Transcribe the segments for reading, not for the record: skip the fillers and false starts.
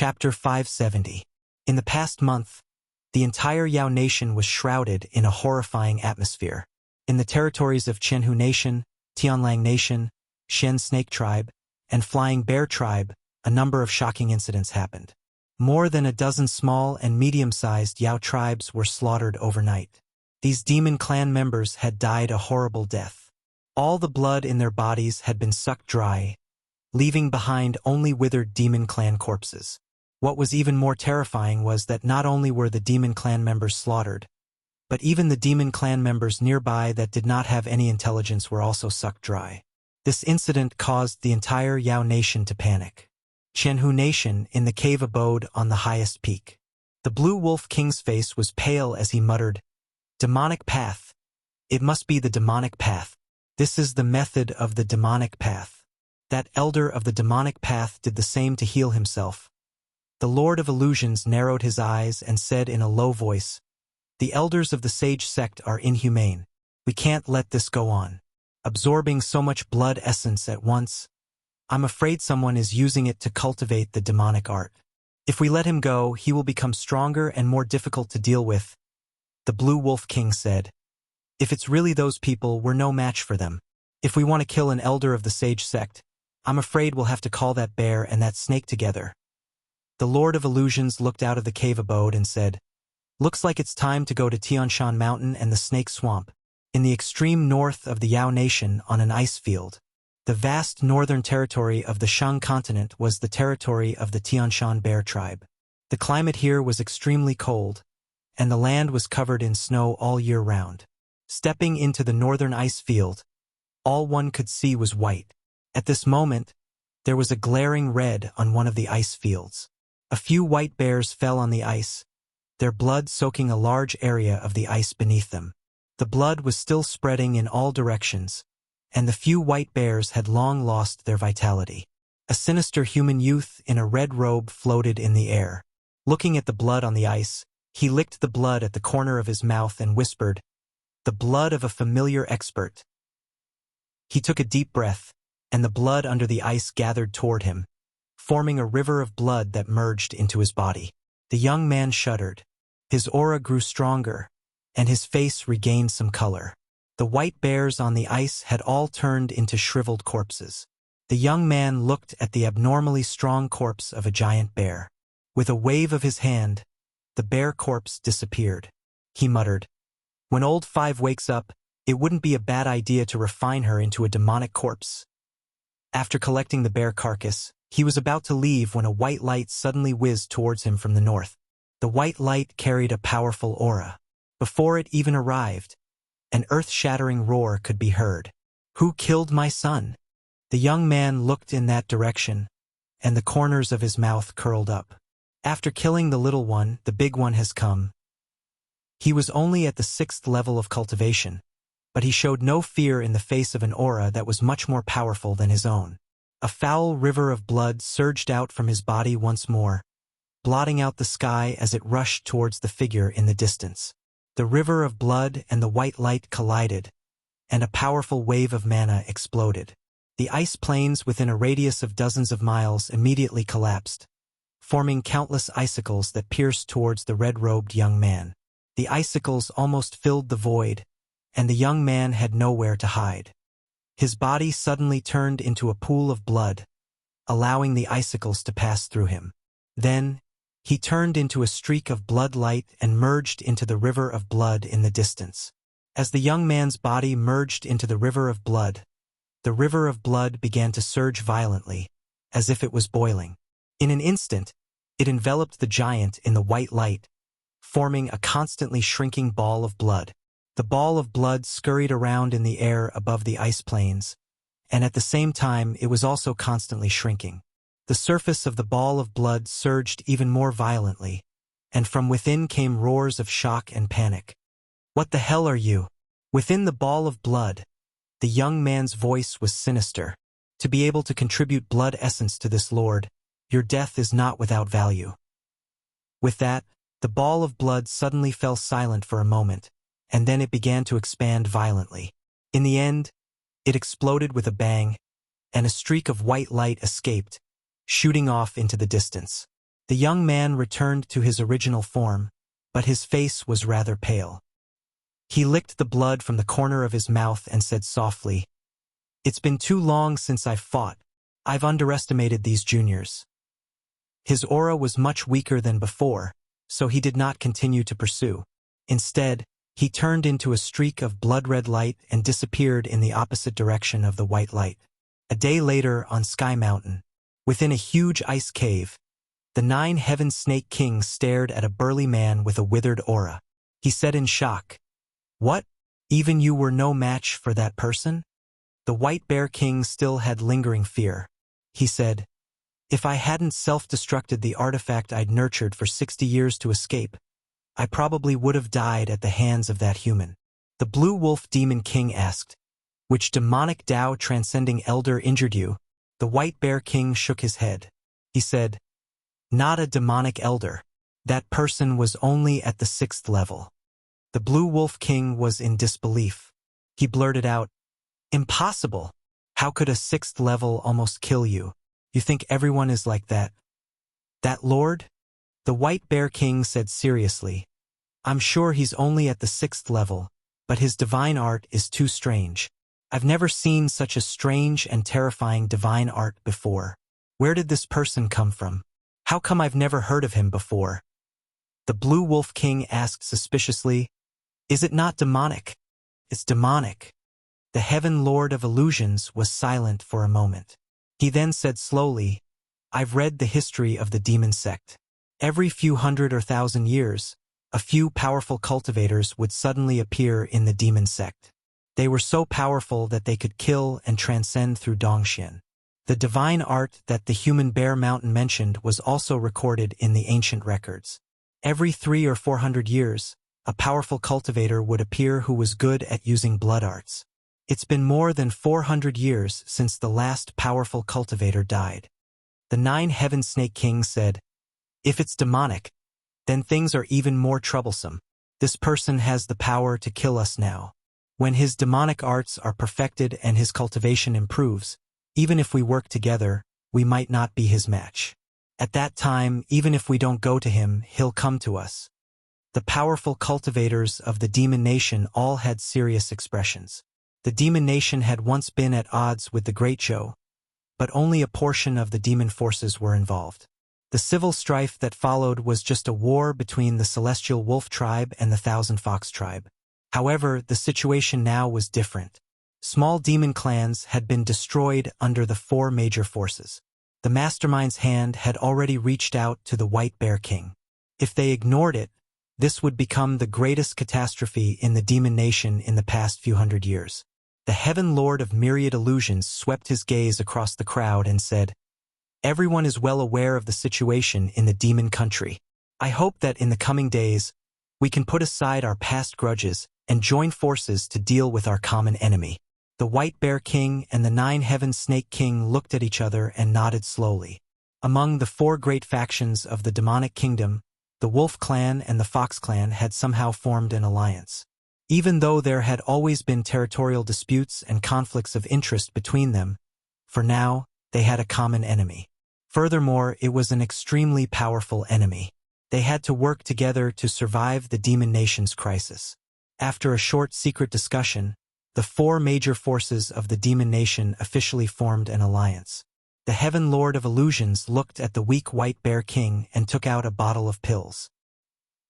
Chapter 570. In the past month, the entire Yao Nation was shrouded in a horrifying atmosphere. In the territories of Qianhu Nation, Tianlang Nation, Shen Snake Tribe, and Flying Bear Tribe, a number of shocking incidents happened. More than a dozen small and medium-sized Yao tribes were slaughtered overnight. These demon clan members had died a horrible death. All the blood in their bodies had been sucked dry, leaving behind only withered demon clan corpses. What was even more terrifying was that not only were the demon clan members slaughtered, but even the demon clan members nearby that did not have any intelligence were also sucked dry. This incident caused the entire Yao Nation to panic. Qianhu Nation in the cave abode on the highest peak. The Blue Wolf King's face was pale as he muttered, "Demonic path. It must be the demonic path. This is the method of the demonic path." That elder of the demonic path did the same to heal himself. The Lord of Illusions narrowed his eyes and said in a low voice, "The elders of the sage sect are inhumane. We can't let this go on. Absorbing so much blood essence at once. I'm afraid someone is using it to cultivate the demonic art. If we let him go, he will become stronger and more difficult to deal with," the Blue Wolf King said. "If it's really those people, we're no match for them. If we want to kill an elder of the sage sect, I'm afraid we'll have to call that bear and that snake together." The Lord of Illusions looked out of the cave abode and said, "Looks like it's time to go to Tianshan Mountain and the Snake Swamp, in the extreme north of the Yao Nation on an ice field." The vast northern territory of the Shang continent was the territory of the Tianshan Bear tribe. The climate here was extremely cold, and the land was covered in snow all year round. Stepping into the northern ice field, all one could see was white. At this moment, there was a glaring red on one of the ice fields. A few white bears fell on the ice, their blood soaking a large area of the ice beneath them. The blood was still spreading in all directions, and the few white bears had long lost their vitality. A sinister human youth in a red robe floated in the air. Looking at the blood on the ice, he licked the blood at the corner of his mouth and whispered, "The blood of a familiar expert." He took a deep breath, and the blood under the ice gathered toward him, forming a river of blood that merged into his body. The young man shuddered. His aura grew stronger, and his face regained some color. The white bears on the ice had all turned into shriveled corpses. The young man looked at the abnormally strong corpse of a giant bear. With a wave of his hand, the bear corpse disappeared. He muttered, "When Old Five wakes up, it wouldn't be a bad idea to refine her into a demonic corpse." After collecting the bear carcass, he was about to leave when a white light suddenly whizzed towards him from the north. The white light carried a powerful aura. Before it even arrived, an earth-shattering roar could be heard. "Who killed my son?" The young man looked in that direction, and the corners of his mouth curled up. "After killing the little one, the big one has come." He was only at the 6th level of cultivation, but he showed no fear in the face of an aura that was much more powerful than his own. A foul river of blood surged out from his body once more, blotting out the sky as it rushed towards the figure in the distance. The river of blood and the white light collided, and a powerful wave of mana exploded. The ice plains within a radius of dozens of miles immediately collapsed, forming countless icicles that pierced towards the red-robed young man. The icicles almost filled the void, and the young man had nowhere to hide. His body suddenly turned into a pool of blood, allowing the icicles to pass through him. Then, he turned into a streak of blood light and merged into the river of blood in the distance. As the young man's body merged into the river of blood began to surge violently, as if it was boiling. In an instant, it enveloped the giant in the white light, forming a constantly shrinking ball of blood. The ball of blood scurried around in the air above the ice plains, and at the same time it was also constantly shrinking. The surface of the ball of blood surged even more violently, and from within came roars of shock and panic. "What the hell are you?" Within the ball of blood, the young man's voice was sinister. "To be able to contribute blood essence to this lord, your death is not without value." With that, the ball of blood suddenly fell silent for a moment, and then it began to expand violently. In the end, it exploded with a bang, and a streak of white light escaped, shooting off into the distance. The young man returned to his original form, but his face was rather pale. He licked the blood from the corner of his mouth and said softly, "It's been too long since I've fought. I've underestimated these juniors." His aura was much weaker than before, so he did not continue to pursue. Instead, he turned into a streak of blood-red light and disappeared in the opposite direction of the white light. A day later on Sky Mountain, within a huge ice cave, the 9 Heaven Snake Kings stared at a burly man with a withered aura. He said in shock, "What? Even you were no match for that person?" The White Bear King still had lingering fear. He said, "If I hadn't self-destructed the artifact I'd nurtured for 60 years to escape, I probably would have died at the hands of that human." The Blue Wolf Demon King asked, "Which demonic Tao transcending elder injured you?" The White Bear King shook his head. He said, "Not a demonic elder. That person was only at the 6th level." The Blue Wolf King was in disbelief. He blurted out, "Impossible. How could a 6th level almost kill you? You think everyone is like that?" "That lord?" The White Bear King said seriously, "I'm sure he's only at the 6th level, but his divine art is too strange. I've never seen such a strange and terrifying divine art before. Where did this person come from? How come I've never heard of him before?" The Blue Wolf King asked suspiciously, "Is it not demonic?" "It's demonic." The Heaven Lord of Illusions was silent for a moment. He then said slowly, "I've read the history of the demon sect. Every few hundred or thousand years, a few powerful cultivators would suddenly appear in the demon sect. They were so powerful that they could kill and transcend through Dongxian. The divine art that the human Bear Mountain mentioned was also recorded in the ancient records. Every 300 or 400 years, a powerful cultivator would appear who was good at using blood arts. It's been more than 400 years since the last powerful cultivator died." The 9 Heaven Snake Kings said, "If it's demonic, then things are even more troublesome. This person has the power to kill us now. When his demonic arts are perfected and his cultivation improves, even if we work together, we might not be his match. At that time, even if we don't go to him, he'll come to us." The powerful cultivators of the Demon Nation all had serious expressions. The Demon Nation had once been at odds with the Great Zhou, but only a portion of the demon forces were involved. The civil strife that followed was just a war between the Celestial Wolf Tribe and the Thousand Fox Tribe. However, the situation now was different. Small demon clans had been destroyed under the 4 major forces. The Mastermind's hand had already reached out to the White Bear King. If they ignored it, this would become the greatest catastrophe in the Demon Nation in the past few hundred years. The Heaven Lord of Myriad Illusions swept his gaze across the crowd and said, "Everyone is well aware of the situation in the demon country. I hope that in the coming days, we can put aside our past grudges and join forces to deal with our common enemy." The White Bear King and the 9 Heaven Snake King looked at each other and nodded slowly. Among the 4 great factions of the demonic kingdom, the Wolf Clan and the Fox Clan had somehow formed an alliance. Even though there had always been territorial disputes and conflicts of interest between them, for now, they had a common enemy. Furthermore, it was an extremely powerful enemy. They had to work together to survive the Demon Nation's crisis. After a short secret discussion, the 4 major forces of the Demon Nation officially formed an alliance. The Heaven Lord of Illusions looked at the weak White Bear King and took out a bottle of pills.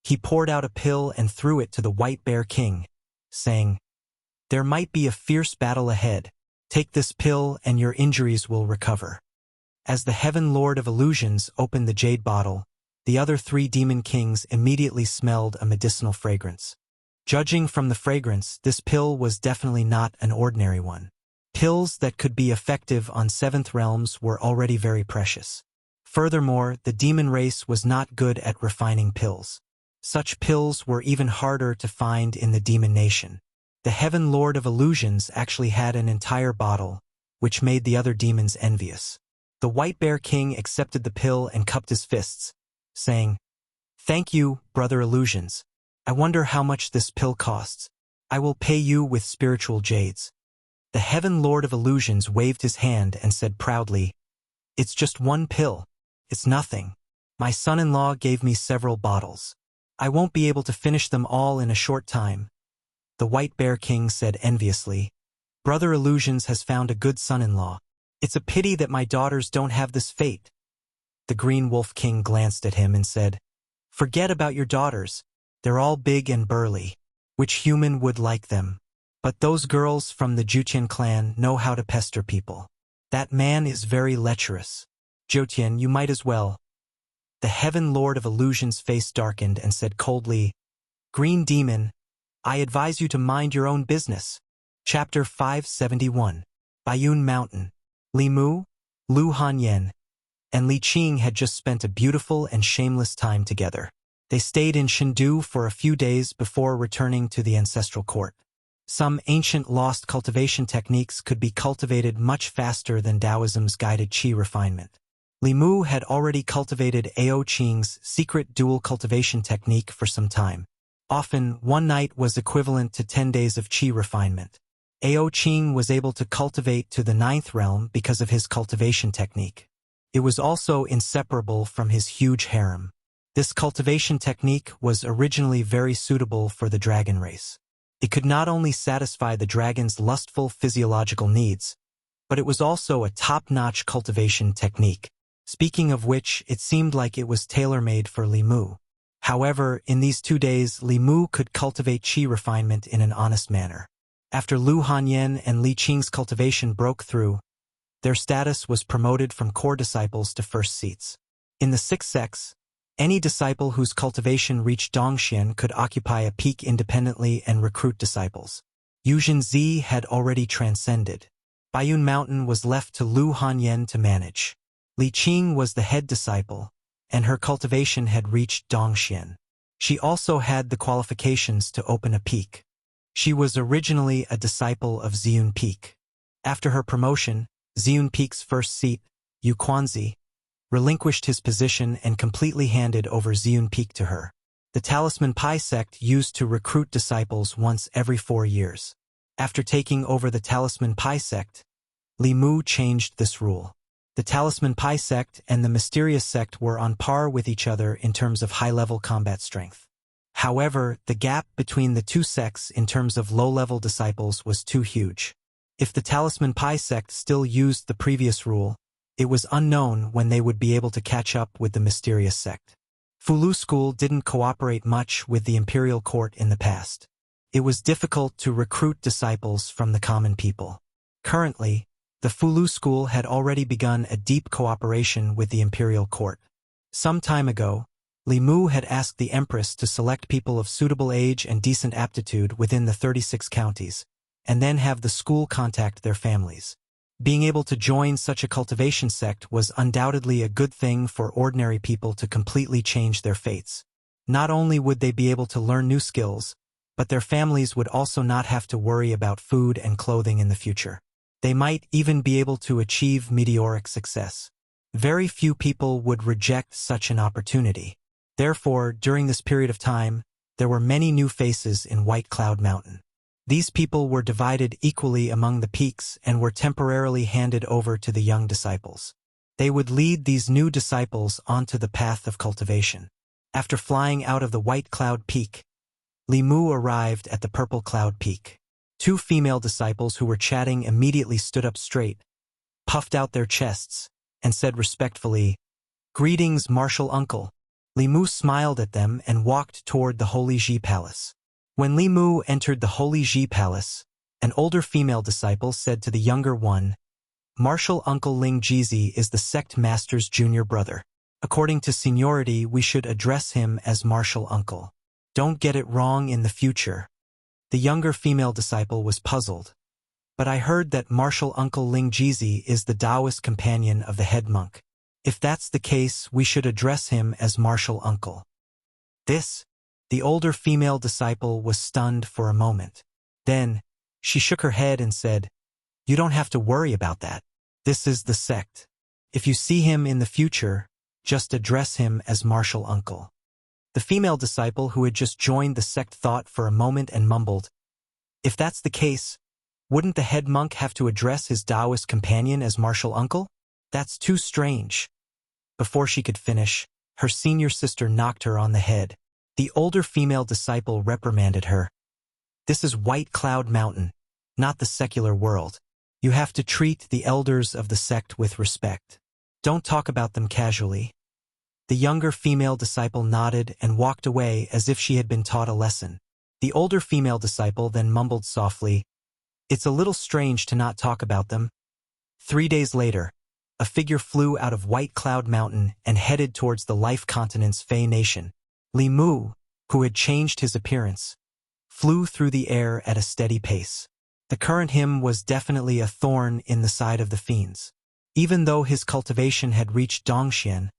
He poured out a pill and threw it to the White Bear King, saying, "There might be a fierce battle ahead. Take this pill and your injuries will recover." As the Heaven Lord of Illusions opened the jade bottle, the other 3 demon kings immediately smelled a medicinal fragrance. Judging from the fragrance, this pill was definitely not an ordinary one. Pills that could be effective on 7th realms were already very precious. Furthermore, the demon race was not good at refining pills. Such pills were even harder to find in the Demon Nation. The Heaven Lord of Illusions actually had an entire bottle, which made the other demons envious. The White Bear King accepted the pill and cupped his fists, saying, "Thank you, Brother Illusions. I wonder how much this pill costs. I will pay you with spiritual jades." The Heaven Lord of Illusions waved his hand and said proudly, "It's just 1 pill. It's nothing." My son-in-law gave me several bottles. I won't be able to finish them all in a short time. The White Bear King said enviously. Brother Illusions has found a good son-in-law. It's a pity that my daughters don't have this fate. The Green Wolf King glanced at him and said, Forget about your daughters. They're all big and burly. Which human would like them? But those girls from the Jutian clan know how to pester people. That man is very lecherous. Jotian, you might as well. The Heaven Lord of Illusion's face darkened and said coldly, Green Demon, I advise you to mind your own business. Chapter 571. Bayun Mountain. Li Mu, Lu Hanyen, and Li Qing had just spent a beautiful and shameless time together. They stayed in Shendu for a few days before returning to the ancestral court. Some ancient lost cultivation techniques could be cultivated much faster than Taoism's guided qi refinement. Li Mu had already cultivated Ao Qing's secret dual cultivation technique for some time. Often, one night was equivalent to 10 days of qi refinement. Ao Qing was able to cultivate to the 9th realm because of his cultivation technique. It was also inseparable from his huge harem. This cultivation technique was originally very suitable for the dragon race. It could not only satisfy the dragon's lustful physiological needs, but it was also a top-notch cultivation technique. Speaking of which, it seemed like it was tailor-made for Li Mu. However, in these 2 days, Li Mu could cultivate qi refinement in an honest manner. After Lu Hanyen and Li Qing's cultivation broke through, their status was promoted from core disciples to first seats. In the 6th sex, any disciple whose cultivation reached Dongxian could occupy a peak independently and recruit disciples. Yuzhen Zi had already transcended. Bayun Mountain was left to Lu Hanyen to manage. Li Qing was the head disciple, and her cultivation had reached Dongxian. She also had the qualifications to open a peak. She was originally a disciple of Ziyun Peak. After her promotion, Ziyun Peak's first seat, Yu Quanzi, relinquished his position and completely handed over Ziyun Peak to her. The Talisman Pai sect used to recruit disciples once every 4 years. After taking over the Talisman Pai sect, Li Mu changed this rule. The Talisman Pai sect and the Mysterious sect were on par with each other in terms of high-level combat strength. However, the gap between the two sects in terms of low-level disciples was too huge. If the Talisman Pai sect still used the previous rule, it was unknown when they would be able to catch up with the Mysterious sect. Fulu School didn't cooperate much with the imperial court in the past. It was difficult to recruit disciples from the common people. Currently, the Fulu School had already begun a deep cooperation with the imperial court. Some time ago, Li Mu had asked the Empress to select people of suitable age and decent aptitude within the 36 counties, and then have the school contact their families. Being able to join such a cultivation sect was undoubtedly a good thing for ordinary people to completely change their fates. Not only would they be able to learn new skills, but their families would also not have to worry about food and clothing in the future. They might even be able to achieve meteoric success. Very few people would reject such an opportunity. Therefore, during this period of time, there were many new faces in White Cloud Mountain. These people were divided equally among the peaks and were temporarily handed over to the young disciples. They would lead these new disciples onto the path of cultivation. After flying out of the White Cloud Peak, Li Mu arrived at the Purple Cloud Peak. 2 female disciples who were chatting immediately stood up straight, puffed out their chests, and said respectfully, "Greetings, Martial Uncle." Li Mu smiled at them and walked toward the Holy Ji Palace. When Li Mu entered the Holy Ji Palace, an older female disciple said to the younger one, "Martial Uncle Ling Jizi is the sect master's junior brother. According to seniority, we should address him as Martial Uncle. Don't get it wrong in the future." The younger female disciple was puzzled. "But I heard that Martial Uncle Ling Jizi is the Taoist companion of the head monk. If that's the case, we should address him as Martial Uncle." The older female disciple was stunned for a moment. Then, she shook her head and said, "You don't have to worry about that. This is the sect. If you see him in the future, just address him as Martial Uncle." The female disciple who had just joined the sect thought for a moment and mumbled, "If that's the case, wouldn't the head monk have to address his Taoist companion as Martial Uncle? That's too strange." Before she could finish, Her senior sister knocked her on the head. The older female disciple reprimanded her. This is White Cloud Mountain, not the secular world. You have to treat the elders of the sect with respect. Don't talk about them casually. The younger female disciple nodded and walked away as if she had been taught a lesson. The older female disciple then mumbled softly, "It's a little strange to not talk about them." 3 days later, a figure flew out of White Cloud Mountain and headed towards the Life Continent's Fey Nation. Li Mu, who had changed his appearance, flew through the air at a steady pace. The current him was definitely a thorn in the side of the fiends. Even though his cultivation had reached Dongxian,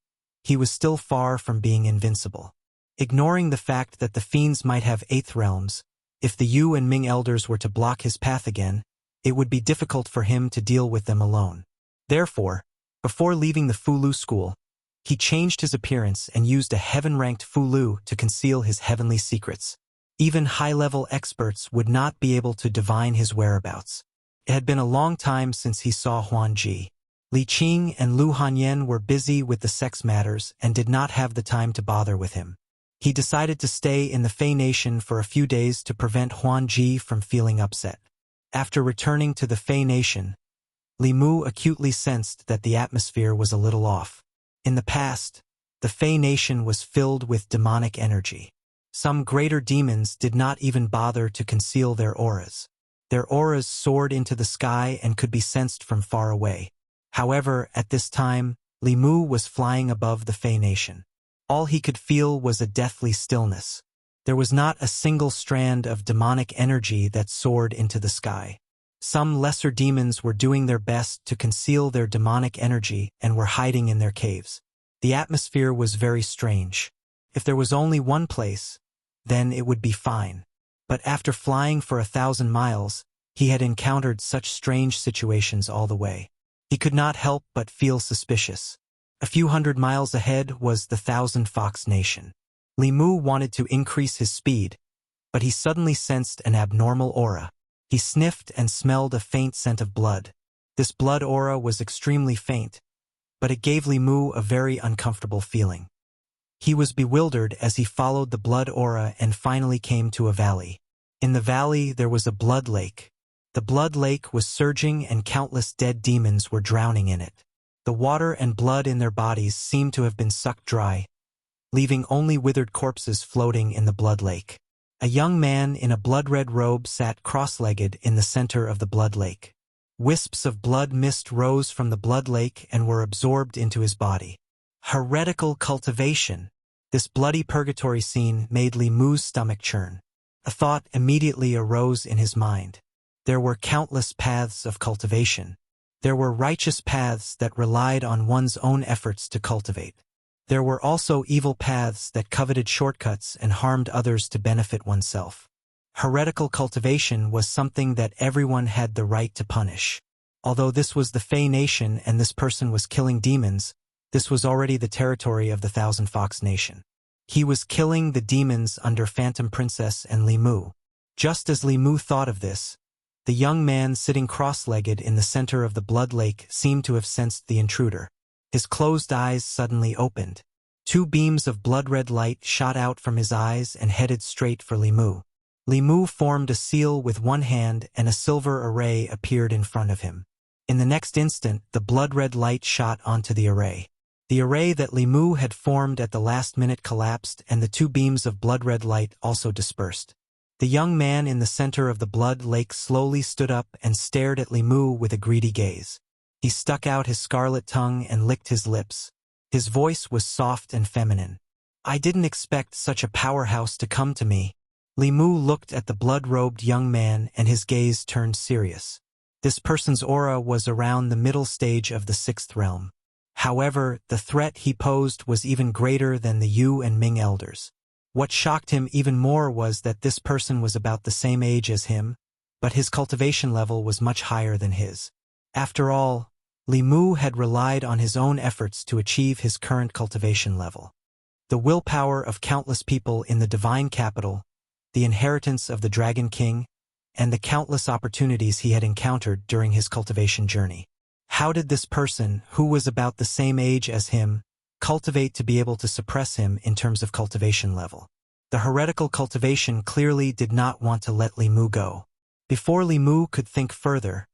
he was still far from being invincible. Ignoring the fact that the fiends might have 8th realms, if the Yu and Ming elders were to block his path again, it would be difficult for him to deal with them alone. Therefore, before leaving the Fulu school, he changed his appearance and used a heaven-ranked Fulu to conceal his heavenly secrets. Even high-level experts would not be able to divine his whereabouts. It had been a long time since he saw Huan Ji. Li Qing and Lu Hanyan were busy with the sex matters and did not have the time to bother with him. He decided to stay in the Fey Nation for a few days to prevent Huan Ji from feeling upset. After returning to the Fey Nation, Li Mu acutely sensed that the atmosphere was a little off. In the past, the Fey Nation was filled with demonic energy. Some greater demons did not even bother to conceal their auras. Their auras soared into the sky and could be sensed from far away. However, at this time, Li Mu was flying above the Fey Nation. All he could feel was a deathly stillness. There was not a single strand of demonic energy that soared into the sky. Some lesser demons were doing their best to conceal their demonic energy and were hiding in their caves. The atmosphere was very strange. If there was only one place, then it would be fine. But after flying for 1,000 miles, he had encountered such strange situations all the way. He could not help but feel suspicious. A few hundred miles ahead was the 1,000 Fox Nation. Li Mu wanted to increase his speed, but he suddenly sensed an abnormal aura. He sniffed and smelled a faint scent of blood. This blood aura was extremely faint, but it gave Li Mu a very uncomfortable feeling. He was bewildered as he followed the blood aura and finally came to a valley. In the valley there was a blood lake. The blood lake was surging and countless dead demons were drowning in it. The water and blood in their bodies seemed to have been sucked dry, leaving only withered corpses floating in the blood lake. A young man in a blood-red robe sat cross-legged in the center of the blood lake. Wisps of blood mist rose from the blood lake and were absorbed into his body. Heretical cultivation. This bloody purgatory scene made Li Mu's stomach churn. A thought immediately arose in his mind. There were countless paths of cultivation. There were righteous paths that relied on one's own efforts to cultivate. There were also evil paths that coveted shortcuts and harmed others to benefit oneself. Heretical cultivation was something that everyone had the right to punish. Although this was the Fey Nation and this person was killing demons, this was already the territory of the 1,000 Fox Nation. He was killing the demons under Phantom Princess and Li Mu. Just as Li Mu thought of this, the young man sitting cross-legged in the center of the blood lake seemed to have sensed the intruder. His closed eyes suddenly opened. 2 beams of blood-red light shot out from his eyes and headed straight for Li Mu. Li Mu formed a seal with one hand and a silver array appeared in front of him. In the next instant, the blood-red light shot onto the array. The array that Li Mu had formed at the last minute collapsed and the 2 beams of blood-red light also dispersed. The young man in the center of the blood lake slowly stood up and stared at Li Mu with a greedy gaze. He stuck out his scarlet tongue and licked his lips. His voice was soft and feminine. "I didn't expect such a powerhouse to come to me." Li Mu looked at the blood-robed young man and his gaze turned serious. This person's aura was around the middle stage of the 6th realm. However, the threat he posed was even greater than the Yu and Ming elders. What shocked him even more was that this person was about the same age as him, but his cultivation level was much higher than his. After all, Li Mu had relied on his own efforts to achieve his current cultivation level. The willpower of countless people in the divine capital, the inheritance of the Dragon King, and the countless opportunities he had encountered during his cultivation journey. How did this person, who was about the same age as him, cultivate to be able to suppress him in terms of cultivation level. The heretical cultivation clearly did not want to let Li Mu go. Before Li Mu could think further,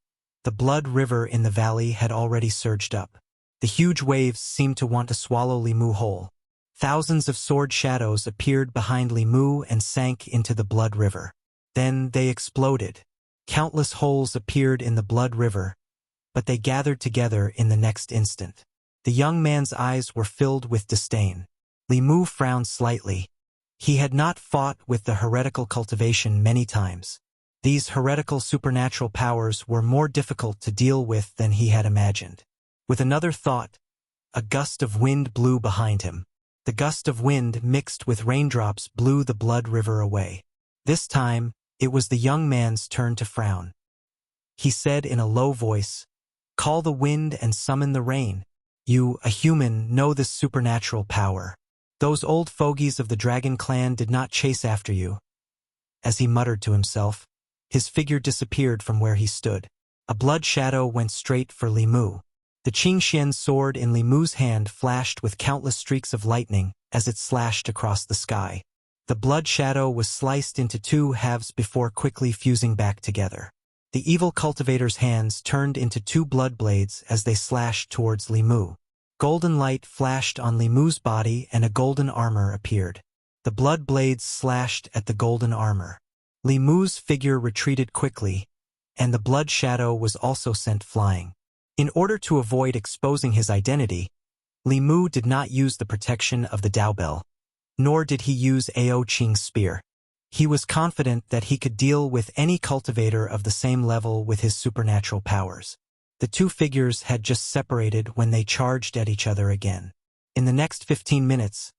the blood river in the valley had already surged up. The huge waves seemed to want to swallow Li Mu whole. Thousands of sword shadows appeared behind Li Mu and sank into the blood river. Then they exploded. Countless holes appeared in the blood river, but they gathered together in the next instant. The young man's eyes were filled with disdain. Li Mu frowned slightly. He had not fought with the heretical cultivation many times. These heretical supernatural powers were more difficult to deal with than he had imagined. With another thought, a gust of wind blew behind him. The gust of wind mixed with raindrops blew the blood river away. This time, it was the young man's turn to frown. He said in a low voice, "Call the wind and summon the rain. You, a human, know this supernatural power. Those old fogies of the dragon clan did not chase after you." As he muttered to himself, his figure disappeared from where he stood. A blood shadow went straight for Li Mu. The Qingxian sword in Li Mu's hand flashed with countless streaks of lightning as it slashed across the sky. The blood shadow was sliced into two halves before quickly fusing back together. The evil cultivator's hands turned into two blood blades as they slashed towards Li Mu. Golden light flashed on Li Mu's body and a golden armor appeared. The blood blades slashed at the golden armor. Li Mu's figure retreated quickly, and the blood shadow was also sent flying. In order to avoid exposing his identity, Li Mu did not use the protection of the Dao Bell, nor did he use Ao Qing's spear. He was confident that he could deal with any cultivator of the same level with his supernatural powers. The two figures had just separated when they charged at each other again. In the next 15 minutes,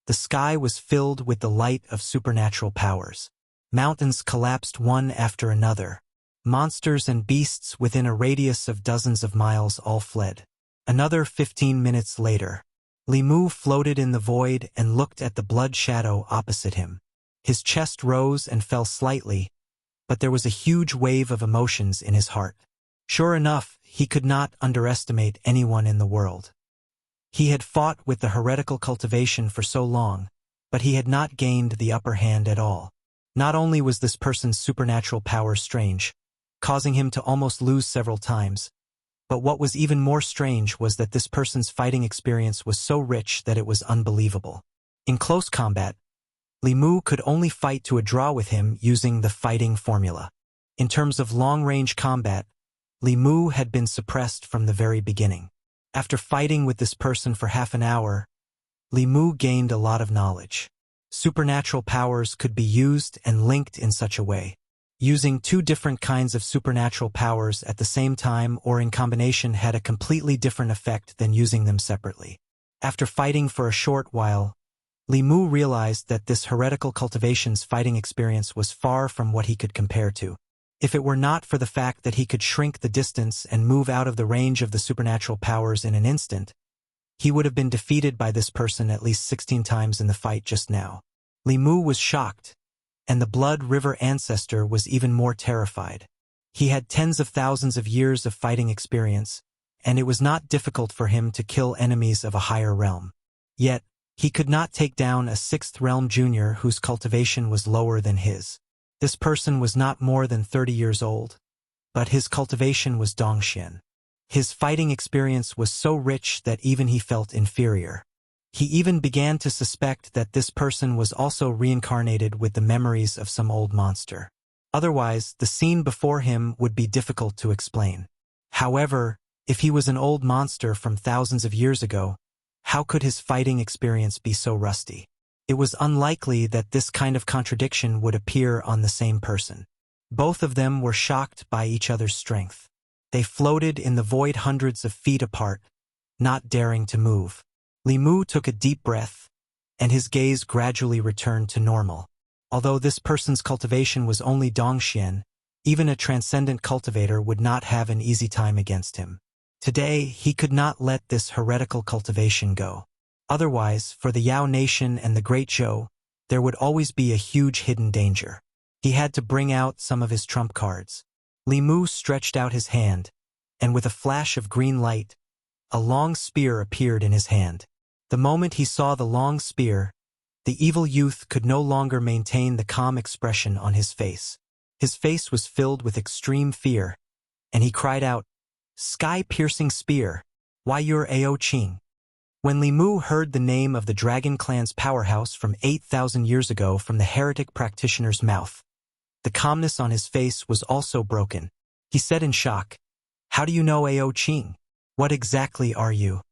the sky was filled with the light of supernatural powers. Mountains collapsed one after another. Monsters and beasts within a radius of dozens of miles all fled. Another 15 minutes later, Li Mu floated in the void and looked at the blood shadow opposite him. His chest rose and fell slightly, but there was a huge wave of emotions in his heart. Sure enough, he could not underestimate anyone in the world. He had fought with the heretical cultivation for so long, but he had not gained the upper hand at all. Not only was this person's supernatural power strange, causing him to almost lose several times, but what was even more strange was that this person's fighting experience was so rich that it was unbelievable. In close combat, Li Mu could only fight to a draw with him using the fighting formula. In terms of long-range combat, Li Mu had been suppressed from the very beginning. After fighting with this person for half an hour, Li Mu gained a lot of knowledge. Supernatural powers could be used and linked in such a way. Using two different kinds of supernatural powers at the same time or in combination had a completely different effect than using them separately. After fighting for a short while, Li Mu realized that this heretical cultivation's fighting experience was far from what he could compare to. If it were not for the fact that he could shrink the distance and move out of the range of the supernatural powers in an instant, he would have been defeated by this person at least 16 times in the fight just now. Li Mu was shocked, and the Blood River ancestor was even more terrified. He had tens of thousands of years of fighting experience, and it was not difficult for him to kill enemies of a higher realm. Yet, he could not take down a 6th realm junior whose cultivation was lower than his. This person was not more than 30 years old, but his cultivation was Dongxian. His fighting experience was so rich that even he felt inferior. He even began to suspect that this person was also reincarnated with the memories of some old monster. Otherwise, the scene before him would be difficult to explain. However, if he was an old monster from thousands of years ago, how could his fighting experience be so rusty? It was unlikely that this kind of contradiction would appear on the same person. Both of them were shocked by each other's strength. They floated in the void hundreds of feet apart, not daring to move. Li Mu took a deep breath, and his gaze gradually returned to normal. Although this person's cultivation was only Dongxian, even a transcendent cultivator would not have an easy time against him. Today, he could not let this heretical cultivation go. Otherwise, for the Yao Nation and the Great Zhou, there would always be a huge hidden danger. He had to bring out some of his trump cards. Li Mu stretched out his hand, and with a flash of green light, a long spear appeared in his hand. The moment he saw the long spear, the evil youth could no longer maintain the calm expression on his face. His face was filled with extreme fear, and he cried out, "Sky-piercing spear! Why you're Ao Qing?" When Li Mu heard the name of the Dragon Clan's powerhouse from 8,000 years ago from the heretic practitioner's mouth, the calmness on his face was also broken. He said in shock, "How do you know Ao Qing? What exactly are you?"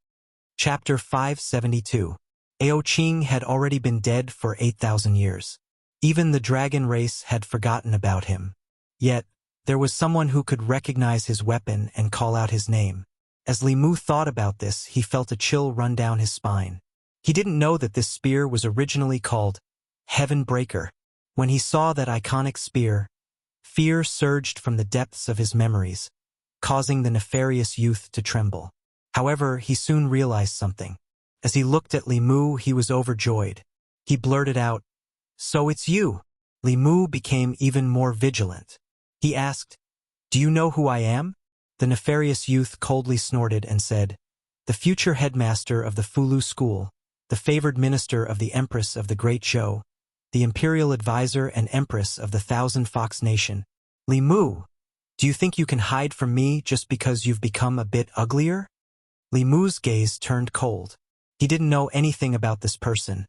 Chapter 572. Ao Qing had already been dead for 8,000 years. Even the dragon race had forgotten about him. Yet, there was someone who could recognize his weapon and call out his name. As Li Mu thought about this, he felt a chill run down his spine. He didn't know that this spear was originally called Heaven Breaker. When he saw that iconic spear, fear surged from the depths of his memories, causing the nefarious youth to tremble. However, he soon realized something. As he looked at Li Mu, he was overjoyed. He blurted out, "So it's you." Li Mu became even more vigilant. He asked, "Do you know who I am?" The nefarious youth coldly snorted and said, "The future headmaster of the Fulu school, the favored minister of the Empress of the Great Zhou, the imperial advisor and empress of the Thousand Fox Nation. Li Mu, do you think you can hide from me just because you've become a bit uglier?" Li Mu's gaze turned cold. He didn't know anything about this person,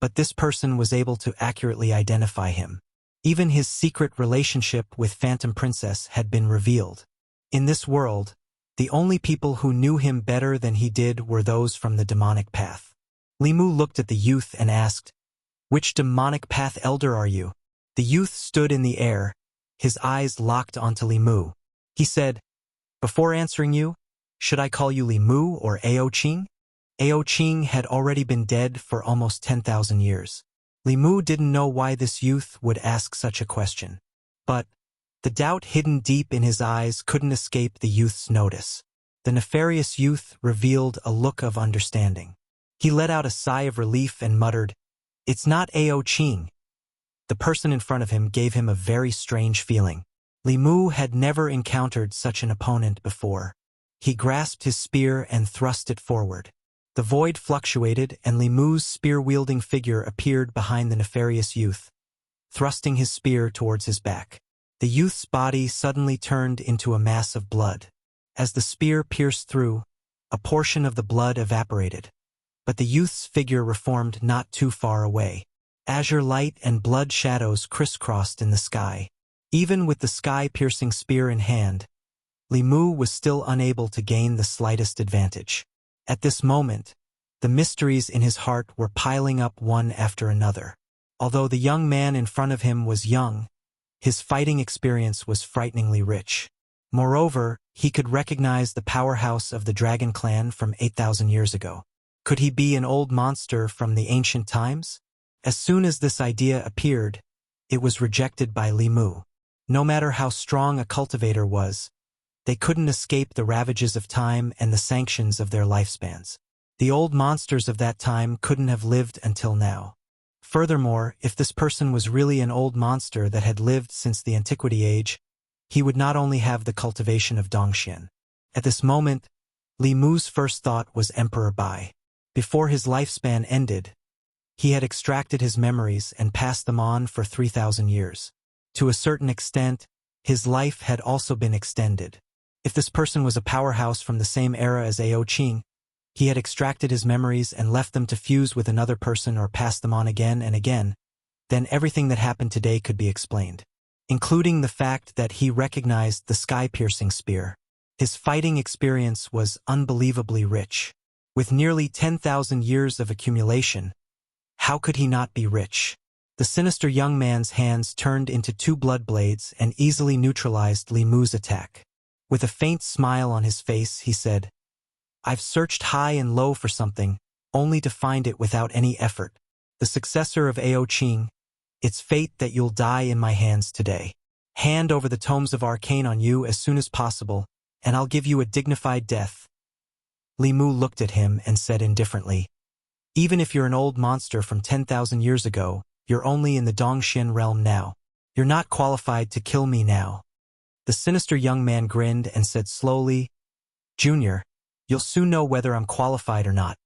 but this person was able to accurately identify him. Even his secret relationship with Phantom Princess had been revealed. In this world, the only people who knew him better than he did were those from the demonic path. Li Mu looked at the youth and asked, "Which demonic path elder are you?" The youth stood in the air, his eyes locked onto Li Mu. He said, "Before answering you, should I call you Li Mu or Ao Qing?" Ao Qing had already been dead for almost 10,000 years. Li Mu didn't know why this youth would ask such a question. But the doubt hidden deep in his eyes couldn't escape the youth's notice. The nefarious youth revealed a look of understanding. He let out a sigh of relief and muttered, "It's not Ao Qing." The person in front of him gave him a very strange feeling. Li Mu had never encountered such an opponent before. He grasped his spear and thrust it forward. The void fluctuated and Li Mu's spear-wielding figure appeared behind the nefarious youth, thrusting his spear towards his back. The youth's body suddenly turned into a mass of blood. As the spear pierced through, a portion of the blood evaporated, but the youth's figure reformed not too far away. Azure light and blood shadows crisscrossed in the sky. Even with the sky-piercing spear in hand, Li Mu was still unable to gain the slightest advantage. At this moment, the mysteries in his heart were piling up one after another. Although the young man in front of him was young, his fighting experience was frighteningly rich. Moreover, he could recognize the powerhouse of the Dragon Clan from 8,000 years ago. Could he be an old monster from the ancient times? As soon as this idea appeared, it was rejected by Li Mu. No matter how strong a cultivator was, they couldn't escape the ravages of time and the sanctions of their lifespans. The old monsters of that time couldn't have lived until now. Furthermore, if this person was really an old monster that had lived since the Antiquity Age, he would not only have the cultivation of Dongxian. At this moment, Li Mu's first thought was Emperor Bai. Before his lifespan ended, he had extracted his memories and passed them on for 3,000 years. To a certain extent, his life had also been extended. If this person was a powerhouse from the same era as Ao Qing, he had extracted his memories and left them to fuse with another person or pass them on again and again, then everything that happened today could be explained, including the fact that he recognized the sky-piercing spear. His fighting experience was unbelievably rich. With nearly 10,000 years of accumulation, how could he not be rich? The sinister young man's hands turned into two blood blades and easily neutralized Li Mu's attack. With a faint smile on his face, he said, "I've searched high and low for something, only to find it without any effort. The successor of Ao Qing, it's fate that you'll die in my hands today. Hand over the tomes of arcane on you as soon as possible, and I'll give you a dignified death." Li Mu looked at him and said indifferently, "Even if you're an old monster from 10,000 years ago, you're only in the Dongxian realm now. You're not qualified to kill me now." The sinister young man grinned and said slowly, "Junior, you'll soon know whether I'm qualified or not."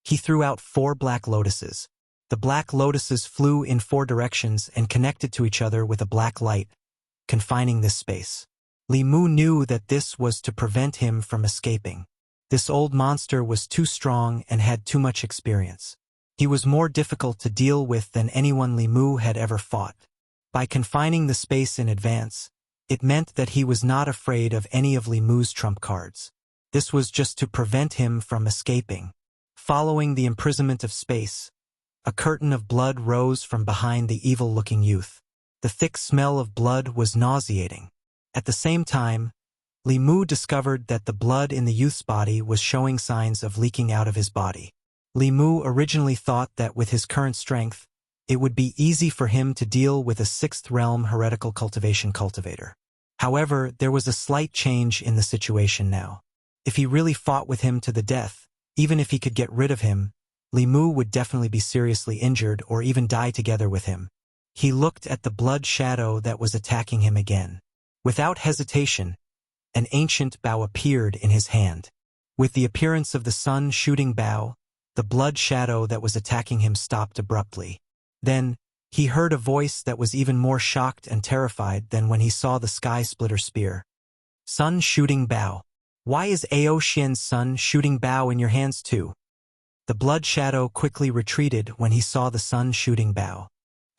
He threw out 4 black lotuses. The black lotuses flew in 4 directions and connected to each other with a black light, confining this space. Li Mu knew that this was to prevent him from escaping. This old monster was too strong and had too much experience. He was more difficult to deal with than anyone Li Mu had ever fought. By confining the space in advance, it meant that he was not afraid of any of Li Mu's trump cards. This was just to prevent him from escaping. Following the imprisonment of space, a curtain of blood rose from behind the evil-looking youth. The thick smell of blood was nauseating. At the same time, Li Mu discovered that the blood in the youth's body was showing signs of leaking out of his body. Li Mu originally thought that with his current strength, it would be easy for him to deal with a 6th realm heretical cultivation cultivator. However, there was a slight change in the situation now. If he really fought with him to the death, even if he could get rid of him, Li Mu would definitely be seriously injured or even die together with him. He looked at the blood shadow that was attacking him again. Without hesitation, an ancient bow appeared in his hand. With the appearance of the sun shooting bow, the blood shadow that was attacking him stopped abruptly. Then, he heard a voice that was even more shocked and terrified than when he saw the sky-splitter spear. Sun shooting bow. Why is Ao Xian's sun shooting bow in your hands too? The blood shadow quickly retreated when he saw the sun shooting bow.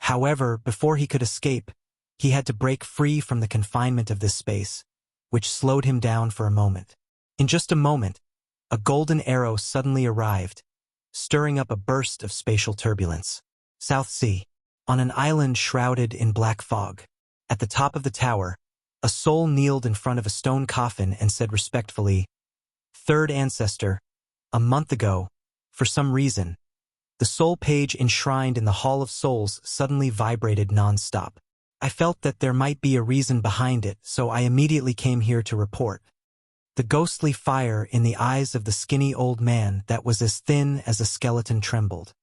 However, before he could escape, he had to break free from the confinement of this space, which slowed him down for a moment. In just a moment, a golden arrow suddenly arrived, stirring up a burst of spatial turbulence. South Sea. On an island shrouded in black fog. At the top of the tower, a soul kneeled in front of a stone coffin and said respectfully, "Third ancestor, a month ago, for some reason, the soul page enshrined in the Hall of Souls suddenly vibrated non-stop. I felt that there might be a reason behind it, so I immediately came here to report." The ghostly fire in the eyes of the skinny old man that was as thin as a skeleton trembled.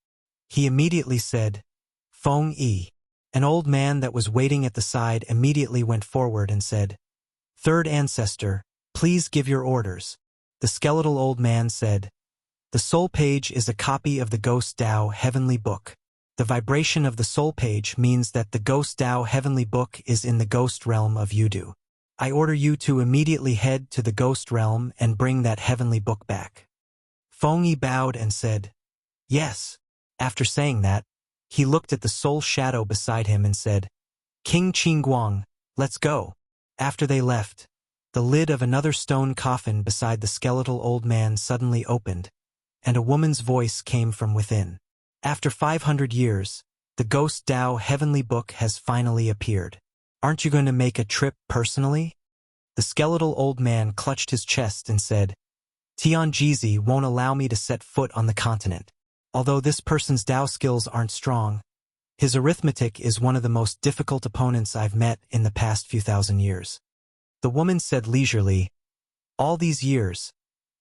He immediately said, "Feng Yi." An old man that was waiting at the side immediately went forward and said, "Third ancestor, please give your orders." The skeletal old man said, "The soul page is a copy of the Ghost Tao Heavenly Book. The vibration of the soul page means that the Ghost Tao Heavenly Book is in the ghost realm of Yudu. I order you to immediately head to the ghost realm and bring that heavenly book back." Feng Yi bowed and said, "Yes." After saying that, he looked at the soul shadow beside him and said, "King Qingguang, let's go." After they left, the lid of another stone coffin beside the skeletal old man suddenly opened, and a woman's voice came from within. "After 500 years, the Ghost Tao Heavenly Book has finally appeared. Aren't you going to make a trip personally?" The skeletal old man clutched his chest and said, "Tianjizi won't allow me to set foot on the continent. Although this person's Tao skills aren't strong, his arithmetic is one of the most difficult opponents I've met in the past few thousand years." The woman said leisurely, "All these years,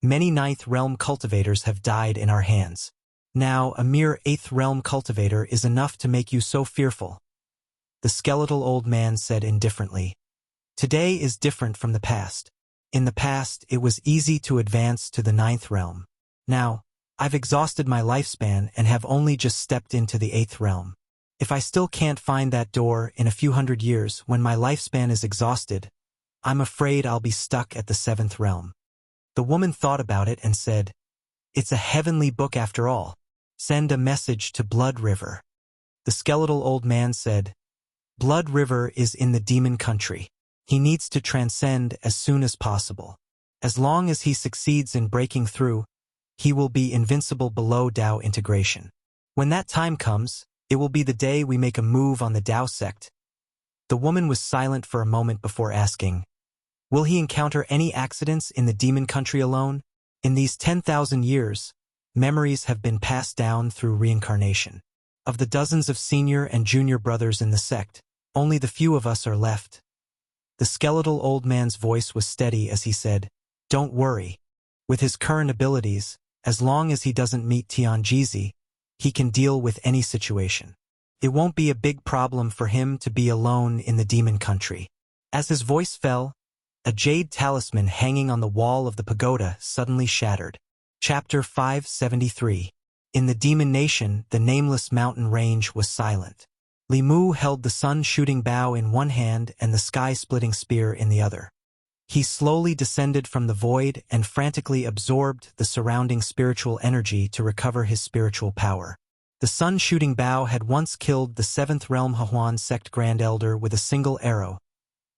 many 9th realm cultivators have died in our hands. Now, a mere 8th realm cultivator is enough to make you so fearful." The skeletal old man said indifferently, "Today is different from the past. In the past, it was easy to advance to the 9th realm. Now, I've exhausted my lifespan and have only just stepped into the 8th realm. If I still can't find that door in a few hundred years when my lifespan is exhausted, I'm afraid I'll be stuck at the 7th realm." The woman thought about it and said, "It's a heavenly book after all. Send a message to Blood River." The skeletal old man said, "Blood River is in the demon country. He needs to transcend as soon as possible. As long as he succeeds in breaking through, he will be invincible below Tao integration. When that time comes, it will be the day we make a move on the Tao sect." The woman was silent for a moment before asking, "Will he encounter any accidents in the demon country alone? In these 10,000 years, memories have been passed down through reincarnation. Of the dozens of senior and junior brothers in the sect, only the few of us are left." The skeletal old man's voice was steady as he said, "Don't worry. With his current abilities, as long as he doesn't meet Tianjizi, he can deal with any situation. It won't be a big problem for him to be alone in the demon country." As his voice fell, a jade talisman hanging on the wall of the pagoda suddenly shattered. Chapter 573. In the demon nation, the nameless mountain range was silent. Li Mu held the sun-shooting bow in one hand and the sky-splitting spear in the other. He slowly descended from the void and frantically absorbed the surrounding spiritual energy to recover his spiritual power. The sun-shooting bow had once killed the 7th Realm Hahuan sect Grand Elder with a single arrow,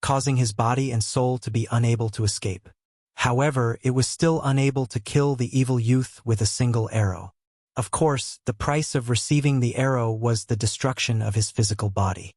causing his body and soul to be unable to escape. However, it was still unable to kill the evil youth with a single arrow. Of course, the price of receiving the arrow was the destruction of his physical body.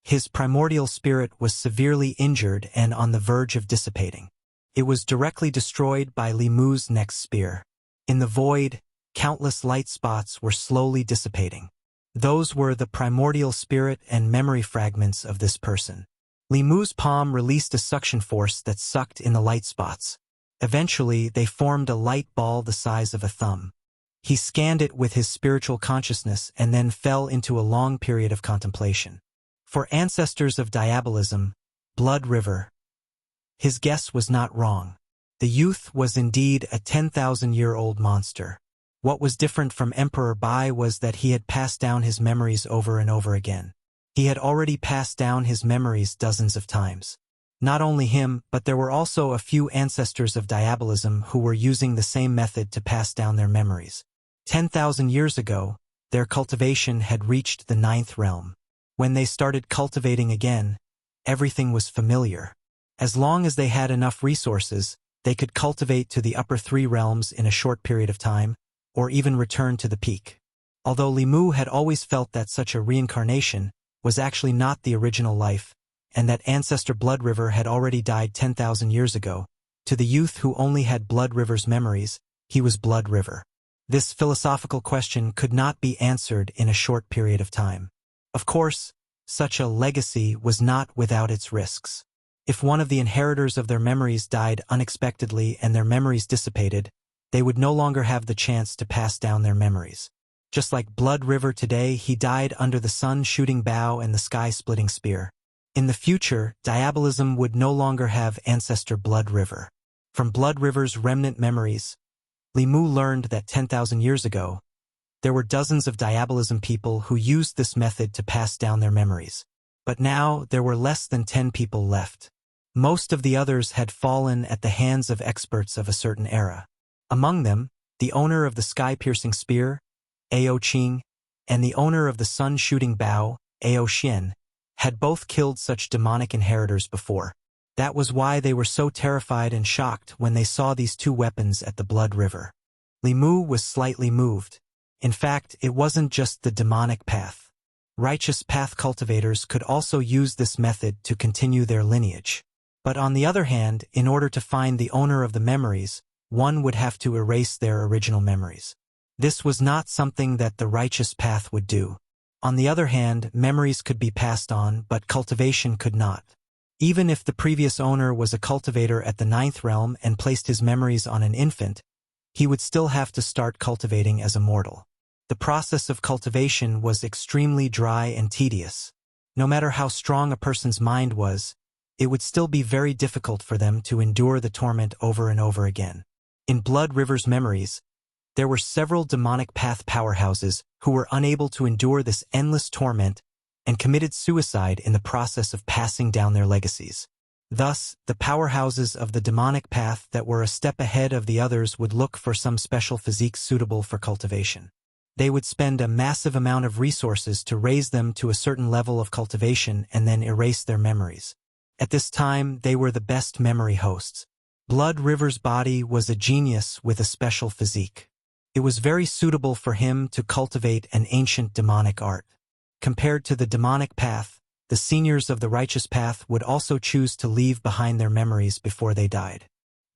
His primordial spirit was severely injured and on the verge of dissipating. It was directly destroyed by Li Mu's next spear. In the void, countless light spots were slowly dissipating. Those were the primordial spirit and memory fragments of this person. Li Mu's palm released a suction force that sucked in the light spots. Eventually, they formed a light ball the size of a thumb. He scanned it with his spiritual consciousness and then fell into a long period of contemplation. For ancestors of diabolism, Blood River. His guess was not wrong. The youth was indeed a 10,000-year-old monster. What was different from Emperor Bai was that he had passed down his memories over and over again. He had already passed down his memories dozens of times. Not only him, but there were also a few ancestors of diabolism who were using the same method to pass down their memories. 10,000 years ago, their cultivation had reached the 9th realm. When they started cultivating again, everything was familiar. As long as they had enough resources, they could cultivate to the upper 3 realms in a short period of time, or even return to the peak. Although Li Mu had always felt that such a reincarnation was actually not the original life, and that ancestor Blood River had already died 10,000 years ago, to the youth who only had Blood River's memories, he was Blood River. This philosophical question could not be answered in a short period of time. Of course, such a legacy was not without its risks. If one of the inheritors of their memories died unexpectedly and their memories dissipated, they would no longer have the chance to pass down their memories. Just like Blood River today, he died under the sun-shooting bow and the sky-splitting spear. In the future, diabolism would no longer have ancestor Blood River. From Blood River's remnant memories, Li Mu learned that 10,000 years ago, there were dozens of diabolism people who used this method to pass down their memories. But now, there were less than 10 people left. Most of the others had fallen at the hands of experts of a certain era. Among them, the owner of the sky-piercing spear, Ao Qing, and the owner of the sun-shooting bow, Ao Xian, had both killed such demonic inheritors before. That was why they were so terrified and shocked when they saw these two weapons at the Blood River. Li Mu was slightly moved. In fact, it wasn't just the demonic path. Righteous path cultivators could also use this method to continue their lineage. But on the other hand, in order to find the owner of the memories, one would have to erase their original memories. This was not something that the righteous path would do. On the other hand, memories could be passed on, but cultivation could not. Even if the previous owner was a cultivator at the 9th realm and placed his memories on an infant, he would still have to start cultivating as a mortal. The process of cultivation was extremely dry and tedious. No matter how strong a person's mind was, it would still be very difficult for them to endure the torment over and over again. In Blood River's memories, there were several demonic path powerhouses who were unable to endure this endless torment and committed suicide in the process of passing down their legacies. Thus, the powerhouses of the demonic path that were a step ahead of the others would look for some special physique suitable for cultivation. They would spend a massive amount of resources to raise them to a certain level of cultivation and then erase their memories. At this time, they were the best memory hosts. Blood River's body was a genius with a special physique. It was very suitable for him to cultivate an ancient demonic art. Compared to the demonic path, the seniors of the righteous path would also choose to leave behind their memories before they died.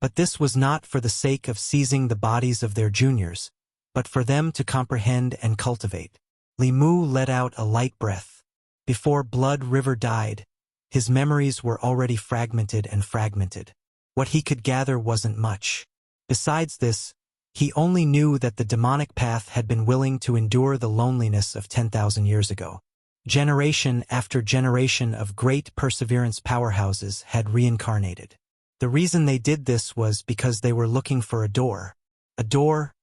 But this was not for the sake of seizing the bodies of their juniors, but for them to comprehend and cultivate. Li Mu let out a light breath. Before Blood River died, his memories were already fragmented and fragmented. What he could gather wasn't much. Besides this, he only knew that the demonic path had been willing to endure the loneliness of 10,000 years ago. Generation after generation of great perseverance powerhouses had reincarnated. The reason they did this was because they were looking for a door. A door?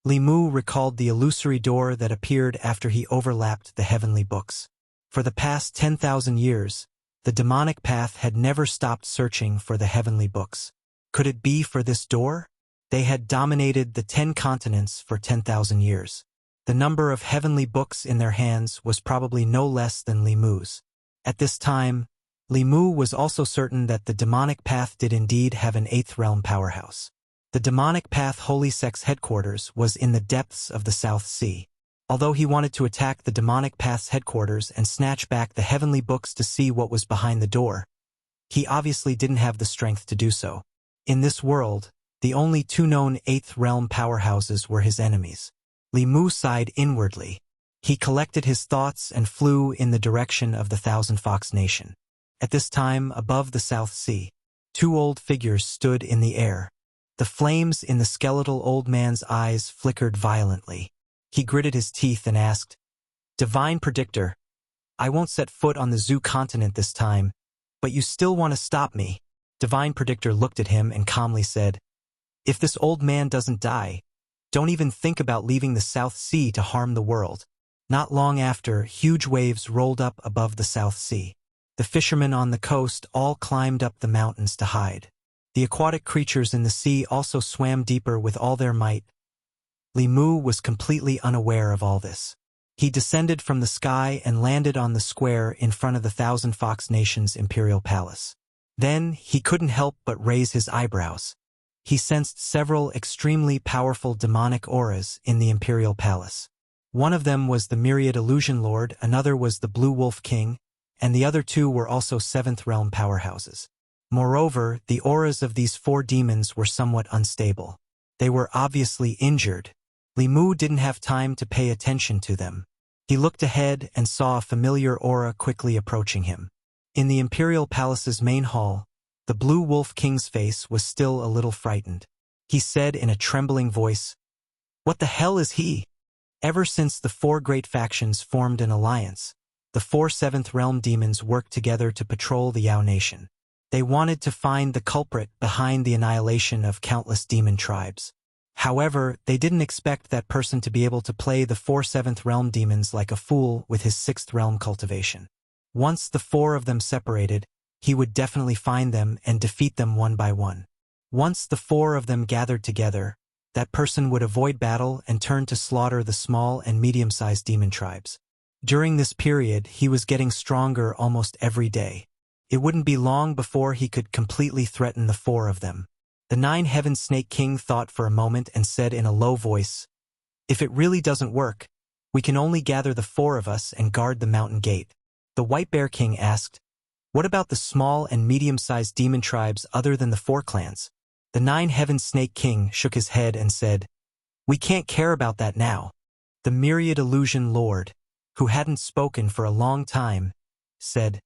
Li Mu recalled the illusory door that appeared after he overlapped the heavenly books. For the past 10,000 years, the demonic path had never stopped searching for the heavenly books. Could it be for this door? They had dominated the 10 continents for 10,000 years. The number of heavenly books in their hands was probably no less than Li Mu's. At this time, Li Mu was also certain that the demonic path did indeed have an 8th realm powerhouse. The demonic path Holy Sect's headquarters was in the depths of the South Sea. Although he wanted to attack the demonic path's headquarters and snatch back the heavenly books to see what was behind the door, he obviously didn't have the strength to do so. In this world, the only 2 known 8th realm powerhouses were his enemies. Li Mu sighed inwardly. He collected his thoughts and flew in the direction of the Thousand Fox Nation. At this time, above the South Sea, 2 old figures stood in the air. The flames in the skeletal old man's eyes flickered violently. He gritted his teeth and asked, "Divine Predictor, I won't set foot on the Zoo continent this time, but you still want to stop me?" Divine Predictor looked at him and calmly said, "If this old man doesn't die, don't even think about leaving the South Sea to harm the world." Not long after, huge waves rolled up above the South Sea. The fishermen on the coast all climbed up the mountains to hide. The aquatic creatures in the sea also swam deeper with all their might. Li Mu was completely unaware of all this. He descended from the sky and landed on the square in front of the Thousand Fox Nation's imperial palace. Then, he couldn't help but raise his eyebrows. He sensed several extremely powerful demonic auras in the imperial palace. One of them was the Myriad Illusion Lord, another was the Blue Wolf King, and the other 2 were also 7th realm powerhouses. Moreover, the auras of these 4 demons were somewhat unstable. They were obviously injured. Li Mu didn't have time to pay attention to them. He looked ahead and saw a familiar aura quickly approaching him. In the imperial palace's main hall, the Blue Wolf King's face was still a little frightened. He said in a trembling voice, "What the hell is he?" Ever since the 4 great factions formed an alliance, the 4 7th realm demons worked together to patrol the Yao Nation. They wanted to find the culprit behind the annihilation of countless demon tribes. However, they didn't expect that person to be able to play the 4 7th realm demons like a fool with his 6th realm cultivation. Once the 4 of them separated, he would definitely find them and defeat them one by one. Once the 4 of them gathered together, that person would avoid battle and turn to slaughter the small and medium-sized demon tribes. During this period, he was getting stronger almost every day. It wouldn't be long before he could completely threaten the 4 of them. The 9-Heaven Snake King thought for a moment and said in a low voice, "If it really doesn't work, we can only gather the 4 of us and guard the mountain gate." The White Bear King asked, "What about the small and medium-sized demon tribes other than the 4 clans?" The 9-Heaven Snake King shook his head and said, "We can't care about that now." The Myriad Illusion Lord, who hadn't spoken for a long time, said,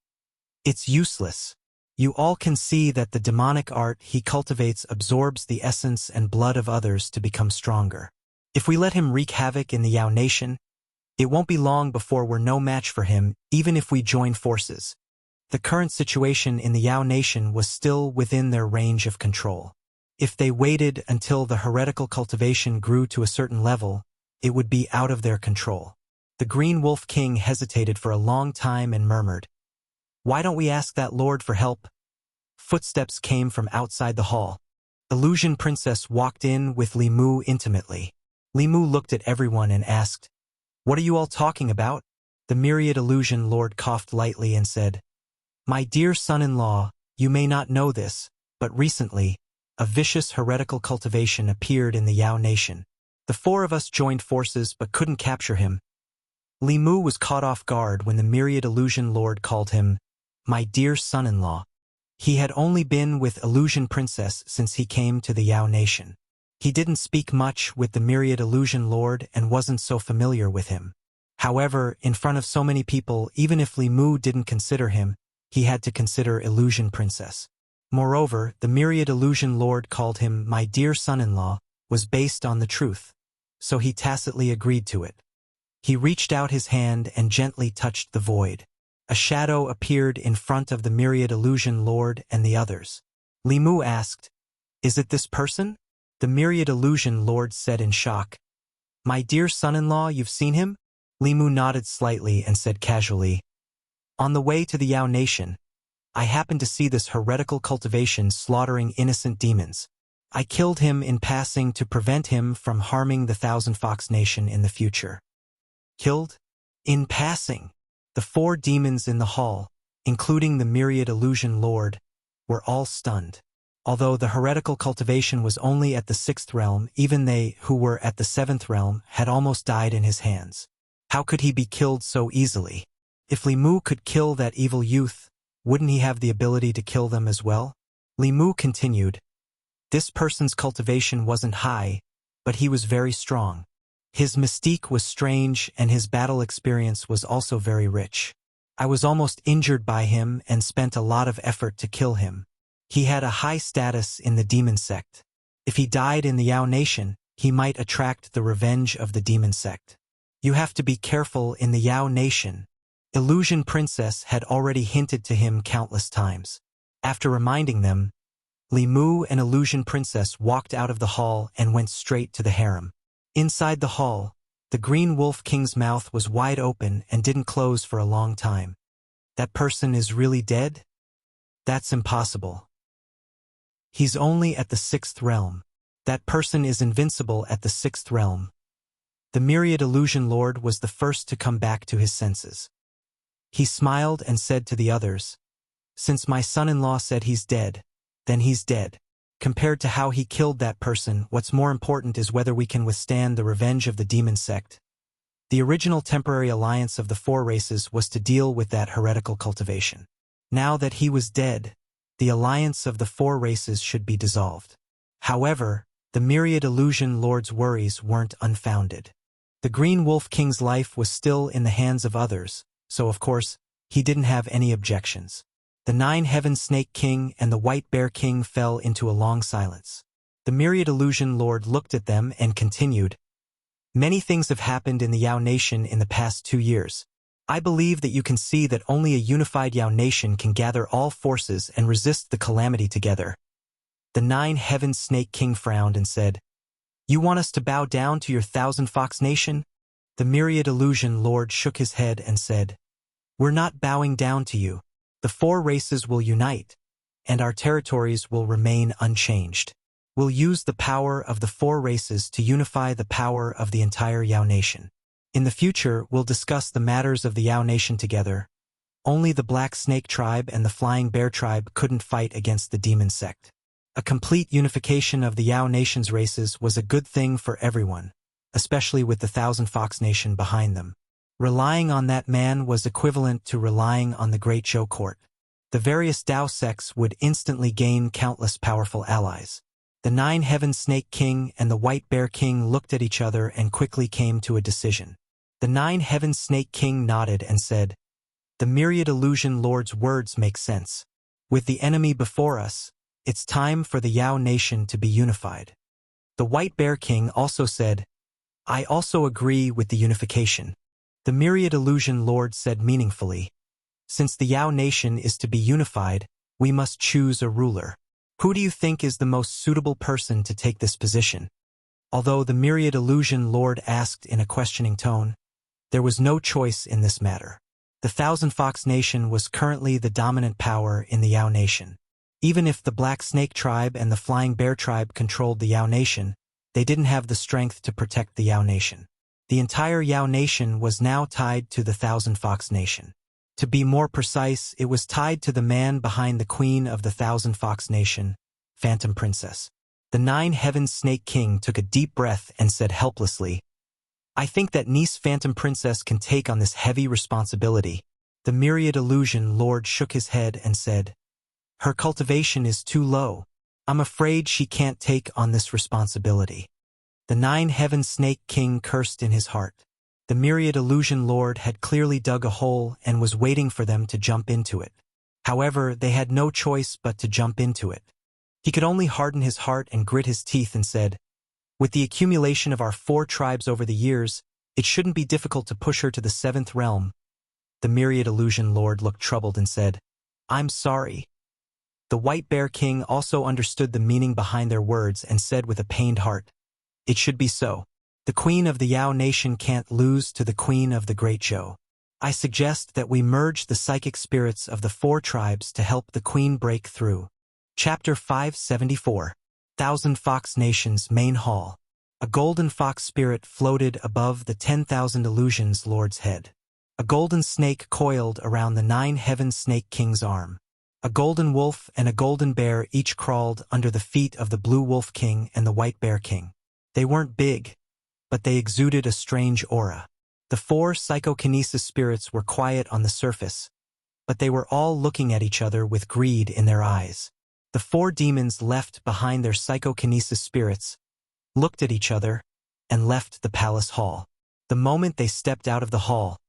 "It's useless. You all can see that the demonic art he cultivates absorbs the essence and blood of others to become stronger. If we let him wreak havoc in the Yao Nation, it won't be long before we're no match for him, even if we join forces." The current situation in the Yao Nation was still within their range of control. If they waited until the heretical cultivation grew to a certain level, it would be out of their control. The Green Wolf King hesitated for a long time and murmured, "Why don't we ask that lord for help?" Footsteps came from outside the hall. Illusion Princess walked in with Li Mu intimately. Li Mu looked at everyone and asked, "What are you all talking about?" The Myriad Illusion Lord coughed lightly and said, "My dear son-in-law, you may not know this, but recently, a vicious heretical cultivation appeared in the Yao Nation. The 4 of us joined forces but couldn't capture him." Li Mu was caught off guard when the Myriad Illusion Lord called him, "My dear son-in-law." He had only been with Illusion Princess since he came to the Yao Nation. He didn't speak much with the Myriad Illusion Lord and wasn't so familiar with him. However, in front of so many people, even if Li Mu didn't consider him, he had to consider Illusion Princess. Moreover, the Myriad Illusion Lord called him "my dear son-in-law" was based on the truth, so he tacitly agreed to it. He reached out his hand and gently touched the void. A shadow appeared in front of the Myriad Illusion Lord and the others. Li Mu asked, "Is it this person?" The Myriad Illusion Lord said in shock, My dear son-in-law, you've seen him? Li Mu nodded slightly and said casually, on the way to the Yao Nation, I happened to see this heretical cultivation slaughtering innocent demons. I killed him in passing to prevent him from harming the Thousand Fox Nation in the future. Killed? In passing. The 4 demons in the hall, including the myriad illusion lord, were all stunned. Although the heretical cultivation was only at the 6th realm, even they who were at the 7th realm had almost died in his hands. How could he be killed so easily? If Li Mu could kill that evil youth, wouldn't he have the ability to kill them as well? Li Mu continued, this person's cultivation wasn't high, but he was very strong. His mystique was strange and his battle experience was also very rich. I was almost injured by him and spent a lot of effort to kill him. He had a high status in the demon sect. If he died in the Yao Nation, he might attract the revenge of the demon sect. You have to be careful in the Yao Nation. Illusion Princess had already hinted to him countless times. After reminding them, Li Mu and Illusion Princess walked out of the hall and went straight to the harem. Inside the hall, the Green Wolf King's mouth was wide open and didn't close for a long time. That person is really dead? That's impossible. He's only at the 6th realm. That person is invincible at the 6th realm. The Myriad Illusion Lord was the first to come back to his senses. He smiled and said to the others, since my son-in-law said he's dead, then he's dead. Compared to how he killed that person, what's more important is whether we can withstand the revenge of the demon sect. The original temporary alliance of the 4 races was to deal with that heretical cultivation. Now that he was dead, the alliance of the 4 races should be dissolved. However, the Myriad Illusion Lord's worries weren't unfounded. The Green Wolf King's life was still in the hands of others, so of course, he didn't have any objections. The 9 Heaven Snake King and the White Bear King fell into a long silence. The Myriad Illusion Lord looked at them and continued, many things have happened in the Yao Nation in the past 2 years. I believe that you can see that only a unified Yao Nation can gather all forces and resist the calamity together. The 9 Heaven Snake King frowned and said, you want us to bow down to your Thousand Fox Nation? The Myriad Illusion Lord shook his head and said, we're not bowing down to you. The 4 races will unite, and our territories will remain unchanged. We'll use the power of the 4 races to unify the power of the entire Yao Nation. In the future, we'll discuss the matters of the Yao Nation together. Only the Black Snake Tribe and the Flying Bear Tribe couldn't fight against the demon sect. A complete unification of the Yao Nation's races was a good thing for everyone, especially with the Thousand Fox Nation behind them. Relying on that man was equivalent to relying on the Great Zhou Court. The various Dao sects would instantly gain countless powerful allies. The 9 Heaven Snake King and the White Bear King looked at each other and quickly came to a decision. The 9 Heaven Snake King nodded and said, the Myriad Illusion Lord's words make sense. With the enemy before us, it's time for the Yao Nation to be unified. The White Bear King also said, I also agree with the unification. The Myriad Illusion Lord said meaningfully, since the Yao Nation is to be unified, we must choose a ruler. Who do you think is the most suitable person to take this position? Although the Myriad Illusion Lord asked in a questioning tone, there was no choice in this matter. The Thousand Fox Nation was currently the dominant power in the Yao Nation. Even if the Black Snake Tribe and the Flying Bear Tribe controlled the Yao Nation, they didn't have the strength to protect the Yao Nation. The entire Yao Nation was now tied to the Thousand Fox Nation. To be more precise, it was tied to the man behind the Queen of the Thousand Fox Nation, Phantom Princess. The 9 Heaven Snake King took a deep breath and said helplessly, I think that niece Phantom Princess can take on this heavy responsibility. The Myriad Illusion Lord shook his head and said, her cultivation is too low. I'm afraid she can't take on this responsibility. The 9 Heaven Snake King cursed in his heart. The Myriad Illusion Lord had clearly dug a hole and was waiting for them to jump into it. However, they had no choice but to jump into it. He could only harden his heart and grit his teeth and said, with the accumulation of our 4 tribes over the years, it shouldn't be difficult to push her to the 7th realm. The Myriad Illusion Lord looked troubled and said, I'm sorry. The White Bear King also understood the meaning behind their words and said with a pained heart, it should be so. The queen of the Yao nation can't lose to the queen of the Great Zhou. I suggest that we merge the psychic spirits of the 4 tribes to help the queen break through. Chapter 574. Thousand Fox Nation's Main Hall. A golden fox spirit floated above the 10,000 illusions lord's head. A golden snake coiled around the 9 heaven snake king's arm. A golden wolf and a golden bear each crawled under the feet of the blue wolf king and the white bear king. They weren't big, but they exuded a strange aura. The 4 psychokinesis spirits were quiet on the surface, but they were all looking at each other with greed in their eyes. The 4 demons left behind their psychokinesis spirits, looked at each other, and left the palace hall. The moment they stepped out of the hall,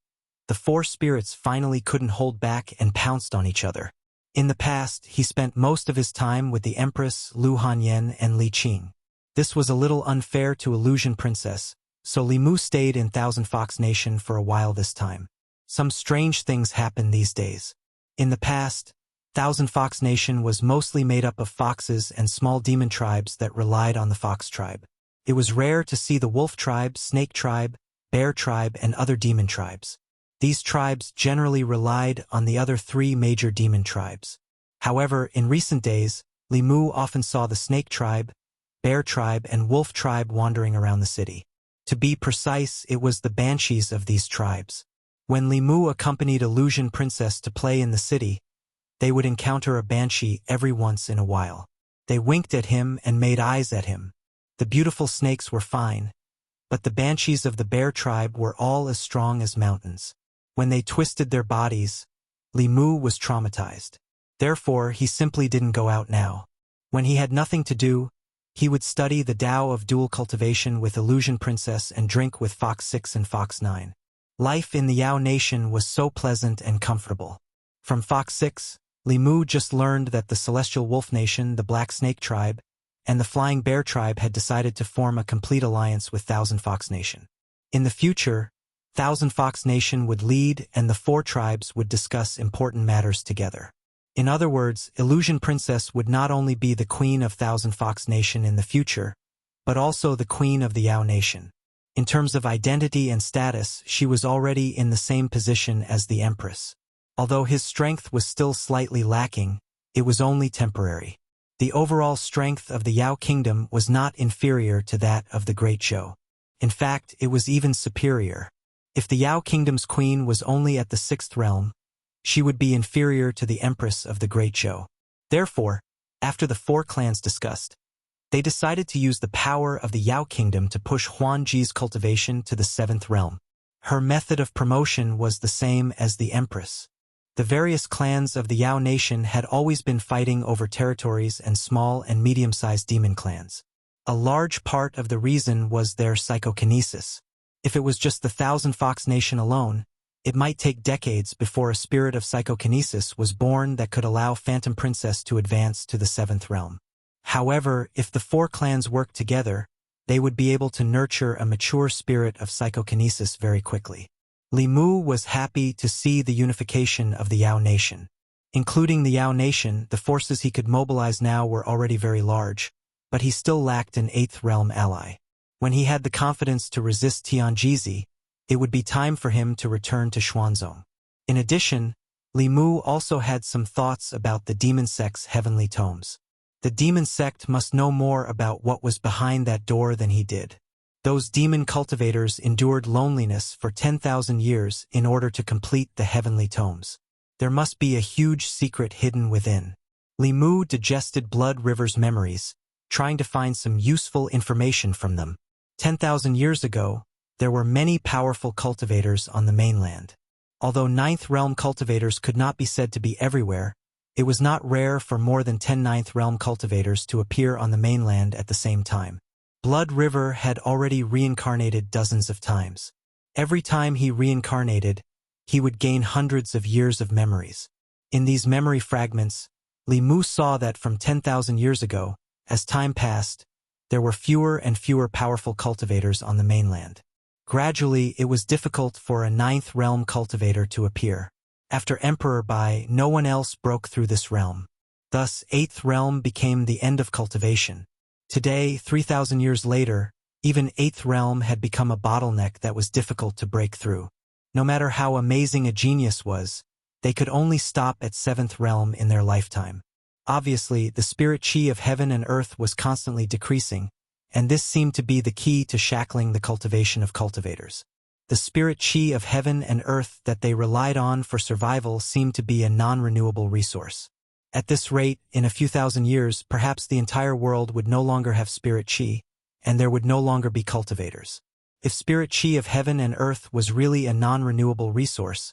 the 4 spirits finally couldn't hold back and pounced on each other. In the past, he spent most of his time with the Empress, Lu Hanyan, and Li Qing. This was a little unfair to Illusion Princess, so Li Mu stayed in Thousand Fox Nation for a while this time. Some strange things happen these days. In the past, Thousand Fox Nation was mostly made up of foxes and small demon tribes that relied on the fox tribe. It was rare to see the wolf tribe, snake tribe, bear tribe, and other demon tribes. These tribes generally relied on the other 3 major demon tribes. However, in recent days, Li Mu often saw the snake tribe, bear tribe, and wolf tribe wandering around the city. To be precise, it was the banshees of these tribes. When Li Mu accompanied Illusion Princess to play in the city, they would encounter a banshee every once in a while. They winked at him and made eyes at him. The beautiful snakes were fine, but the banshees of the bear tribe were all as strong as mountains. When they twisted their bodies, Li Mu was traumatized. Therefore, he simply didn't go out now. When he had nothing to do, he would study the Tao of dual cultivation with Illusion Princess and drink with Fox 6 and Fox 9. Life in the Yao Nation was so pleasant and comfortable. From Fox 6, Li Mu just learned that the Celestial Wolf Nation, the Black Snake Tribe, and the Flying Bear Tribe had decided to form a complete alliance with Thousand Fox Nation. In the future, Thousand Fox Nation would lead and the 4 tribes would discuss important matters together. In other words, Illusion Princess would not only be the queen of Thousand Fox Nation in the future, but also the queen of the Yao Nation. In terms of identity and status, she was already in the same position as the Empress. Although his strength was still slightly lacking, it was only temporary. The overall strength of the Yao Kingdom was not inferior to that of the Great Zhou. In fact, it was even superior. If the Yao Kingdom's queen was only at the 6th realm, she would be inferior to the Empress of the Great Zhou. Therefore, after the 4 clans discussed, they decided to use the power of the Yao Kingdom to push Huan Ji's cultivation to the 7th realm. Her method of promotion was the same as the Empress. The various clans of the Yao Nation had always been fighting over territories and small and medium-sized demon clans. A large part of the reason was their psychokinesis. If it was just the Thousand Fox Nation alone, it might take decades before a spirit of psychokinesis was born that could allow Phantom Princess to advance to the 7th realm. However, if the 4 clans worked together, they would be able to nurture a mature spirit of psychokinesis very quickly. Li Mu was happy to see the unification of the Yao Nation. Including the Yao Nation, the forces he could mobilize now were already very large, but he still lacked an 8th realm ally. When he had the confidence to resist Tianjizi, it would be time for him to return to Xuanzong. In addition, Li Mu also had some thoughts about the demon sect's heavenly tomes. The demon sect must know more about what was behind that door than he did. Those demon cultivators endured loneliness for 10,000 years in order to complete the heavenly tomes. There must be a huge secret hidden within. Li Mu digested Blood River's memories, trying to find some useful information from them. 10,000 years ago, there were many powerful cultivators on the mainland. Although 9th realm cultivators could not be said to be everywhere, it was not rare for more than 10 9th realm cultivators to appear on the mainland at the same time. Blood River had already reincarnated dozens of times. Every time he reincarnated, he would gain hundreds of years of memories. In these memory fragments, Li Mu saw that from 10,000 years ago, as time passed, there were fewer and fewer powerful cultivators on the mainland. Gradually, it was difficult for a 9th realm cultivator to appear. After Emperor Bai, no one else broke through this realm. Thus, 8th realm became the end of cultivation. Today, 3,000 years later, Even 8th realm had become a bottleneck that was difficult to break through. No matter how amazing a genius was, they could only stop at 7th realm in their lifetime. Obviously, the spirit chi of heaven and earth was constantly decreasing, and this seemed to be the key to shackling the cultivation of cultivators. The spirit chi of heaven and earth that they relied on for survival seemed to be a non-renewable resource. At this rate, in a few thousand years, perhaps the entire world would no longer have spirit chi, and there would no longer be cultivators. If spirit chi of heaven and earth was really a non-renewable resource,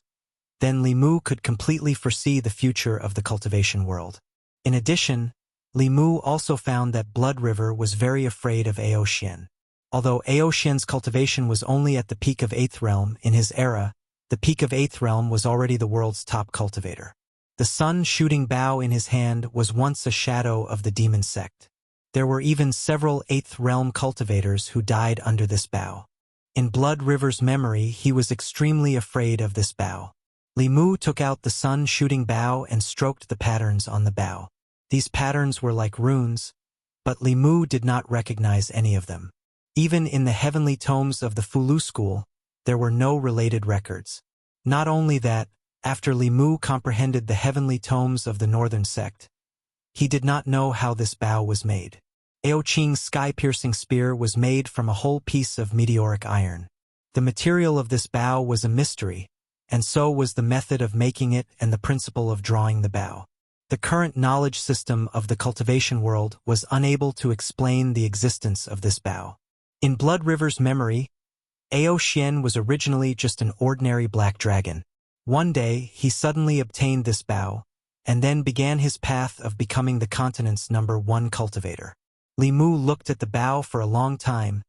then Li Mu could completely foresee the future of the cultivation world. In addition, Li Mu also found that Blood River was very afraid of Ao Xian. Although Ao Xian's cultivation was only at the peak of 8th realm in his era, the peak of 8th realm was already the world's top cultivator. The sun-shooting bow in his hand was once a shadow of the demon sect. There were even several 8th realm cultivators who died under this bow. In Blood River's memory, he was extremely afraid of this bow. Li Mu took out the sun-shooting bow and stroked the patterns on the bow. These patterns were like runes, but Li Mu did not recognize any of them. Even in the heavenly tomes of the Fulu school, there were no related records. Not only that, after Li Mu comprehended the heavenly tomes of the northern sect, he did not know how this bow was made. Ao Qing's sky-piercing spear was made from a whole piece of meteoric iron. The material of this bow was a mystery, and so was the method of making it and the principle of drawing the bow. The current knowledge system of the cultivation world was unable to explain the existence of this bow. In Blood River's memory, Ao Xian was originally just an ordinary black dragon. One day, he suddenly obtained this bow, and then began his path of becoming the continent's #1 cultivator. Li Mu looked at the bow for a long time,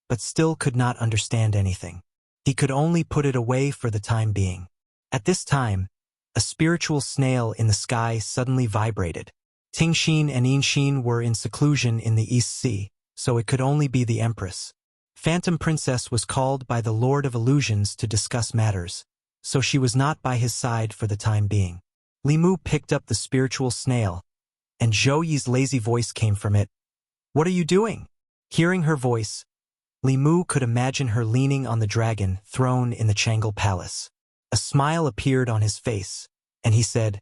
but still could not understand anything. He could only put it away for the time being. At this time, a spiritual snail in the sky suddenly vibrated. Tingxin and Yinxin were in seclusion in the East Sea, so it could only be the Empress. Phantom Princess was called by the Lord of Illusions to discuss matters, so she was not by his side for the time being. Li Mu picked up the spiritual snail, and Zhou Yi's lazy voice came from it. "What are you doing?" Hearing her voice, Li Mu could imagine her leaning on the dragon throne in the Chang'e Palace. A smile appeared on his face, and he said,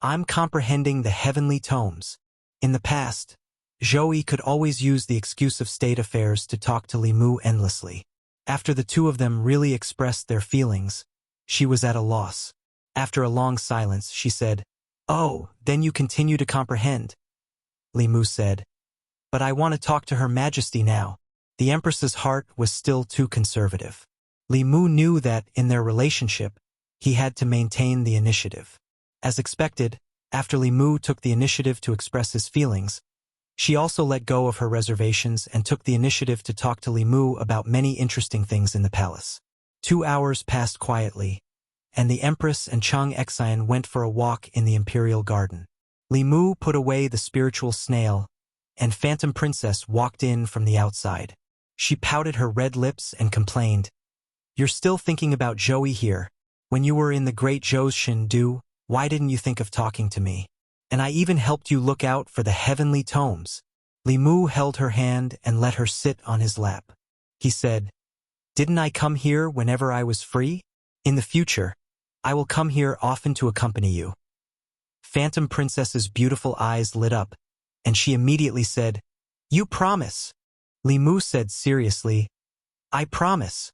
"I'm comprehending the heavenly tomes." In the past, Zhou Yi could always use the excuse of state affairs to talk to Li Mu endlessly. After the two of them really expressed their feelings, she was at a loss. After a long silence, she said, "Oh, then you continue to comprehend." Li Mu said, "But I want to talk to Her Majesty now." The Empress's heart was still too conservative. Li Mu knew that, in their relationship, he had to maintain the initiative. As expected, after Li Mu took the initiative to express his feelings, she also let go of her reservations and took the initiative to talk to Li Mu about many interesting things in the palace. 2 hours passed quietly, and the Empress and Chang Xian went for a walk in the Imperial Garden. Li Mu put away the spiritual snail, and Phantom Princess walked in from the outside. She pouted her red lips and complained, "You're still thinking about Zhou Yi here. When you were in the Great Zhou's Shindu, why didn't you think of talking to me? And I even helped you look out for the heavenly tomes." Li Mu held her hand and let her sit on his lap. He said, "Didn't I come here whenever I was free? In the future, I will come here often to accompany you." Phantom Princess's beautiful eyes lit up, and she immediately said, "You promise?" Li Mu said seriously, "I promise."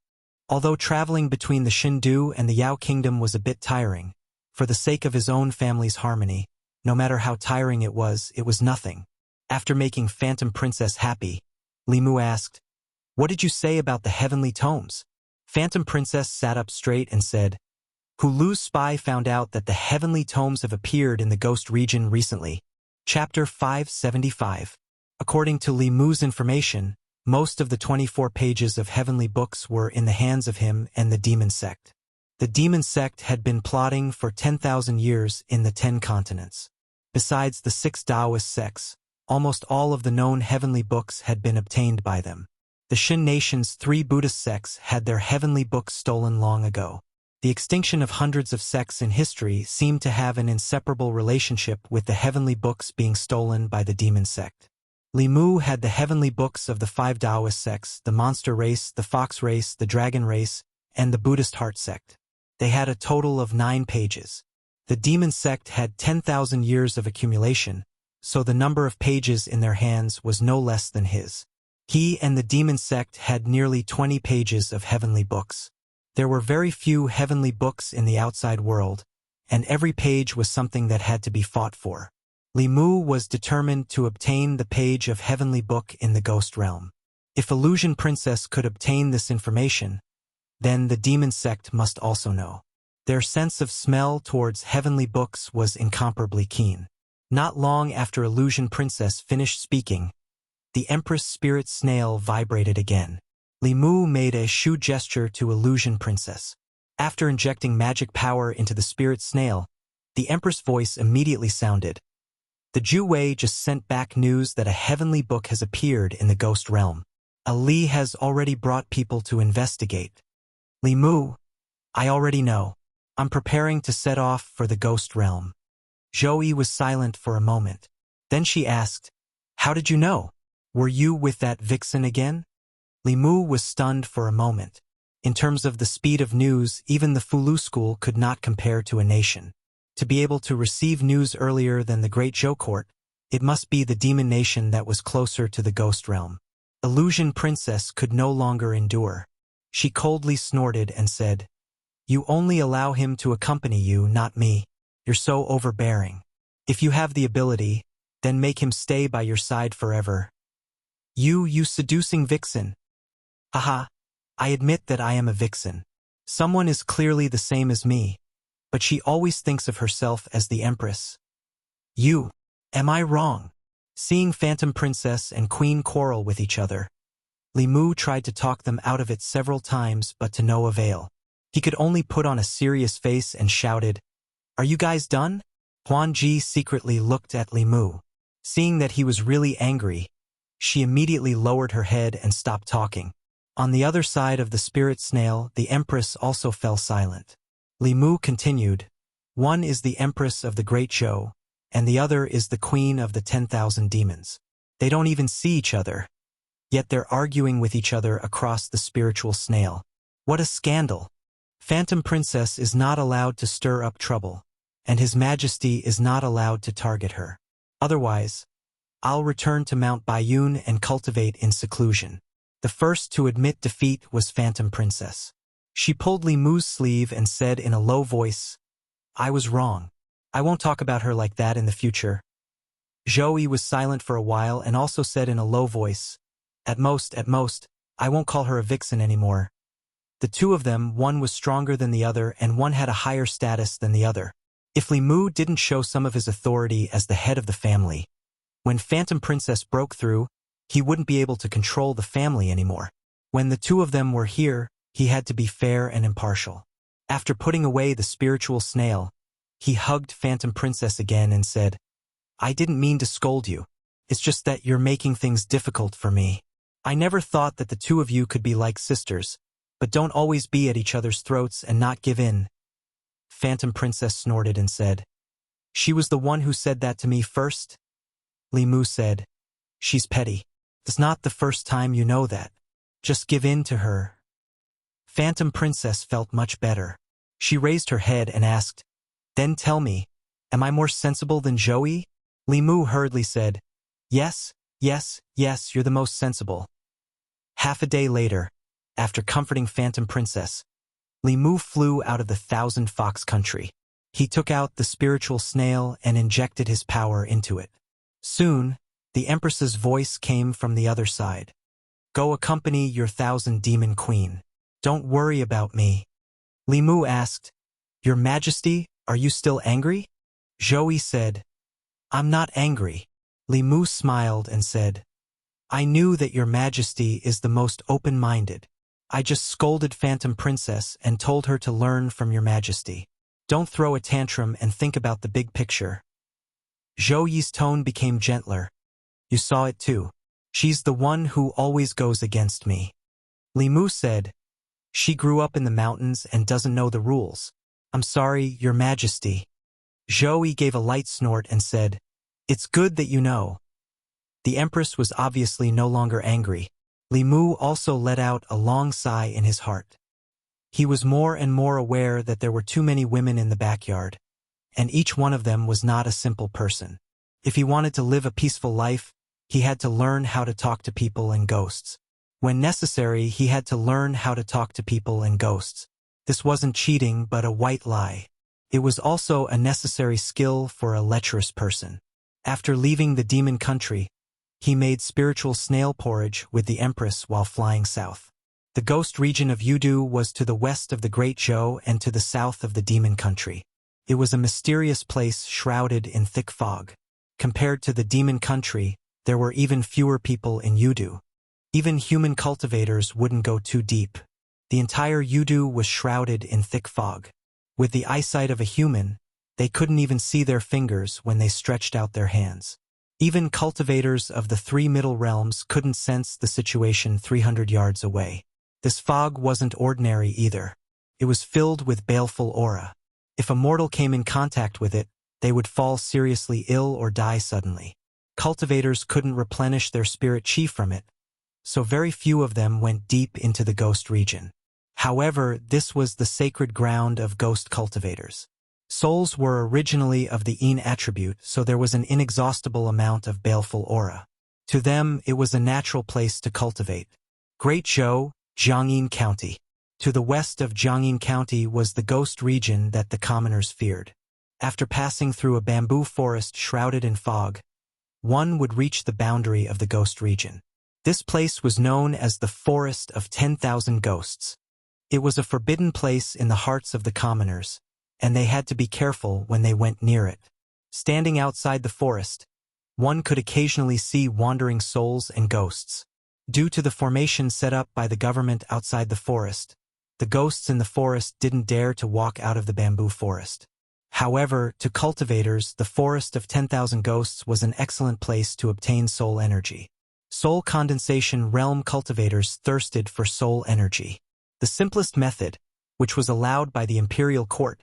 Although traveling between the Shindu and the Yao Kingdom was a bit tiring, for the sake of his own family's harmony, no matter how tiring it was nothing. After making Phantom Princess happy, Li Mu asked, "What did you say about the heavenly tomes?" Phantom Princess sat up straight and said, "Hulu's spy found out that the heavenly tomes have appeared in the Ghost region recently." Chapter 575. According to Li Mu's information, most of the 24 pages of heavenly books were in the hands of him and the demon sect. The demon sect had been plotting for 10,000 years in the 10 continents. Besides the 6 Taoist sects, almost all of the known heavenly books had been obtained by them. The Shin nation's 3 Buddhist sects had their heavenly books stolen long ago. The extinction of hundreds of sects in history seemed to have an inseparable relationship with the heavenly books being stolen by the demon sect. Li Mu had the heavenly books of the 5 Taoist sects, the monster race, the fox race, the dragon race, and the Buddhist heart sect. They had a total of 9 pages. The demon sect had 10,000 years of accumulation, so the number of pages in their hands was no less than his. He and the demon sect had nearly 20 pages of heavenly books. There were very few heavenly books in the outside world, and every page was something that had to be fought for. Li Mu was determined to obtain the page of heavenly book in the ghost realm. If Illusion Princess could obtain this information, then the demon sect must also know. Their sense of smell towards heavenly books was incomparably keen. Not long after Illusion Princess finished speaking, the Empress Spirit Snail vibrated again. Li Mu made a shu gesture to Illusion Princess. After injecting magic power into the Spirit Snail, the Empress' voice immediately sounded. The Ju Wei just sent back news that a heavenly book has appeared in the ghost realm. Ali has already brought people to investigate. Li Mu, I already know. I'm preparing to set off for the ghost realm. Zhou was silent for a moment. Then she asked, How did you know? Were you with that vixen again? Li Mu was stunned for a moment. In terms of the speed of news, even the Fulu school could not compare to a nation. To be able to receive news earlier than the Great Zhou Court, it must be the demon nation that was closer to the ghost realm. Illusion Princess could no longer endure. She coldly snorted and said, You only allow him to accompany you, not me. You're so overbearing. If you have the ability, then make him stay by your side forever. You seducing vixen. Haha, I admit that I am a vixen. Someone is clearly the same as me, but she always thinks of herself as the Empress. Am I wrong? Seeing Phantom Princess and Queen quarrel with each other, Li Mu tried to talk them out of it several times, but to no avail. He could only put on a serious face and shouted, Are you guys done? Huan Ji secretly looked at Li Mu. Seeing that he was really angry, she immediately lowered her head and stopped talking. On the other side of the Spirit Snail, the Empress also fell silent. Li Mu continued, One is the Empress of the Great Zhou, and the other is the Queen of the 10,000 Demons. They don't even see each other, yet they're arguing with each other across the spiritual snail. What a scandal! Phantom Princess is not allowed to stir up trouble, and His Majesty is not allowed to target her. Otherwise, I'll return to Mount Baiyun and cultivate in seclusion. The first to admit defeat was Phantom Princess. She pulled Li Mu's sleeve and said in a low voice, I was wrong. I won't talk about her like that in the future. Zhou was silent for a while and also said in a low voice, At most, I won't call her a vixen anymore. The two of them, one was stronger than the other and one had a higher status than the other. If Li Mu didn't show some of his authority as the head of the family, when Phantom Princess broke through, he wouldn't be able to control the family anymore. When the two of them were here, he had to be fair and impartial. After putting away the spiritual snail, he hugged Phantom Princess again and said, I didn't mean to scold you. It's just that you're making things difficult for me. I never thought that the two of you could be like sisters, but don't always be at each other's throats and not give in. Phantom Princess snorted and said, She was the one who said that to me first? Li Mu said, She's petty. It's not the first time you know that. Just give in to her. Phantom Princess felt much better. She raised her head and asked, Then tell me, am I more sensible than Zhou? Li Mu hurriedly said, Yes, you're the most sensible. Half a day later, after comforting Phantom Princess, Li Mu flew out of the 1,000 Fox country. He took out the spiritual snail and injected his power into it. Soon, the Empress's voice came from the other side. Go accompany your 1,000 demon queen. Don't worry about me. Li Mu asked, Your Majesty, are you still angry? Zhou said, I'm not angry. Li Mu smiled and said, I knew that your Majesty is the most open-minded. I just scolded Phantom Princess and told her to learn from your Majesty. Don't throw a tantrum and think about the big picture. Zhou's tone became gentler. You saw it too. She's the one who always goes against me. Li Mu said, She grew up in the mountains and doesn't know the rules. I'm sorry, your Majesty. Zhou gave a light snort and said, It's good that you know. The Empress was obviously no longer angry. Li Mu also let out a long sigh in his heart. He was more and more aware that there were too many women in the backyard, and each one of them was not a simple person. If he wanted to live a peaceful life, he had to learn how to talk to people and ghosts. When necessary, he had to learn how to talk to people and ghosts. This wasn't cheating but a white lie. It was also a necessary skill for a lecherous person. After leaving the demon country, he made spiritual snail porridge with the Empress while flying south. The ghost region of Yudu was to the west of the Great Zhou and to the south of the demon country. It was a mysterious place shrouded in thick fog. Compared to the demon country, there were even fewer people in Yudu. Even human cultivators wouldn't go too deep. The entire Yudu was shrouded in thick fog. With the eyesight of a human, they couldn't even see their fingers when they stretched out their hands. Even cultivators of the three middle realms couldn't sense the situation 300 yards away. This fog wasn't ordinary either. It was filled with baleful aura. If a mortal came in contact with it, they would fall seriously ill or die suddenly. Cultivators couldn't replenish their spirit chi from it, so very few of them went deep into the ghost region. However, this was the sacred ground of ghost cultivators. Souls were originally of the Yin attribute, so there was an inexhaustible amount of baleful aura. To them, it was a natural place to cultivate. Great Zhou, Jiangyin County. To the west of Jiangyin County was the ghost region that the commoners feared. After passing through a bamboo forest shrouded in fog, one would reach the boundary of the ghost region. This place was known as the Forest of 10,000 Ghosts. It was a forbidden place in the hearts of the commoners, and they had to be careful when they went near it. Standing outside the forest, one could occasionally see wandering souls and ghosts. Due to the formation set up by the government outside the forest, the ghosts in the forest didn't dare to walk out of the bamboo forest. However, to cultivators, the Forest of 10,000 Ghosts was an excellent place to obtain soul energy. Soul condensation realm cultivators thirsted for soul energy. The simplest method, which was allowed by the imperial court,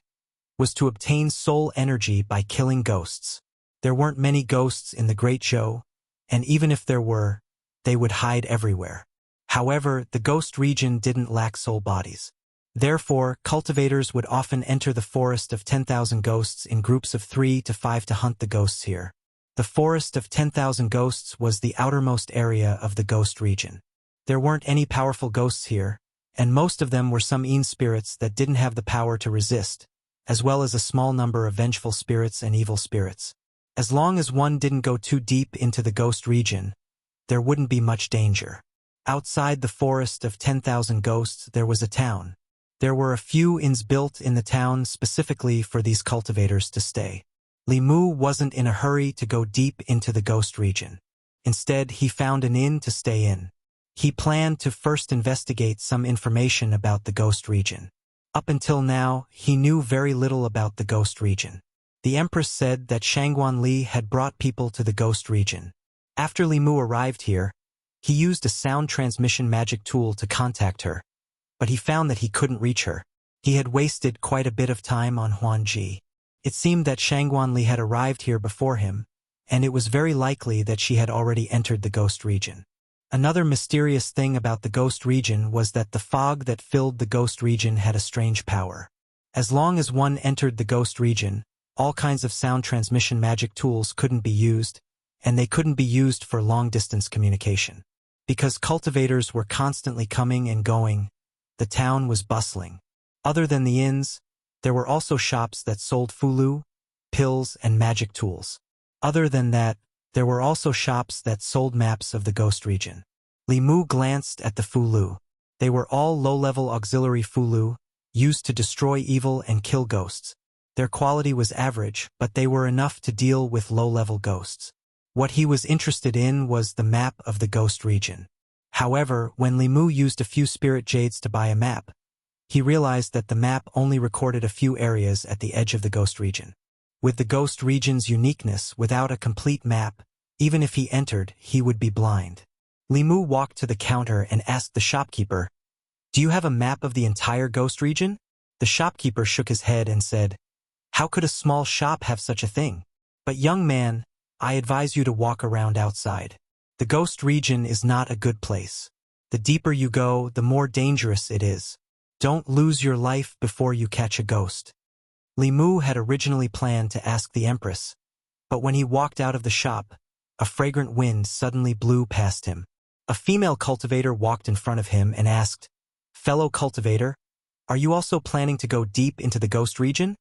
was to obtain soul energy by killing ghosts. There weren't many ghosts in the Great Zhou, and even if there were, they would hide everywhere. However, the ghost region didn't lack soul bodies. Therefore, cultivators would often enter the Forest of 10,000 Ghosts in groups of 3 to 5 to hunt the ghosts here. The Forest of 10,000 Ghosts was the outermost area of the ghost region. There weren't any powerful ghosts here, and most of them were some Yin spirits that didn't have the power to resist, as well as a small number of vengeful spirits and evil spirits. As long as one didn't go too deep into the ghost region, there wouldn't be much danger. Outside the Forest of 10,000 Ghosts there was a town. There were a few inns built in the town specifically for these cultivators to stay. Li Mu wasn't in a hurry to go deep into the ghost region. Instead, he found an inn to stay in. He planned to first investigate some information about the ghost region. Up until now, he knew very little about the ghost region. The Empress said that Shangguan Li had brought people to the ghost region. After Li Mu arrived here, he used a sound transmission magic tool to contact her, but he found that he couldn't reach her. He had wasted quite a bit of time on Huanji. It seemed that Shangguan Li had arrived here before him, and it was very likely that she had already entered the ghost region. Another mysterious thing about the ghost region was that the fog that filled the ghost region had a strange power. As long as one entered the ghost region, all kinds of sound transmission magic tools couldn't be used, and they couldn't be used for long-distance communication. Because cultivators were constantly coming and going, the town was bustling. Other than the inns, there were also shops that sold fulu, pills, and magic tools. Other than that, there were also shops that sold maps of the ghost region. Li Mu glanced at the fulu. They were all low-level auxiliary fulu, used to destroy evil and kill ghosts. Their quality was average, but they were enough to deal with low-level ghosts. What he was interested in was the map of the ghost region. However, when Li Mu used a few spirit jades to buy a map, he realized that the map only recorded a few areas at the edge of the ghost region. With the ghost region's uniqueness, without a complete map, even if he entered, he would be blind. Li Mu walked to the counter and asked the shopkeeper, "Do you have a map of the entire ghost region?" The shopkeeper shook his head and said, "How could a small shop have such a thing? But young man, I advise you to walk around outside. The ghost region is not a good place. The deeper you go, the more dangerous it is. Don't lose your life before you catch a ghost. Li Mu had originally planned to ask the Empress, but when he walked out of the shop, a fragrant wind suddenly blew past him. A female cultivator walked in front of him and asked, "Fellow cultivator, are you also planning to go deep into the ghost region?"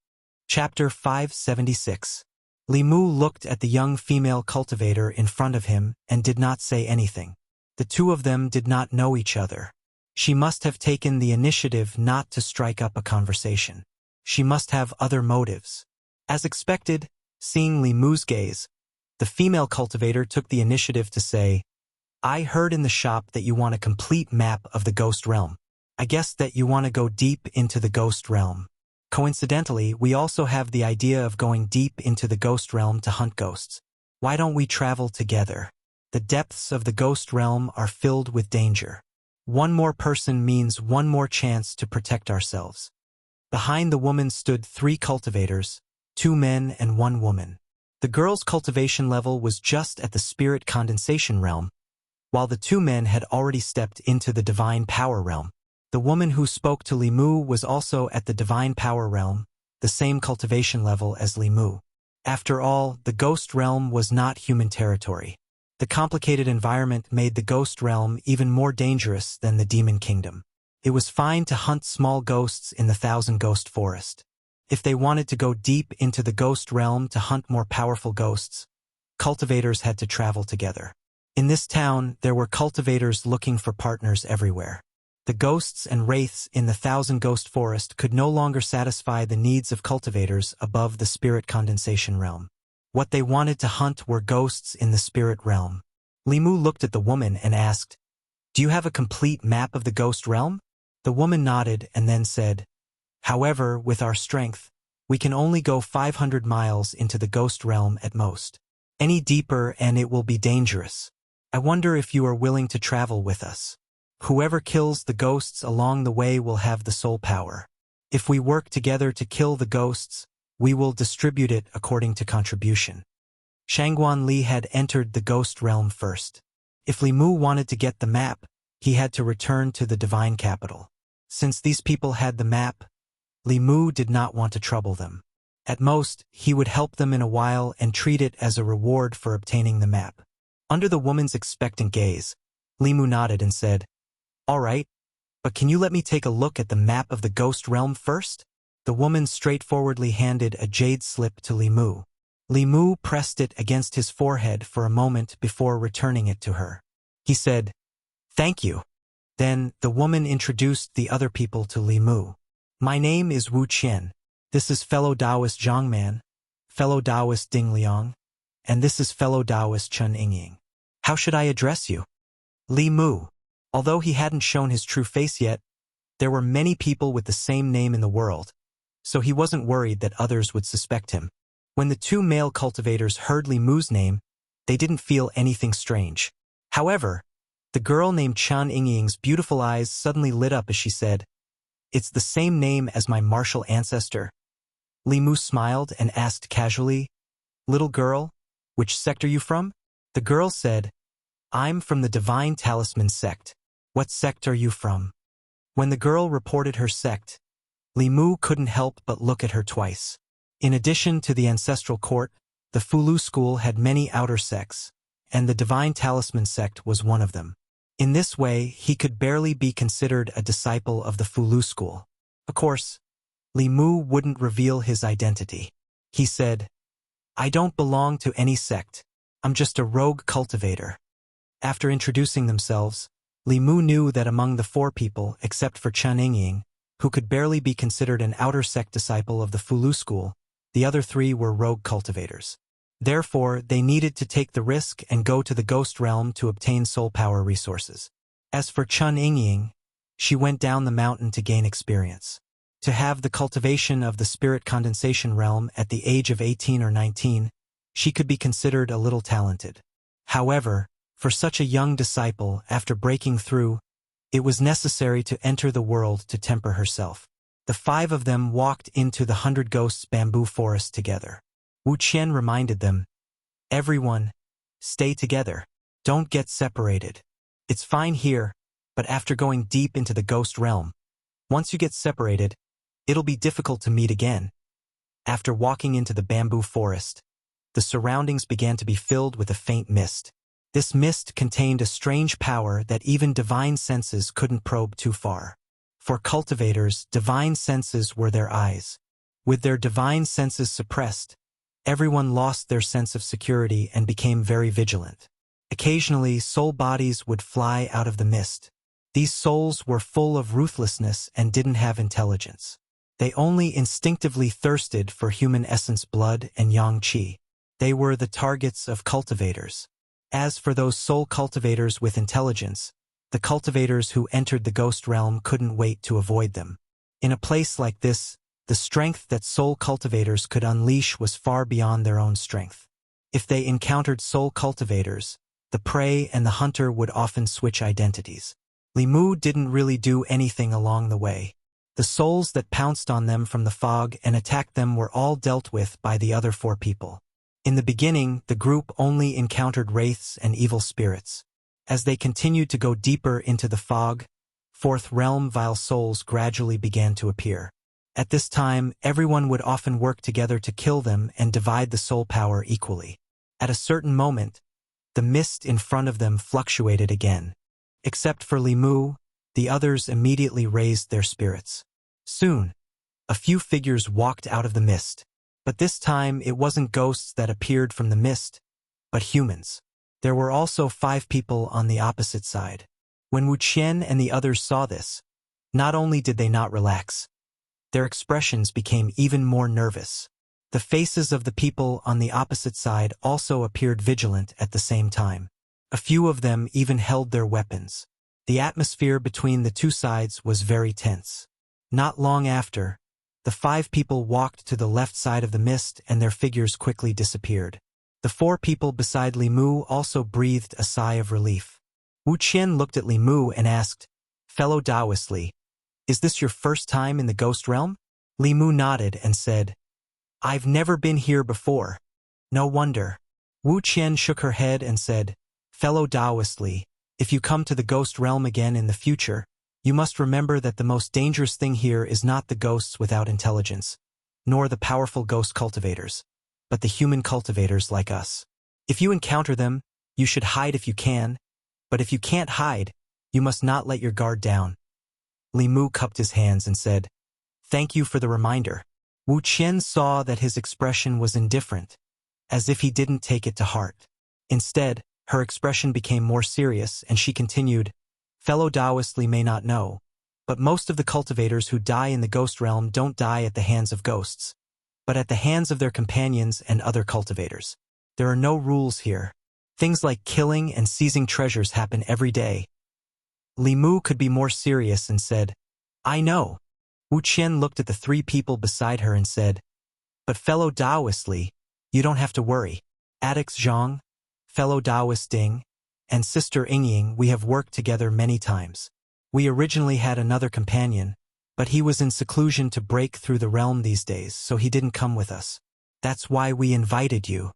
Chapter 576. Li Mu looked at the young female cultivator in front of him and did not say anything. The two of them did not know each other. She must have taken the initiative not to strike up a conversation. She must have other motives. As expected, seeing Li Mu's gaze, the female cultivator took the initiative to say, "I heard in the shop that you want a complete map of the ghost realm. I guess that you want to go deep into the ghost realm. Coincidentally, we also have the idea of going deep into the ghost realm to hunt ghosts. Why don't we travel together? The depths of the ghost realm are filled with danger. One more person means one more chance to protect ourselves." Behind the woman stood 3 cultivators, 2 men and 1 woman. The girl's cultivation level was just at the spirit condensation realm, while the 2 men had already stepped into the divine power realm. The woman who spoke to Li Mu was also at the divine power realm, the same cultivation level as Li Mu. After all, the ghost realm was not human territory. The complicated environment made the ghost realm even more dangerous than the demon kingdom. It was fine to hunt small ghosts in the Thousand Ghost Forest. If they wanted to go deep into the ghost realm to hunt more powerful ghosts, cultivators had to travel together. In this town, there were cultivators looking for partners everywhere. The ghosts and wraiths in the Thousand Ghost Forest could no longer satisfy the needs of cultivators above the spirit condensation realm. What they wanted to hunt were ghosts in the spirit realm. Li Mu looked at the woman and asked, "Do you have a complete map of the ghost realm?" The woman nodded and then said, "However, with our strength, we can only go 500 miles into the ghost realm at most. Any deeper and it will be dangerous. I wonder if you are willing to travel with us. Whoever kills the ghosts along the way will have the soul power. If we work together to kill the ghosts, we will distribute it according to contribution." Shangguan Li had entered the ghost realm first. If Li Mu wanted to get the map, he had to return to the divine capital. Since these people had the map, Li Mu did not want to trouble them. At most, he would help them in a while and treat it as a reward for obtaining the map. Under the woman's expectant gaze, Li Mu nodded and said, "All right, but can you let me take a look at the map of the ghost realm first?" The woman straightforwardly handed a jade slip to Li Mu. Li Mu pressed it against his forehead for a moment before returning it to her. He said, "Thank you." Then the woman introduced the other people to Li Mu. "My name is Wuxia. This is fellow Taoist Zhangman, fellow Taoist Ding Liang, and this is fellow Taoist Chun Yingying. How should I address you?" Li Mu. Although he hadn't shown his true face yet, there were many people with the same name in the world, so he wasn't worried that others would suspect him. When the 2 male cultivators heard Li Mu's name, they didn't feel anything strange. However, the girl named Chun Yingying's beautiful eyes suddenly lit up as she said, "It's the same name as my martial ancestor." Li Mu smiled and asked casually, "Little girl, which sect are you from?" The girl said, "I'm from the Divine Talisman sect. What sect are you from?" When the girl reported her sect, Li Mu couldn't help but look at her twice. In addition to the ancestral court, the Fulu school had many outer sects, and the Divine Talisman sect was one of them. In this way, he could barely be considered a disciple of the Fulu school. Of course, Li Mu wouldn't reveal his identity. He said, "I don't belong to any sect. I'm just a rogue cultivator." After introducing themselves, Li Mu knew that among the 4 people, except for Chun Yingying, who could barely be considered an outer sect disciple of the Fulu school, the other 3 were rogue cultivators. Therefore, they needed to take the risk and go to the ghost realm to obtain soul power resources. As for Chun Yingying, she went down the mountain to gain experience. To have the cultivation of the spirit condensation realm at the age of 18 or 19, she could be considered a little talented. However, for such a young disciple, after breaking through, it was necessary to enter the world to temper herself. The 5 of them walked into the 100 Ghosts bamboo forest together. Wuxian reminded them, "Everyone, stay together. Don't get separated. It's fine here, but after going deep into the ghost realm, once you get separated, it'll be difficult to meet again. After walking into the bamboo forest, the surroundings began to be filled with a faint mist. This mist contained a strange power that even divine senses couldn't probe too far. For cultivators, divine senses were their eyes. With their divine senses suppressed, everyone lost their sense of security and became very vigilant. Occasionally, soul bodies would fly out of the mist. These souls were full of ruthlessness and didn't have intelligence. They only instinctively thirsted for human essence, blood, and yang qi. They were the targets of cultivators. As for those soul cultivators with intelligence, the cultivators who entered the ghost realm couldn't wait to avoid them. In a place like this, the strength that soul cultivators could unleash was far beyond their own strength. If they encountered soul cultivators, the prey and the hunter would often switch identities. Li Mu didn't really do anything along the way. The souls that pounced on them from the fog and attacked them were all dealt with by the other 4 people. In the beginning, the group only encountered wraiths and evil spirits. As they continued to go deeper into the fog, 4th realm vile souls gradually began to appear. At this time, everyone would often work together to kill them and divide the soul power equally. At a certain moment, the mist in front of them fluctuated again. Except for Li Mu, the others immediately raised their spirits. Soon, a few figures walked out of the mist. But this time, it wasn't ghosts that appeared from the mist, but humans. There were also 5 people on the opposite side. When Wuxia and the others saw this, not only did they not relax, their expressions became even more nervous. The faces of the people on the opposite side also appeared vigilant at the same time. A few of them even held their weapons. The atmosphere between the 2 sides was very tense. Not long after, the 5 people walked to the left side of the mist and their figures quickly disappeared. The 4 people beside Li Mu also breathed a sigh of relief. Wuxia looked at Li Mu and asked, "Fellow Taoist Li, is this your first time in the ghost realm?" Li Mu nodded and said, "I've never been here before." "No wonder." Wuxia shook her head and said, "Fellow Taoist Li, if you come to the ghost realm again in the future, you must remember that the most dangerous thing here is not the ghosts without intelligence, nor the powerful ghost cultivators, but the human cultivators like us. If you encounter them, you should hide if you can, but if you can't hide, you must not let your guard down." Li Mu cupped his hands and said, "Thank you for the reminder." Wuxia saw that his expression was indifferent, as if he didn't take it to heart. Instead, her expression became more serious and she continued, "Fellow Taoist Li may not know, but most of the cultivators who die in the ghost realm don't die at the hands of ghosts, but at the hands of their companions and other cultivators. There are no rules here. Things like killing and seizing treasures happen every day." Li Mu could be more serious and said, "I know." Wuxia looked at the 3 people beside her and said, "But fellow Taoist Li, you don't have to worry. Addicts Zhang, fellow Taoist Ding, and Sister Yingying, we have worked together many times. We originally had another companion, but he was in seclusion to break through the realm these days, so he didn't come with us. That's why we invited you."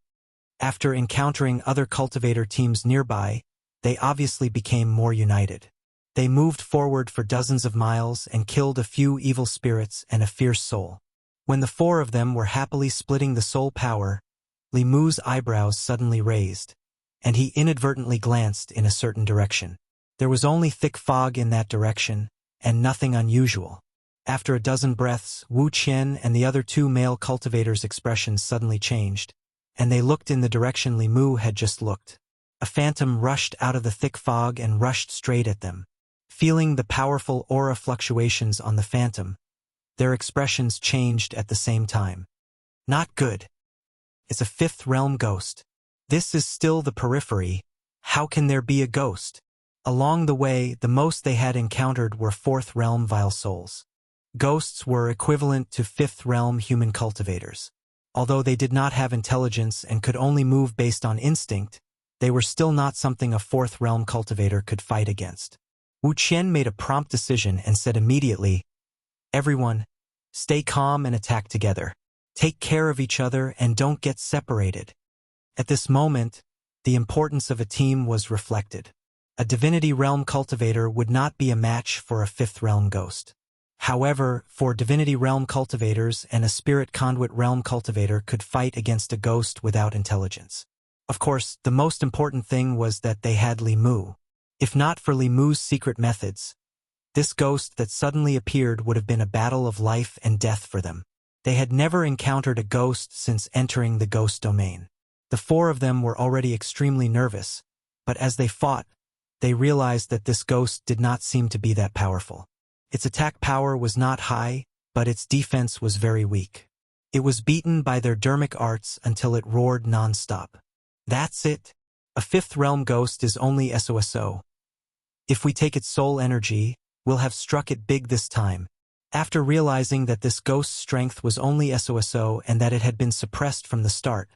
After encountering other cultivator teams nearby, they obviously became more united. They moved forward for dozens of miles and killed a few evil spirits and a fierce soul. When the 4 of them were happily splitting the soul power, Li Mu's eyebrows suddenly raised, and he inadvertently glanced in a certain direction. There was only thick fog in that direction, and nothing unusual. After a dozen breaths, Wuxia and the other 2 male cultivators' expressions suddenly changed, and they looked in the direction Li Mu had just looked. A phantom rushed out of the thick fog and rushed straight at them. Feeling the powerful aura fluctuations on the phantom, their expressions changed at the same time. "Not good. It's a 5th realm ghost. This is still the periphery. How can there be a ghost?" Along the way, the most they had encountered were 4th realm vile souls. Ghosts were equivalent to 5th realm human cultivators. Although they did not have intelligence and could only move based on instinct, they were still not something a 4th realm cultivator could fight against. Wuxia made a prompt decision and said immediately, "Everyone, stay calm and attack together. Take care of each other and don't get separated." At this moment, the importance of a team was reflected. A divinity realm cultivator would not be a match for a fifth realm ghost. However, for divinity realm cultivators and a spirit conduit realm cultivator could fight against a ghost without intelligence. Of course, the most important thing was that they had Li Mu. If not for Li Mu's secret methods, this ghost that suddenly appeared would have been a battle of life and death for them. They had never encountered a ghost since entering the ghost domain. The four of them were already extremely nervous, but as they fought, they realized that this ghost did not seem to be that powerful. Its attack power was not high, but its defense was very weak. It was beaten by their dermic arts until it roared non-stop. That's it. A fifth realm ghost is only SOSO. If we take its soul energy, we'll have struck it big this time. After realizing that this ghost's strength was only SOSO and that it had been suppressed from the start,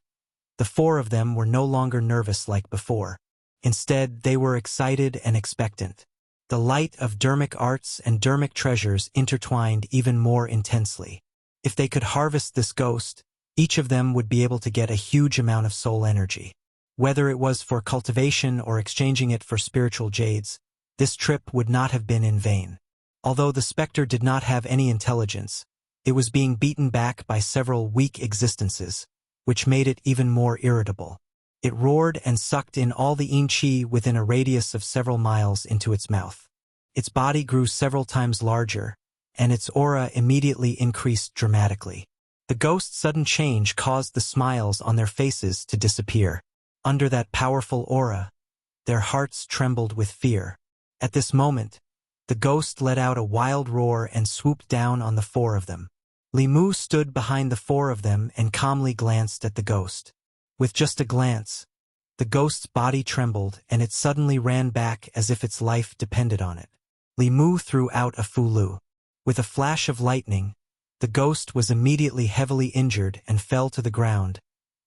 the four of them were no longer nervous like before. Instead, they were excited and expectant. The light of dermic arts and dermic treasures intertwined even more intensely. If they could harvest this ghost, each of them would be able to get a huge amount of soul energy. Whether it was for cultivation or exchanging it for spiritual jades, this trip would not have been in vain. Although the specter did not have any intelligence, it was being beaten back by several weak existences, which made it even more irritable. It roared and sucked in all the yin qi within a radius of several miles into its mouth. Its body grew several times larger, and its aura immediately increased dramatically. The ghost's sudden change caused the smiles on their faces to disappear. Under that powerful aura, their hearts trembled with fear. At this moment, the ghost let out a wild roar and swooped down on the four of them. Li Mu stood behind the four of them and calmly glanced at the ghost. With just a glance, the ghost's body trembled and it suddenly ran back as if its life depended on it. Li Mu threw out a fulu. With a flash of lightning, the ghost was immediately heavily injured and fell to the ground,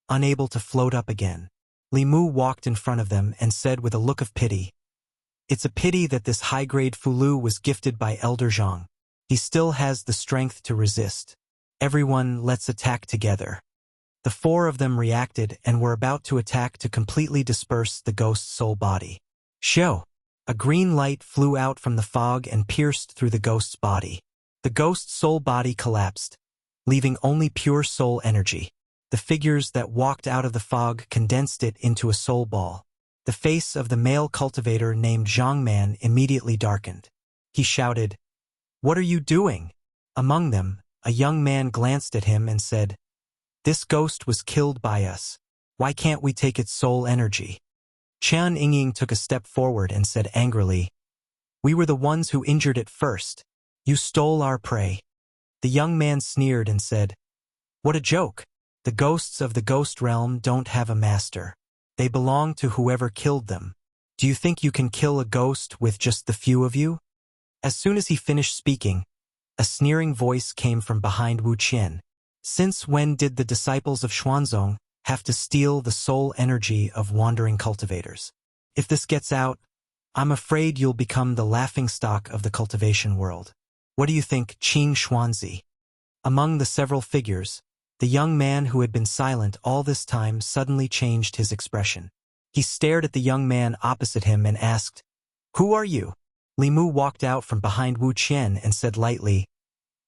unable to float up again. Li Mu walked in front of them and said with a look of pity, "It's a pity that this high-grade fulu was gifted by Elder Zhang. He still has the strength to resist. Everyone, let's attack together." The four of them reacted and were about to attack to completely disperse the ghost's soul body. Show! A green light flew out from the fog and pierced through the ghost's body. The ghost's soul body collapsed, leaving only pure soul energy. The figures that walked out of the fog condensed it into a soul ball. The face of the male cultivator named Zhang Man immediately darkened. He shouted, "What are you doing?" Among them, a young man glanced at him and said, "This ghost was killed by us. Why can't we take its soul energy?" Qian Yingying took a step forward and said angrily, "We were the ones who injured it first. You stole our prey." The young man sneered and said, "What a joke. The ghosts of the ghost realm don't have a master. They belong to whoever killed them. Do you think you can kill a ghost with just the few of you?" As soon as he finished speaking, a sneering voice came from behind Wu Qian. "Since when did the disciples of Xuanzong have to steal the soul energy of wandering cultivators? If this gets out, I'm afraid you'll become the laughingstock of the cultivation world. What do you think, Qing Xuanzi?" Among the several figures, the young man who had been silent all this time suddenly changed his expression. He stared at the young man opposite him and asked, "Who are you?" Li Mu walked out from behind Wu Qian and said lightly,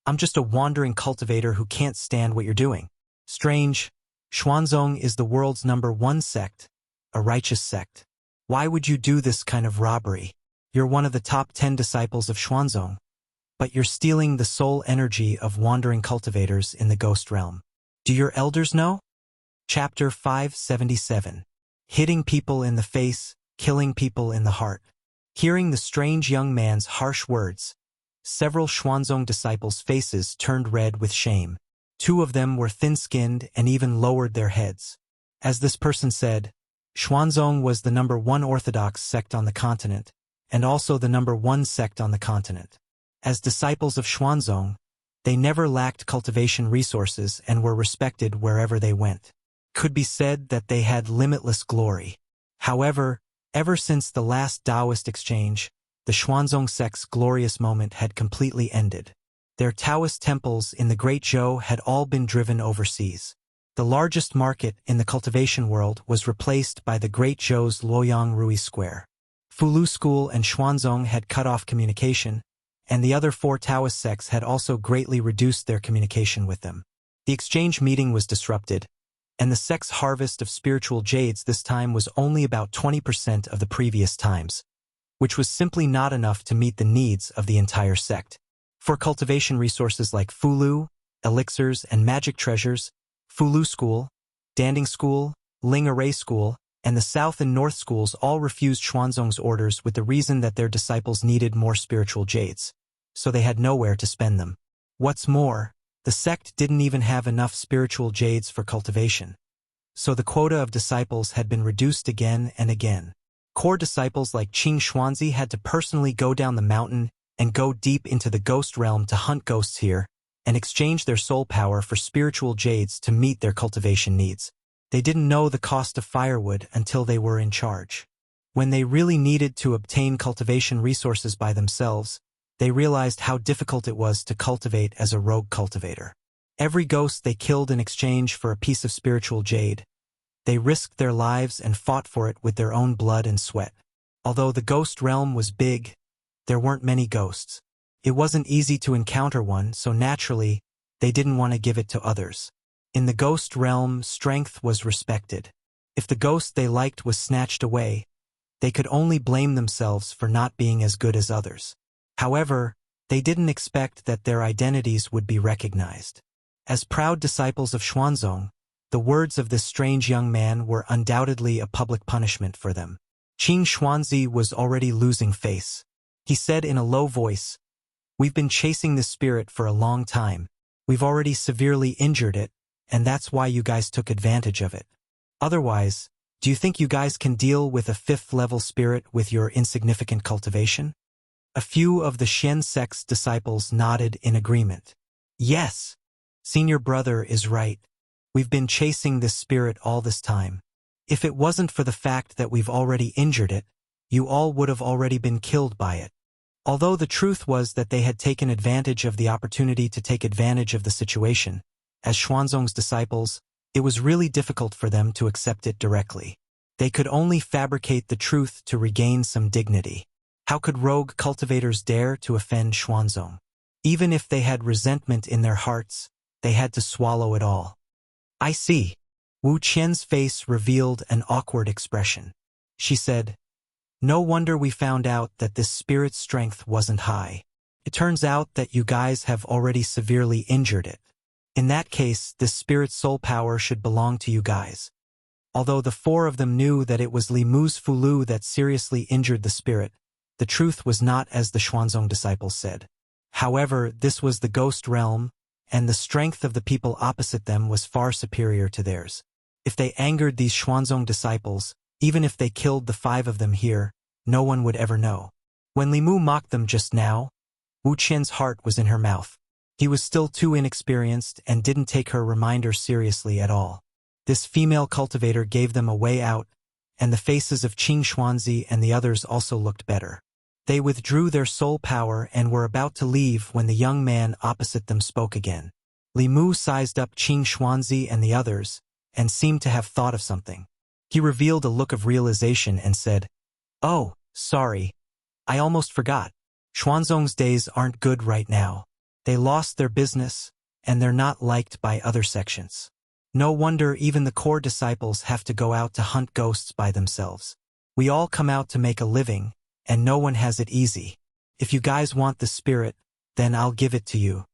"I'm just a wandering cultivator who can't stand what you're doing." Strange, Xuanzong is the world's #1 sect, a righteous sect. Why would you do this kind of robbery? You're one of the top 10 disciples of Xuanzong, but you're stealing the soul energy of wandering cultivators in the ghost realm. Do your elders know? Chapter 577. Hitting people in the face, killing people in the heart. Hearing the strange young man's harsh words, several Xuanzong disciples' faces turned red with shame. 2 of them were thin-skinned and even lowered their heads. As this person said, Xuanzong was the #1 Orthodox sect on the continent, and also the #1 sect on the continent. As disciples of Xuanzong, they never lacked cultivation resources and were respected wherever they went. Could be said that they had limitless glory. However, ever since the last Taoist exchange, the Xuanzong sect's glorious moment had completely ended. Their Taoist temples in the Great Zhou had all been driven overseas. The largest market in the cultivation world was replaced by the Great Zhou's Luoyang Rui Square. Fulu School and Xuanzong had cut off communication, and the other 4 Taoist sects had also greatly reduced their communication with them. The exchange meeting was disrupted, and the sect's harvest of spiritual jades this time was only about 20% of the previous times, which was simply not enough to meet the needs of the entire sect. For cultivation resources like Fulu, elixirs, and magic treasures, Fulu School, Danding School, Ling Array School, and the South and North schools all refused Xuanzong's orders with the reason that their disciples needed more spiritual jades, so they had nowhere to spend them. What's more, the sect didn't even have enough spiritual jades for cultivation, so the quota of disciples had been reduced again and again. Core disciples like Qing Xuanzi had to personally go down the mountain and go deep into the ghost realm to hunt ghosts here and exchange their soul power for spiritual jades to meet their cultivation needs. They didn't know the cost of firewood until they were in charge. When they really needed to obtain cultivation resources by themselves, they realized how difficult it was to cultivate as a rogue cultivator. Every ghost they killed in exchange for a piece of spiritual jade, they risked their lives and fought for it with their own blood and sweat. Although the ghost realm was big, there weren't many ghosts. It wasn't easy to encounter one, so naturally, they didn't want to give it to others. In the ghost realm, strength was respected. If the ghost they liked was snatched away, they could only blame themselves for not being as good as others. However, they didn't expect that their identities would be recognized. As proud disciples of Xuanzong, the words of this strange young man were undoubtedly a public punishment for them. Qing Xuanzi was already losing face. He said in a low voice, "We've been chasing this spirit for a long time. We've already severely injured it, and that's why you guys took advantage of it. Otherwise, do you think you guys can deal with a 5th-level spirit with your insignificant cultivation?" A few of the Shen sect's disciples nodded in agreement. "Yes, Senior Brother is right. We've been chasing this spirit all this time. If it wasn't for the fact that we've already injured it, you all would have already been killed by it." Although the truth was that they had taken advantage of the opportunity to take advantage of the situation, as Xuanzong's disciples, it was really difficult for them to accept it directly. They could only fabricate the truth to regain some dignity. How could rogue cultivators dare to offend Xuanzong? Even if they had resentment in their hearts, they had to swallow it all. "I see." Wu Qian's face revealed an awkward expression. She said, "No wonder we found out that this spirit's strength wasn't high. It turns out that you guys have already severely injured it. In that case, this spirit's soul power should belong to you guys." Although the 4 of them knew that it was Li Mu's Fulu that seriously injured the spirit, the truth was not as the Xuanzong disciples said. However, this was the ghost realm, and the strength of the people opposite them was far superior to theirs. If they angered these Xuanzong disciples, even if they killed the 5 of them here, no one would ever know. When Li Mu mocked them just now, Wu Qian's heart was in her mouth. He was still too inexperienced and didn't take her reminder seriously at all. This female cultivator gave them a way out, and the faces of Qing Xuanzi and the others also looked better. They withdrew their soul power and were about to leave when the young man opposite them spoke again. Li Mu sized up Qing Xuanzi and the others, and seemed to have thought of something. He revealed a look of realization and said, "Oh, sorry. I almost forgot. Xuanzong's days aren't good right now. They lost their business, and they're not liked by other sections. No wonder even the core disciples have to go out to hunt ghosts by themselves. We all come out to make a living, and no one has it easy. If you guys want the spirit, then I'll give it to you."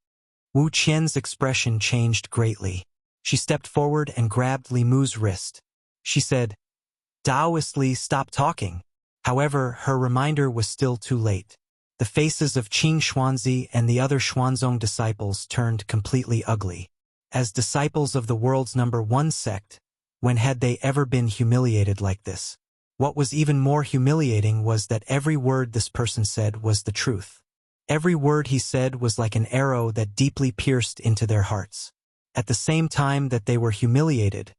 Wu Qian's expression changed greatly. She stepped forward and grabbed Li Mu's wrist. She said, "Taoist Li, stop talking." However, her reminder was still too late. The faces of Qing Xuanzi and the other Xuanzong disciples turned completely ugly. As disciples of the world's #1 sect, when had they ever been humiliated like this? What was even more humiliating was that every word this person said was the truth. Every word he said was like an arrow that deeply pierced into their hearts. At the same time that they were humiliated,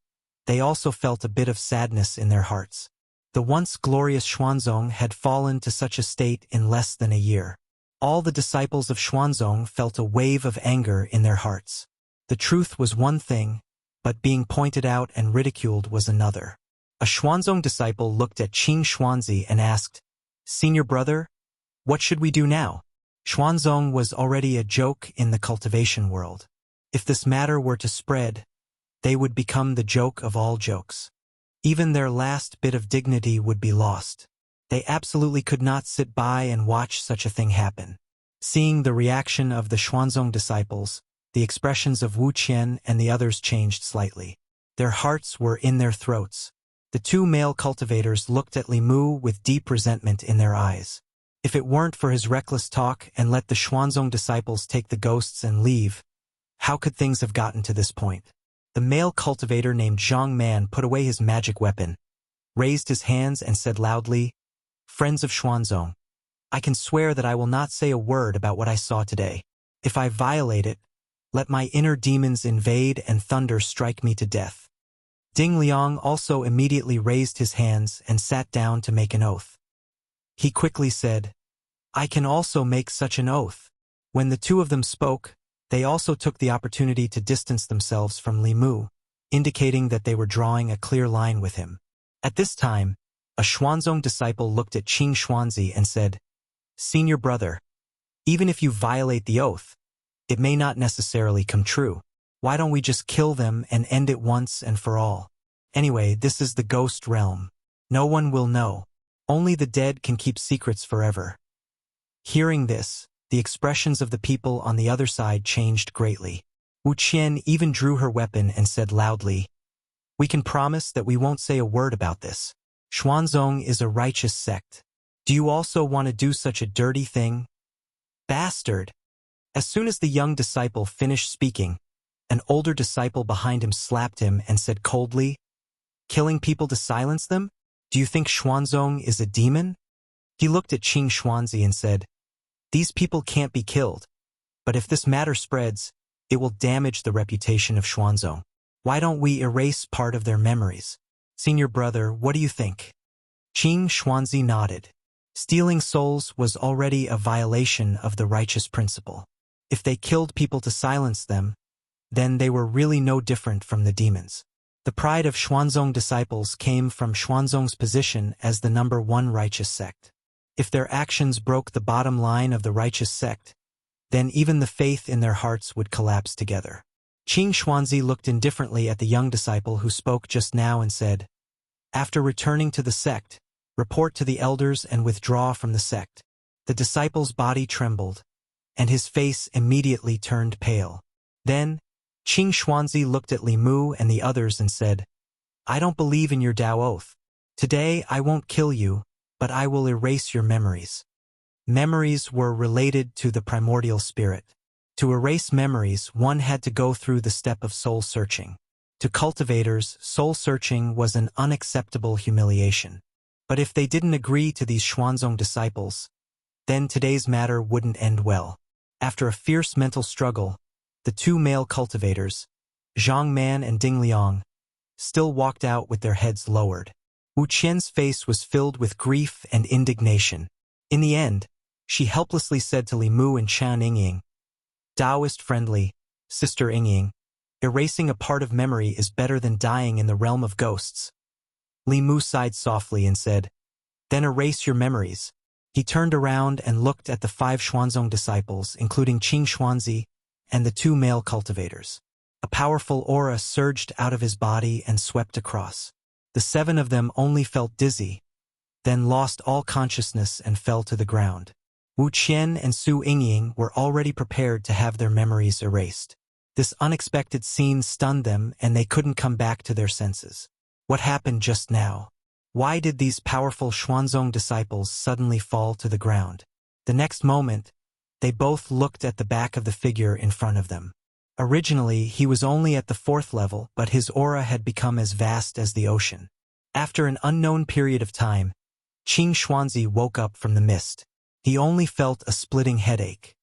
they also felt a bit of sadness in their hearts. The once glorious Xuanzong had fallen to such a state in less than a year. All the disciples of Xuanzong felt a wave of anger in their hearts. The truth was one thing, but being pointed out and ridiculed was another. A Xuanzong disciple looked at Qing Xuanzi and asked, "Senior brother, what should we do now?" Xuanzong was already a joke in the cultivation world. If this matter were to spread, they would become the joke of all jokes. Even their last bit of dignity would be lost. They absolutely could not sit by and watch such a thing happen. Seeing the reaction of the Xuanzong disciples, the expressions of Wuxia and the others changed slightly. Their hearts were in their throats. The two male cultivators looked at Li Mu with deep resentment in their eyes. If it weren't for his reckless talk and let the Xuanzong disciples take the ghosts and leave, how could things have gotten to this point? The male cultivator named Zhang Man put away his magic weapon, raised his hands and said loudly, "Friends of Xuanzong, I can swear that I will not say a word about what I saw today. If I violate it, let my inner demons invade and thunder strike me to death." Ding Liang also immediately raised his hands and sat down to make an oath. He quickly said, "I can also make such an oath." When the two of them spoke, they also took the opportunity to distance themselves from Li Mu, indicating that they were drawing a clear line with him. At this time, a Xuanzong disciple looked at Qing Xuanzi and said, "Senior brother, even if you violate the oath, it may not necessarily come true. Why don't we just kill them and end it once and for all? Anyway, this is the ghost realm. No one will know. Only the dead can keep secrets forever." Hearing this, the expressions of the people on the other side changed greatly. Wu Qian even drew her weapon and said loudly, "We can promise that we won't say a word about this. Xuanzong is a righteous sect. Do you also want to do such a dirty thing? Bastard!" As soon as the young disciple finished speaking, an older disciple behind him slapped him and said coldly, "Killing people to silence them? Do you think Xuanzong is a demon?" He looked at Qing Xuanzi and said, "These people can't be killed, but if this matter spreads, it will damage the reputation of Xuanzong. Why don't we erase part of their memories? Senior brother, what do you think?" Qing Xuanzi nodded. Stealing souls was already a violation of the righteous principle. If they killed people to silence them, then they were really no different from the demons. The pride of Xuanzong disciples came from Xuanzong's position as the #1 righteous sect. If their actions broke the bottom line of the righteous sect, then even the faith in their hearts would collapse together. Qing Xuanzi looked indifferently at the young disciple who spoke just now and said, "After returning to the sect, report to the elders and withdraw from the sect." The disciple's body trembled, and his face immediately turned pale. Then, Qing Xuanzi looked at Li Mu and the others and said, "I don't believe in your Tao oath. Today I won't kill you, but I will erase your memories." Memories were related to the primordial spirit. To erase memories, one had to go through the step of soul-searching. To cultivators, soul-searching was an unacceptable humiliation. But if they didn't agree to these Xuanzong disciples, then today's matter wouldn't end well. After a fierce mental struggle, the two male cultivators, Zhang Man and Ding Liang, still walked out with their heads lowered. Wu Qian's face was filled with grief and indignation. In the end, she helplessly said to Li Mu and Chan Yingying, "Taoist-friendly, Sister Yingying, erasing a part of memory is better than dying in the realm of ghosts." Li Mu sighed softly and said, "Then erase your memories." He turned around and looked at the 5 Xuanzong disciples, including Qing Xuanzi and the 2 male cultivators. A powerful aura surged out of his body and swept across. The 7 of them only felt dizzy, then lost all consciousness and fell to the ground. Wu Qian and Su Yingying were already prepared to have their memories erased. This unexpected scene stunned them and they couldn't come back to their senses. What happened just now? Why did these powerful Xuanzong disciples suddenly fall to the ground? The next moment, they both looked at the back of the figure in front of them. Originally, he was only at the 4th level, but his aura had become as vast as the ocean. After an unknown period of time, Qing Xuanzi woke up from the mist. He only felt a splitting headache.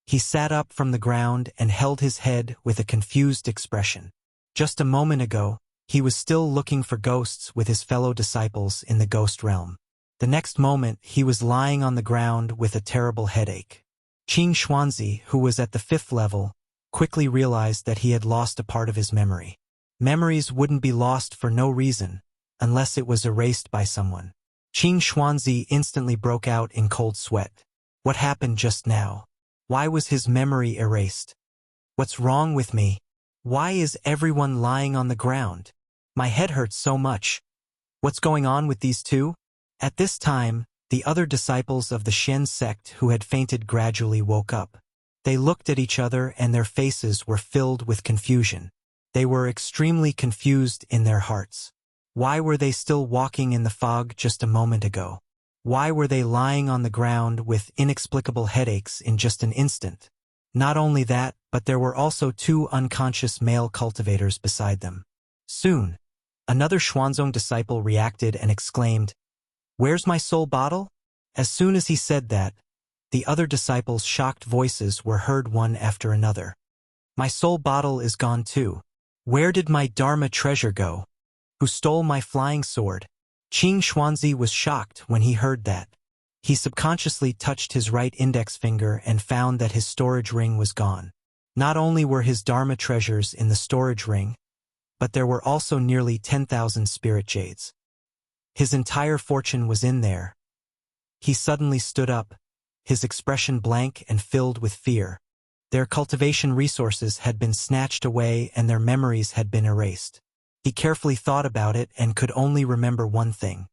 He sat up from the ground and held his head with a confused expression. Just a moment ago, he was still looking for ghosts with his fellow disciples in the ghost realm. The next moment, he was lying on the ground with a terrible headache. Qing Xuanzi, who was at the 5th level, quickly realized that he had lost a part of his memory. Memories wouldn't be lost for no reason, unless it was erased by someone. Qing Xuanzi instantly broke out in cold sweat. What happened just now? Why was his memory erased? What's wrong with me? Why is everyone lying on the ground? My head hurts so much. What's going on with these two? At this time, the other disciples of the Shen sect who had fainted gradually woke up. They looked at each other and their faces were filled with confusion. They were extremely confused in their hearts. Why were they still walking in the fog just a moment ago? Why were they lying on the ground with inexplicable headaches in just an instant? Not only that, but there were also two unconscious male cultivators beside them. Soon, another Xuanzong disciple reacted and exclaimed, "Where's my soul bottle?" As soon as he said that, the other disciples' shocked voices were heard one after another. "My soul bottle is gone too. Where did my Dharma treasure go? Who stole my flying sword?" Qing Xuanzi was shocked when he heard that. He subconsciously touched his right index finger and found that his storage ring was gone. Not only were his Dharma treasures in the storage ring, but there were also nearly 10,000 spirit jades. His entire fortune was in there. He suddenly stood up, his expression blank and filled with fear. Their cultivation resources had been snatched away and their memories had been erased. He carefully thought about it and could only remember one thing.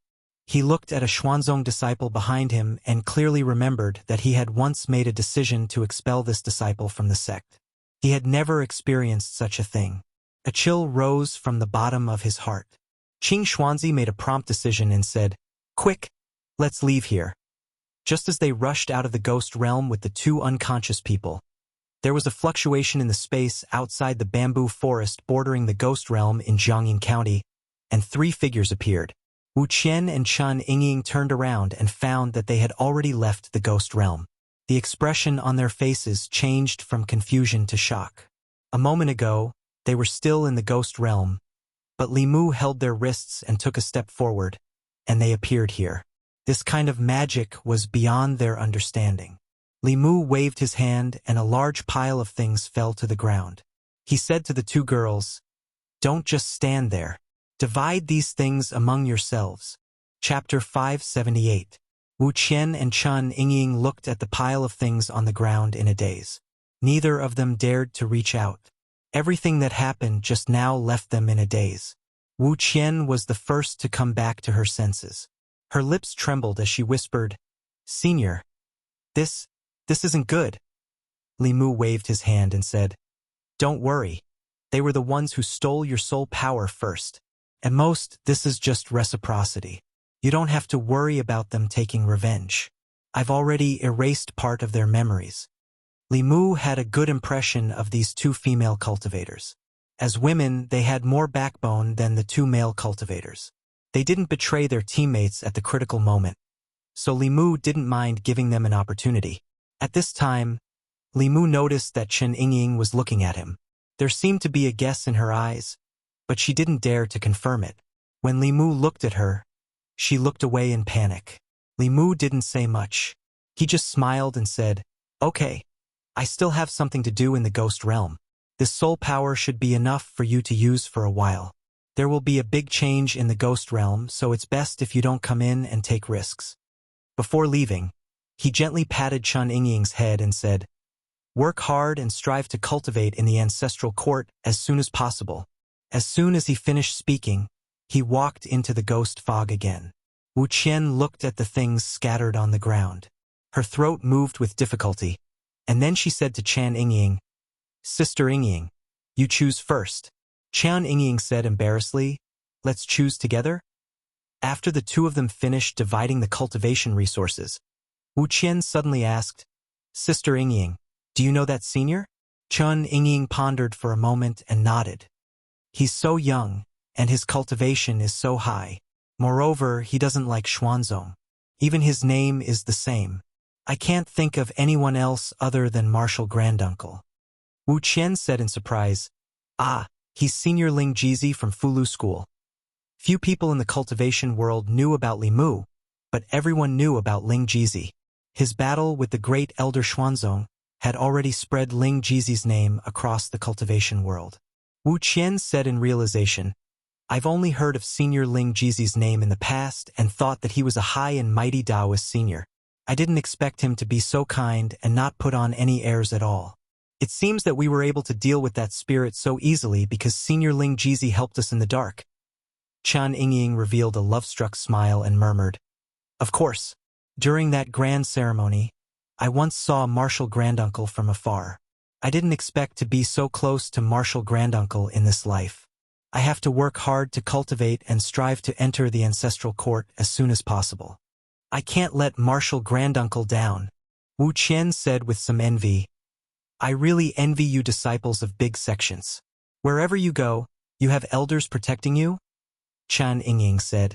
He looked at a Xuanzong disciple behind him and clearly remembered that he had once made a decision to expel this disciple from the sect. He had never experienced such a thing. A chill rose from the bottom of his heart. Qing Xuanzi made a prompt decision and said, "Quick, let's leave here." Just as they rushed out of the ghost realm with the two unconscious people, there was a fluctuation in the space outside the bamboo forest bordering the ghost realm in Jiangyin County, and three figures appeared. Wu Qian and Chen Yingying turned around and found that they had already left the ghost realm. The expression on their faces changed from confusion to shock. A moment ago, they were still in the ghost realm, but Li Mu held their wrists and took a step forward, and they appeared here. This kind of magic was beyond their understanding. Li Mu waved his hand and a large pile of things fell to the ground. He said to the two girls, "Don't just stand there. Divide these things among yourselves." Chapter 578. Wu Qian and Chen Yingying looked at the pile of things on the ground in a daze. Neither of them dared to reach out. Everything that happened just now left them in a daze. Wu Qian was the first to come back to her senses. Her lips trembled as she whispered, "Senior, this isn't good." Li Mu waved his hand and said, "Don't worry. They were the ones who stole your soul power first. At most, this is just reciprocity. You don't have to worry about them taking revenge. I've already erased part of their memories." Li Mu had a good impression of these two female cultivators. As women, they had more backbone than the two male cultivators. They didn't betray their teammates at the critical moment, so Li Mu didn't mind giving them an opportunity. At this time, Li Mu noticed that Chen Yingying was looking at him. There seemed to be a guess in her eyes, but she didn't dare to confirm it. When Li Mu looked at her, she looked away in panic. Li Mu didn't say much. He just smiled and said, "Okay, I still have something to do in the ghost realm. This soul power should be enough for you to use for a while. There will be a big change in the ghost realm, so it's best if you don't come in and take risks." Before leaving, he gently patted Chen Yingying's head and said, "Work hard and strive to cultivate in the ancestral court as soon as possible." As soon as he finished speaking, he walked into the ghost fog again. Wu Qian looked at the things scattered on the ground. Her throat moved with difficulty, and then she said to Chen Yingying, "Sister Yingying, you choose first." Chen Yingying said embarrassedly, "Let's choose together?" After the two of them finished dividing the cultivation resources, Wu Qian suddenly asked, "Sister Yingying, do you know that senior?" Chen Yingying pondered for a moment and nodded. "He's so young, and his cultivation is so high. Moreover, he doesn't like Xuanzong. Even his name is the same. I can't think of anyone else other than Marshal Granduncle." Wu Qian said in surprise, "Ah, he's Senior Ling Jizi from Fulu School." Few people in the cultivation world knew about Li Mu, but everyone knew about Ling Jizi. His battle with the great elder Xuanzong had already spread Ling Jizi's name across the cultivation world. Wu Qian said in realization, I've only heard of Senior Ling Jizi's name in the past and thought that he was a high and mighty Taoist senior. I didn't expect him to be so kind and not put on any airs at all. It seems that we were able to deal with that spirit so easily because Senior Ling Jizi helped us in the dark. Qian Yingying revealed a love-struck smile and murmured, Of course, during that grand ceremony, I once saw Martial Granduncle from afar. I didn't expect to be so close to Martial Granduncle in this life. I have to work hard to cultivate and strive to enter the ancestral court as soon as possible. I can't let Martial Granduncle down, Wu Qian said with some envy. I really envy you disciples of big sections. Wherever you go, you have elders protecting you? Qian Yingying said.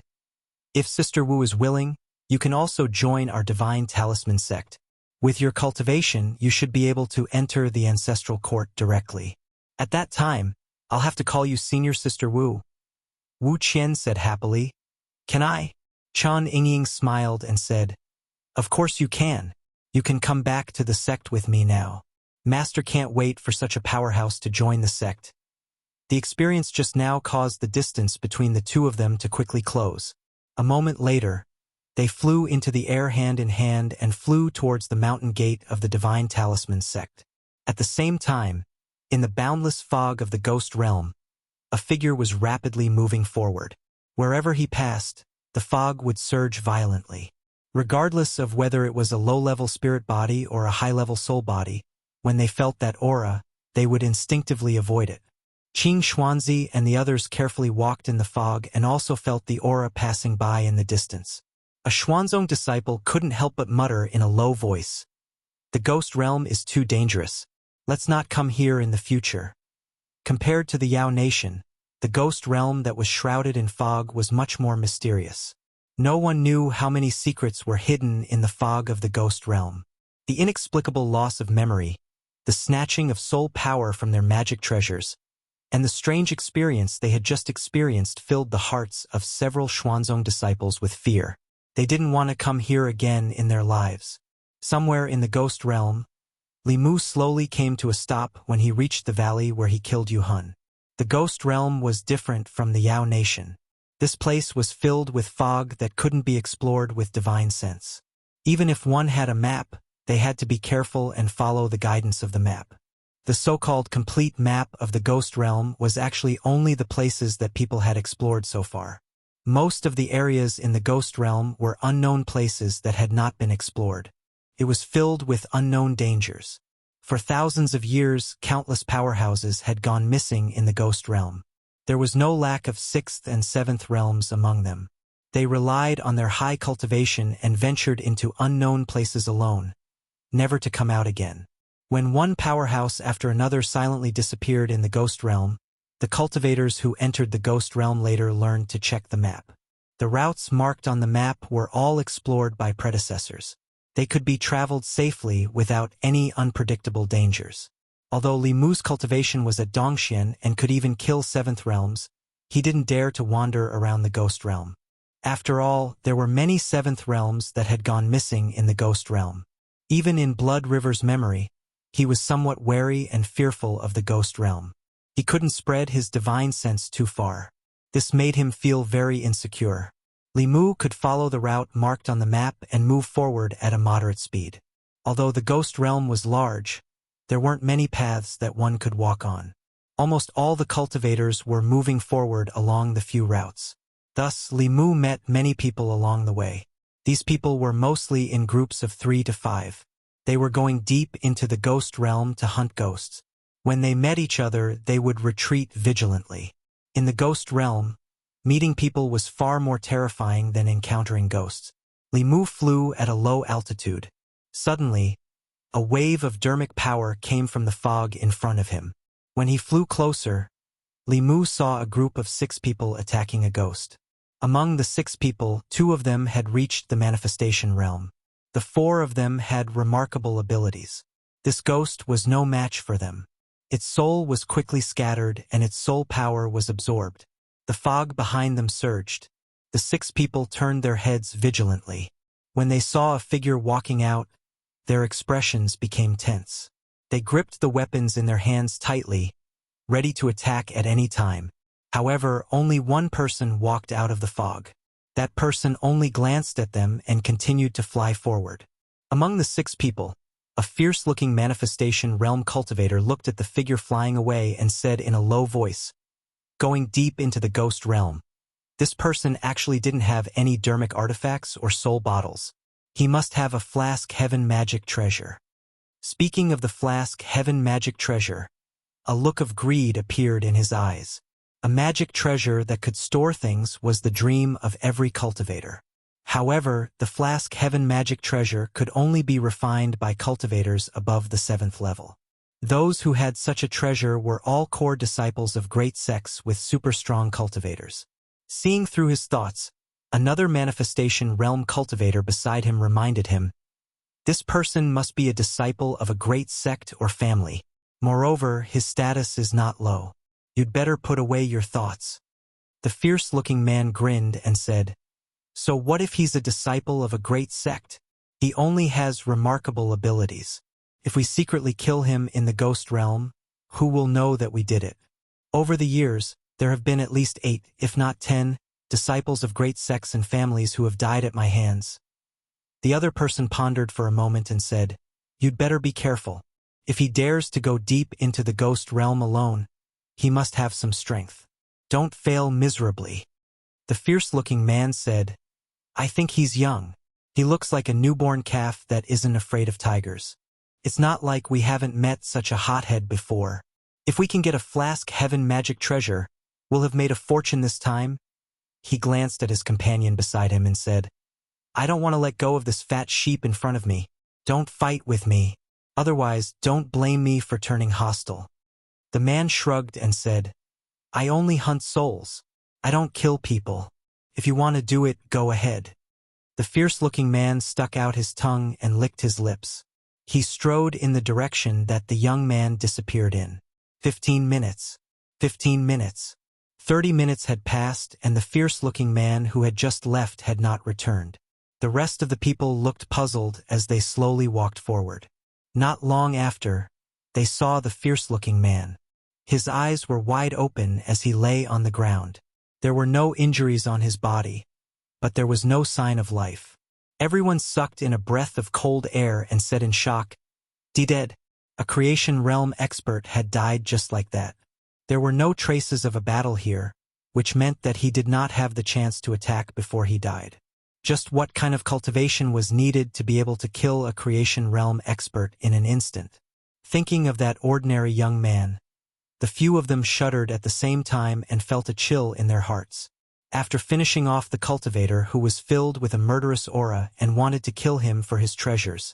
If Sister Wu is willing, you can also join our Divine Talisman sect. With your cultivation, you should be able to enter the ancestral court directly. At that time, I'll have to call you Senior Sister Wu. Wu Qian said happily. Can I? Qian Yingying smiled and said, Of course you can. You can come back to the sect with me now. Master can't wait for such a powerhouse to join the sect. The experience just now caused the distance between the two of them to quickly close. A moment later, they flew into the air hand in hand and flew towards the mountain gate of the Divine Talisman sect. At the same time, in the boundless fog of the ghost realm, a figure was rapidly moving forward. Wherever he passed, the fog would surge violently. Regardless of whether it was a low-level spirit body or a high-level soul body, when they felt that aura, they would instinctively avoid it. Qing Xuanzi and the others carefully walked in the fog and also felt the aura passing by in the distance. A Xuanzong disciple couldn't help but mutter in a low voice, The ghost realm is too dangerous. Let's not come here in the future. Compared to the Yao Nation, the ghost realm that was shrouded in fog was much more mysterious. No one knew how many secrets were hidden in the fog of the ghost realm. The inexplicable loss of memory, the snatching of soul power from their magic treasures, and the strange experience they had just experienced filled the hearts of several Xuanzong disciples with fear. They didn't want to come here again in their lives. Somewhere in the ghost realm, Li Mu slowly came to a stop when he reached the valley where he killed Yu Hun. The ghost realm was different from the Yao Nation. This place was filled with fog that couldn't be explored with divine sense. Even if one had a map, they had to be careful and follow the guidance of the map. The so-called complete map of the ghost realm was actually only the places that people had explored so far. Most of the areas in the ghost realm were unknown places that had not been explored. It was filled with unknown dangers. For thousands of years, countless powerhouses had gone missing in the ghost realm. There was no lack of sixth and seventh realms among them. They relied on their high cultivation and ventured into unknown places alone, never to come out again. When one powerhouse after another silently disappeared in the ghost realm, the cultivators who entered the ghost realm later learned to check the map. The routes marked on the map were all explored by predecessors. They could be traveled safely without any unpredictable dangers. Although Li Mu's cultivation was at Dongxian and could even kill seventh realms, he didn't dare to wander around the ghost realm. After all, there were many seventh realms that had gone missing in the ghost realm. Even in Blood River's memory, he was somewhat wary and fearful of the ghost realm. He couldn't spread his divine sense too far. This made him feel very insecure. Li Mu could follow the route marked on the map and move forward at a moderate speed. Although the ghost realm was large, there weren't many paths that one could walk on. Almost all the cultivators were moving forward along the few routes. Thus, Li Mu met many people along the way. These people were mostly in groups of 3 to 5. They were going deep into the ghost realm to hunt ghosts. When they met each other, they would retreat vigilantly. In the ghost realm, meeting people was far more terrifying than encountering ghosts. Li Mu flew at a low altitude. Suddenly, a wave of dermic power came from the fog in front of him. When he flew closer, Li Mu saw a group of 6 people attacking a ghost. Among the 6 people, 2 of them had reached the manifestation realm. The 4 of them had remarkable abilities. This ghost was no match for them. Its soul was quickly scattered and its soul power was absorbed. The fog behind them surged. The 6 people turned their heads vigilantly. When they saw a figure walking out, their expressions became tense. They gripped the weapons in their hands tightly, ready to attack at any time. However, only one person walked out of the fog. That person only glanced at them and continued to fly forward. Among the 6 people, a fierce-looking manifestation realm cultivator looked at the figure flying away and said in a low voice, going deep into the ghost realm. This person actually didn't have any dermic artifacts or soul bottles. He must have a flask heaven magic treasure. Speaking of the flask heaven magic treasure, a look of greed appeared in his eyes. A magic treasure that could store things was the dream of every cultivator. However, the flask heaven magic treasure could only be refined by cultivators above the 7th level. Those who had such a treasure were all core disciples of great sects with super strong cultivators. Seeing through his thoughts, another manifestation realm cultivator beside him reminded him, this person must be a disciple of a great sect or family. Moreover, his status is not low. You'd better put away your thoughts. The fierce-looking man grinned and said, so what if he's a disciple of a great sect? He only has remarkable abilities. If we secretly kill him in the ghost realm, who will know that we did it? Over the years, there have been at least 8, if not 10, disciples of great sects and families who have died at my hands. The other person pondered for a moment and said, you'd better be careful. If he dares to go deep into the ghost realm alone, he must have some strength. Don't fail miserably. The fierce-looking man said, I think he's young. He looks like a newborn calf that isn't afraid of tigers. It's not like we haven't met such a hothead before. If we can get a flask heaven magic treasure, we'll have made a fortune this time. He glanced at his companion beside him and said, I don't want to let go of this fat sheep in front of me. Don't fight with me. Otherwise, don't blame me for turning hostile. The man shrugged and said, I only hunt souls. I don't kill people. If you want to do it, go ahead. The fierce-looking man stuck out his tongue and licked his lips. He strode in the direction that the young man disappeared in. 15 minutes. 15 minutes. 30 minutes had passed, and the fierce-looking man who had just left had not returned. The rest of the people looked puzzled as they slowly walked forward. Not long after, they saw the fierce-looking man. His eyes were wide open as he lay on the ground. There were no injuries on his body, but there was no sign of life. Everyone sucked in a breath of cold air and said in shock, dead. A creation realm expert had died just like that. There were no traces of a battle here, which meant that he did not have the chance to attack before he died. Just what kind of cultivation was needed to be able to kill a creation realm expert in an instant? Thinking of that ordinary young man, the few of them shuddered at the same time and felt a chill in their hearts. After finishing off the cultivator who was filled with a murderous aura and wanted to kill him for his treasures,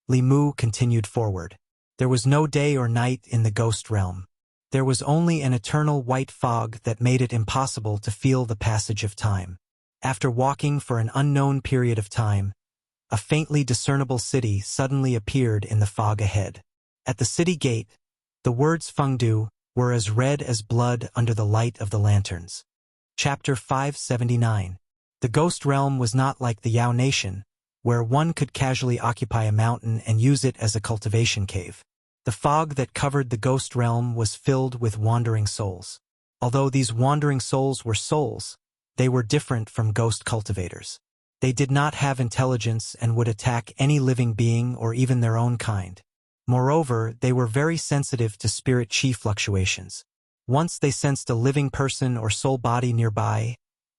Li Mu continued forward. There was no day or night in the ghost realm. There was only an eternal white fog that made it impossible to feel the passage of time. After walking for an unknown period of time, a faintly discernible city suddenly appeared in the fog ahead. At the city gate, the words Fengdu were as red as blood under the light of the lanterns. Chapter 579. The ghost realm was not like the Yao Nation, where one could casually occupy a mountain and use it as a cultivation cave. The fog that covered the ghost realm was filled with wandering souls. Although these wandering souls were souls, they were different from ghost cultivators. They did not have intelligence and would attack any living being or even their own kind. Moreover, they were very sensitive to spirit chi fluctuations. Once they sensed a living person or soul body nearby,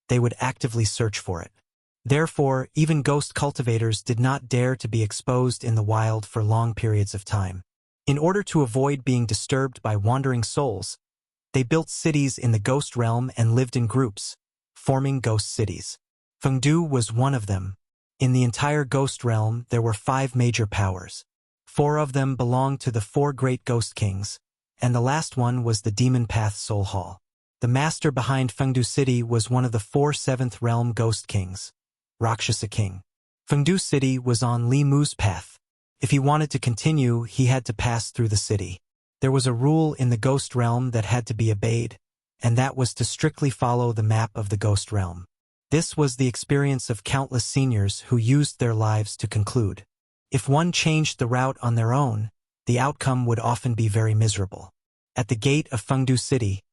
they would actively search for it. Therefore, even ghost cultivators did not dare to be exposed in the wild for long periods of time. In order to avoid being disturbed by wandering souls, they built cities in the ghost realm and lived in groups, forming ghost cities. Fengdu was one of them. In the entire ghost realm, there were 5 major powers. 4 of them belonged to the 4 great ghost kings, and the last one was the Demon Path Soul Hall. The master behind Fengdu City was one of the 4 7th realm ghost kings, Rakshasa King. Fengdu City was on Li Mu's path. If he wanted to continue, he had to pass through the city. There was a rule in the ghost realm that had to be obeyed, and that was to strictly follow the map of the ghost realm. This was the experience of countless seniors who used their lives to conclude. If one changed the route on their own, the outcome would often be very miserable. At the gate of Fengdu City,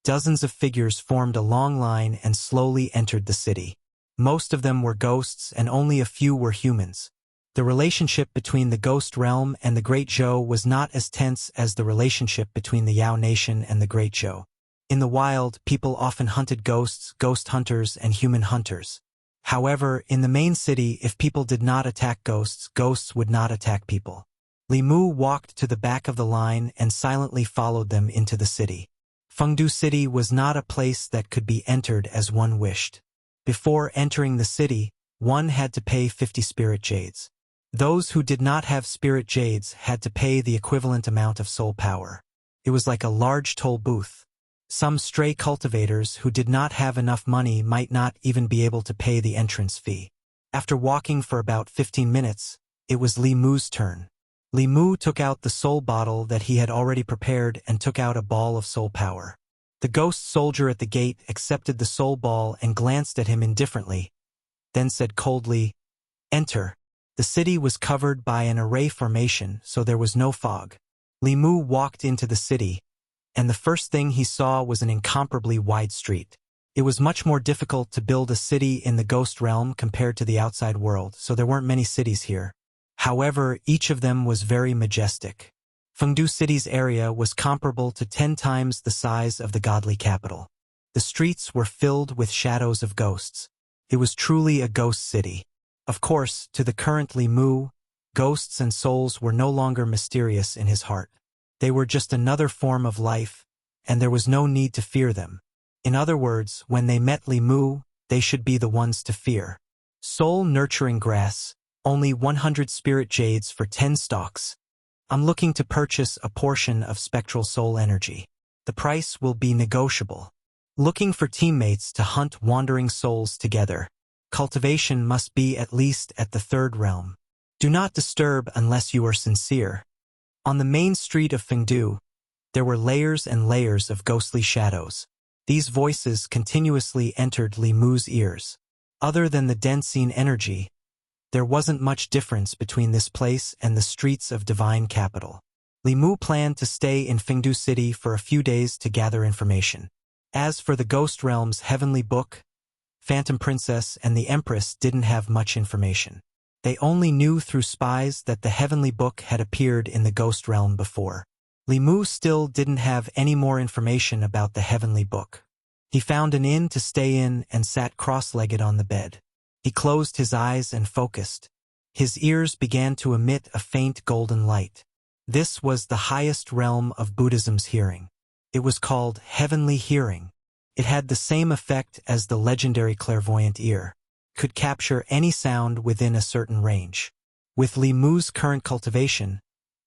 dozens of figures formed a long line and slowly entered the city. Most of them were ghosts and only a few were humans. The relationship between the ghost realm and the Great Zhou was not as tense as the relationship between the Yao Nation and the Great Zhou. In the wild, people often hunted ghosts, ghost hunters, and human hunters. However, in the main city, if people did not attack ghosts, ghosts would not attack people. Li Mu walked to the back of the line and silently followed them into the city. Fengdu City was not a place that could be entered as one wished. Before entering the city, one had to pay 50 spirit jades. Those who did not have spirit jades had to pay the equivalent amount of soul power. It was like a large toll booth. Some stray cultivators who did not have enough money might not even be able to pay the entrance fee. After walking for about 15 minutes, it was Li Mu's turn. Li Mu took out the soul bottle that he had already prepared and took out a ball of soul power. The ghost soldier at the gate accepted the soul ball and glanced at him indifferently, then said coldly, "Enter." The city was covered by an array formation, so there was no fog. Li Mu walked into the city, and the first thing he saw was an incomparably wide street. It was much more difficult to build a city in the ghost realm compared to the outside world, so there weren't many cities here. However, each of them was very majestic. Fengdu City's area was comparable to 10 times the size of the godly capital. The streets were filled with shadows of ghosts. It was truly a ghost city. Of course, to the current Li Mu, ghosts and souls were no longer mysterious in his heart. They were just another form of life, and there was no need to fear them. In other words, when they met Li Mu, they should be the ones to fear. Soul-nurturing grass, only 100 spirit jades for 10 stalks. I'm looking to purchase a portion of spectral soul energy. The price will be negotiable. Looking for teammates to hunt wandering souls together. Cultivation must be at least at the 3rd realm. Do not disturb unless you are sincere. On the main street of Fengdu, there were layers and layers of ghostly shadows. These voices continuously entered Li Mu's ears. Other than the Densine energy, there wasn't much difference between this place and the streets of Divine Capital. Li Mu planned to stay in Fengdu City for a few days to gather information. As for the Ghost Realm's Heavenly Book, Phantom Princess and the Empress didn't have much information. They only knew through spies that the Heavenly Book had appeared in the Ghost Realm before. Li Mu still didn't have any more information about the Heavenly Book. He found an inn to stay in and sat cross-legged on the bed. He closed his eyes and focused. His ears began to emit a faint golden light. This was the highest realm of Buddhism's hearing. It was called heavenly hearing. It had the same effect as the legendary clairvoyant ear, could capture any sound within a certain range. With Li Mu's current cultivation,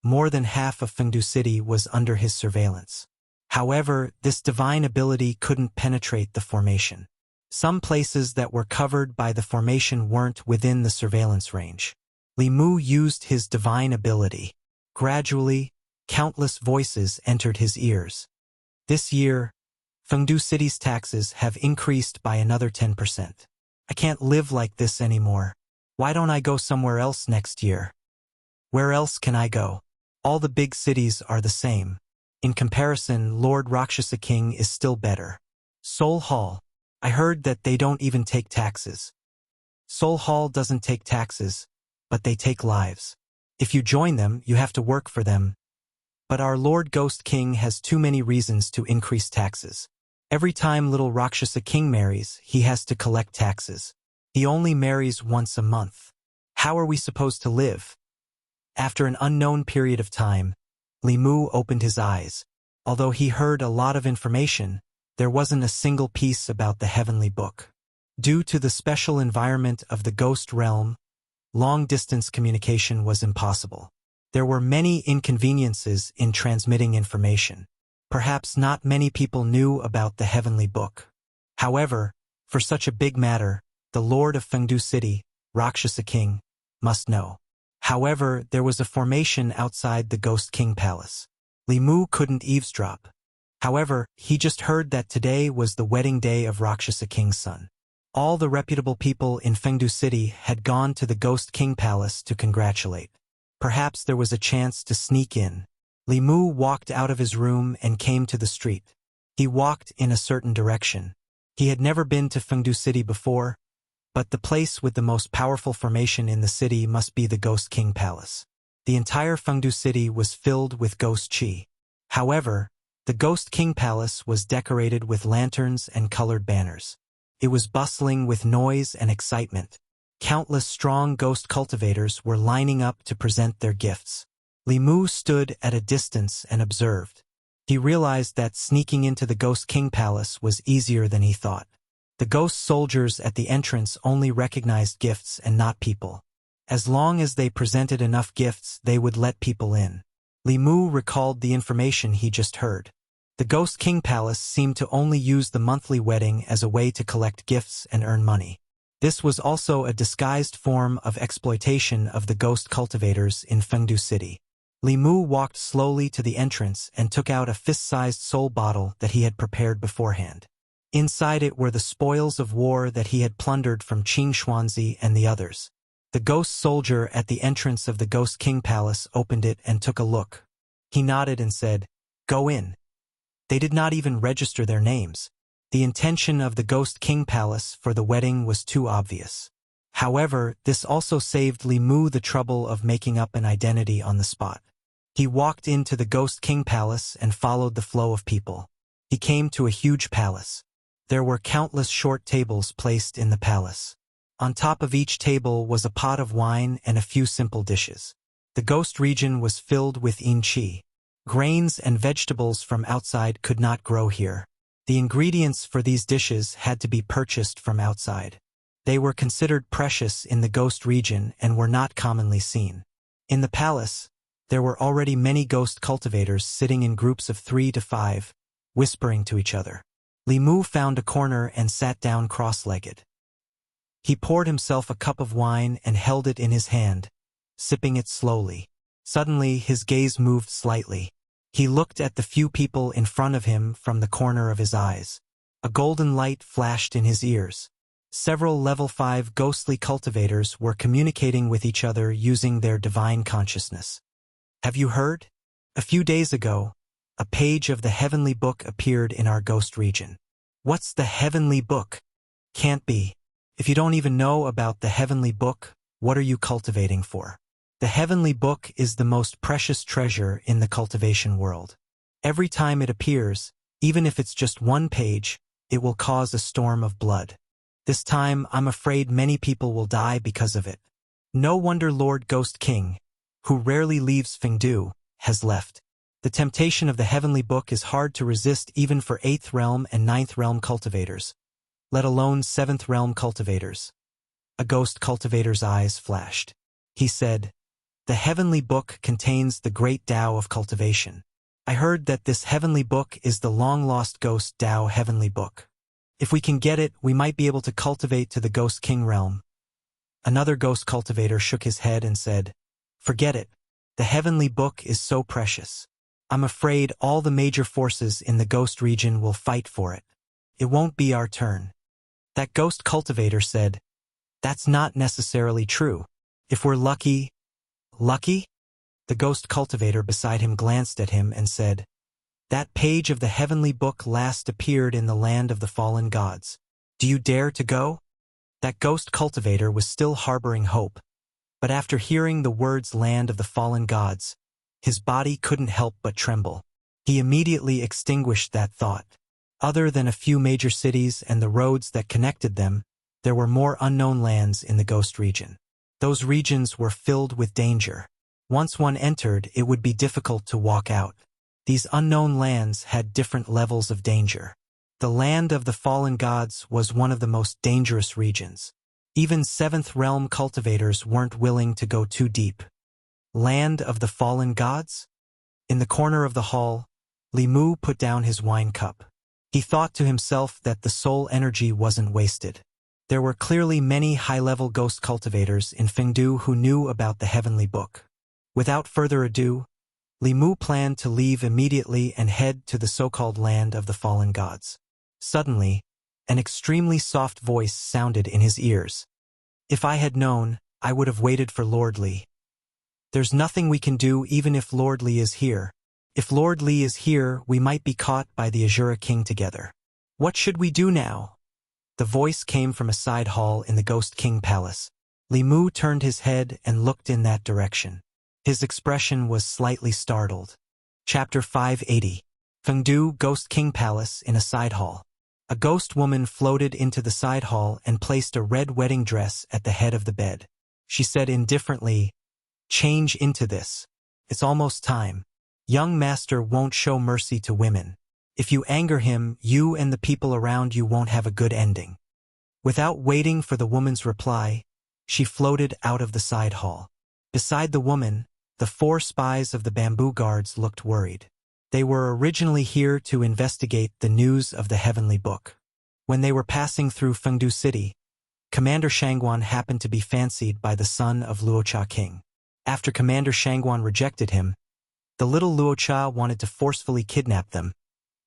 more than half of Fengdu City was under his surveillance. However, this divine ability couldn't penetrate the formation. Some places that were covered by the formation weren't within the surveillance range. Li Mu used his divine ability. Gradually, countless voices entered his ears. This year, Fengdu City's taxes have increased by another 10%. I can't live like this anymore. Why don't I go somewhere else next year? Where else can I go? All the big cities are the same. In comparison, Lord Rakshasa King is still better. Soul Hall. I heard that they don't even take taxes. Soul Hall doesn't take taxes, but they take lives. If you join them, you have to work for them. But our Lord Ghost King has too many reasons to increase taxes. Every time little Rakshasa King marries, he has to collect taxes. He only marries once a month. How are we supposed to live? After an unknown period of time, Li Mu opened his eyes. Although he heard a lot of information, there wasn't a single piece about the Heavenly Book. Due to the special environment of the Ghost Realm, long-distance communication was impossible. There were many inconveniences in transmitting information. Perhaps not many people knew about the Heavenly Book. However, for such a big matter, the Lord of Fengdu City, Rakshasa King, must know. However, there was a formation outside the Ghost King Palace. Li Mu couldn't eavesdrop. However, he just heard that today was the wedding day of Rakshasa King's son. All the reputable people in Fengdu City had gone to the Ghost King Palace to congratulate. Perhaps there was a chance to sneak in. Li Mu walked out of his room and came to the street. He walked in a certain direction. He had never been to Fengdu City before, but the place with the most powerful formation in the city must be the Ghost King Palace. The entire Fengdu City was filled with ghost qi. However, the Ghost King Palace was decorated with lanterns and colored banners. It was bustling with noise and excitement. Countless strong ghost cultivators were lining up to present their gifts. Li Mu stood at a distance and observed. He realized that sneaking into the Ghost King Palace was easier than he thought. The ghost soldiers at the entrance only recognized gifts and not people. As long as they presented enough gifts, they would let people in. Li Mu recalled the information he just heard. The Ghost King Palace seemed to only use the monthly wedding as a way to collect gifts and earn money. This was also a disguised form of exploitation of the ghost cultivators in Fengdu City. Li Mu walked slowly to the entrance and took out a fist-sized soul bottle that he had prepared beforehand. Inside it were the spoils of war that he had plundered from Qing Xuanzi and the others. The ghost soldier at the entrance of the Ghost King Palace opened it and took a look. He nodded and said, "Go in." They did not even register their names. The intention of the Ghost King Palace for the wedding was too obvious. However, this also saved Li Mu the trouble of making up an identity on the spot. He walked into the Ghost King Palace and followed the flow of people. He came to a huge palace. There were countless short tables placed in the palace. On top of each table was a pot of wine and a few simple dishes. The ghost region was filled with yin qi. Grains and vegetables from outside could not grow here. The ingredients for these dishes had to be purchased from outside. They were considered precious in the ghost region and were not commonly seen. In the palace, there were already many ghost cultivators sitting in groups of 3 to 5, whispering to each other. Li Mu found a corner and sat down cross-legged. He poured himself a cup of wine and held it in his hand, sipping it slowly. Suddenly, his gaze moved slightly. He looked at the few people in front of him from the corner of his eyes. A golden light flashed in his ears. Several level 5 ghostly cultivators were communicating with each other using their divine consciousness. "Have you heard? A few days ago, a page of the Heavenly Book appeared in our ghost region." "What's the Heavenly Book?" "Can't be. If you don't even know about the Heavenly Book, what are you cultivating for?" The Heavenly Book is the most precious treasure in the cultivation world. Every time it appears, even if it's just one page, it will cause a storm of blood. This time, I'm afraid many people will die because of it. No wonder Lord Ghost King, who rarely leaves Fengdu, has left. The temptation of the Heavenly Book is hard to resist even for 8th realm and 9th realm cultivators, let alone 7th realm cultivators. A ghost cultivator's eyes flashed. He said, "The Heavenly Book contains the great Tao of cultivation. I heard that this Heavenly Book is the long-lost Ghost Tao Heavenly Book. If we can get it, we might be able to cultivate to the Ghost King realm." Another ghost cultivator shook his head and said, "Forget it. The Heavenly Book is so precious. I'm afraid all the major forces in the ghost region will fight for it. It won't be our turn." That ghost cultivator said, "That's not necessarily true. If we're lucky..." "Lucky?" The ghost cultivator beside him glanced at him and said, "That page of the Heavenly Book last appeared in the land of the fallen gods. Do you dare to go?" That ghost cultivator was still harboring hope, but after hearing the words land of the fallen gods, his body couldn't help but tremble. He immediately extinguished that thought. Other than a few major cities and the roads that connected them, there were more unknown lands in the ghost region. Those regions were filled with danger. Once one entered, it would be difficult to walk out. These unknown lands had different levels of danger. The land of the fallen gods was one of the most dangerous regions. Even 7th realm cultivators weren't willing to go too deep. Land of the fallen gods? In the corner of the hall, Li Mu put down his wine cup. He thought to himself that the soul energy wasn't wasted. There were clearly many high-level ghost cultivators in Fengdu who knew about the Heavenly Book. Without further ado, Li Mu planned to leave immediately and head to the so-called land of the fallen gods. Suddenly, an extremely soft voice sounded in his ears. "If I had known, I would have waited for Lord Li. There's nothing we can do even if Lord Li is here. If Lord Li is here, we might be caught by the Azura King together. What should we do now? The voice came from a side hall in the Ghost King Palace. Li Mu turned his head and looked in that direction. His expression was slightly startled. Chapter 580. Fengdu Ghost King Palace in a side hall. A ghost woman floated into the side hall and placed a red wedding dress at the head of the bed. She said indifferently, "Change into this. It's almost time. Young master won't show mercy to women. If you anger him, you and the people around you won't have a good ending." Without waiting for the woman's reply, she floated out of the side hall. Beside the woman, the 4 spies of the bamboo guards looked worried. They were originally here to investigate the news of the heavenly book. When they were passing through Fengdu City, Commander Shangguan happened to be fancied by the son of Luocha King. After Commander Shangguan rejected him, the little Luocha wanted to forcefully kidnap them,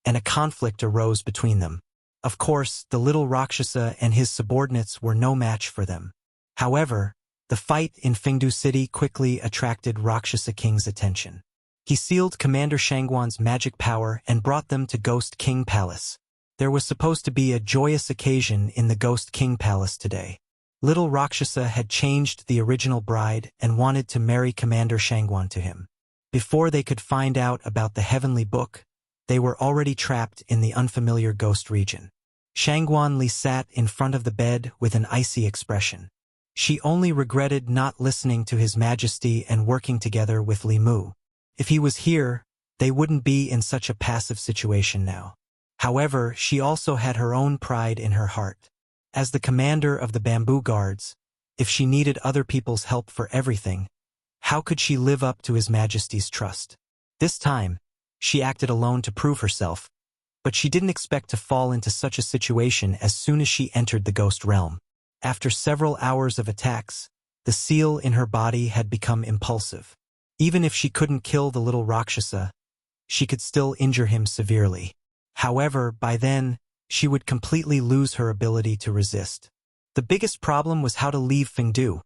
and a conflict arose between them. Of course, the little Rakshasa and his subordinates were no match for them. However, the fight in Fengdu City quickly attracted Rakshasa King's attention. He sealed Commander Shangguan's magic power and brought them to Ghost King Palace. There was supposed to be a joyous occasion in the Ghost King Palace today. Little Rakshasa had changed the original bride and wanted to marry Commander Shangguan to him. Before they could find out about the heavenly book, they were already trapped in the unfamiliar ghost region. Shangguan Li sat in front of the bed with an icy expression. She only regretted not listening to His Majesty and working together with Li Mu. If he was here, they wouldn't be in such a passive situation now. However, she also had her own pride in her heart. As the commander of the bamboo guards, if she needed other people's help for everything, how could she live up to His Majesty's trust? This time, she acted alone to prove herself, but she didn't expect to fall into such a situation as soon as she entered the ghost realm. After several hours of attacks, the seal in her body had become impulsive. Even if she couldn't kill the little Rakshasa, she could still injure him severely. However, by then, she would completely lose her ability to resist. The biggest problem was how to leave Fengdu,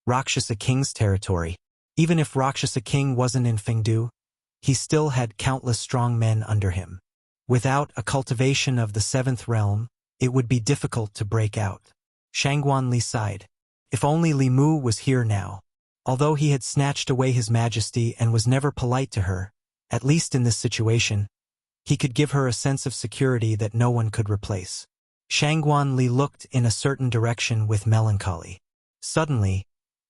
Rakshasa King's territory. Even if Rakshasa King wasn't in Fengdu, he still had countless strong men under him. Without a cultivation of the 7th realm, it would be difficult to break out. Shangguan Li sighed. If only Li Mu was here now. Although he had snatched away His Majesty and was never polite to her, at least in this situation, he could give her a sense of security that no one could replace. Shangguan Li looked in a certain direction with melancholy. Suddenly,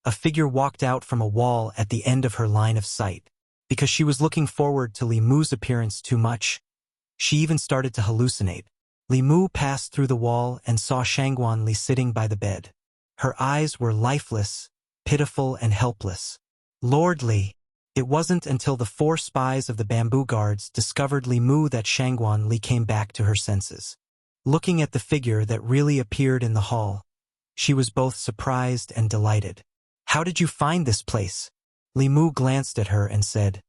a figure walked out from a wall at the end of her line of sight. Because she was looking forward to Li Mu's appearance too much, she even started to hallucinate. Li Mu passed through the wall and saw Shangguan Li sitting by the bed. Her eyes were lifeless, pitiful and helpless. Lord Li. It wasn't until the 4 spies of the bamboo guards discovered Li Mu that Shangguan Li came back to her senses. Looking at the figure that really appeared in the hall, she was both surprised and delighted. "How did you find this place?" Li Mu glanced at her and said,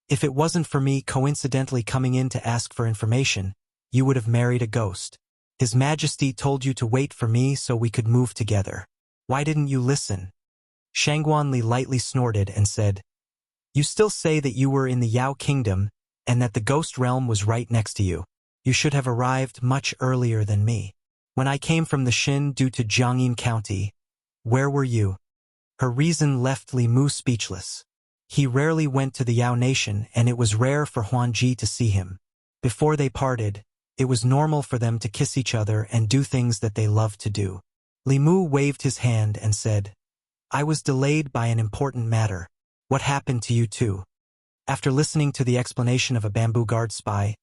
"If it wasn't for me coincidentally coming in to ask for information, you would have married a ghost. His Majesty told you to wait for me so we could move together. Why didn't you listen?" Shangguan Li lightly snorted and said, "You still say that you were in the Yao Kingdom and that the ghost realm was right next to you. You should have arrived much earlier than me. When I came from the Shin due to Jiangyin County, where were you?" Her reason left Li Mu speechless. He rarely went to the Yao Nation and it was rare for Huanji to see him. Before they parted, it was normal for them to kiss each other and do things that they loved to do. Li Mu waved his hand and said, "I was delayed by an important matter. What happened to you too?" After listening to the explanation of a bamboo guard spy,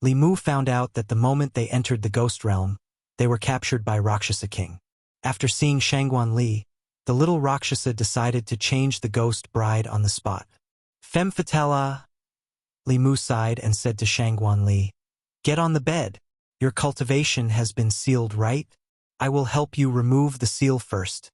Li Mu found out that the moment they entered the ghost realm, they were captured by Rakshasa King. After seeing Shangguan Li, the little Rakshasa decided to change the ghost bride on the spot. "Femme fatale," Li Mu sighed and said to Shangguan Li, "Get on the bed. Your cultivation has been sealed, right? I will help you remove the seal first."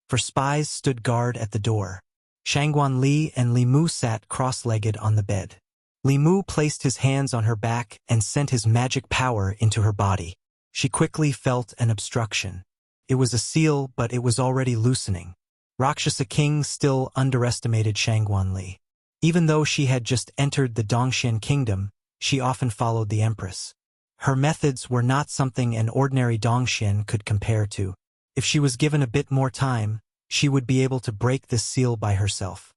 For spies stood guard at the door. Shangguan Li and Li Mu sat cross-legged on the bed. Li Mu placed his hands on her back and sent his magic power into her body. She quickly felt an obstruction. It was a seal, but it was already loosening. Rakshasa King still underestimated Shangguan Li. Even though she had just entered the Dongxian kingdom, she often followed the empress. Her methods were not something an ordinary Dongxian could compare to. If she was given a bit more time, she would be able to break this seal by herself.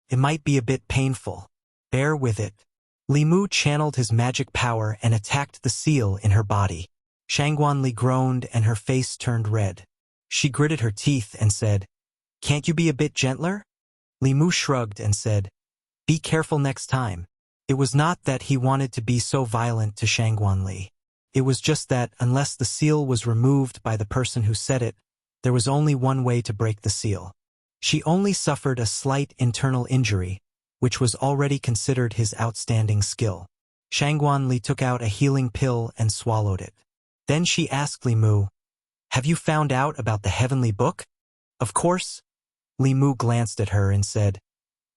It might be a bit painful. Bear with it. Li Mu channeled his magic power and attacked the seal in her body. Shangguanli groaned and her face turned red. She gritted her teeth and said, "Can't you be a bit gentler?" Li Mu shrugged and said, "Be careful next time." It was not that he wanted to be so violent to Shangguanli. It was just that, unless the seal was removed by the person who said it, there was only one way to break the seal. She only suffered a slight internal injury, which was already considered his outstanding skill. Shangguanli took out a healing pill and swallowed it. Then she asked Li Mu, "Have you found out about the heavenly book?" "Of course." Li Mu glanced at her and said,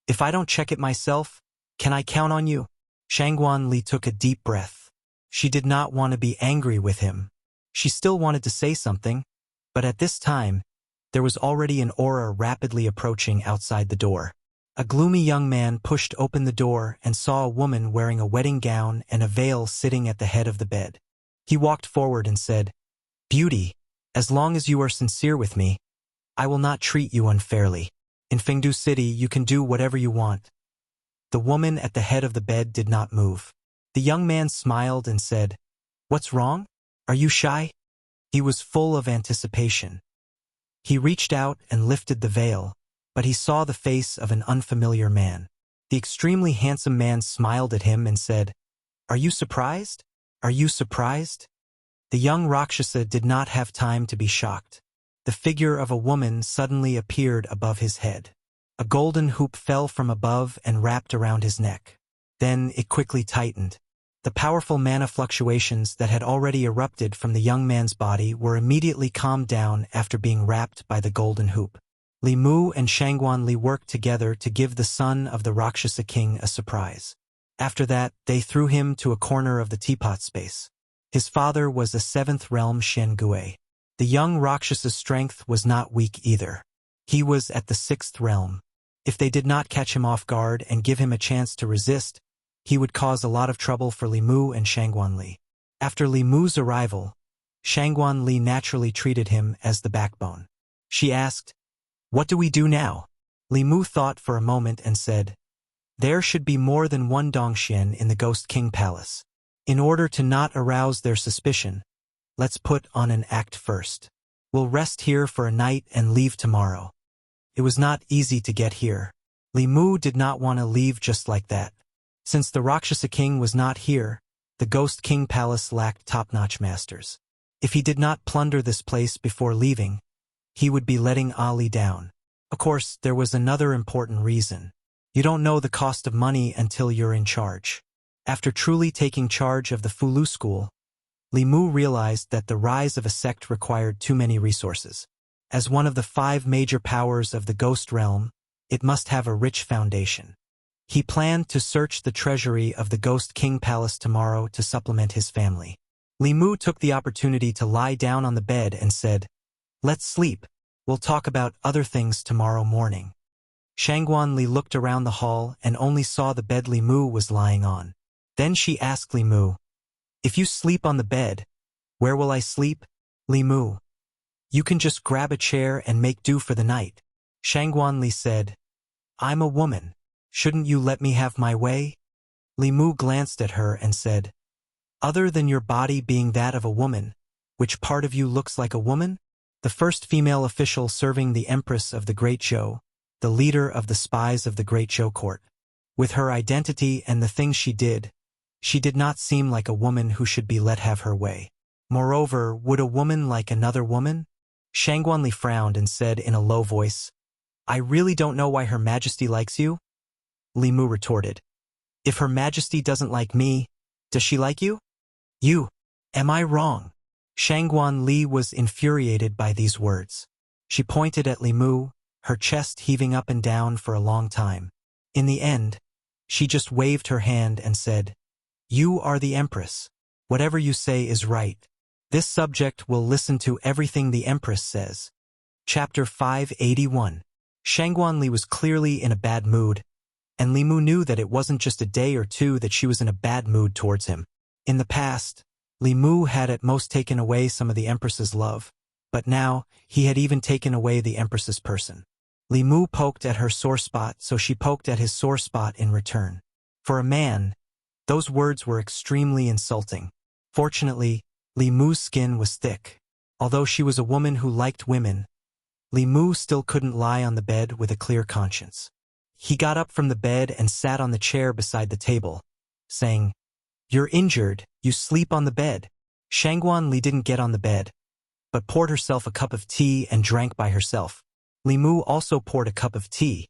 "If I don't check it myself, can I count on you?" Shangguanli took a deep breath. She did not want to be angry with him. She still wanted to say something, but at this time, there was already an aura rapidly approaching outside the door. A gloomy young man pushed open the door and saw a woman wearing a wedding gown and a veil sitting at the head of the bed. He walked forward and said, "Beauty, as long as you are sincere with me, I will not treat you unfairly. In Fengdu City, you can do whatever you want." The woman at the head of the bed did not move. The young man smiled and said, "What's wrong? Are you shy?" He was full of anticipation. He reached out and lifted the veil, but he saw the face of an unfamiliar man. The extremely handsome man smiled at him and said, "Are you surprised? Are you surprised?" The young Rakshasa did not have time to be shocked. The figure of a woman suddenly appeared above his head. A golden hoop fell from above and wrapped around his neck. Then it quickly tightened. The powerful mana fluctuations that had already erupted from the young man's body were immediately calmed down after being wrapped by the golden hoop. Li Mu and Shangguanli worked together to give the son of the Rakshasa king a surprise. After that, they threw him to a corner of the teapot space. His father was a 7th realm Shen Gui. The young Rakshasa's strength was not weak either. He was at the 6th realm. If they did not catch him off guard and give him a chance to resist, he would cause a lot of trouble for Li Mu and Shangguanli. After Li Mu's arrival, Shangguanli naturally treated him as the backbone. She asked, "What do we do now?" Li Mu thought for a moment and said, "There should be more than one Dongxian in the Ghost King Palace. In order to not arouse their suspicion, let's put on an act first. We'll rest here for a night and leave tomorrow." It was not easy to get here. Li Mu did not want to leave just like that. Since the Rakshasa king was not here, the Ghost King Palace lacked top-notch masters. If he did not plunder this place before leaving, he would be letting Ali down. Of course, there was another important reason. You don't know the cost of money until you're in charge. After truly taking charge of the Fulu school, Li Mu realized that the rise of a sect required too many resources. As one of the 5 major powers of the Ghost Realm, it must have a rich foundation. He planned to search the treasury of the Ghost King Palace tomorrow to supplement his family. Li Mu took the opportunity to lie down on the bed and said, "Let's sleep. We'll talk about other things tomorrow morning." Shangguanli looked around the hall and only saw the bed Li Mu was lying on. Then she asked Li Mu, "If you sleep on the bed, where will I sleep?" "Li Mu, you can just grab a chair and make do for the night." Shangguanli said, "I'm a woman. Shouldn't you let me have my way?" Li Mu glanced at her and said, "Other than your body being that of a woman, which part of you looks like a woman?" The first female official serving the Empress of the Great Zhou, the leader of the spies of the Great Zhou court. With her identity and the things she did not seem like a woman who should be let have her way. Moreover, would a woman like another woman? Shangguanli frowned and said in a low voice, "I really don't know why Her Majesty likes you." Li Mu retorted, "If Her Majesty doesn't like me, does she like you?" "You. Am I wrong?" Shangguanli was infuriated by these words. She pointed at Li Mu, her chest heaving up and down for a long time. In the end, she just waved her hand and said, "You are the Empress. Whatever you say is right. This subject will listen to everything the Empress says." Chapter 581. Shangguanli was clearly in a bad mood. And Li Mu knew that it wasn't just a day or two that she was in a bad mood towards him. In the past, Li Mu had at most taken away some of the Empress's love, but now he had even taken away the Empress's person. Li Mu poked at her sore spot, so she poked at his sore spot in return. For a man, those words were extremely insulting. Fortunately, Li Mu's skin was thick. Although she was a woman who liked women, Li Mu still couldn't lie on the bed with a clear conscience. He got up from the bed and sat on the chair beside the table, saying, "You're injured, you sleep on the bed." Shangguan Li didn't get on the bed, but poured herself a cup of tea and drank by herself. Li Mu also poured a cup of tea,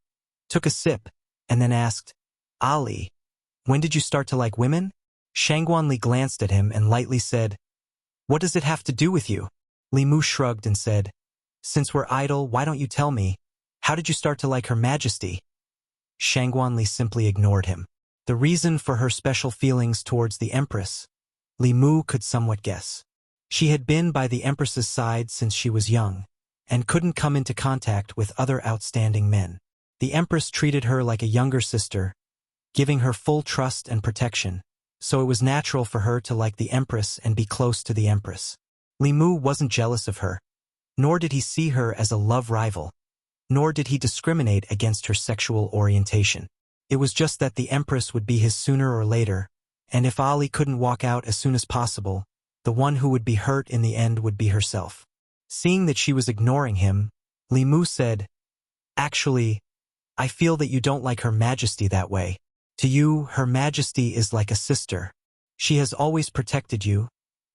took a sip, and then asked, "Ali, when did you start to like women?" Shangguan Li glanced at him and lightly said, "What does it have to do with you?" Li Mu shrugged and said, "Since we're idle, why don't you tell me? How did you start to like Her Majesty?" Shangguan Li simply ignored him. The reason for her special feelings towards the Empress, Li Mu could somewhat guess. She had been by the Empress's side since she was young, and couldn't come into contact with other outstanding men. The Empress treated her like a younger sister, giving her full trust and protection, so it was natural for her to like the Empress and be close to the Empress. Li Mu wasn't jealous of her, nor did he see her as a love rival, nor did he discriminate against her sexual orientation. It was just that the Empress would be his sooner or later, and if Ali couldn't walk out as soon as possible, the one who would be hurt in the end would be herself. Seeing that she was ignoring him, Li Mu said, "Actually, I feel that you don't like Her Majesty that way. To you, Her Majesty is like a sister. She has always protected you,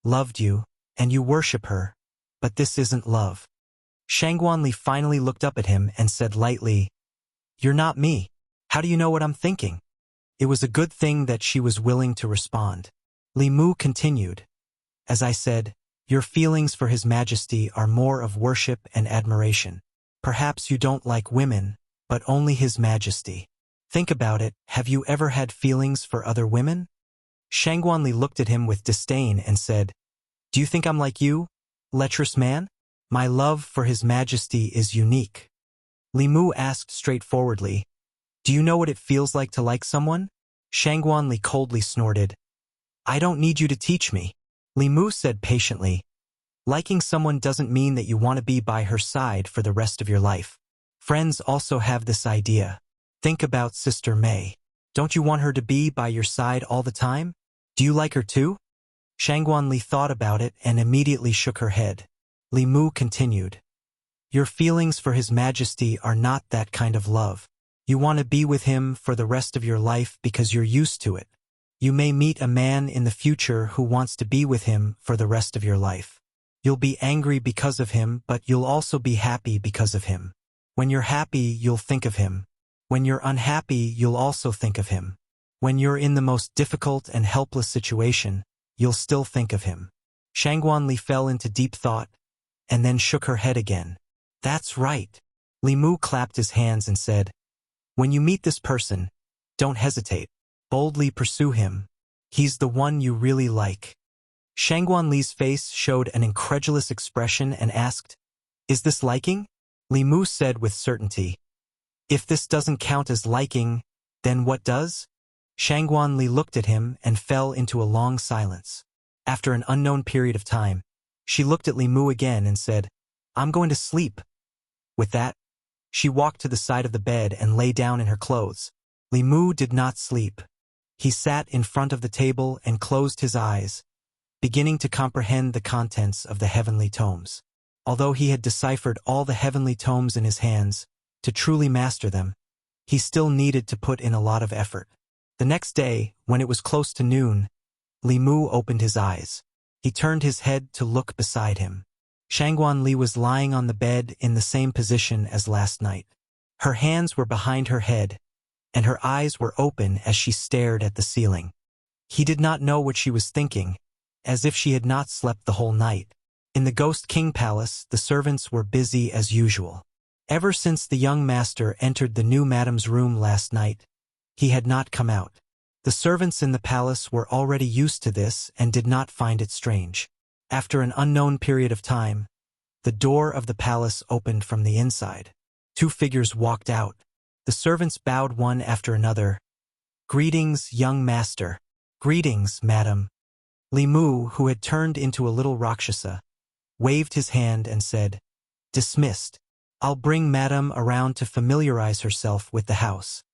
loved you, and you worship her, but this isn't love." Shangguan Li finally looked up at him and said lightly, "You're not me. How do you know what I'm thinking?" It was a good thing that she was willing to respond. Li Mu continued, "As I said, your feelings for His Majesty are more of worship and admiration. Perhaps you don't like women, but only His Majesty. Think about it, have you ever had feelings for other women?" Shangguan Li looked at him with disdain and said, "Do you think I'm like you, lecherous man? My love for His Majesty is unique." Li Mu asked straightforwardly, "Do you know what it feels like to like someone?" Shangguan Li coldly snorted, "I don't need you to teach me." Li Mu said patiently, "Liking someone doesn't mean that you want to be by her side for the rest of your life. Friends also have this idea. Think about Sister Mei. Don't you want her to be by your side all the time? Do you like her too?" Shangguan Li thought about it and immediately shook her head. Li Mu continued, "Your feelings for His Majesty are not that kind of love. You want to be with him for the rest of your life because you're used to it. You may meet a man in the future who wants to be with him for the rest of your life. You'll be angry because of him, but you'll also be happy because of him. When you're happy, you'll think of him. When you're unhappy, you'll also think of him. When you're in the most difficult and helpless situation, you'll still think of him." Shangguan Li fell into deep thought, and then shook her head again. "That's right." Li Mu clapped his hands and said, "When you meet this person, don't hesitate. Boldly pursue him. He's the one you really like." Shangguan Li's face showed an incredulous expression and asked, "Is this liking?" Li Mu said with certainty, "If this doesn't count as liking, then what does?" Shangguan Li looked at him and fell into a long silence. After an unknown period of time, she looked at Li Mu again and said, "I'm going to sleep." With that, she walked to the side of the bed and lay down in her clothes. Li Mu did not sleep. He sat in front of the table and closed his eyes, beginning to comprehend the contents of the heavenly tomes. Although he had deciphered all the heavenly tomes in his hands, to truly master them, he still needed to put in a lot of effort. The next day, when it was close to noon, Li Mu opened his eyes. He turned his head to look beside him. Shangguan Li was lying on the bed in the same position as last night. Her hands were behind her head, and her eyes were open as she stared at the ceiling. He did not know what she was thinking, as if she had not slept the whole night. In the Ghost King Palace, the servants were busy as usual. Ever since the young master entered the new madam's room last night, he had not come out. The servants in the palace were already used to this and did not find it strange. After an unknown period of time, the door of the palace opened from the inside. Two figures walked out. The servants bowed one after another. "Greetings, young master." "Greetings, madam." Li Mu, who had turned into a little Rakshasa, waved his hand and said, "Dismissed. I'll bring madam around to familiarize herself with the house."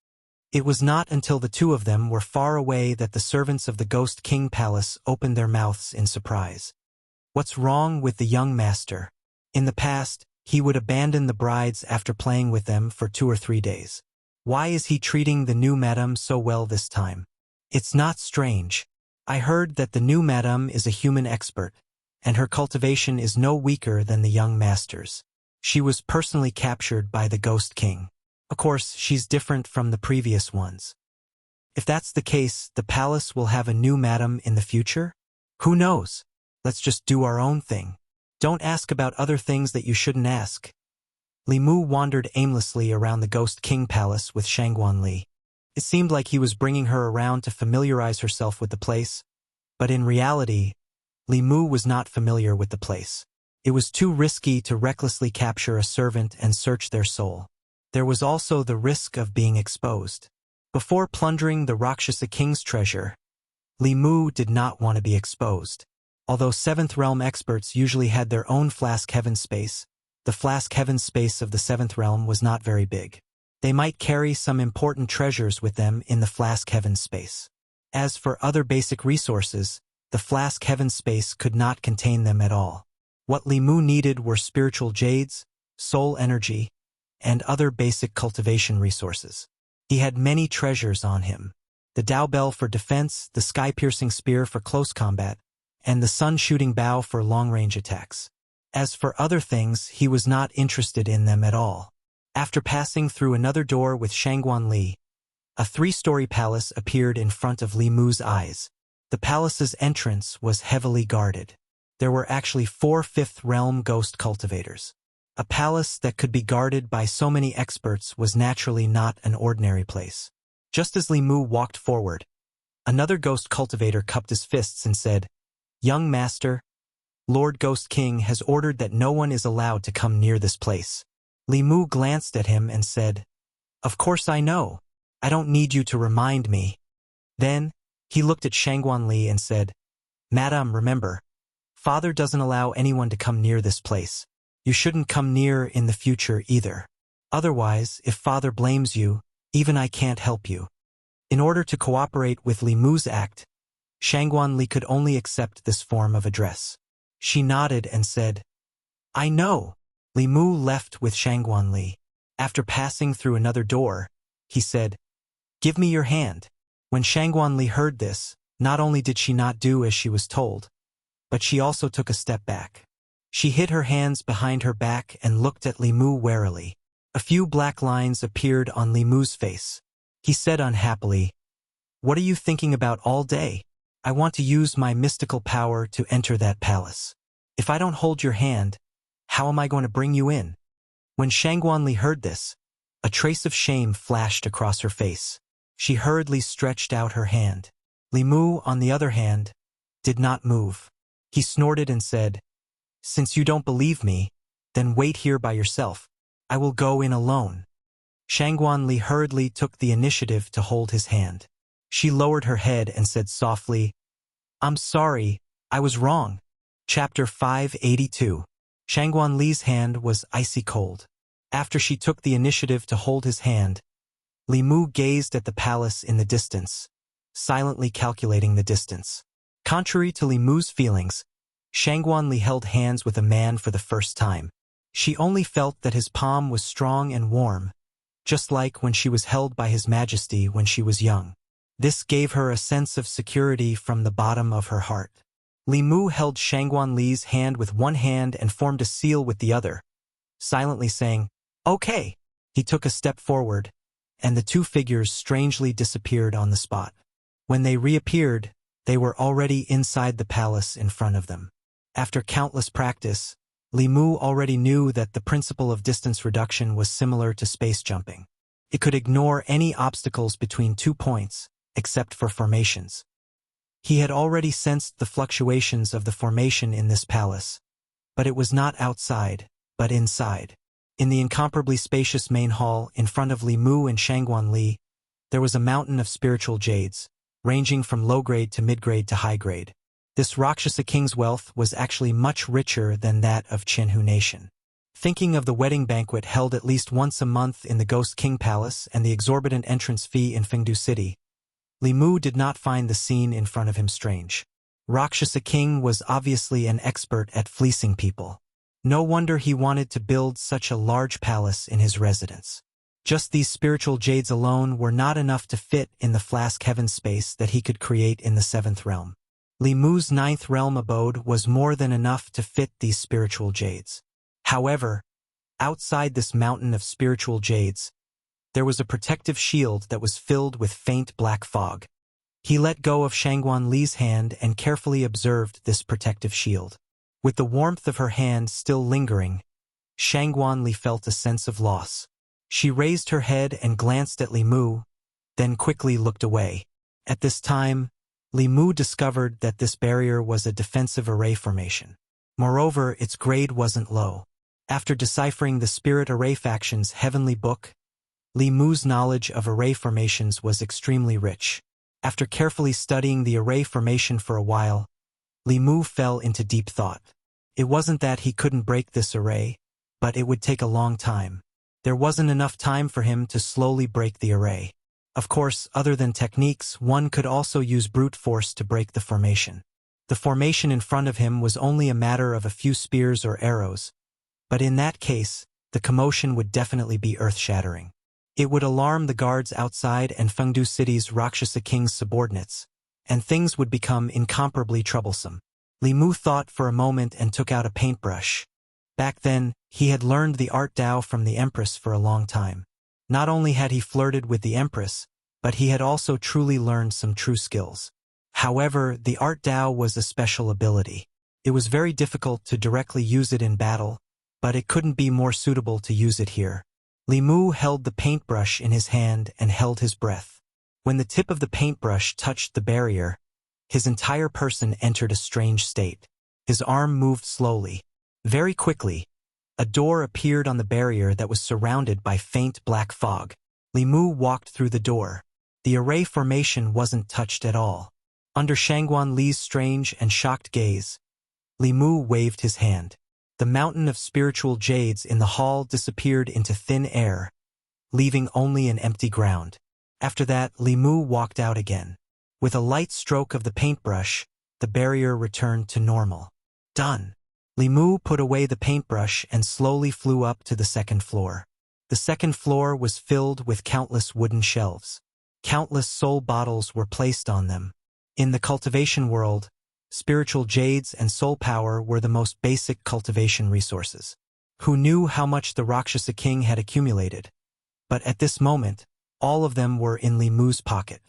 It was not until the two of them were far away that the servants of the Ghost King Palace opened their mouths in surprise. What's wrong with the young master? In the past, he would abandon the brides after playing with them for 2 or 3 days. Why is he treating the new madam so well this time? It's not strange. I heard that the new madam is a human expert, and her cultivation is no weaker than the young master's. She was personally captured by the Ghost King. Of course, she's different from the previous ones. If that's the case, the palace will have a new madam in the future? Who knows? Let's just do our own thing. Don't ask about other things that you shouldn't ask. Li Mu wandered aimlessly around the Ghost King Palace with Shangguan Li. It seemed like he was bringing her around to familiarize herself with the place, but in reality, Li Mu was not familiar with the place. It was too risky to recklessly capture a servant and search their soul. There was also the risk of being exposed. Before plundering the Rakshasa King's treasure, Li Mu did not want to be exposed. Although 7th Realm experts usually had their own Flask Heaven space, the Flask Heaven space of the 7th Realm was not very big. They might carry some important treasures with them in the Flask Heaven space. As for other basic resources, the Flask Heaven space could not contain them at all. What Li Mu needed were spiritual jades, soul energy, and other basic cultivation resources. He had many treasures on him. The Dao Bell for defense, the sky-piercing spear for close combat, and the sun-shooting bow for long-range attacks. As for other things, he was not interested in them at all. After passing through another door with Shangguan Li, a 3-story palace appeared in front of Li Mu's eyes. The palace's entrance was heavily guarded. There were actually 4 5th Realm ghost cultivators. A palace that could be guarded by so many experts was naturally not an ordinary place. Just as Li Mu walked forward, another ghost cultivator cupped his fists and said, "Young master, Lord Ghost King has ordered that no one is allowed to come near this place." Li Mu glanced at him and said, "Of course I know. I don't need you to remind me." Then, he looked at Shangguan Li and said, "Madam, remember, Father doesn't allow anyone to come near this place. You shouldn't come near in the future either. Otherwise, if Father blames you, even I can't help you." In order to cooperate with Li Mu's act, Shangguan Li could only accept this form of address. She nodded and said, "I know." Li Mu left with Shangguan Li. After passing through another door, he said, "Give me your hand." When Shangguan Li heard this, not only did she not do as she was told, but she also took a step back. She hid her hands behind her back and looked at Li Mu warily. A few black lines appeared on Li Mu's face. He said unhappily, "What are you thinking about all day? I want to use my mystical power to enter that palace. If I don't hold your hand, how am I going to bring you in?" When Shangguan Li heard this, a trace of shame flashed across her face. She hurriedly stretched out her hand. Li Mu, on the other hand, did not move. He snorted and said, "Since you don't believe me, then wait here by yourself. I will go in alone." Shangguan Li hurriedly took the initiative to hold his hand. She lowered her head and said softly, "I'm sorry, I was wrong." Chapter 582. Shangguan Li's hand was icy cold. After she took the initiative to hold his hand, Li Mu gazed at the palace in the distance, silently calculating the distance. Contrary to Li Mu's feelings, Shangguan Li held hands with a man for the first time. She only felt that his palm was strong and warm, just like when she was held by His Majesty when she was young. This gave her a sense of security from the bottom of her heart. Li Mu held Shangguan Li's hand with one hand and formed a seal with the other, silently saying, "Okay." He took a step forward, and the two figures strangely disappeared on the spot. When they reappeared, they were already inside the palace in front of them. After countless practice, Li Mu already knew that the principle of distance reduction was similar to space jumping. It could ignore any obstacles between 2 points, except for formations. He had already sensed the fluctuations of the formation in this palace, but it was not outside, but inside. In the incomparably spacious main hall, in front of Li Mu and Shangguan Li, there was a mountain of spiritual jades, ranging from low-grade to mid-grade to high-grade. This Rakshasa king's wealth was actually much richer than that of Qianhu nation. Thinking of the wedding banquet held at least once a month in the Ghost King Palace and the exorbitant entrance fee in Fengdu City, Li Mu did not find the scene in front of him strange. Rakshasa king was obviously an expert at fleecing people. No wonder he wanted to build such a large palace in his residence. Just these spiritual jades alone were not enough to fit in the flask heaven space that he could create in the 7th realm. Li Mu's 9th realm abode was more than enough to fit these spiritual jades. However, outside this mountain of spiritual jades, there was a protective shield that was filled with faint black fog. He let go of Shangguan Li's hand and carefully observed this protective shield. With the warmth of her hand still lingering, Shangguan Li felt a sense of loss. She raised her head and glanced at Li Mu, then quickly looked away. At this time, Li Mu discovered that this barrier was a defensive array formation. Moreover, its grade wasn't low. After deciphering the Spirit Array Faction's heavenly book, Li Mu's knowledge of array formations was extremely rich. After carefully studying the array formation for a while, Li Mu fell into deep thought. It wasn't that he couldn't break this array, but it would take a long time. There wasn't enough time for him to slowly break the array. Of course, other than techniques, one could also use brute force to break the formation. The formation in front of him was only a matter of a few spears or arrows, but in that case, the commotion would definitely be earth-shattering. It would alarm the guards outside and Fengdu City's Rakshasa King's subordinates, and things would become incomparably troublesome. Li Mu thought for a moment and took out a paintbrush. Back then, he had learned the art Dao from the Empress for a long time. Not only had he flirted with the Empress, but he had also truly learned some true skills. However, the art Dao was a special ability. It was very difficult to directly use it in battle, but it couldn't be more suitable to use it here. Li Mu held the paintbrush in his hand and held his breath. When the tip of the paintbrush touched the barrier, his entire person entered a strange state. His arm moved slowly. Very quickly, a door appeared on the barrier that was surrounded by faint black fog. Li Mu walked through the door. The array formation wasn't touched at all. Under Shangguan Li's strange and shocked gaze, Li Mu waved his hand. The mountain of spiritual jades in the hall disappeared into thin air, leaving only an empty ground. After that, Li Mu walked out again. With a light stroke of the paintbrush, the barrier returned to normal. Done. Li Mu put away the paintbrush and slowly flew up to the 2nd floor. The 2nd floor was filled with countless wooden shelves. Countless soul bottles were placed on them. In the cultivation world, spiritual jades and soul power were the most basic cultivation resources. Who knew how much the Rakshasa king had accumulated? But at this moment, all of them were in Li Mu's pocket.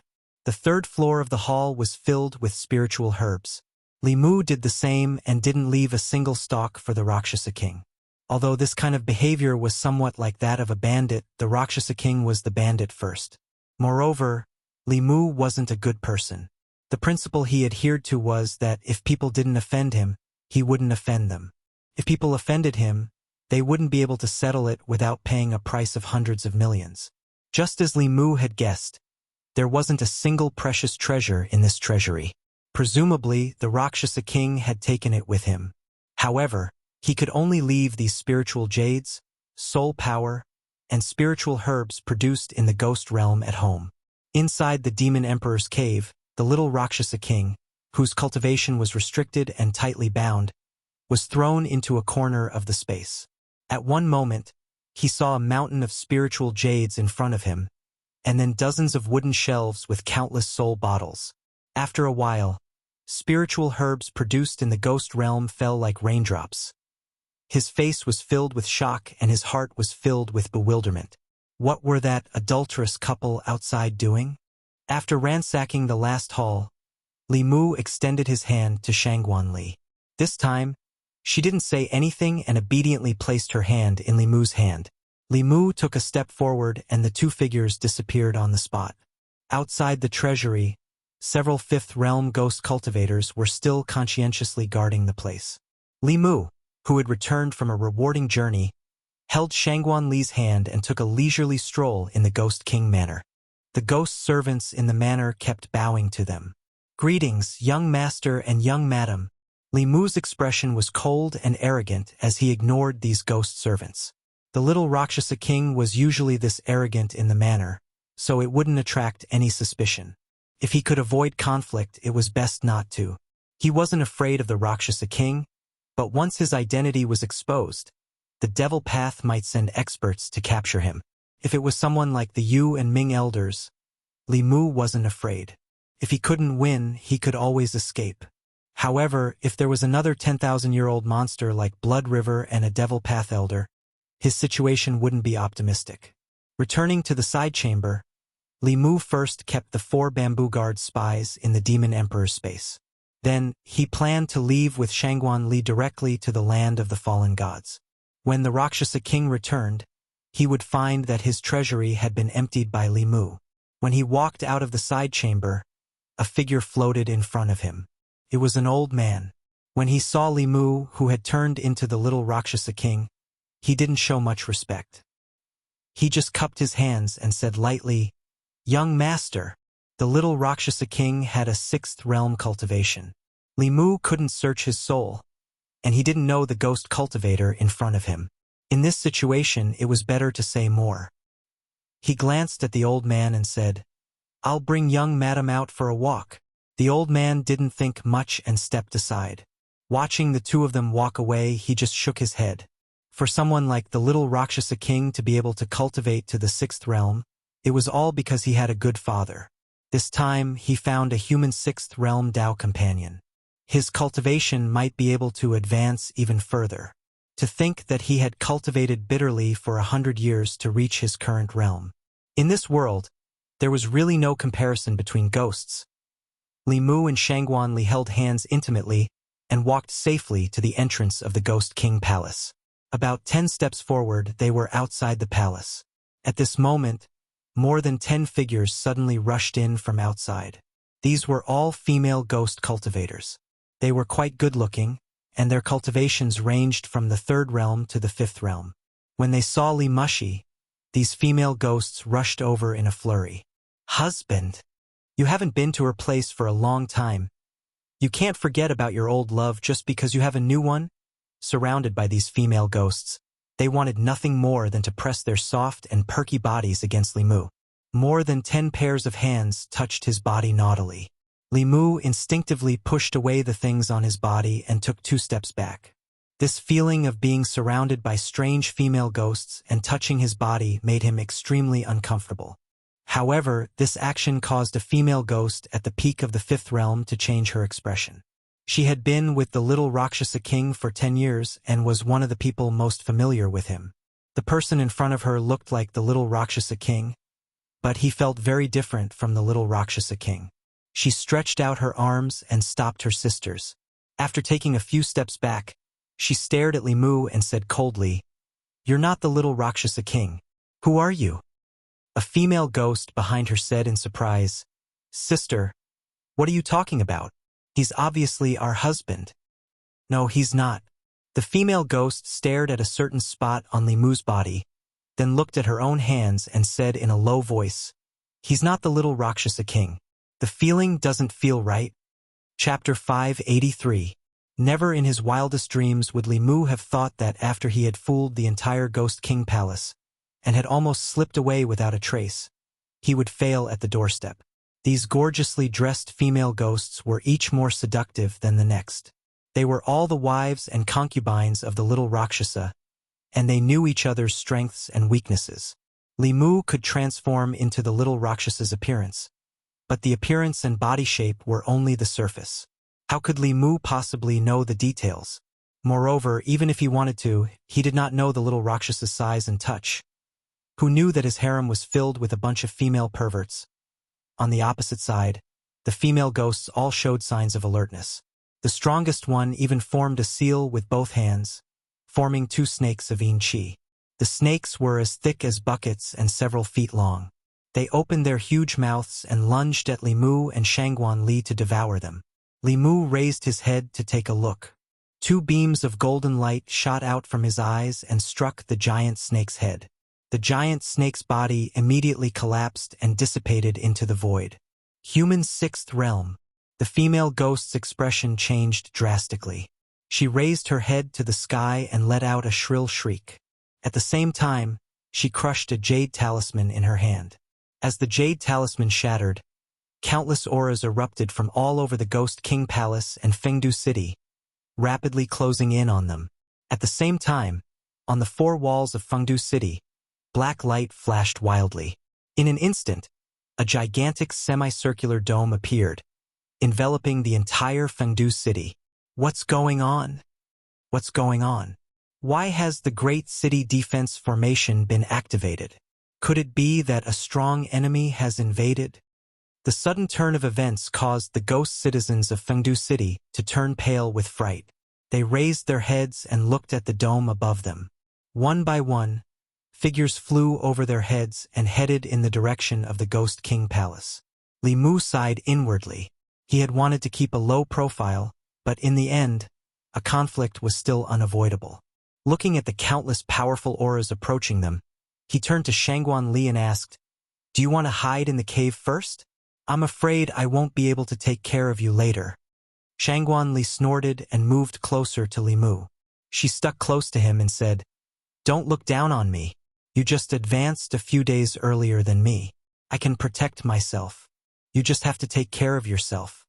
The 3rd floor of the hall was filled with spiritual herbs. Li Mu did the same and didn't leave a single stalk for the Rakshasa king. Although this kind of behavior was somewhat like that of a bandit, the Rakshasa king was the bandit first. Moreover, Li Mu wasn't a good person. The principle he adhered to was that if people didn't offend him, he wouldn't offend them. If people offended him, they wouldn't be able to settle it without paying a price of hundreds of millions. Just as Li Mu had guessed, there wasn't a single precious treasure in this treasury. Presumably, the Rakshasa king had taken it with him. However, he could only leave these spiritual jades, soul power, and spiritual herbs produced in the ghost realm at home. Inside the demon emperor's cave, the little Rakshasa king, whose cultivation was restricted and tightly bound, was thrown into a corner of the space. At one moment, he saw a mountain of spiritual jades in front of him, and then dozens of wooden shelves with countless soul bottles. After a while, spiritual herbs produced in the ghost realm fell like raindrops. His face was filled with shock and his heart was filled with bewilderment. What were that adulterous couple outside doing? After ransacking the last hall, Li Mu extended his hand to Shangguan Li. This time, she didn't say anything and obediently placed her hand in Li Mu's hand. Li Mu took a step forward and the two figures disappeared on the spot. Outside the treasury, several 5th realm ghost cultivators were still conscientiously guarding the place. Li Mu, who had returned from a rewarding journey, held Shangguan Li's hand and took a leisurely stroll in the Ghost King manor. The ghost servants in the manor kept bowing to them. "Greetings, young master and young madam." Li Mu's expression was cold and arrogant as he ignored these ghost servants. The little Rakshasa king was usually this arrogant in the manor, so it wouldn't attract any suspicion. If he could avoid conflict, it was best not to. He wasn't afraid of the Rakshasa king, but once his identity was exposed, the devil path might send experts to capture him. If it was someone like the Yu and Ming elders, Li Mu wasn't afraid. If he couldn't win, he could always escape. However, if there was another 10,000-year-old monster like Blood River and a devil path elder, his situation wouldn't be optimistic. Returning to the side chamber, Li Mu first kept the 4 bamboo guard spies in the Demon Emperor's space. Then, he planned to leave with Shangguan Li directly to the land of the fallen gods. When the Rakshasa king returned, he would find that his treasury had been emptied by Li Mu. When he walked out of the side chamber, a figure floated in front of him. It was an old man. When he saw Li Mu, who had turned into the little Rakshasa king, he didn't show much respect. He just cupped his hands and said lightly, "Young master." The little Rakshasa king had a 6th realm cultivation. Li Mu couldn't search his soul, and he didn't know the ghost cultivator in front of him. In this situation, it was better to say more. He glanced at the old man and said, "I'll bring young madam out for a walk." The old man didn't think much and stepped aside. Watching the two of them walk away, he just shook his head. For someone like the little Rakshasa king to be able to cultivate to the 6th realm, it was all because he had a good father. This time, he found a human 6th realm Tao companion. His cultivation might be able to advance even further. To think that he had cultivated bitterly for 100 years to reach his current realm. In this world, there was really no comparison between ghosts. Li Mu and Shangguan Li held hands intimately and walked safely to the entrance of the Ghost King Palace. About 10 steps forward, they were outside the palace. At this moment, more than 10 figures suddenly rushed in from outside. These were all female ghost cultivators. They were quite good-looking, and their cultivations ranged from the 3rd realm to the 5th realm. When they saw Li Mushi, these female ghosts rushed over in a flurry. "Husband, you haven't been to her place for a long time. You can't forget about your old love just because you have a new one?" Surrounded by these female ghosts, they wanted nothing more than to press their soft and perky bodies against Li Mu. More than 10 pairs of hands touched his body naughtily. Li Mu instinctively pushed away the things on his body and took 2 steps back. This feeling of being surrounded by strange female ghosts and touching his body made him extremely uncomfortable. However, this action caused a female ghost at the peak of the 5th realm to change her expression. She had been with the little Rakshasa king for 10 years and was one of the people most familiar with him. The person in front of her looked like the little Rakshasa king, but he felt very different from the little Rakshasa king. She stretched out her arms and stopped her sisters. After taking a few steps back, she stared at Li Mu and said coldly, "You're not the little Rakshasa king. Who are you?" A female ghost behind her said in surprise, "Sister, what are you talking about? He's obviously our husband." "No, he's not." The female ghost stared at a certain spot on Li Mu's body, then looked at her own hands and said in a low voice, "He's not the little Rakshasa king. The feeling doesn't feel right." Chapter 583. Never in his wildest dreams would Li Mu have thought that after he had fooled the entire Ghost King Palace, and had almost slipped away without a trace, he would fail at the doorstep. These gorgeously dressed female ghosts were each more seductive than the next. They were all the wives and concubines of the little Rakshasa, and they knew each other's strengths and weaknesses. Li Mu could transform into the little Rakshasa's appearance, but the appearance and body shape were only the surface. How could Li Mu possibly know the details? Moreover, even if he wanted to, he did not know the little Rakshasa's size and touch. Who knew that his harem was filled with a bunch of female perverts? On the opposite side, the female ghosts all showed signs of alertness. The strongest one even formed a seal with both hands, forming 2 snakes of yin qi. The snakes were as thick as buckets and several feet long. They opened their huge mouths and lunged at Li Mu and Shangguan Li to devour them. Li Mu raised his head to take a look. Two beams of golden light shot out from his eyes and struck the giant snake's head. The giant snake's body immediately collapsed and dissipated into the void. Human sixth realm. The female ghost's expression changed drastically. She raised her head to the sky and let out a shrill shriek. At the same time, she crushed a jade talisman in her hand. As the jade talisman shattered, countless auras erupted from all over the Ghost King Palace and Fengdu City, rapidly closing in on them. At the same time, on the four walls of Fengdu City, black light flashed wildly. In an instant, a gigantic semicircular dome appeared, enveloping the entire Fengdu City. What's going on? What's going on? Why has the Great City Defense Formation been activated? Could it be that a strong enemy has invaded? The sudden turn of events caused the ghost citizens of Fengdu City to turn pale with fright. They raised their heads and looked at the dome above them. One by one, figures flew over their heads and headed in the direction of the Ghost King Palace. Li Mu sighed inwardly. He had wanted to keep a low profile, but in the end, a conflict was still unavoidable. Looking at the countless powerful auras approaching them, he turned to Shangguan Li and asked, "Do you want to hide in the cave first? I'm afraid I won't be able to take care of you later." Shangguan Li snorted and moved closer to Li Mu. She stuck close to him and said, "Don't look down on me. You just advanced a few days earlier than me. I can protect myself. You just have to take care of yourself."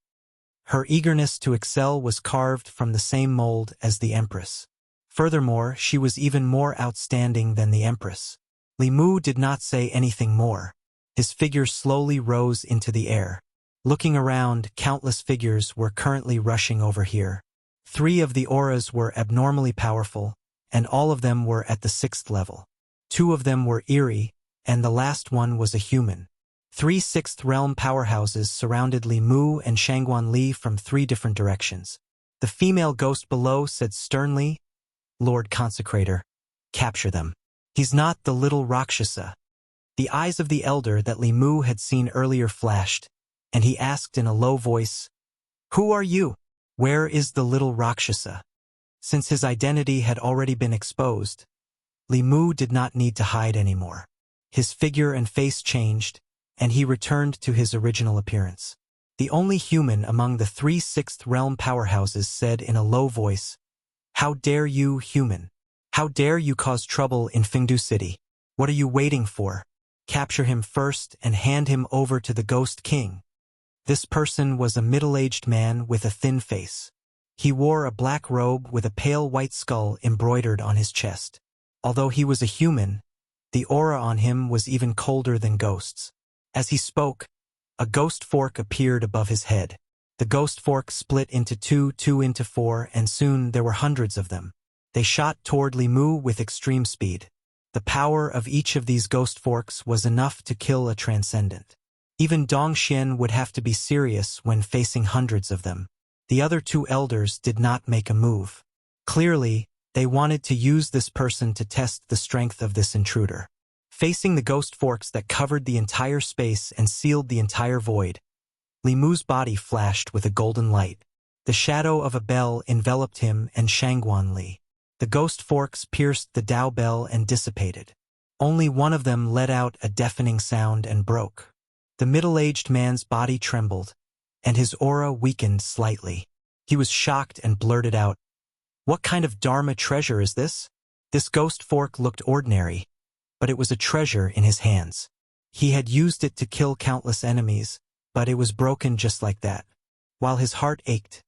Her eagerness to excel was carved from the same mold as the Empress. Furthermore, she was even more outstanding than the Empress. Li Mu did not say anything more. His figure slowly rose into the air. Looking around, countless figures were currently rushing over here. 3 of the auras were abnormally powerful, and all of them were at the 6th level. 2 of them were eerie, and the last one was a human. 3 6th realm powerhouses surrounded Li Mu and Shangguan Li from 3 different directions. The female ghost below said sternly, "Lord Consecrator, capture them. He's not the little Rakshasa." The eyes of the elder that Li Mu had seen earlier flashed, and he asked in a low voice, "Who are you? Where is the little Rakshasa?" Since his identity had already been exposed, Li Mu did not need to hide anymore. His figure and face changed, and he returned to his original appearance. The only human among the 3 6th realm powerhouses said in a low voice, "How dare you, human? How dare you cause trouble in Fengdu City? What are you waiting for? Capture him first and hand him over to the Ghost King." This person was a middle-aged man with a thin face. He wore a black robe with a pale white skull embroidered on his chest. Although he was a human, the aura on him was even colder than ghosts. As he spoke, a ghost fork appeared above his head. The ghost fork split into 2, 2 into 4, and soon there were hundreds of them. They shot toward Li Mu with extreme speed. The power of each of these ghost forks was enough to kill a transcendent. Even Dong Xian would have to be serious when facing hundreds of them. The other 2 elders did not make a move. Clearly, they wanted to use this person to test the strength of this intruder. Facing the ghost forks that covered the entire space and sealed the entire void, Li Mu's body flashed with a golden light. The shadow of a bell enveloped him and Shangguan Li. The ghost forks pierced the Dao bell and dissipated. Only one of them let out a deafening sound and broke. The middle-aged man's body trembled, and his aura weakened slightly. He was shocked and blurted out, "What kind of Dharma treasure is this?" This ghost fork looked ordinary, but it was a treasure in his hands. He had used it to kill countless enemies, but it was broken just like that. While his heart ached,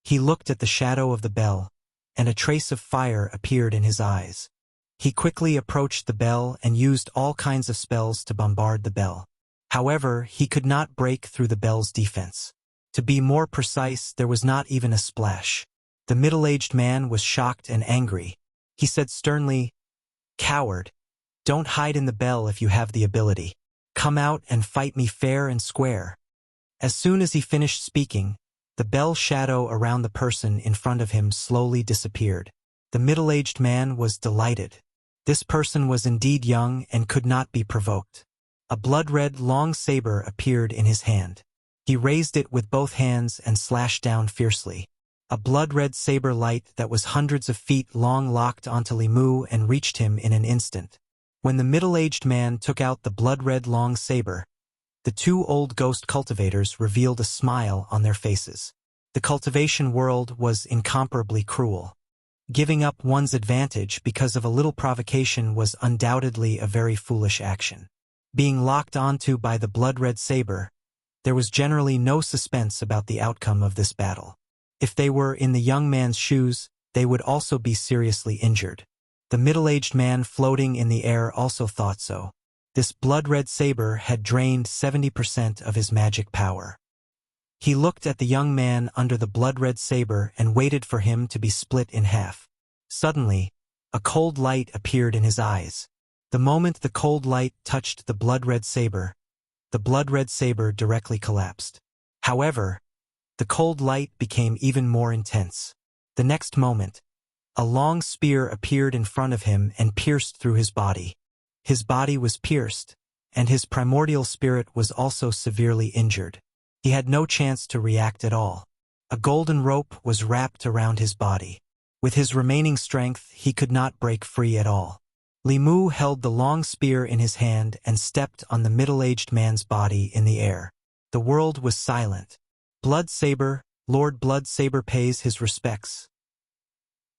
he looked at the shadow of the bell, and a trace of fire appeared in his eyes. He quickly approached the bell and used all kinds of spells to bombard the bell. However, he could not break through the bell's defense. To be more precise, there was not even a splash. The middle-aged man was shocked and angry. He said sternly, "Coward, don't hide in the bell if you have the ability. Come out and fight me fair and square." As soon as he finished speaking, the bell shadow around the person in front of him slowly disappeared. The middle-aged man was delighted. This person was indeed young and could not be provoked. A blood-red long saber appeared in his hand. He raised it with both hands and slashed down fiercely. A blood-red saber light that was hundreds of feet long locked onto Li Mu and reached him in an instant. When the middle-aged man took out the blood-red long saber, the two old ghost cultivators revealed a smile on their faces. The cultivation world was incomparably cruel. Giving up one's advantage because of a little provocation was undoubtedly a very foolish action. Being locked onto by the blood-red saber, there was generally no suspense about the outcome of this battle. If they were in the young man's shoes, they would also be seriously injured. The middle-aged man floating in the air also thought so. This blood-red saber had drained 70% of his magic power. He looked at the young man under the blood-red saber and waited for him to be split in half. Suddenly, a cold light appeared in his eyes. The moment the cold light touched the blood-red saber, the blood-red saber directly collapsed. However, the cold light became even more intense. The next moment, a long spear appeared in front of him and pierced through his body. His body was pierced, and his primordial spirit was also severely injured. He had no chance to react at all. A golden rope was wrapped around his body. With his remaining strength, he could not break free at all. Li Mu held the long spear in his hand and stepped on the middle-aged man's body in the air. The world was silent. Blood Saber, Lord Blood Saber pays his respects.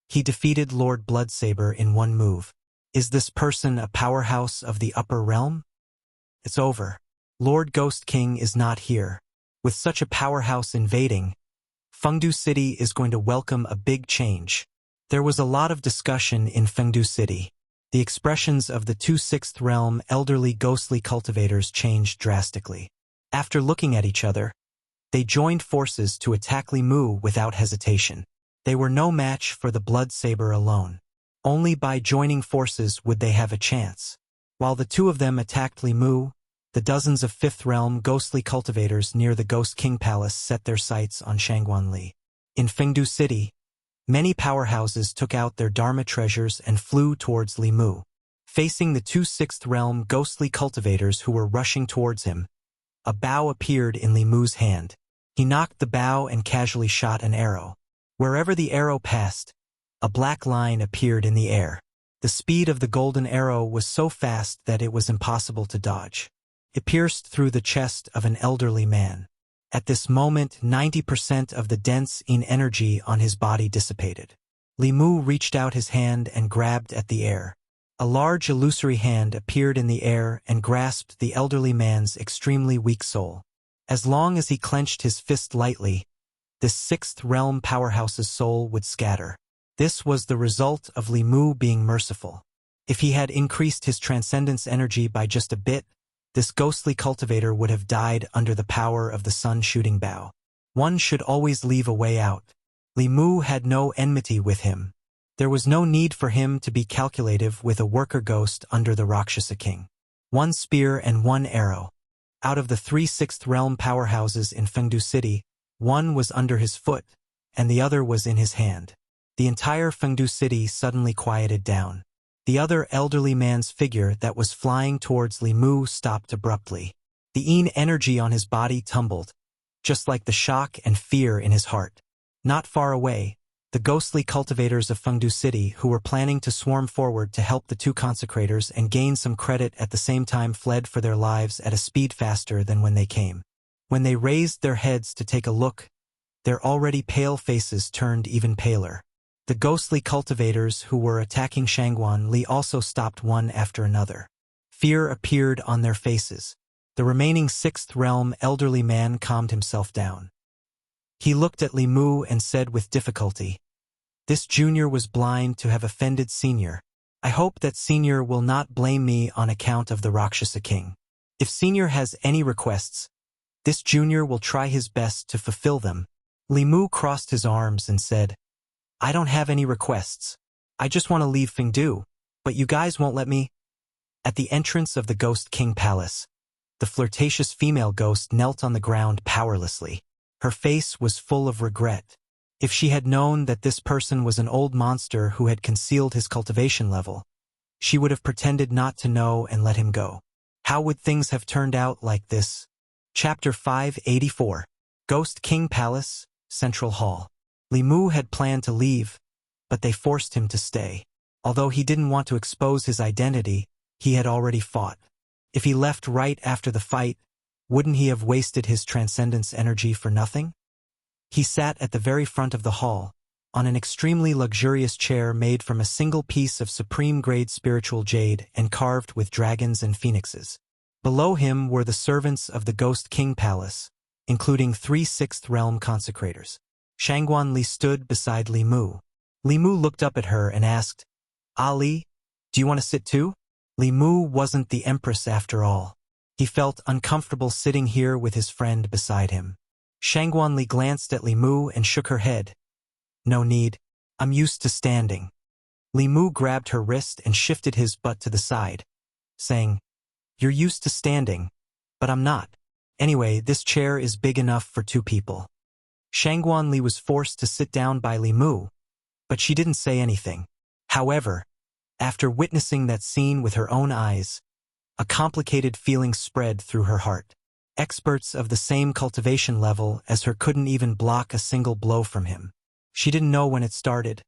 He defeated Lord Blood Saber in one move. Is this person a powerhouse of the upper realm? It's over. Lord Ghost King is not here. With such a powerhouse invading, Fengdu City is going to welcome a big change. There was a lot of discussion in Fengdu City. The expressions of the two sixth realm elderly ghostly cultivators changed drastically. After looking at each other, they joined forces to attack Li Mu without hesitation. They were no match for the Blood Saber alone. Only by joining forces would they have a chance. While the two of them attacked Li Mu, the dozens of fifth realm ghostly cultivators near the Ghost King Palace set their sights on Shangguan Li. In Fengdu City, many powerhouses took out their Dharma treasures and flew towards Li Mu. Facing the two sixth realm ghostly cultivators who were rushing towards him, a bow appeared in Li Mu's hand. He knocked the bow and casually shot an arrow. Wherever the arrow passed, a black line appeared in the air. The speed of the golden arrow was so fast that it was impossible to dodge. It pierced through the chest of an elderly man. At this moment, 90% of the dense energy on his body dissipated. Li Mu reached out his hand and grabbed at the air. A large illusory hand appeared in the air and grasped the elderly man's extremely weak soul. As long as he clenched his fist lightly, this sixth realm powerhouse's soul would scatter. This was the result of Li Mu being merciful. If he had increased his transcendence energy by just a bit, this ghostly cultivator would have died under the power of the sun-shooting bow. One should always leave a way out. Li Mu had no enmity with him. There was no need for him to be calculative with a worker ghost under the Rakshasa King. One spear and one arrow. Out of the 3 sixth realm powerhouses in Fengdu City, one was under his foot, and the other was in his hand. The entire Fengdu City suddenly quieted down. The other elderly man's figure that was flying towards Li Mu stopped abruptly. The energy on his body tumbled, just like the shock and fear in his heart. Not far away, the ghostly cultivators of Fengdu City who were planning to swarm forward to help the two consecrators and gain some credit at the same time fled for their lives at a speed faster than when they came. When they raised their heads to take a look, their already pale faces turned even paler. The ghostly cultivators who were attacking Shangguan Li also stopped one after another. Fear appeared on their faces. The remaining sixth realm elderly man calmed himself down. He looked at Li Mu and said with difficulty, "This junior was blind to have offended senior. I hope that senior will not blame me on account of the Rakshasa King. If senior has any requests, this junior will try his best to fulfill them." Li Mu crossed his arms and said, "I don't have any requests. I just want to leave Fengdu, but you guys won't let me." At the entrance of the Ghost King Palace, the flirtatious female ghost knelt on the ground powerlessly. Her face was full of regret. If she had known that this person was an old monster who had concealed his cultivation level, she would have pretended not to know and let him go. How would things have turned out like this? Chapter 584. Ghost King Palace, Central Hall. Li Mu had planned to leave, but they forced him to stay. Although he didn't want to expose his identity, he had already fought. If he left right after the fight, wouldn't he have wasted his transcendence energy for nothing? He sat at the very front of the hall, on an extremely luxurious chair made from a single piece of supreme-grade spiritual jade and carved with dragons and phoenixes. Below him were the servants of the Ghost King Palace, including 3 sixth realm consecrators. Shangguan Li stood beside Li Mu. Li Mu looked up at her and asked, Ali, do you want to sit too? Li Mu wasn't the empress after all. He felt uncomfortable sitting here with his friend beside him. Shangguan Li glanced at Li Mu and shook her head. No need. I'm used to standing. Li Mu grabbed her wrist and shifted his butt to the side, saying, You're used to standing, but I'm not. Anyway, this chair is big enough for 2 people. Shangguan Li was forced to sit down by Li Mu, but she didn't say anything. However, after witnessing that scene with her own eyes, a complicated feeling spread through her heart. Experts of the same cultivation level as her couldn't even block a single blow from him. She didn't know when it started,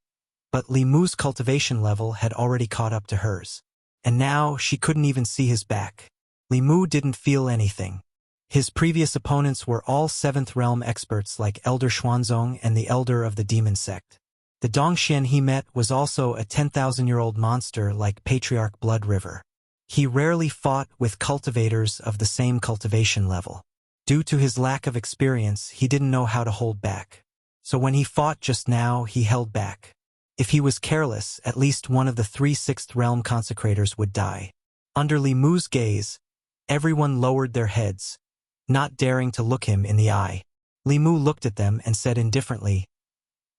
but Li Mu's cultivation level had already caught up to hers. And now she couldn't even see his back. Li Mu didn't feel anything. His previous opponents were all 7th realm experts like Elder Xuanzong and the Elder of the Demon Sect. The Dongxian he met was also a 10,000-year-old monster like Patriarch Blood River. He rarely fought with cultivators of the same cultivation level. Due to his lack of experience, he didn't know how to hold back. So when he fought just now, he held back. If he was careless, at least one of the 3 sixth realm consecrators would die. Under Li Mu's gaze, everyone lowered their heads, not daring to look him in the eye. Li Mu looked at them and said indifferently,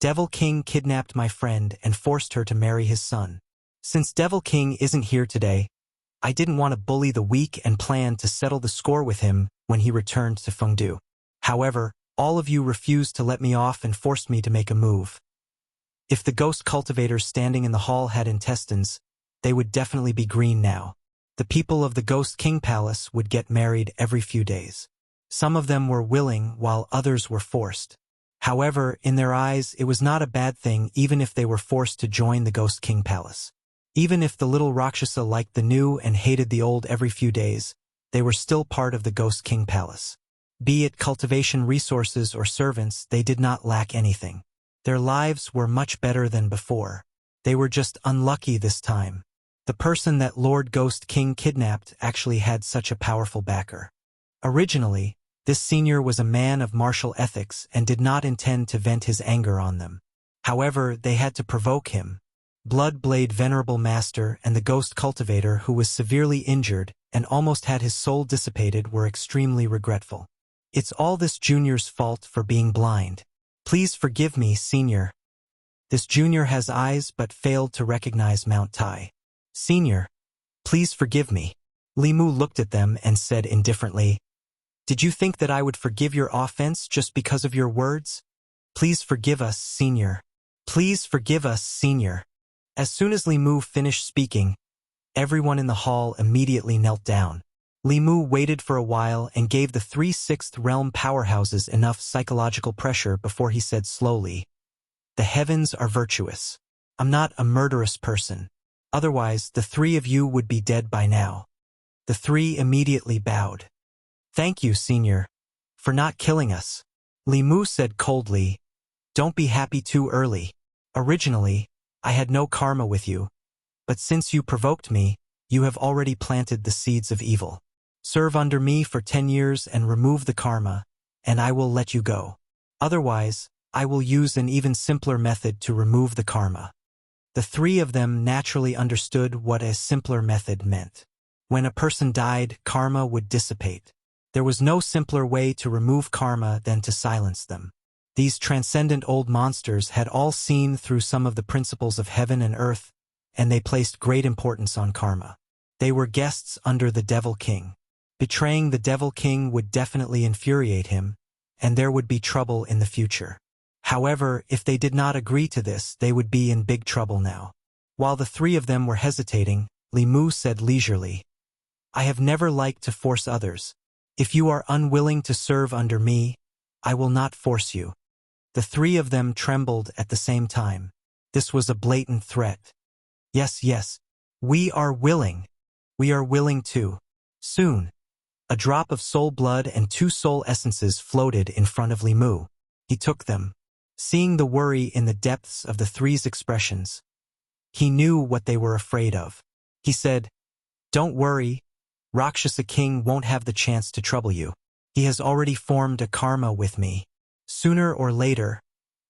Devil King kidnapped my friend and forced her to marry his son. Since Devil King isn't here today, I didn't want to bully the weak and planned to settle the score with him when he returned to Fengdu. However, all of you refused to let me off and forced me to make a move. If the ghost cultivators standing in the hall had intestines, they would definitely be green now. The people of the Ghost King Palace would get married every few days. Some of them were willing while others were forced. However, in their eyes, it was not a bad thing even if they were forced to join the Ghost King Palace. Even if the little Rakshasa liked the new and hated the old every few days, they were still part of the Ghost King Palace. Be it cultivation resources or servants, they did not lack anything. Their lives were much better than before. They were just unlucky this time. The person that Lord Ghost King kidnapped actually had such a powerful backer. Originally, this senior was a man of martial ethics and did not intend to vent his anger on them. However, they had to provoke him. Bloodblade Venerable Master and the Ghost Cultivator, who was severely injured and almost had his soul dissipated, were extremely regretful. It's all this junior's fault for being blind. Please forgive me, senior. This junior has eyes but failed to recognize Mount Tai. Senior, please forgive me. Li Mu looked at them and said indifferently, Did you think that I would forgive your offense just because of your words? Please forgive us, senior. Please forgive us, senior. As soon as Li Mu finished speaking, everyone in the hall immediately knelt down. Li Mu waited for a while and gave the 3 sixth realm powerhouses enough psychological pressure before he said slowly, The heavens are virtuous. I'm not a murderous person. Otherwise, the 3 of you would be dead by now. The 3 immediately bowed. Thank you, senior, for not killing us. Li Mu said coldly, Don't be happy too early. Originally, I had no karma with you, but since you provoked me, you have already planted the seeds of evil. Serve under me for 10 years and remove the karma, and I will let you go. Otherwise, I will use an even simpler method to remove the karma. The 3 of them naturally understood what a simpler method meant. When a person died, karma would dissipate. There was no simpler way to remove karma than to silence them. These transcendent old monsters had all seen through some of the principles of heaven and earth, and they placed great importance on karma. They were guests under the Devil King. Betraying the Devil King would definitely infuriate him, and there would be trouble in the future. However, if they did not agree to this, they would be in big trouble now. While the 3 of them were hesitating, Li Mu said leisurely, I have never liked to force others. If you are unwilling to serve under me, I will not force you. The three of them trembled at the same time. This was a blatant threat. Yes, yes. We are willing. We are willing too. Soon, a drop of soul blood and 2 soul essences floated in front of Li Mu. He took them. Seeing the worry in the depths of the three's expressions, he knew what they were afraid of. He said, "Don't worry, Rakshasa King won't have the chance to trouble you. He has already formed a karma with me. Sooner or later,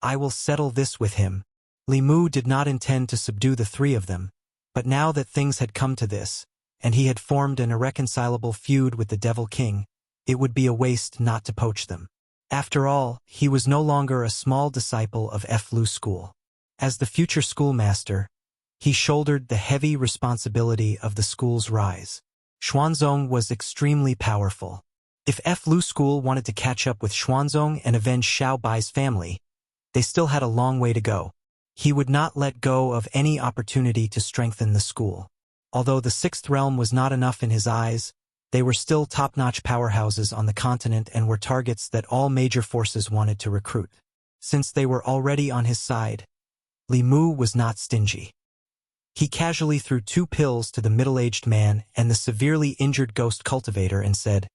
I will settle this with him." Li Mu did not intend to subdue the three of them, but now that things had come to this, and he had formed an irreconcilable feud with the Devil King, it would be a waste not to poach them. After all, he was no longer a small disciple of Lu School. As the future schoolmaster, he shouldered the heavy responsibility of the school's rise. Xuanzong was extremely powerful. If Lu School wanted to catch up with Xuanzong and avenge Xiao Bai's family, they still had a long way to go. He would not let go of any opportunity to strengthen the school. Although the Sixth Realm was not enough in his eyes, they were still top-notch powerhouses on the continent and were targets that all major forces wanted to recruit. Since they were already on his side, Li Mu was not stingy. He casually threw 2 pills to the middle-aged man and the severely injured ghost cultivator and said,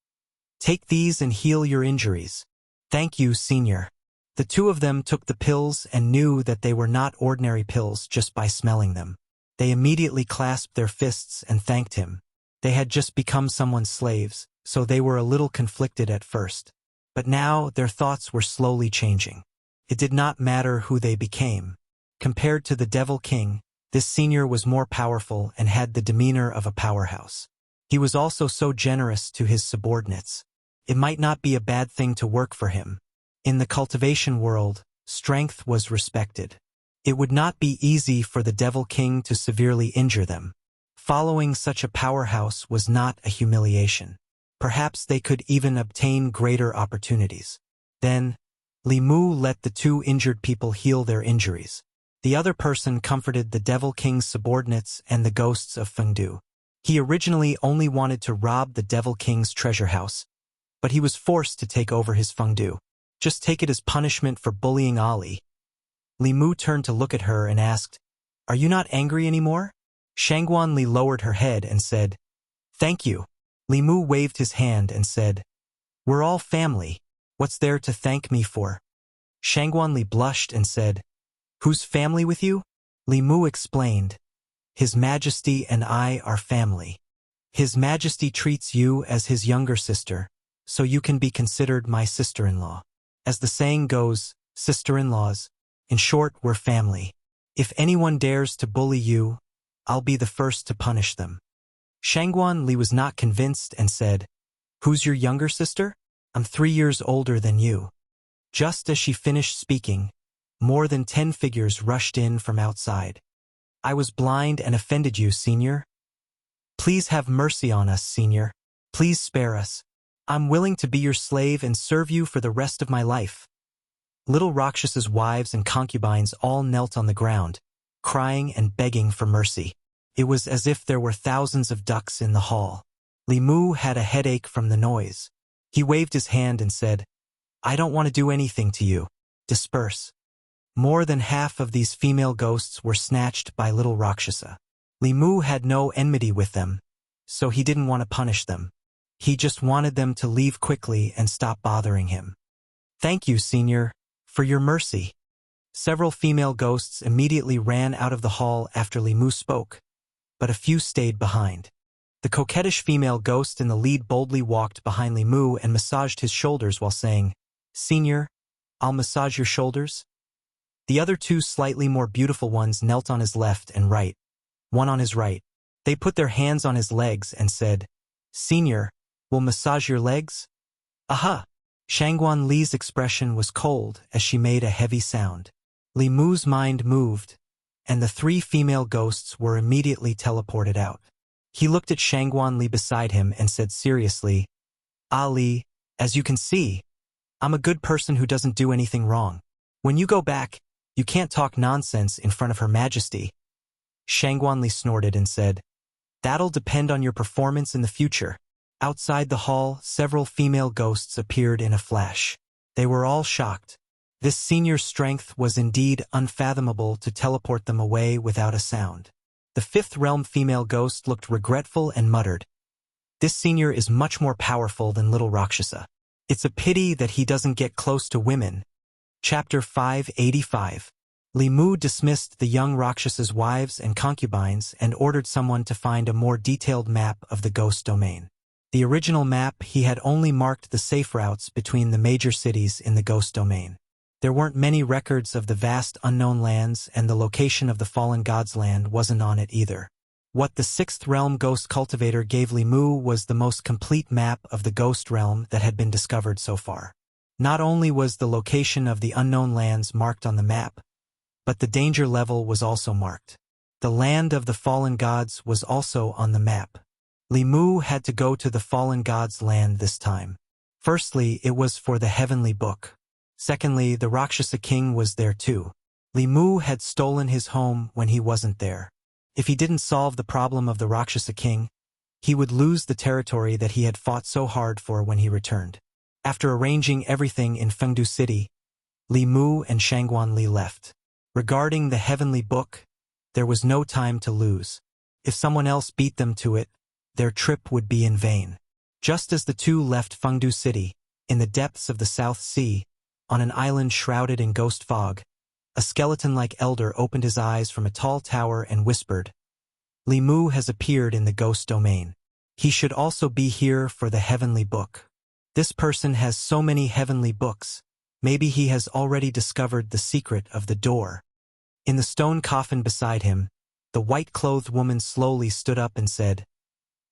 "Take these and heal your injuries." "Thank you, Senior." The 2 of them took the pills and knew that they were not ordinary pills just by smelling them. They immediately clasped their fists and thanked him. They had just become someone's slaves, so they were a little conflicted at first. But now their thoughts were slowly changing. It did not matter who they became. Compared to the Devil King, this senior was more powerful and had the demeanor of a powerhouse. He was also so generous to his subordinates. It might not be a bad thing to work for him. In the cultivation world, strength was respected. It would not be easy for the Devil King to severely injure them. Following such a powerhouse was not a humiliation. Perhaps they could even obtain greater opportunities. Then, Li Mu let the 2 injured people heal their injuries. The other person comforted the Devil King's subordinates and the ghosts of Fengdu. He originally only wanted to rob the Devil King's treasure house, but he was forced to take over his Fengdu. Just take it as punishment for bullying Ali. Li Mu turned to look at her and asked, "Are you not angry anymore?" Shangguan Li lowered her head and said, "Thank you." Li Mu waved his hand and said, "We're all family. What's there to thank me for?" Shangguan Li blushed and said, "Who's family with you?" Li Mu explained, "His Majesty and I are family. His Majesty treats you as his younger sister, so you can be considered my sister-in-law. As the saying goes, sister-in-laws, in short, we're family. If anyone dares to bully you, I'll be the first to punish them." Shangguan Li was not convinced and said, "Who's your younger sister?" "I'm 3 years older than you." Just as she finished speaking, more than 10 figures rushed in from outside. "I was blind and offended you, Senior. Please have mercy on us, Senior. Please spare us. I'm willing to be your slave and serve you for the rest of my life." Little Rakshas's wives and concubines all knelt on the ground, crying and begging for mercy. It was as if there were thousands of ducks in the hall. Li Mu had a headache from the noise. He waved his hand and said, "I don't want to do anything to you. Disperse." More than half of these female ghosts were snatched by little Rakshasa. Li Mu had no enmity with them, so he didn't want to punish them. He just wanted them to leave quickly and stop bothering him. "Thank you, Senior, for your mercy." Several female ghosts immediately ran out of the hall after Li Mu spoke, but a few stayed behind. The coquettish female ghost in the lead boldly walked behind Li Mu and massaged his shoulders while saying, "Senior, I'll massage your shoulders." The other 2 slightly more beautiful ones knelt on his left and right, one on his right. They put their hands on his legs and said, "Senior, we'll massage your legs?" "Aha!" Shangguan Li's expression was cold as she made a heavy sound. Li Mu's mind moved, and the 3 female ghosts were immediately teleported out. He looked at Shangguan Li beside him and said seriously, "Ali, as you can see, I'm a good person who doesn't do anything wrong. When you go back, you can't talk nonsense in front of Her Majesty." Shangguan Li snorted and said, "That'll depend on your performance in the future." Outside the hall, several female ghosts appeared in a flash. They were all shocked. This senior's strength was indeed unfathomable to teleport them away without a sound. The fifth realm female ghost looked regretful and muttered, "This senior is much more powerful than little Rakshasa. It's a pity that he doesn't get close to women." Chapter 585. Li Mu dismissed the young Rakshasa's wives and concubines and ordered someone to find a more detailed map of the ghost domain. The original map he had only marked the safe routes between the major cities in the ghost domain. There weren't many records of the vast unknown lands, and the location of the fallen god's land wasn't on it either. What the sixth realm ghost cultivator gave Li Mu was the most complete map of the ghost realm that had been discovered so far. Not only was the location of the unknown lands marked on the map, but the danger level was also marked. The land of the fallen gods was also on the map. Li Mu had to go to the fallen god's land this time. Firstly, it was for the heavenly book. Secondly, the Rakshasa king was there too. Li Mu had stolen his home when he wasn't there. If he didn't solve the problem of the Rakshasa king, he would lose the territory that he had fought so hard for when he returned. After arranging everything in Fengdu City, Li Mu and Shangguan Li left. Regarding the heavenly book, there was no time to lose. If someone else beat them to it, their trip would be in vain. Just as the two left Fengdu City, in the depths of the South Sea, on an island shrouded in ghost fog, a skeleton-like elder opened his eyes from a tall tower and whispered, "Li Mu has appeared in the ghost domain. He should also be here for the heavenly book. This person has so many heavenly books, maybe he has already discovered the secret of the door." In the stone coffin beside him, the white-clothed woman slowly stood up and said,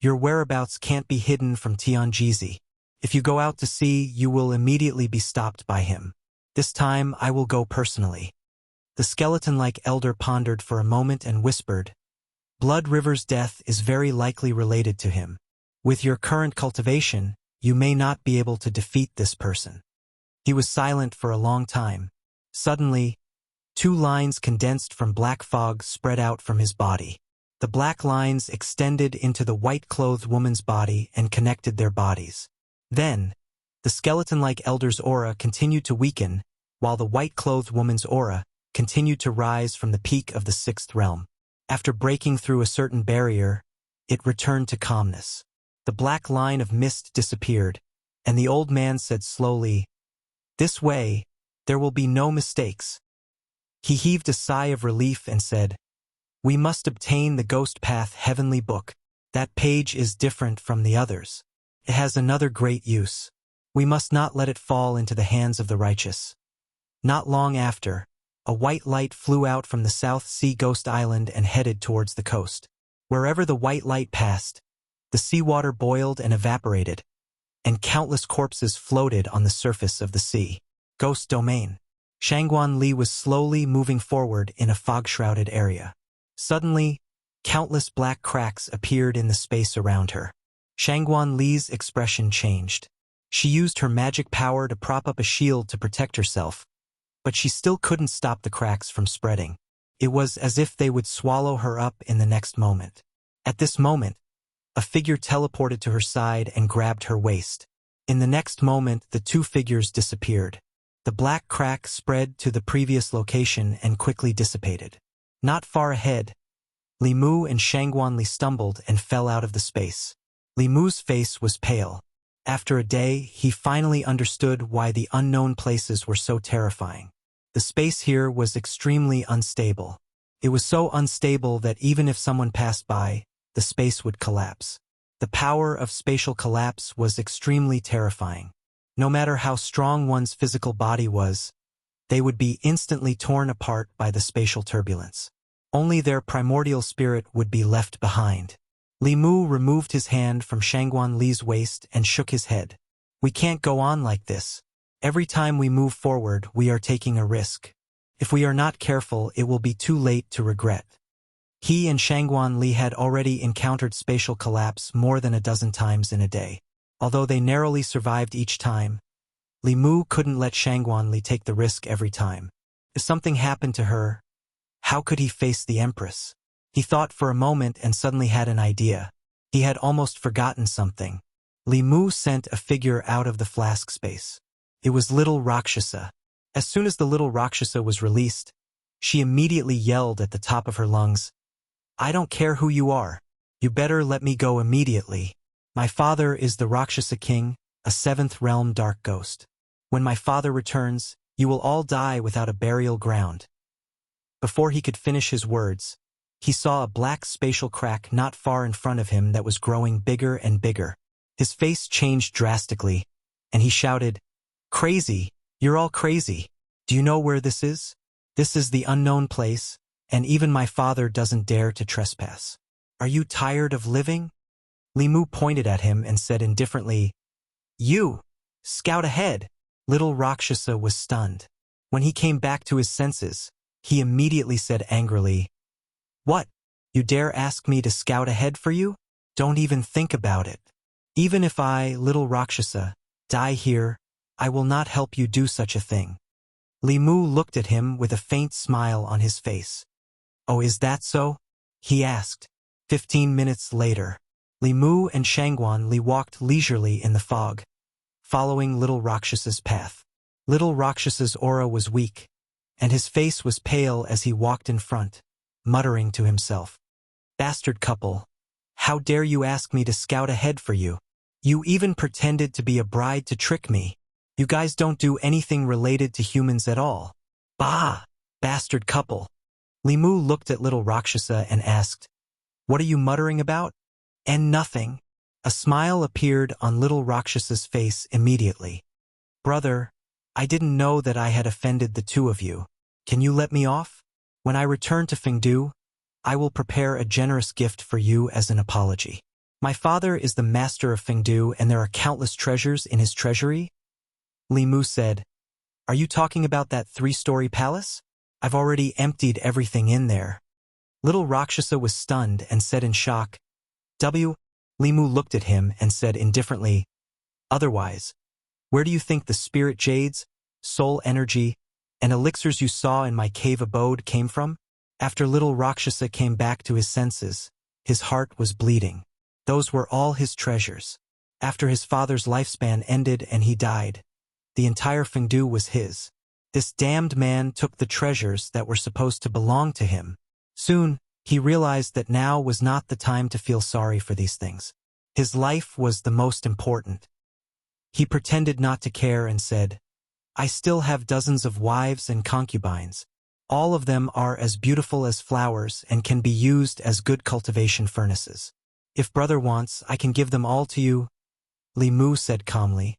"Your whereabouts can't be hidden from Tianjizi. If you go out to sea, you will immediately be stopped by him. This time I will go personally." The skeleton-like elder pondered for a moment and whispered, "Blood River's death is very likely related to him. With your current cultivation, you may not be able to defeat this person." He was silent for a long time. Suddenly, two lines condensed from black fog spread out from his body. The black lines extended into the white-clothed woman's body and connected their bodies. Then, the skeleton-like elder's aura continued to weaken, while the white-clothed woman's aura continued to rise from the peak of the sixth realm. After breaking through a certain barrier, it returned to calmness. The black line of mist disappeared, and the old man said slowly, "This way, there will be no mistakes." He heaved a sigh of relief and said, "We must obtain the Ghost Path Heavenly Book. That page is different from the others. It has another great use. We must not let it fall into the hands of the righteous." Not long after, a white light flew out from the South Sea Ghost Island and headed towards the coast. Wherever the white light passed, the seawater boiled and evaporated, and countless corpses floated on the surface of the sea. Ghost Domain. Shangguan Li was slowly moving forward in a fog-shrouded area. Suddenly, countless black cracks appeared in the space around her. Shangguan Li's expression changed. She used her magic power to prop up a shield to protect herself, but she still couldn't stop the cracks from spreading. It was as if they would swallow her up in the next moment. At this moment, a figure teleported to her side and grabbed her waist. In the next moment, the two figures disappeared. The black crack spread to the previous location and quickly dissipated. Not far ahead, Li Mu and Shangguan Li stumbled and fell out of the space. Li Mu's face was pale. After a day, he finally understood why the unknown places were so terrifying. The space here was extremely unstable. It was so unstable that even if someone passed by, the space would collapse. The power of spatial collapse was extremely terrifying. No matter how strong one's physical body was, they would be instantly torn apart by the spatial turbulence. Only their primordial spirit would be left behind. Li Mu removed his hand from Shangguan Li's waist and shook his head. "We can't go on like this. Every time we move forward, we are taking a risk. If we are not careful, it will be too late to regret." He and Shangguan Li had already encountered spatial collapse more than a dozen times in a day. Although they narrowly survived each time, Li Mu couldn't let Shangguan Li take the risk every time. If something happened to her, how could he face the Empress? He thought for a moment and suddenly had an idea. He had almost forgotten something. Li Mu sent a figure out of the flask space. It was little Rakshasa. As soon as the little Rakshasa was released, she immediately yelled at the top of her lungs, "I don't care who you are. You better let me go immediately. My father is the Rakshasa king, a seventh realm dark ghost. When my father returns, you will all die without a burial ground." Before he could finish his words, he saw a black spatial crack not far in front of him that was growing bigger and bigger. His face changed drastically, and he shouted, "Crazy! You're all crazy. Do you know where this is? This is the unknown place, and even my father doesn't dare to trespass. Are you tired of living?" Li Mu pointed at him and said indifferently, "You! Scout ahead!" Little Rakshasa was stunned. When he came back to his senses, he immediately said angrily, "What? You dare ask me to scout ahead for you? Don't even think about it. Even if I, little Rakshasa, die here, I will not help you do such a thing." Li Mu looked at him with a faint smile on his face. "Oh, is that so?" he asked. 15 minutes later, Li Mu and Shangguan Li walked leisurely in the fog, following little Rakshasa's path. Little Rakshasa's aura was weak, and his face was pale as he walked in front, muttering to himself, "Bastard couple, how dare you ask me to scout ahead for you? You even pretended to be a bride to trick me. You guys don't do anything related to humans at all. Bah! Bastard couple." Li Mu looked at little Rakshasa and asked, "What are you muttering about?" "And nothing." A smile appeared on little Rakshasa's face immediately. "Brother, I didn't know that I had offended the two of you. Can you let me off? When I return to Fengdu, I will prepare a generous gift for you as an apology. My father is the master of Fengdu, and there are countless treasures in his treasury." Li Mu said, "Are you talking about that 3-story palace? I've already emptied everything in there." Little Rakshasa was stunned and said in shock, Li Mu looked at him and said indifferently, "Otherwise, where do you think the spirit jades, soul energy, and elixirs you saw in my cave abode came from?" After little Rakshasa came back to his senses, his heart was bleeding. Those were all his treasures. After his father's lifespan ended and he died, the entire Fengdu was his. This damned man took the treasures that were supposed to belong to him. Soon, he realized that now was not the time to feel sorry for these things. His life was the most important. He pretended not to care and said, "I still have dozens of wives and concubines. All of them are as beautiful as flowers and can be used as good cultivation furnaces. If brother wants, I can give them all to you." Li Mu said calmly,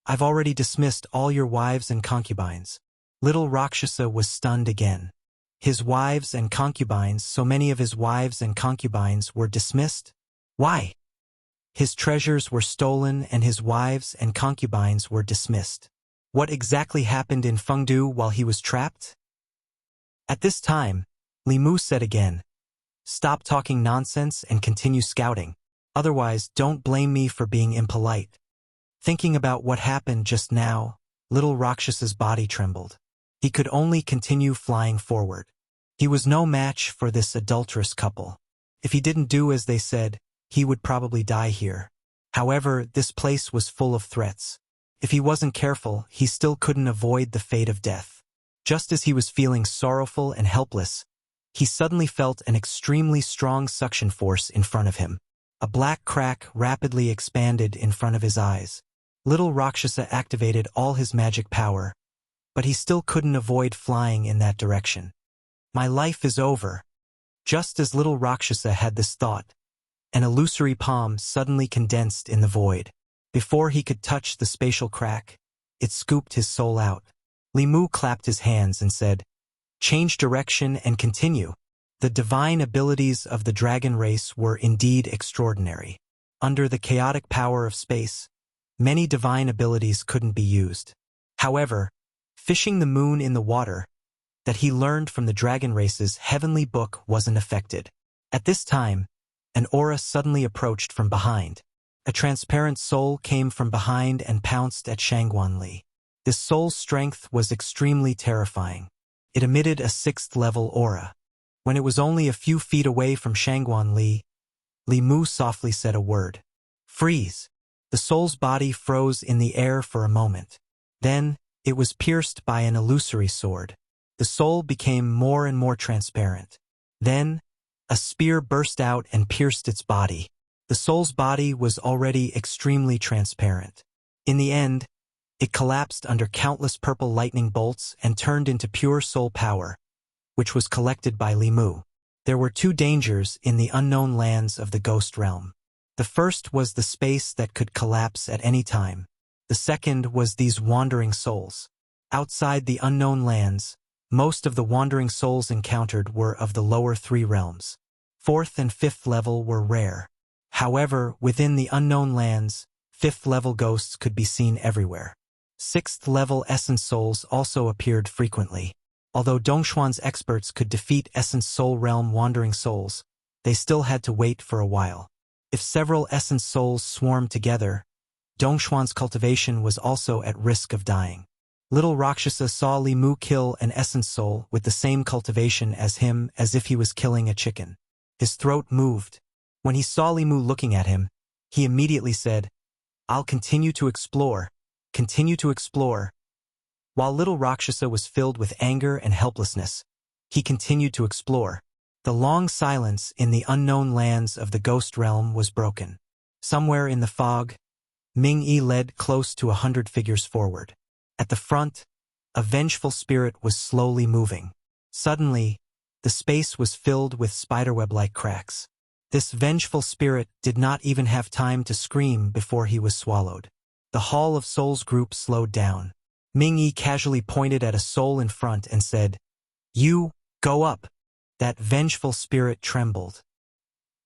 "I've already dismissed all your wives and concubines." Little Rakshasa was stunned again. His wives and concubines, so many of his wives and concubines were dismissed? Why? His treasures were stolen and his wives and concubines were dismissed. What exactly happened in Fengdu while he was trapped? At this time, Li Mu said again, "Stop talking nonsense and continue scouting. Otherwise, don't blame me for being impolite." Thinking about what happened just now, little Rakshasa's body trembled. He could only continue flying forward. He was no match for this adulterous couple. If he didn't do as they said, he would probably die here. However, this place was full of threats. If he wasn't careful, he still couldn't avoid the fate of death. Just as he was feeling sorrowful and helpless, he suddenly felt an extremely strong suction force in front of him. A black crack rapidly expanded in front of his eyes. Little Rakshasa activated all his magic power, but he still couldn't avoid flying in that direction. "My life is over." Just as little Rakshasa had this thought, an illusory palm suddenly condensed in the void. Before he could touch the spatial crack, it scooped his soul out. Li Mu clapped his hands and said, "Change direction and continue." The divine abilities of the dragon race were indeed extraordinary. Under the chaotic power of space, many divine abilities couldn't be used. However, fishing the moon in the water, that he learned from the dragon race's heavenly book, wasn't affected. At this time, an aura suddenly approached from behind. A transparent soul came from behind and pounced at Shangguan Li. This soul's strength was extremely terrifying. It emitted a 6th-level aura. When it was only a few feet away from Shangguan Li, Li Mu softly said a word. "Freeze!" The soul's body froze in the air for a moment. Then, It was pierced by an illusory sword. The soul became more and more transparent. Then, a spear burst out and pierced its body. The soul's body was already extremely transparent. In the end, it collapsed under countless purple lightning bolts and turned into pure soul power, which was collected by Li Mu. There were two dangers in the unknown lands of the ghost realm. The first was the space that could collapse at any time. The second was these wandering souls. Outside the unknown lands, most of the wandering souls encountered were of the lower three realms. Fourth and fifth level were rare. However, within the unknown lands, fifth-level ghosts could be seen everywhere. Sixth-level essence souls also appeared frequently. Although Dongshuan's experts could defeat essence soul realm wandering souls, they still had to wait for a while. If several essence souls swarmed together, Dongshuan's cultivation was also at risk of dying. Little Rakshasa saw Li Mu kill an essence soul with the same cultivation as him as if he was killing a chicken. His throat moved. When he saw Li Mu looking at him, he immediately said, "I'll continue to explore, continue to explore." While little Rakshasa was filled with anger and helplessness, he continued to explore. The long silence in the unknown lands of the ghost realm was broken. Somewhere in the fog, Ming-Yi led close to 100 figures forward. At the front, a vengeful spirit was slowly moving. Suddenly, the space was filled with spiderweb-like cracks. This vengeful spirit did not even have time to scream before he was swallowed. The Hall of Souls group slowed down. Ming-Yi casually pointed at a soul in front and said, "You, go up." That vengeful spirit trembled.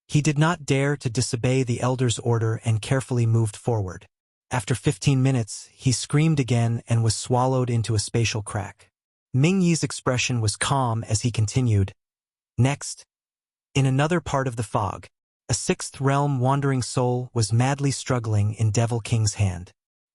He did not dare to disobey the elder's order and carefully moved forward. After 15 minutes, he screamed again and was swallowed into a spatial crack. Ming-Yi's expression was calm as he continued. Next, in another part of the fog, a sixth realm wandering soul was madly struggling in Devil King's hand.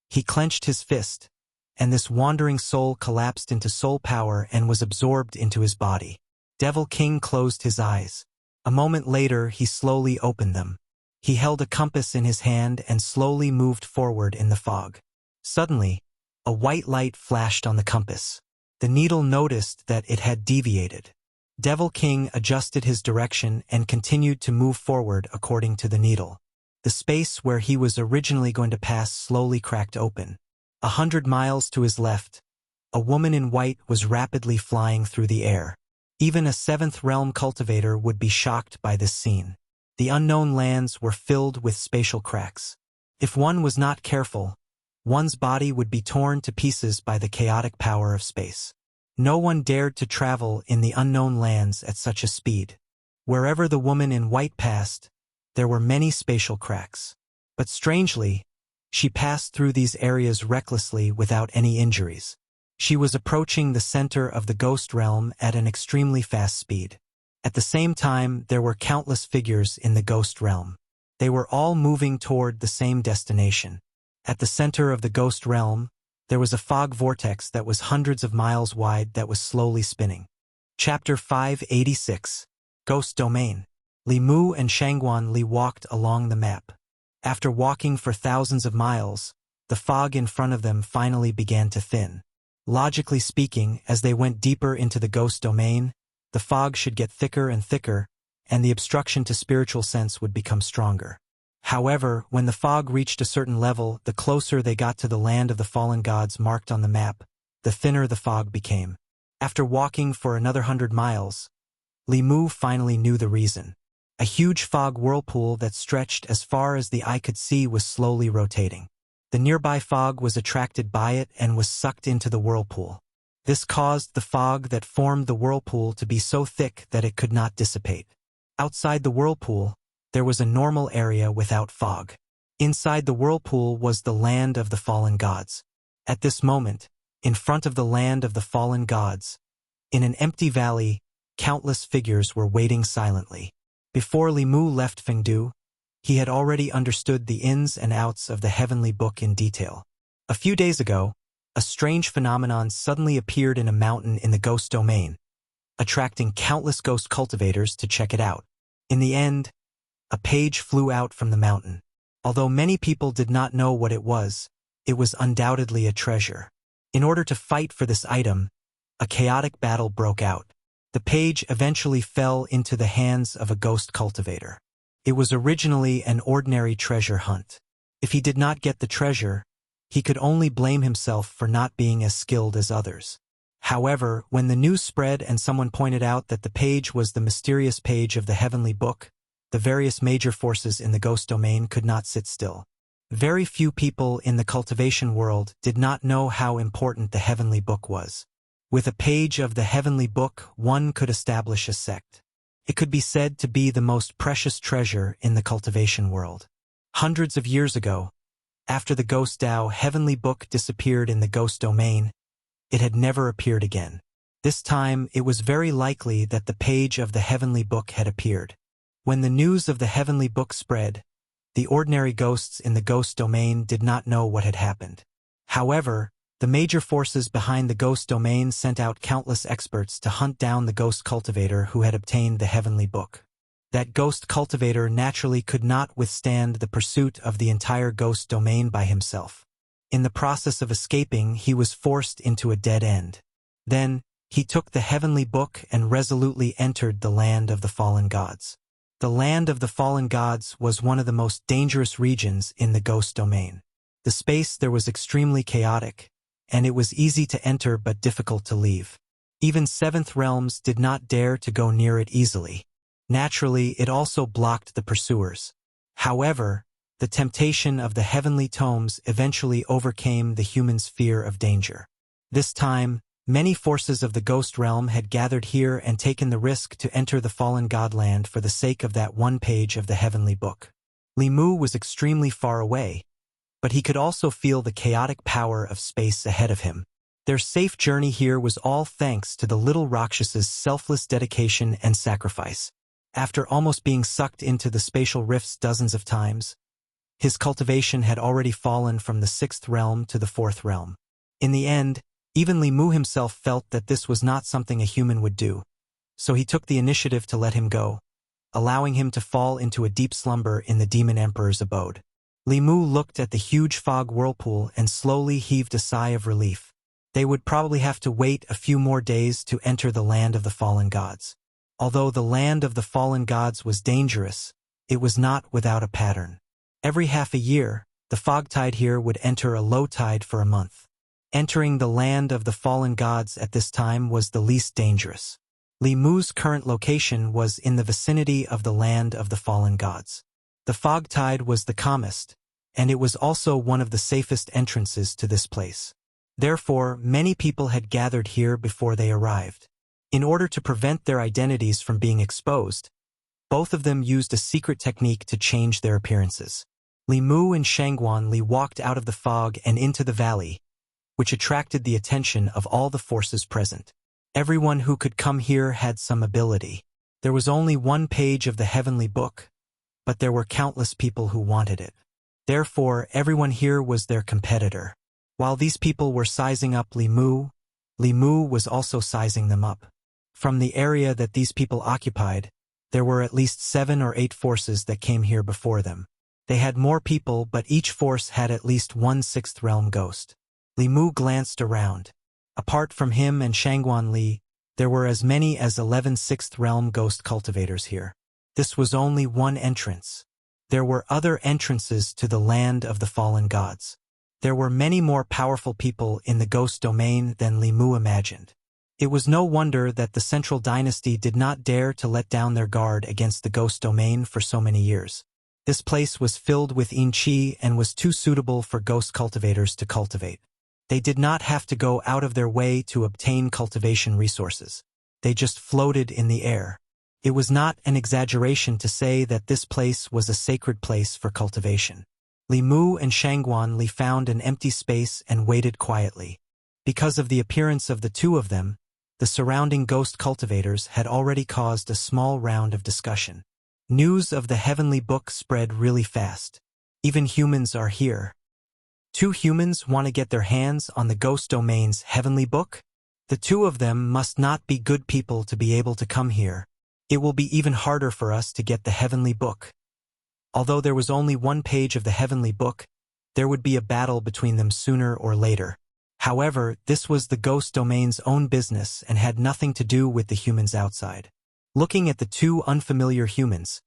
He clenched his fist, and this wandering soul collapsed into soul power and was absorbed into his body. Devil King closed his eyes. A moment later, he slowly opened them. He held a compass in his hand and slowly moved forward in the fog. Suddenly, a white light flashed on the compass. The needle noticed that it had deviated. Devil King adjusted his direction and continued to move forward according to the needle. The space where he was originally going to pass slowly cracked open. 100 miles to his left, a woman in white was rapidly flying through the air. Even a seventh realm cultivator would be shocked by this scene. The unknown lands were filled with spatial cracks. If one was not careful, one's body would be torn to pieces by the chaotic power of space. No one dared to travel in the unknown lands at such a speed. Wherever the woman in white passed, there were many spatial cracks. But strangely, she passed through these areas recklessly without any injuries. She was approaching the center of the ghost realm at an extremely fast speed. At the same time, there were countless figures in the ghost realm. They were all moving toward the same destination. At the center of the ghost realm, there was a fog vortex that was hundreds of miles wide that was slowly spinning. Chapter 586. Ghost Domain. Li Mu and Shangguan Li walked along the map. After walking for thousands of miles, the fog in front of them finally began to thin. Logically speaking, as they went deeper into the ghost domain, the fog should get thicker and thicker, and the obstruction to spiritual sense would become stronger. However, when the fog reached a certain level, the closer they got to the land of the fallen gods marked on the map, the thinner the fog became. After walking for another 100 miles, Li Mu finally knew the reason. A huge fog whirlpool that stretched as far as the eye could see was slowly rotating. The nearby fog was attracted by it and was sucked into the whirlpool. This caused the fog that formed the whirlpool to be so thick that it could not dissipate. Outside the whirlpool, there was a normal area without fog. Inside the whirlpool was the land of the fallen gods. At this moment, in front of the land of the fallen gods, in an empty valley, countless figures were waiting silently. Before Li Mu left Fengdu, he had already understood the ins and outs of the heavenly book in detail. A few days ago, a strange phenomenon suddenly appeared in a mountain in the ghost domain, attracting countless ghost cultivators to check it out. In the end, a page flew out from the mountain. Although many people did not know what it was undoubtedly a treasure. In order to fight for this item, a chaotic battle broke out. The page eventually fell into the hands of a ghost cultivator. It was originally an ordinary treasure hunt. If he did not get the treasure, he could only blame himself for not being as skilled as others. However, when the news spread and someone pointed out that the page was the mysterious page of the Heavenly Book, the various major forces in the ghost domain could not sit still. Very few people in the cultivation world did not know how important the Heavenly Book was. With a page of the Heavenly Book, one could establish a sect. It could be said to be the most precious treasure in the cultivation world. Hundreds of years ago, after the Ghost Dao Heavenly Book disappeared in the ghost domain, it had never appeared again. This time, it was very likely that the page of the Heavenly Book had appeared. When the news of the Heavenly Book spread, the ordinary ghosts in the ghost domain did not know what had happened. However, the major forces behind the ghost domain sent out countless experts to hunt down the ghost cultivator who had obtained the Heavenly Book. That ghost cultivator naturally could not withstand the pursuit of the entire ghost domain by himself. In the process of escaping, he was forced into a dead end. Then, he took the Heavenly Book and resolutely entered the land of the fallen gods. The land of the fallen gods was one of the most dangerous regions in the ghost domain. The space there was extremely chaotic, and it was easy to enter but difficult to leave. Even seventh realms did not dare to go near it easily. Naturally, it also blocked the pursuers. However, the temptation of the heavenly tomes eventually overcame the human's fear of danger. This time, many forces of the ghost realm had gathered here and taken the risk to enter the fallen godland for the sake of that one page of the Heavenly Book. Li Mu was extremely far away, but he could also feel the chaotic power of space ahead of him. Their safe journey here was all thanks to the little Rakshas's selfless dedication and sacrifice. After almost being sucked into the spatial rifts dozens of times, his cultivation had already fallen from the 6th realm to the 4th realm. In the end, even Li Mu himself felt that this was not something a human would do, so he took the initiative to let him go, allowing him to fall into a deep slumber in the Demon Emperor's abode. Li Mu looked at the huge fog whirlpool and slowly heaved a sigh of relief. They would probably have to wait a few more days to enter the land of the fallen gods. Although the land of the fallen gods was dangerous, it was not without a pattern. Every half a year, the fog tide here would enter a low tide for a month. Entering the land of the fallen gods at this time was the least dangerous. Li Mu's current location was in the vicinity of the land of the fallen gods. The fog tide was the calmest, and it was also one of the safest entrances to this place. Therefore, many people had gathered here before they arrived. In order to prevent their identities from being exposed, both of them used a secret technique to change their appearances. Li Mu and Shangguan Li walked out of the fog and into the valley, which attracted the attention of all the forces present. Everyone who could come here had some ability. There was only one page of the Heavenly Book, but there were countless people who wanted it. Therefore, everyone here was their competitor. While these people were sizing up Li Mu was also sizing them up. From the area that these people occupied, there were at least 7 or 8 forces that came here before them. They had more people, but each force had at least one 6th realm ghost. Li Mu glanced around. Apart from him and Shangguan Li, there were as many as 11 6th realm ghost cultivators here. This was only one entrance. There were other entrances to the land of the fallen gods. There were many more powerful people in the ghost domain than Li Mu imagined. It was no wonder that the Central Dynasty did not dare to let down their guard against the ghost domain for so many years. This place was filled with yin qi and was too suitable for ghost cultivators to cultivate. They did not have to go out of their way to obtain cultivation resources. They just floated in the air. It was not an exaggeration to say that this place was a sacred place for cultivation. Li Mu and Shangguan Li found an empty space and waited quietly. Because of the appearance of the two of them, the surrounding ghost cultivators had already caused a small round of discussion. News of the Heavenly Book spread really fast. Even humans are here. 2 humans want to get their hands on the ghost domain's Heavenly Book? The 2 of them must not be good people to be able to come here. It will be even harder for us to get the Heavenly Book. Although there was only one page of the Heavenly Book, there would be a battle between them sooner or later. However, this was the ghost domain's own business and had nothing to do with the humans outside. Looking at the two unfamiliar humans,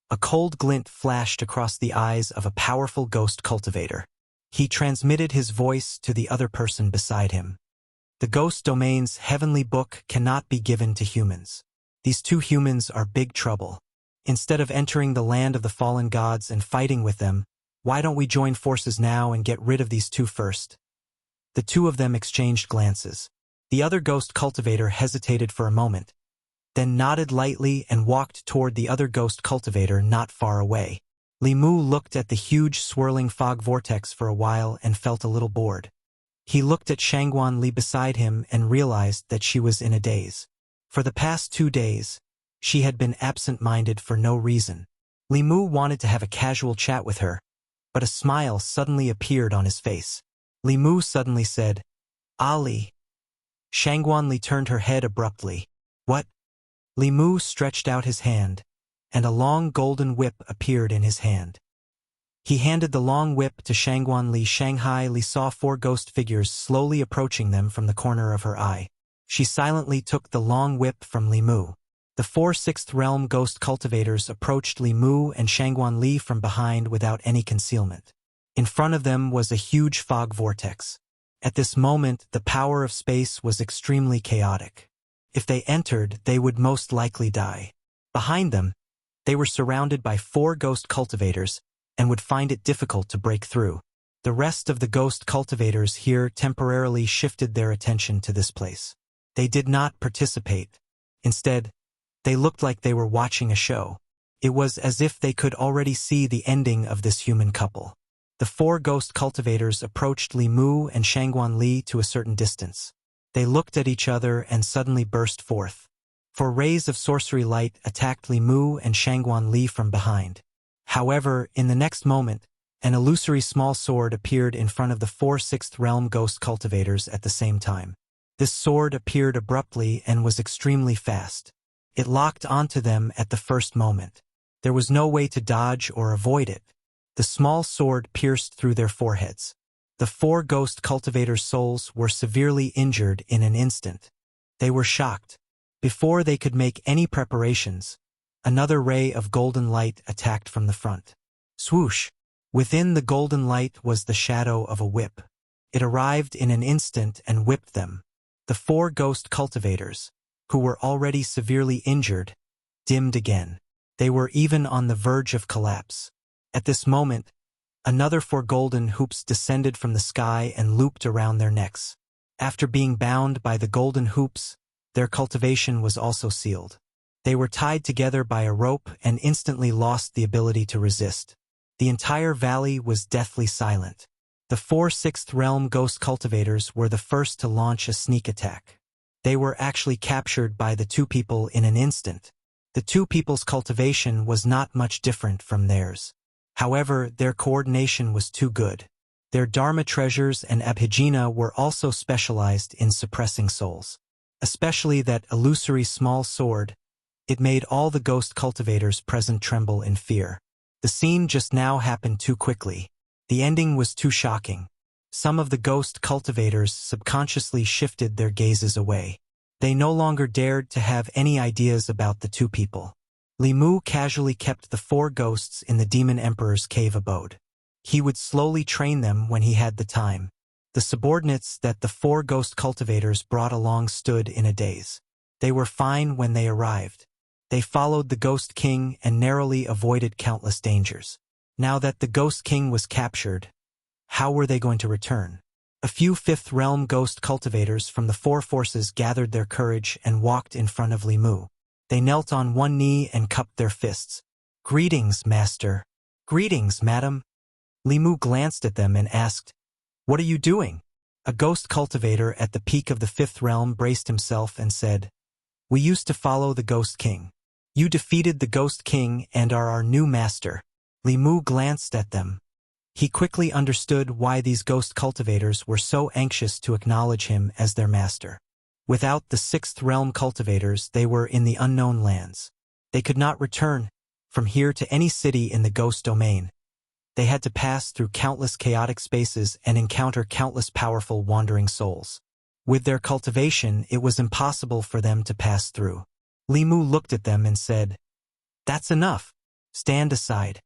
a cold glint flashed across the eyes of a powerful ghost cultivator. He transmitted his voice to the other person beside him. The ghost domain's heavenly book cannot be given to humans. These two humans are big trouble. Instead of entering the land of the fallen gods and fighting with them, why don't we join forces now and get rid of these two first? The two of them exchanged glances. The other ghost cultivator hesitated for a moment, then nodded lightly and walked toward the other ghost cultivator not far away. Li Mu looked at the huge swirling fog vortex for a while and felt a little bored. He looked at Shangguan Li beside him and realized that she was in a daze. For the past 2 days, she had been absent-minded for no reason. Li Mu wanted to have a casual chat with her, but a smile suddenly appeared on his face. Li Mu suddenly said, "Ali." Shangguan Li turned her head abruptly. "What?" Li Mu stretched out his hand, and a long golden whip appeared in his hand. He handed the long whip to Shangguan Li. Shanghai Li saw 4 ghost figures slowly approaching them from the corner of her eye. She silently took the long whip from Li Mu. The 4 sixth realm ghost cultivators approached Li Mu and Shangguan Li from behind without any concealment. In front of them was a huge fog vortex. At this moment, the power of space was extremely chaotic. If they entered, they would most likely die. Behind them, they were surrounded by 4 ghost cultivators and would find it difficult to break through. The rest of the ghost cultivators here temporarily shifted their attention to this place. They did not participate. Instead, they looked like they were watching a show. It was as if they could already see the ending of this human couple. The 4 ghost cultivators approached Li Mu and Shangguan Li to a certain distance. They looked at each other and suddenly burst forth. 4 rays of sorcery light attacked Li Mu and Shangguan Li from behind. However, in the next moment, an illusory small sword appeared in front of the 4 sixth realm ghost cultivators at the same time. This sword appeared abruptly and was extremely fast. It locked onto them at the first moment. There was no way to dodge or avoid it. The small sword pierced through their foreheads. The 4 ghost cultivators' souls were severely injured in an instant. They were shocked. Before they could make any preparations, another ray of golden light attacked from the front. Swoosh! Within the golden light was the shadow of a whip. It arrived in an instant and whipped them. The 4 ghost cultivators, who were already severely injured, dimmed again. They were even on the verge of collapse. At this moment, another 4 golden hoops descended from the sky and looped around their necks. After being bound by the golden hoops, their cultivation was also sealed. They were tied together by a rope and instantly lost the ability to resist. The entire valley was deathly silent. The 4 sixth realm ghost cultivators were the first to launch a sneak attack. They were actually captured by the 2 people in an instant. The 2 people's cultivation was not much different from theirs. However, their coordination was too good. Their Dharma treasures and Abhijna were also specialized in suppressing souls. Especially that illusory small sword, it made all the ghost cultivators present tremble in fear. The scene just now happened too quickly. The ending was too shocking. Some of the ghost cultivators subconsciously shifted their gazes away. They no longer dared to have any ideas about the 2 people. Li Mu casually kept the 4 ghosts in the Demon Emperor's cave abode. He would slowly train them when he had the time. The subordinates that the 4 ghost cultivators brought along stood in a daze. They were fine when they arrived. They followed the Ghost King and narrowly avoided countless dangers. Now that the Ghost King was captured, how were they going to return? A few 5th realm ghost cultivators from the 4 forces gathered their courage and walked in front of Li Mu. They knelt on one knee and cupped their fists. "Greetings, master." "Greetings, madam." Li Mu glanced at them and asked, "What are you doing?" A ghost cultivator at the peak of the 5th realm braced himself and said, "We used to follow the Ghost King. You defeated the Ghost King and are our new master." Li Mu glanced at them. He quickly understood why these ghost cultivators were so anxious to acknowledge him as their master. Without the 6th realm cultivators, they were in the unknown lands. They could not return from here to any city in the ghost domain. they had to pass through countless chaotic spaces and encounter countless powerful wandering souls. With their cultivation, it was impossible for them to pass through. Li Mu looked at them and said, "That's enough. Stand aside."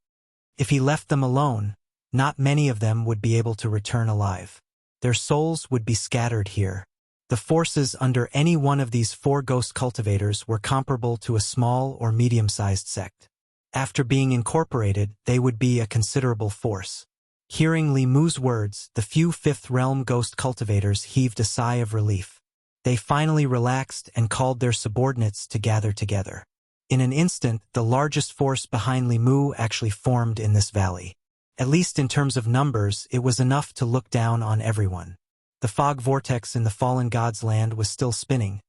If he left them alone, not many of them would be able to return alive. Their souls would be scattered here. The forces under any one of these 4 ghost cultivators were comparable to a small or medium-sized sect. After being incorporated, they would be a considerable force. Hearing Li Mu's words, the few 5th realm ghost cultivators heaved a sigh of relief. They finally relaxed and called their subordinates to gather together. In an instant, the largest force behind Li Mu actually formed in this valley. At least in terms of numbers, it was enough to look down on everyone. The fog vortex in the fallen god's land was still spinning,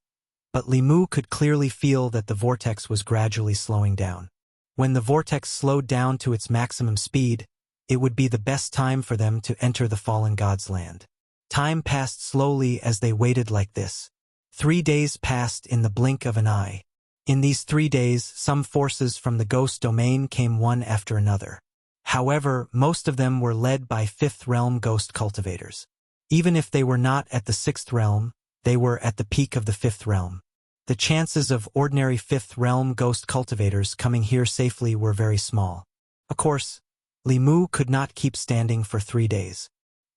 but Li Mu could clearly feel that the vortex was gradually slowing down. When the vortex slowed down to its maximum speed, it would be the best time for them to enter the fallen god's land. Time passed slowly as they waited like this. 3 days passed in the blink of an eye. In these 3 days, some forces from the ghost domain came one after another. However, most of them were led by 5th realm ghost cultivators. Even if they were not at the 6th realm, they were at the peak of the 5th realm. The chances of ordinary 5th realm ghost cultivators coming here safely were very small. Of course, Li Mu could not keep standing for 3 days.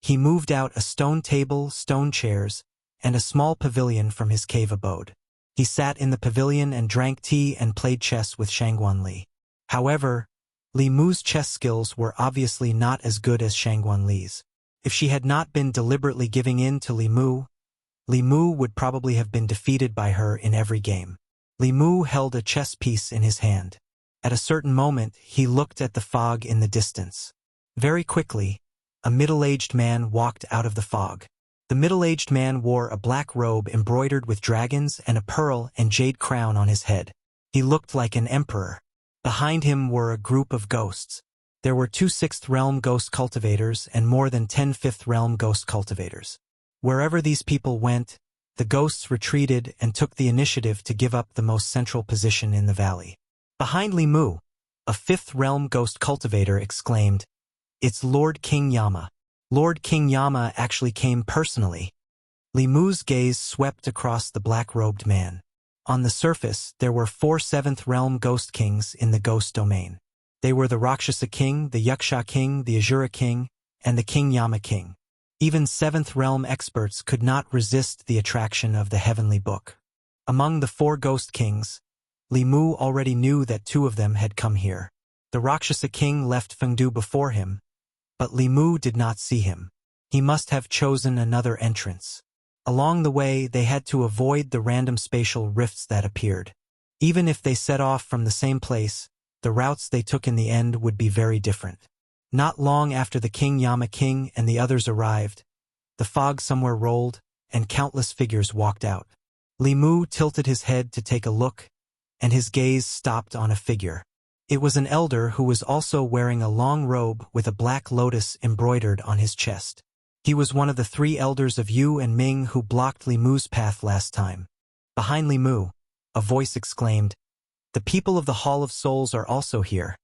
He moved out a stone table, stone chairs, and a small pavilion from his cave abode. He sat in the pavilion and drank tea and played chess with Shangguan Li. However, Li Mu's chess skills were obviously not as good as Shangguan Li's. If she had not been deliberately giving in to Li Mu would probably have been defeated by her in every game. Li Mu held a chess piece in his hand. At a certain moment, he looked at the fog in the distance. Very quickly, a middle-aged man walked out of the fog. The middle-aged man wore a black robe embroidered with dragons and a pearl and jade crown on his head. He looked like an emperor. Behind him were a group of ghosts. There were 2 6th realm ghost cultivators and more than 10 5th realm ghost cultivators. Wherever these people went, the ghosts retreated and took the initiative to give up the most central position in the valley. Behind Li Mu, a 5th realm ghost cultivator exclaimed, "It's Lord King Yama." Lord King Yama actually came personally. Li Mu's gaze swept across the black-robed man. On the surface, there were 4 7th realm ghost kings in the ghost domain. They were the Rakshasa King, the Wuxia King, the Azura King, and the King Yama King. Even 7th realm experts could not resist the attraction of the heavenly book. Among the 4 ghost kings, Li Mu already knew that 2 of them had come here. The Rakshasa King left Fengdu before him, but Li Mu did not see him. He must have chosen another entrance. Along the way, they had to avoid the random spatial rifts that appeared. Even if they set off from the same place, the routes they took in the end would be very different. Not long after the King Yama King and the others arrived, the fog somewhere rolled, and countless figures walked out. Li Mu tilted his head to take a look, and his gaze stopped on a figure. It was an elder who was also wearing a long robe with a black lotus embroidered on his chest. He was one of the 3 elders of Yu and Ming who blocked Li Mu's path last time. Behind Li Mu, a voice exclaimed, "The people of the Hall of Souls are also here."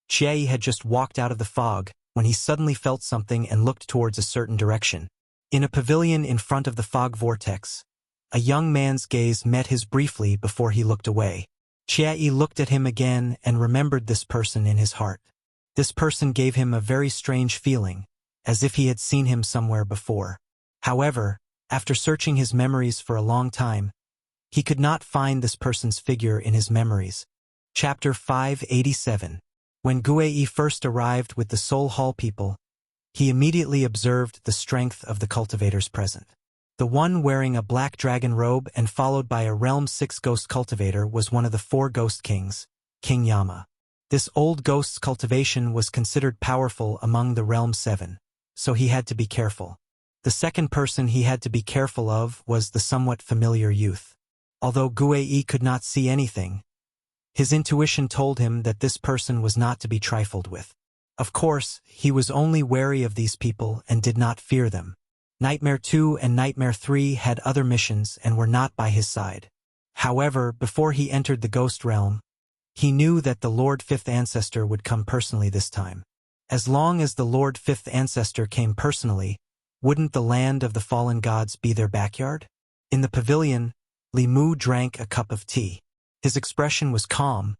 Jie had just walked out of the fog when he suddenly felt something and looked towards a certain direction. In a pavilion in front of the fog vortex, a young man's gaze met his briefly before he looked away. Jie looked at him again and remembered this person in his heart. This person gave him a very strange feeling, as if he had seen him somewhere before. However, after searching his memories for a long time, he could not find this person's figure in his memories. Chapter 587. When Guei first arrived with the Soul Hall people, he immediately observed the strength of the cultivators present. The one wearing a black dragon robe and followed by a Realm 6 ghost cultivator was one of the 4 ghost kings, King Yama. This old ghost's cultivation was considered powerful among the Realm 7, so he had to be careful. The second person he had to be careful of was the somewhat familiar youth. Although Guei could not see anything, his intuition told him that this person was not to be trifled with. Of course, he was only wary of these people and did not fear them. Nightmare 2 and Nightmare 3 had other missions and were not by his side. However, before he entered the ghost realm, he knew that the Lord 5th Ancestor would come personally this time. As long as the Lord Fifth Ancestor came personally, wouldn't the land of the fallen gods be their backyard? In the pavilion, Li Mu drank a cup of tea. His expression was calm,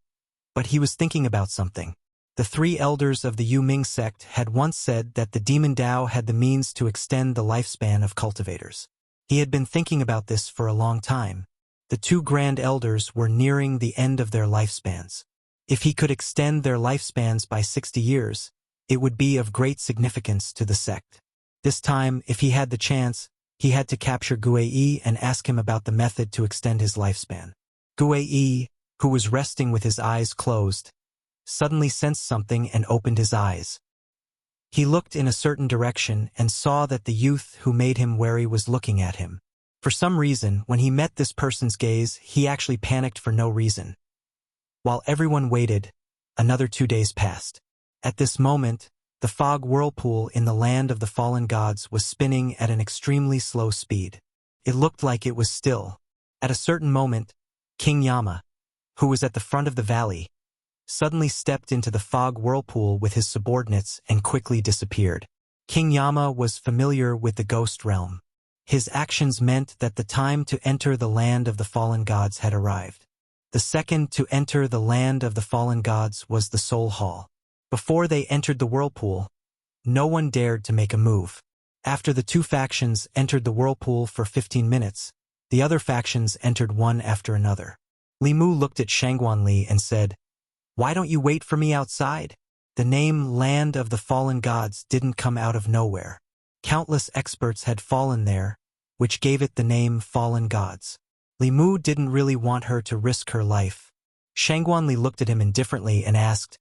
but he was thinking about something. The three elders of the Yu Ming sect had once said that the demon Dao had the means to extend the lifespan of cultivators. He had been thinking about this for a long time. The two grand elders were nearing the end of their lifespans. If he could extend their lifespans by 60 years, it would be of great significance to the sect. This time, if he had the chance, he had to capture Guei and ask him about the method to extend his lifespan. Guei, who was resting with his eyes closed, suddenly sensed something and opened his eyes. He looked in a certain direction and saw that the youth who made him wary was looking at him. For some reason, when he met this person's gaze, he actually panicked for no reason. While everyone waited, another 2 days passed. At this moment, the fog whirlpool in the land of the fallen gods was spinning at an extremely slow speed. It looked like it was still. At a certain moment, King Yama, who was at the front of the valley, suddenly stepped into the fog whirlpool with his subordinates and quickly disappeared. King Yama was familiar with the ghost realm. His actions meant that the time to enter the land of the fallen gods had arrived. The second to enter the land of the fallen gods was the Soul Hall. Before they entered the whirlpool, no one dared to make a move. After the two factions entered the whirlpool for 15 minutes, the other factions entered one after another. Li Mu looked at Shangguanli and said, "Why don't you wait for me outside?" The name Land of the Fallen Gods didn't come out of nowhere. Countless experts had fallen there, which gave it the name Fallen Gods. Li Mu didn't really want her to risk her life. Shangguanli looked at him indifferently and asked,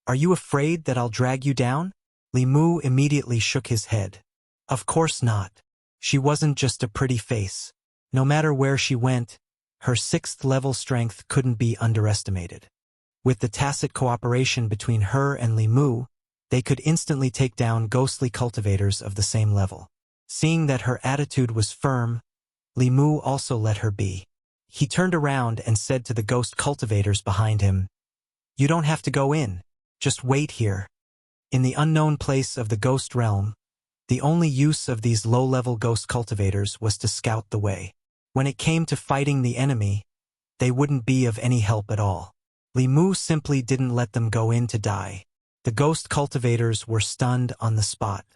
"Are you afraid that I'll drag you down?" Li Mu immediately shook his head. Of course not. She wasn't just a pretty face. No matter where she went, her 6th level strength couldn't be underestimated. With the tacit cooperation between her and Li Mu, they could instantly take down ghostly cultivators of the same level. Seeing that her attitude was firm, Li Mu also let her be. He turned around and said to the ghost cultivators behind him, "You don't have to go in. Just wait here." In the unknown place of the ghost realm, the only use of these low-level ghost cultivators was to scout the way. When it came to fighting the enemy, they wouldn't be of any help at all. Li Mu simply didn't let them go in to die. The ghost cultivators were stunned on the spot.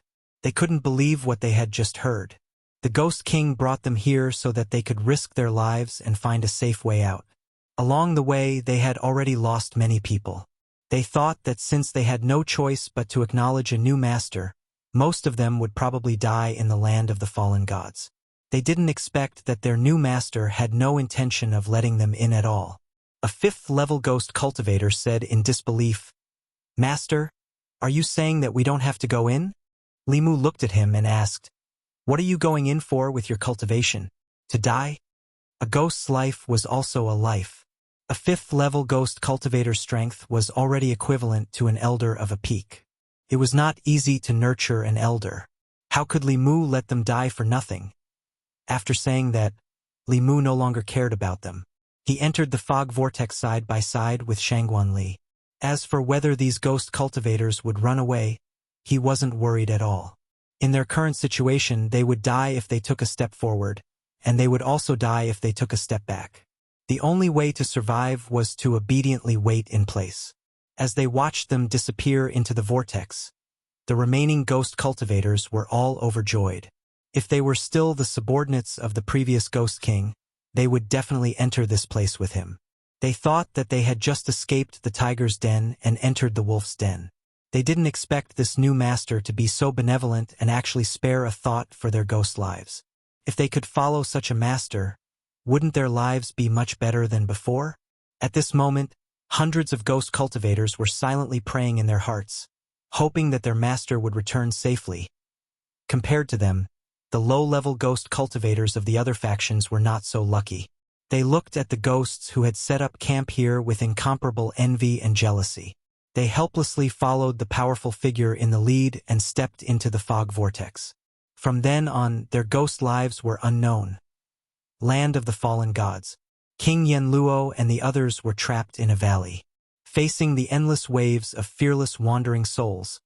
They couldn't believe what they had just heard. The Ghost King brought them here so that they could risk their lives and find a safe way out. Along the way, they had already lost many people. They thought that since they had no choice but to acknowledge a new master, most of them would probably die in the land of the fallen gods. They didn't expect that their new master had no intention of letting them in at all. A 5th-level ghost cultivator said in disbelief, "Master, are you saying that we don't have to go in?" Li Mu looked at him and asked, "What are you going in for with your cultivation? To die?" A ghost's life was also a life. A 5th-level ghost cultivator's strength was already equivalent to an elder of a peak. It was not easy to nurture an elder. How could Li Mu let them die for nothing? After saying that, Li Mu no longer cared about them. He entered the fog vortex side by side with Shangguanli. As for whether these ghost cultivators would run away, he wasn't worried at all. In their current situation, they would die if they took a step forward, and they would also die if they took a step back. The only way to survive was to obediently wait in place. As they watched them disappear into the vortex, the remaining ghost cultivators were all overjoyed. If they were still the subordinates of the previous Ghost King, they would definitely enter this place with him. They thought that they had just escaped the tiger's den and entered the wolf's den. They didn't expect this new master to be so benevolent and actually spare a thought for their ghost lives. If they could follow such a master, wouldn't their lives be much better than before? At this moment, hundreds of ghost cultivators were silently praying in their hearts, hoping that their master would return safely. Compared to them, the low-level ghost cultivators of the other factions were not so lucky. They looked at the ghosts who had set up camp here with incomparable envy and jealousy. They helplessly followed the powerful figure in the lead and stepped into the fog vortex. From then on, their ghost lives were unknown. Land of the fallen gods. King Yenluo and the others were trapped in a valley. Facing the endless waves of fearless wandering souls,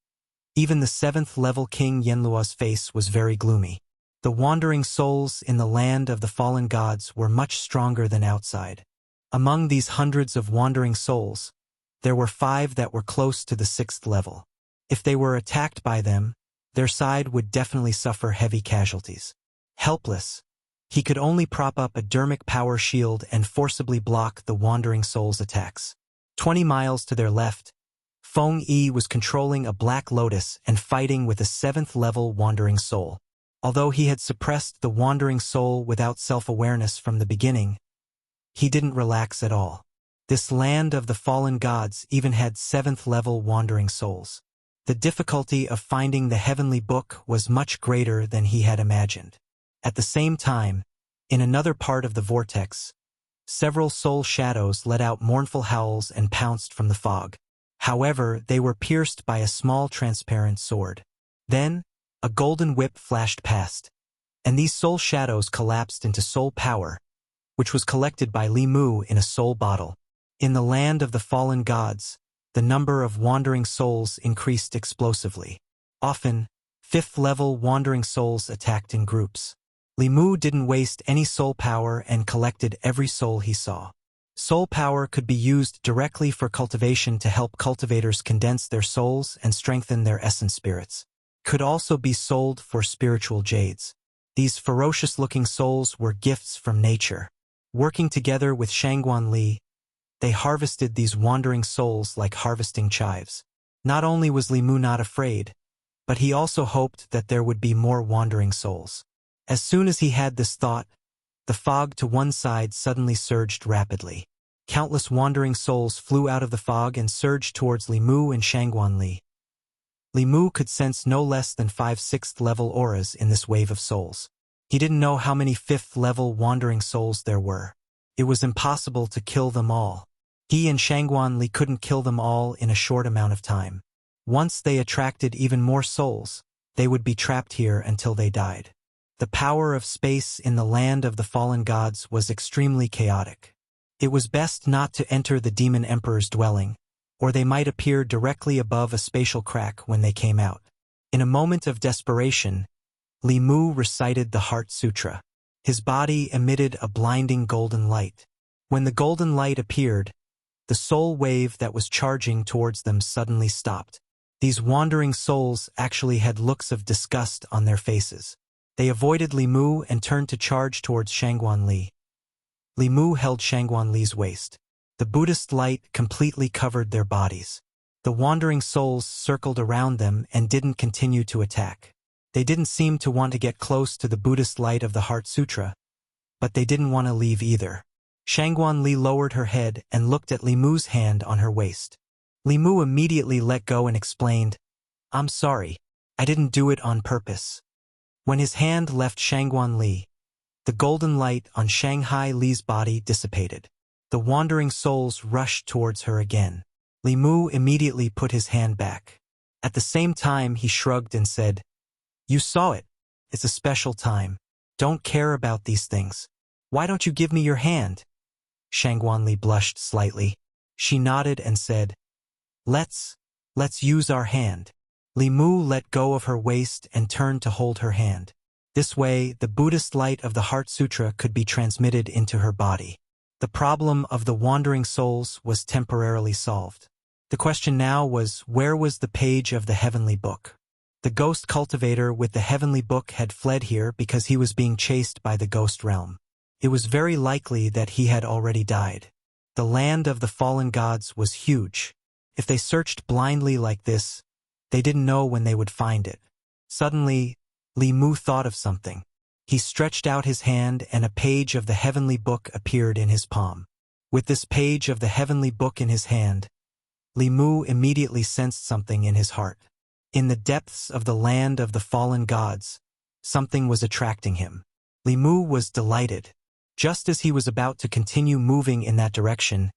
Even the 7th-level King Yenlua's face was very gloomy. The wandering souls in the land of the fallen gods were much stronger than outside. Among these hundreds of wandering souls, there were 5 that were close to the 6th level. If they were attacked by them, their side would definitely suffer heavy casualties. Helpless, he could only prop up a dermic power shield and forcibly block the wandering souls' attacks. 20 miles to their left, Feng Yi was controlling a black lotus and fighting with a 7th-level wandering soul. Although he had suppressed the wandering soul without self-awareness from the beginning, he didn't relax at all. This land of the fallen gods even had 7th-level wandering souls. The difficulty of finding the heavenly book was much greater than he had imagined. At the same time, in another part of the vortex, several soul shadows let out mournful howls and pounced from the fog. However, they were pierced by a small transparent sword. Then, a golden whip flashed past, and these soul shadows collapsed into soul power, which was collected by Li Mu in a soul bottle. In the land of the fallen gods, the number of wandering souls increased explosively. Often, 5th-level wandering souls attacked in groups. Li Mu didn't waste any soul power and collected every soul he saw. Soul power could be used directly for cultivation to help cultivators condense their souls and strengthen their essence spirits. Could also be sold for spiritual jades. These ferocious-looking souls were gifts from nature. Working together with Shangguan Li, they harvested these wandering souls like harvesting chives. Not only was Li Mu not afraid, but he also hoped that there would be more wandering souls. As soon as he had this thought, the fog to one side suddenly surged rapidly. Countless wandering souls flew out of the fog and surged towards Li Mu and Shangguan Li. Li Mu could sense no less than 5 6th-level auras in this wave of souls. He didn't know how many 5th-level wandering souls there were. It was impossible to kill them all. He and Shangguan Li couldn't kill them all in a short amount of time. Once they attracted even more souls, they would be trapped here until they died. The power of space in the land of the fallen gods was extremely chaotic. It was best not to enter the demon emperor's dwelling, or they might appear directly above a spatial crack when they came out. In a moment of desperation, Li Mu recited the Heart Sutra. His body emitted a blinding golden light. When the golden light appeared, the soul wave that was charging towards them suddenly stopped. These wandering souls actually had looks of disgust on their faces. They avoided Li Mu and turned to charge towards Shangguan Li. Li Mu held Shangguan Li's waist. The Buddhist light completely covered their bodies. The wandering souls circled around them and didn't continue to attack. They didn't seem to want to get close to the Buddhist light of the Heart Sutra, but they didn't want to leave either. Shangguan Li lowered her head and looked at Li Mu's hand on her waist. Li Mu immediately let go and explained, "I'm sorry, I didn't do it on purpose." When his hand left Shangguan Li, the golden light on Shanghai Li's body dissipated. The wandering souls rushed towards her again. Li Mu immediately put his hand back. At the same time he shrugged and said, "You saw it. It's a special time. Don't care about these things. Why don't you give me your hand?" Shangguan Li blushed slightly. She nodded and said, Let's use our hand." Li Mu let go of her waist and turned to hold her hand. This way, the Buddhist light of the Heart Sutra could be transmitted into her body. The problem of the wandering souls was temporarily solved. The question now was, where was the page of the heavenly book? The ghost cultivator with the heavenly book had fled here because he was being chased by the ghost realm. It was very likely that he had already died. The land of the fallen gods was huge. If they searched blindly like this, they didn't know when they would find it. Suddenly, Li Mu thought of something. He stretched out his hand and a page of the heavenly book appeared in his palm. With this page of the heavenly book in his hand, Li Mu immediately sensed something in his heart. In the depths of the land of the fallen gods, something was attracting him. Li Mu was delighted. Just as he was about to continue moving in that direction,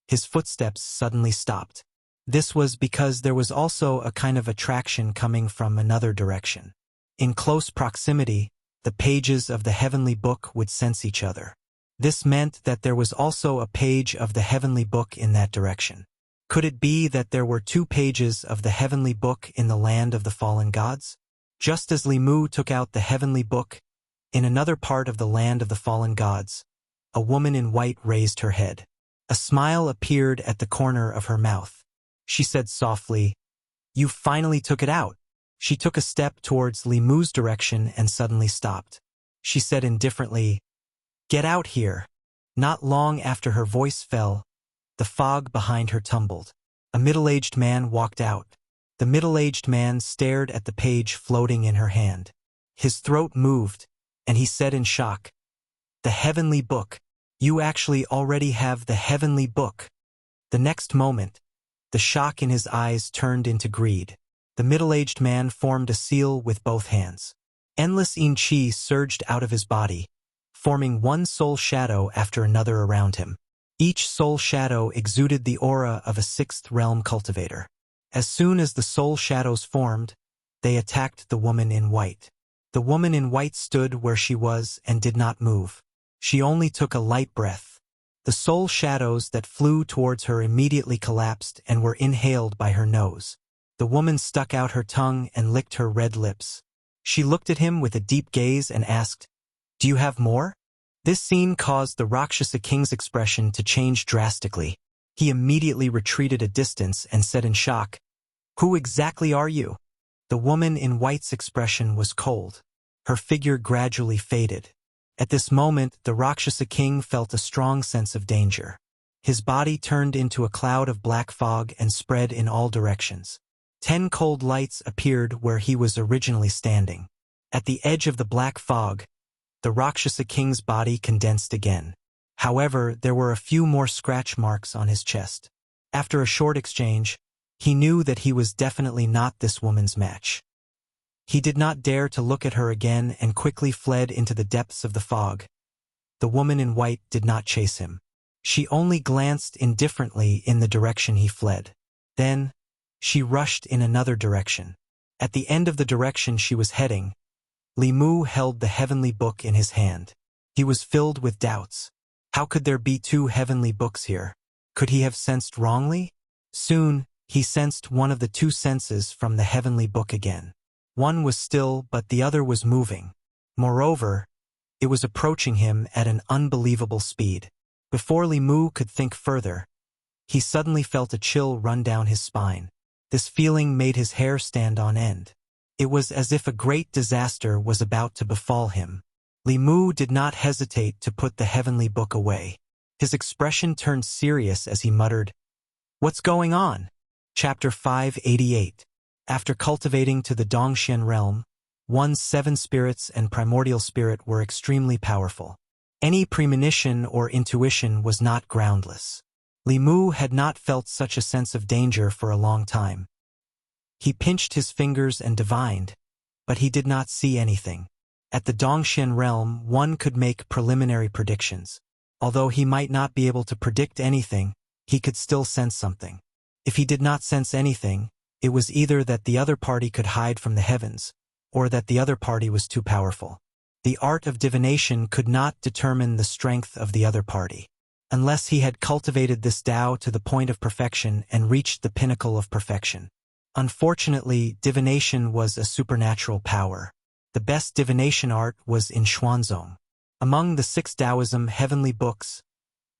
his footsteps suddenly stopped. This was because there was also a kind of attraction coming from another direction. In close proximity, the pages of the heavenly book would sense each other. This meant that there was also a page of the heavenly book in that direction. Could it be that there were 2 pages of the heavenly book in the land of the fallen gods? Just as Li Mu took out the heavenly book, in another part of the land of the fallen gods, a woman in white raised her head. A smile appeared at the corner of her mouth. She said softly, "You finally took it out." She took a step towards Li Mu's direction and suddenly stopped. She said indifferently, "Get out here." Not long after her voice fell, the fog behind her tumbled. A middle-aged man walked out. The middle-aged man stared at the page floating in her hand. His throat moved, and he said in shock, "The heavenly book. You actually already have the heavenly book." The next moment, the shock in his eyes turned into greed. The middle-aged man formed a seal with both hands. Endless yin-chi surged out of his body, forming one soul shadow after another around him. Each soul shadow exuded the aura of a 6th realm cultivator. As soon as the soul shadows formed, they attacked the woman in white. The woman in white stood where she was and did not move. She only took a light breath. The soul shadows that flew towards her immediately collapsed and were inhaled by her nose. The woman stuck out her tongue and licked her red lips. She looked at him with a deep gaze and asked, "Do you have more?" This scene caused the Rakshasa king's expression to change drastically. He immediately retreated a distance and said in shock, "Who exactly are you?" The woman in white's expression was cold. Her figure gradually faded. At this moment, the Rakshasa king felt a strong sense of danger. His body turned into a cloud of black fog and spread in all directions. 10 cold lights appeared where he was originally standing. At the edge of the black fog, the Rakshasa king's body condensed again. However, there were a few more scratch marks on his chest. After a short exchange, he knew that he was definitely not this woman's match. He did not dare to look at her again and quickly fled into the depths of the fog. The woman in white did not chase him. She only glanced indifferently in the direction he fled. Then, she rushed in another direction. At the end of the direction she was heading, Li Mu held the heavenly book in his hand. He was filled with doubts. How could there be 2 heavenly books here? Could he have sensed wrongly? Soon, he sensed one of the 2 senses from the heavenly book again. One was still, but the other was moving. Moreover, it was approaching him at an unbelievable speed. Before Li Mu could think further, he suddenly felt a chill run down his spine. This feeling made his hair stand on end. It was as if a great disaster was about to befall him. Li Mu did not hesitate to put the heavenly book away. His expression turned serious as he muttered, "What's going on?" Chapter 588. After cultivating to the Dongxian realm, one's 7 spirits and primordial spirit were extremely powerful. Any premonition or intuition was not groundless. Li Mu had not felt such a sense of danger for a long time. He pinched his fingers and divined, but he did not see anything. At the Dongxian realm, one could make preliminary predictions. Although he might not be able to predict anything, he could still sense something. If he did not sense anything, it was either that the other party could hide from the heavens, or that the other party was too powerful. The art of divination could not determine the strength of the other party. Unless he had cultivated this Tao to the point of perfection and reached the pinnacle of perfection. Unfortunately, divination was a supernatural power. The best divination art was in Xuanzong. Among the 6 Taoism heavenly books,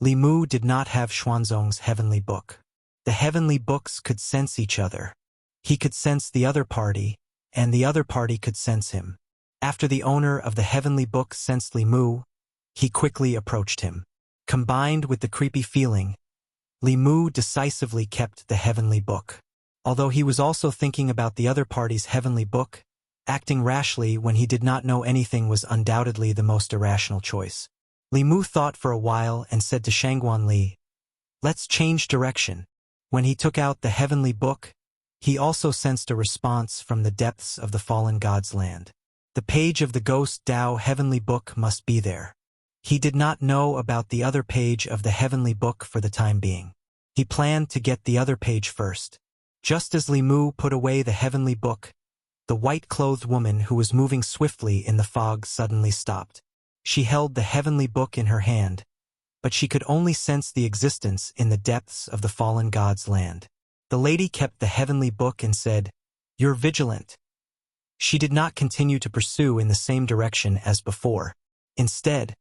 Li Mu did not have Xuanzong's heavenly book. The heavenly books could sense each other. He could sense the other party, and the other party could sense him. After the owner of the heavenly book sensed Li Mu, he quickly approached him. Combined with the creepy feeling, Li Mu decisively kept the heavenly book. Although he was also thinking about the other party's heavenly book, acting rashly when he did not know anything was undoubtedly the most irrational choice. Li Mu thought for a while and said to Shangguan Li, "Let's change direction." When he took out the heavenly book, he also sensed a response from the depths of the fallen god's land. The page of the ghost Tao heavenly book must be there. He did not know about the other page of the heavenly book for the time being. He planned to get the other page first. Just as Li Mu put away the heavenly book, the white-clothed woman who was moving swiftly in the fog suddenly stopped. She held the heavenly book in her hand, but she could only sense the existence in the depths of the fallen god's land. The lady kept the heavenly book and said, "You're vigilant." She did not continue to pursue in the same direction as before. Instead,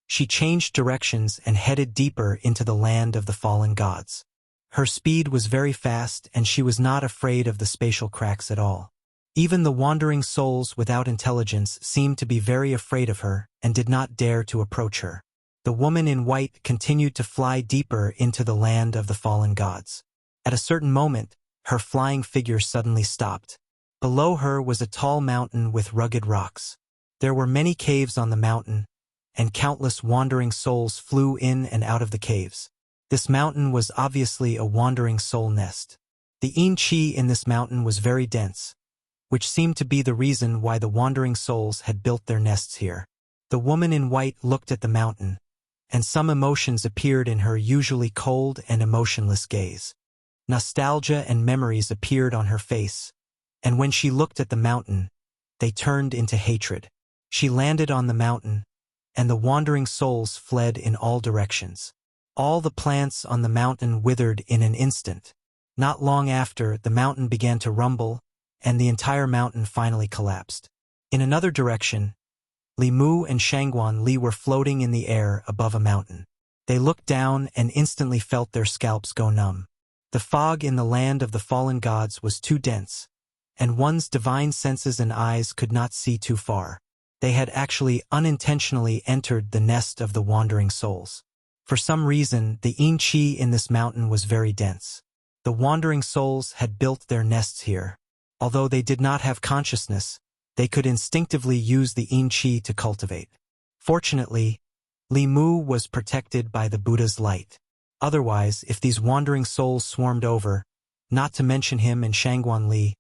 she changed directions and headed deeper into the land of the fallen gods. Her speed was very fast, and she was not afraid of the spatial cracks at all. Even the wandering souls without intelligence seemed to be very afraid of her and did not dare to approach her. The woman in white continued to fly deeper into the land of the fallen gods. At a certain moment, her flying figure suddenly stopped. Below her was a tall mountain with rugged rocks. There were many caves on the mountain, and countless wandering souls flew in and out of the caves. This mountain was obviously a wandering soul nest. The Yin-Chi in this mountain was very dense, which seemed to be the reason why the wandering souls had built their nests here. The woman in white looked at the mountain, and some emotions appeared in her usually cold and emotionless gaze. Nostalgia and memories appeared on her face, and when she looked at the mountain, they turned into hatred. She landed on the mountain, and the wandering souls fled in all directions. All the plants on the mountain withered in an instant. Not long after, the mountain began to rumble, and the entire mountain finally collapsed. In another direction, Li Mu and Shangguan Li were floating in the air above a mountain. They looked down and instantly felt their scalps go numb. The fog in the land of the fallen gods was too dense, and one's divine senses and eyes could not see too far. They had actually unintentionally entered the nest of the wandering souls. For some reason, the Yin-Chi in this mountain was very dense. The wandering souls had built their nests here. Although they did not have consciousness, they could instinctively use the Yin-Chi to cultivate. Fortunately, Li Mu was protected by the Buddha's light. Otherwise, if these wandering souls swarmed over, not to mention him and Shangguan Li,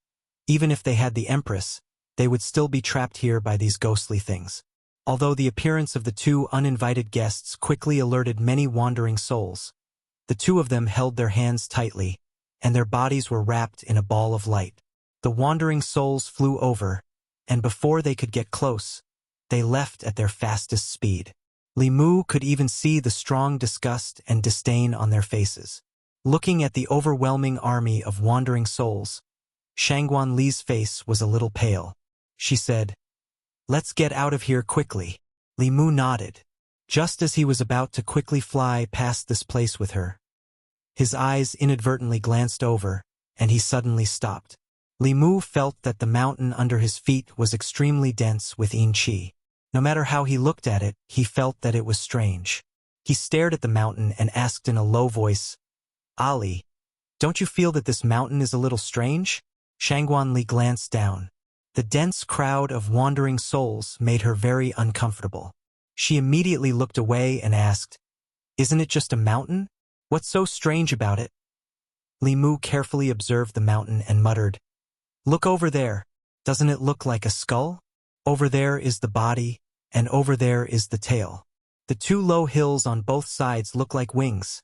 even if they had the Empress, they would still be trapped here by these ghostly things. Although the appearance of the two uninvited guests quickly alerted many wandering souls, the two of them held their hands tightly, and their bodies were wrapped in a ball of light. The wandering souls flew over, and before they could get close, they left at their fastest speed. Li Mu could even see the strong disgust and disdain on their faces. Looking at the overwhelming army of wandering souls, Shangguan Li's face was a little pale. She said, "Let's get out of here quickly." Li Mu nodded. Just as he was about to quickly fly past this place with her, his eyes inadvertently glanced over, and he suddenly stopped. Li Mu felt that the mountain under his feet was extremely dense with Yin-Chi. No matter how he looked at it, he felt that it was strange. He stared at the mountain and asked in a low voice, "Ali, don't you feel that this mountain is a little strange?" Shangguan Li glanced down. The dense crowd of wandering souls made her very uncomfortable. She immediately looked away and asked, "Isn't it just a mountain? What's so strange about it?" Li Mu carefully observed the mountain and muttered, "Look over there. Doesn't it look like a skull? Over there is the body, and over there is the tail. The two low hills on both sides look like wings."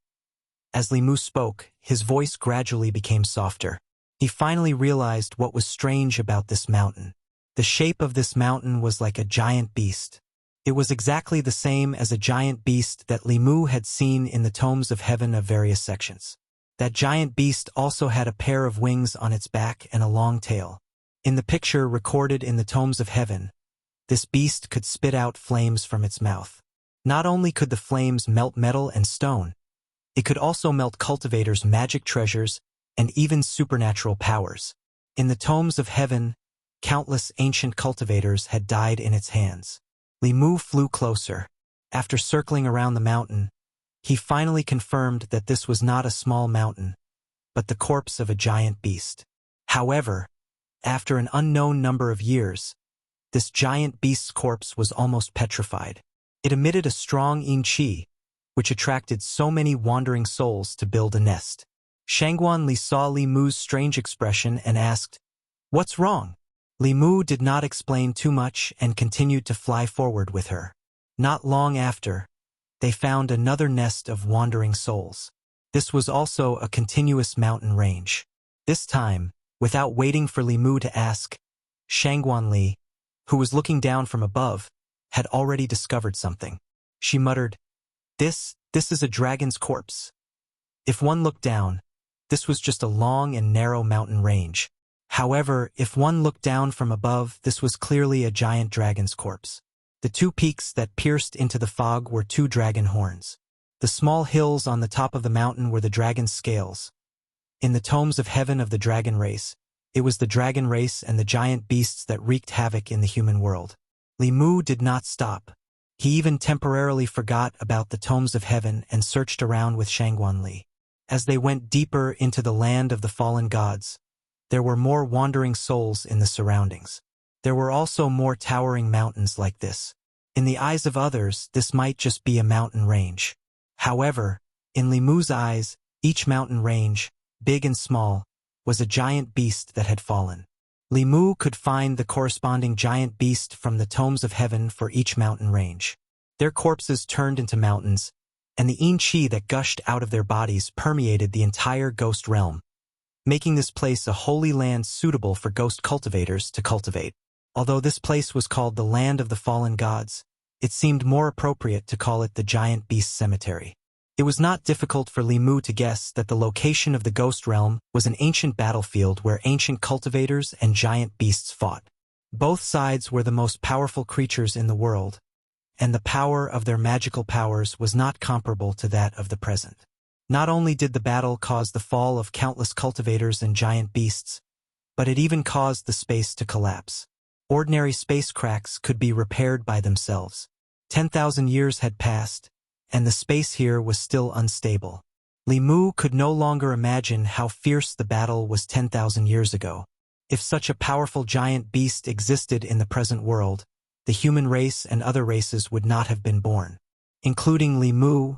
As Li Mu spoke, his voice gradually became softer. He finally realized what was strange about this mountain. The shape of this mountain was like a giant beast. It was exactly the same as a giant beast that Li Mu had seen in the tomes of heaven of various sections. That giant beast also had a pair of wings on its back and a long tail. In the picture recorded in the tomes of heaven, this beast could spit out flames from its mouth. Not only could the flames melt metal and stone, it could also melt cultivators' magic treasures and even supernatural powers. In the tomes of heaven, countless ancient cultivators had died in its hands. Li Mu flew closer. After circling around the mountain, he finally confirmed that this was not a small mountain, but the corpse of a giant beast. However, after an unknown number of years, this giant beast's corpse was almost petrified. It emitted a strong Yin-Chi, which attracted so many wandering souls to build a nest. Shangguan Li saw Li Mu's strange expression and asked, "What's wrong?" Li Mu did not explain too much and continued to fly forward with her. Not long after, they found another nest of wandering souls. This was also a continuous mountain range. This time, without waiting for Li Mu to ask, Shangguan Li, who was looking down from above, had already discovered something. She muttered, This is a dragon's corpse. If one looked down, this was just a long and narrow mountain range. However, if one looked down from above, this was clearly a giant dragon's corpse. The two peaks that pierced into the fog were two dragon horns. The small hills on the top of the mountain were the dragon's scales. In the tomes of heaven of the dragon race, it was the dragon race and the giant beasts that wreaked havoc in the human world. Li Mu did not stop. He even temporarily forgot about the tomes of heaven and searched around with Shangguan Li. As they went deeper into the land of the fallen gods, there were more wandering souls in the surroundings. There were also more towering mountains like this. In the eyes of others, this might just be a mountain range. However, in Li Mu's eyes, each mountain range, big and small, was a giant beast that had fallen. Li Mu could find the corresponding giant beast from the tomes of heaven for each mountain range. Their corpses turned into mountains, and the yin qi that gushed out of their bodies permeated the entire ghost realm, making this place a holy land suitable for ghost cultivators to cultivate. Although this place was called the Land of the Fallen Gods, it seemed more appropriate to call it the Giant Beast Cemetery. It was not difficult for Li Mu to guess that the location of the ghost realm was an ancient battlefield where ancient cultivators and giant beasts fought. Both sides were the most powerful creatures in the world, and the power of their magical powers was not comparable to that of the present. Not only did the battle cause the fall of countless cultivators and giant beasts, but it even caused the space to collapse. Ordinary space cracks could be repaired by themselves. 10,000 years had passed, and the space here was still unstable. Li Mu could no longer imagine how fierce the battle was 10,000 years ago. If such a powerful giant beast existed in the present world, the human race and other races would not have been born. Including Li Mu,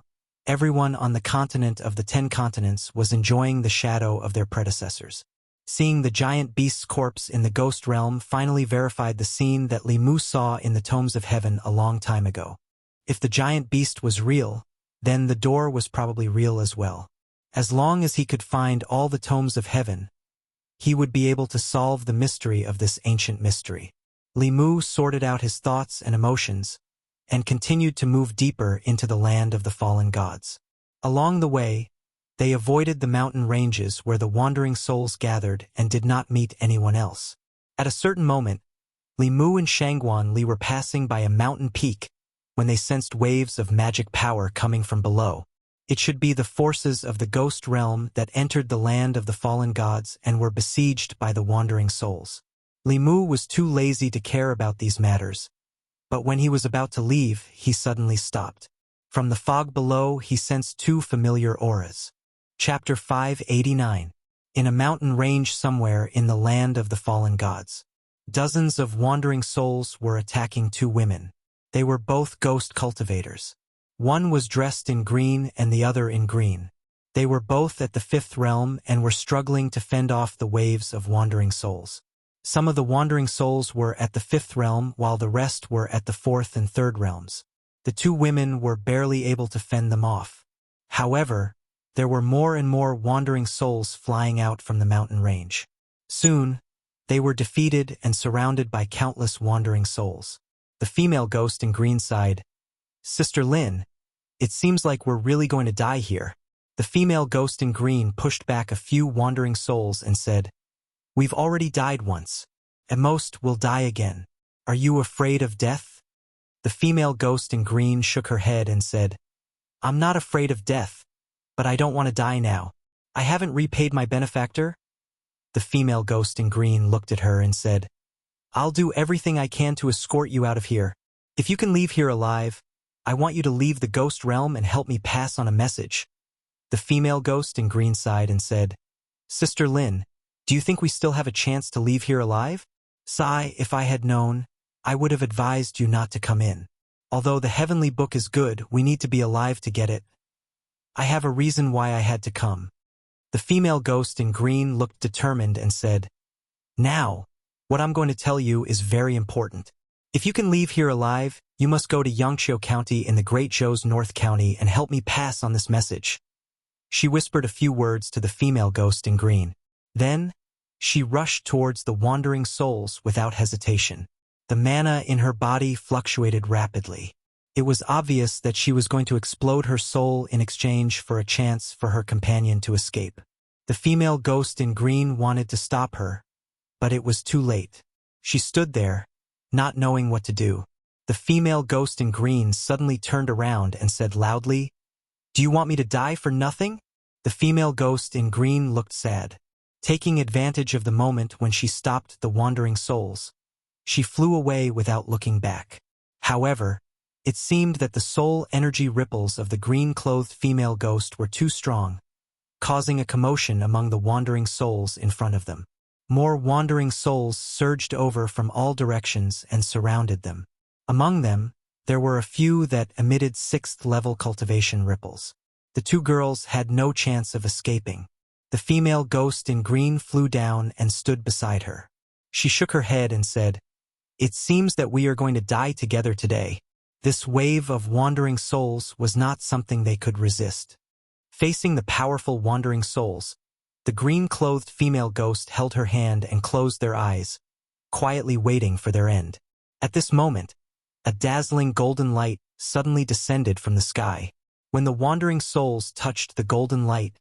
everyone on the continent of the 10 continents was enjoying the shadow of their predecessors. Seeing the giant beast's corpse in the ghost realm finally verified the scene that Li Mu saw in the tomes of heaven a long time ago. If the giant beast was real, then the door was probably real as well. As long as he could find all the tomes of heaven, he would be able to solve the mystery of this ancient mystery. Li Mu sorted out his thoughts and emotions, and continued to move deeper into the land of the fallen gods. Along the way, they avoided the mountain ranges where the wandering souls gathered and did not meet anyone else. At a certain moment, Li Mu and Shangguan Li were passing by a mountain peak when they sensed waves of magic power coming from below. It should be the forces of the ghost realm that entered the land of the fallen gods and were besieged by the wandering souls. Li Mu was too lazy to care about these matters, but when he was about to leave, he suddenly stopped. From the fog below, he sensed two familiar auras. Chapter 589. In a mountain range somewhere in the land of the fallen gods, dozens of wandering souls were attacking two women. They were both ghost cultivators. One was dressed in green and the other in green. They were both at the fifth realm and were struggling to fend off the waves of wandering souls. Some of the wandering souls were at the fifth realm while the rest were at the fourth and third realms. The two women were barely able to fend them off. However, there were more and more wandering souls flying out from the mountain range. Soon, they were defeated and surrounded by countless wandering souls. The female ghost in green sighed, "Sister Lin, it seems like we're really going to die here." The female ghost in green pushed back a few wandering souls and said, "We've already died once. At most, we'll die again. Are you afraid of death?" The female ghost in green shook her head and said, "I'm not afraid of death, but I don't want to die now. I haven't repaid my benefactor." The female ghost in green looked at her and said, "I'll do everything I can to escort you out of here. If you can leave here alive, I want you to leave the ghost realm and help me pass on a message." The female ghost in green sighed and said, "Sister Lin, do you think we still have a chance to leave here alive?" "Sigh, if I had known, I would have advised you not to come in. Although the heavenly book is good, we need to be alive to get it. I have a reason why I had to come." The female ghost in green looked determined and said, "Now, what I'm going to tell you is very important. If you can leave here alive, you must go to Yangqiu County in the Great Zhou's North County and help me pass on this message." She whispered a few words to the female ghost in green. Then, she rushed towards the wandering souls without hesitation. The mana in her body fluctuated rapidly. It was obvious that she was going to explode her soul in exchange for a chance for her companion to escape. The female ghost in green wanted to stop her, but it was too late. She stood there, not knowing what to do. The female ghost in green suddenly turned around and said loudly, "Do you want me to die for nothing?" The female ghost in green looked sad. Taking advantage of the moment when she stopped the wandering souls, she flew away without looking back. However, it seemed that the soul energy ripples of the green-clothed female ghost were too strong, causing a commotion among the wandering souls in front of them. More wandering souls surged over from all directions and surrounded them. Among them, there were a few that emitted 6th-level cultivation ripples. The two girls had no chance of escaping. The female ghost in green flew down and stood beside her. She shook her head and said, "It seems that we are going to die together today." This wave of wandering souls was not something they could resist. Facing the powerful wandering souls, the green-clothed female ghost held her hand and closed their eyes, quietly waiting for their end. At this moment, a dazzling golden light suddenly descended from the sky. When the wandering souls touched the golden light,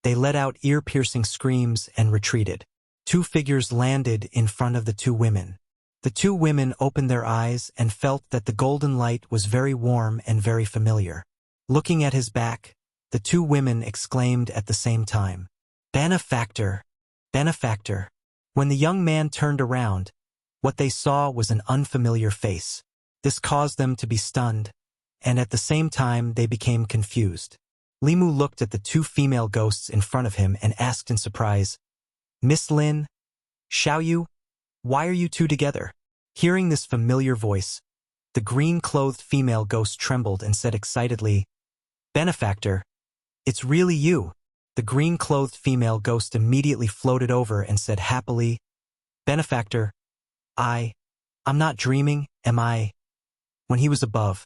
they let out ear-piercing screams and retreated. Two figures landed in front of the two women. The two women opened their eyes and felt that the golden light was very warm and very familiar. Looking at his back, the two women exclaimed at the same time, "Benefactor! Benefactor!" When the young man turned around, what they saw was an unfamiliar face. This caused them to be stunned, and at the same time they became confused. Limu looked at the two female ghosts in front of him and asked in surprise, "Miss Lin, Xiaoyu, why are you two together?" Hearing this familiar voice, the green-clothed female ghost trembled and said excitedly, "Benefactor, it's really you." The green-clothed female ghost immediately floated over and said happily, "Benefactor, I'm not dreaming, am I?" When he was above,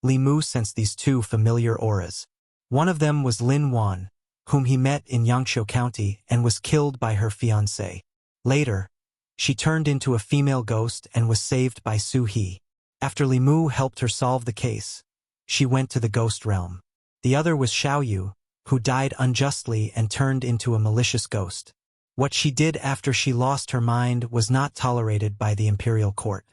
Li Mu sensed these two familiar auras. One of them was Lin Wan, whom he met in Yangshuo County and was killed by her fiancé. Later, she turned into a female ghost and was saved by Su He. After Li Mu helped her solve the case, she went to the ghost realm. The other was Xiaoyu, who died unjustly and turned into a malicious ghost. What she did after she lost her mind was not tolerated by the imperial court.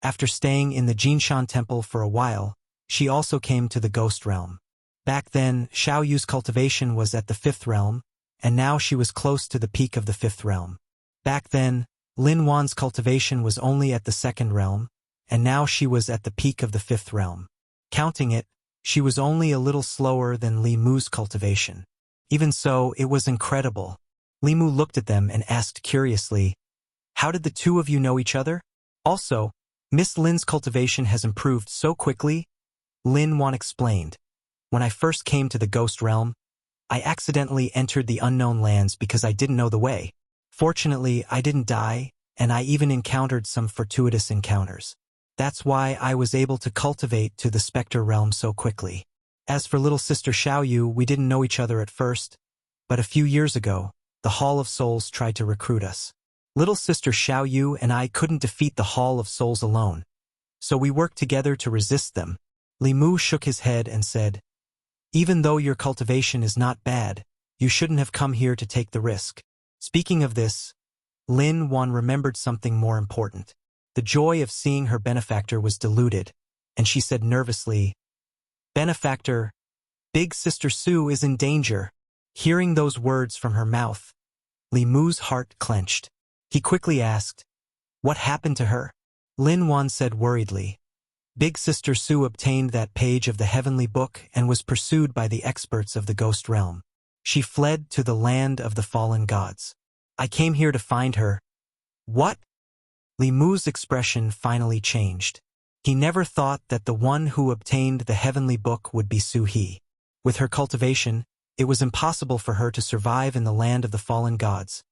After staying in the Jinshan temple for a while, she also came to the ghost realm. Back then, Xiaoyu's cultivation was at the 5th realm, and now she was close to the peak of the 5th realm. Back then, Lin Wan's cultivation was only at the 2nd realm, and now she was at the peak of the 5th realm. Counting it, she was only a little slower than Li Mu's cultivation. Even so, it was incredible. Li Mu looked at them and asked curiously, "How did the two of you know each other?" Also, Miss Lin's cultivation has improved so quickly, Lin Wan explained. "When I first came to the ghost realm, I accidentally entered the unknown lands because I didn't know the way. Fortunately, I didn't die, and I even encountered some fortuitous encounters. That's why I was able to cultivate to the specter realm so quickly. As for little sister Xiaoyu, we didn't know each other at first, but a few years ago, the Hall of Souls tried to recruit us. Little sister Xiaoyu and I couldn't defeat the Hall of Souls alone, so we worked together to resist them." Li Mu shook his head and said, "Even though your cultivation is not bad, you shouldn't have come here to take the risk." Speaking of this, Lin Wan remembered something more important. The joy of seeing her benefactor was diluted, and she said nervously, "Benefactor, Big Sister Su is in danger." Hearing those words from her mouth, Li Mu's heart clenched. He quickly asked, "What happened to her?" Lin Wan said worriedly, "Big Sister Su obtained that page of the heavenly book and was pursued by the experts of the ghost realm. She fled to the land of the fallen gods. I came here to find her." "What?" Li Mu's expression finally changed. He never thought that the one who obtained the heavenly book would be Su He. With her cultivation, it was impossible for her to survive in the land of the fallen gods.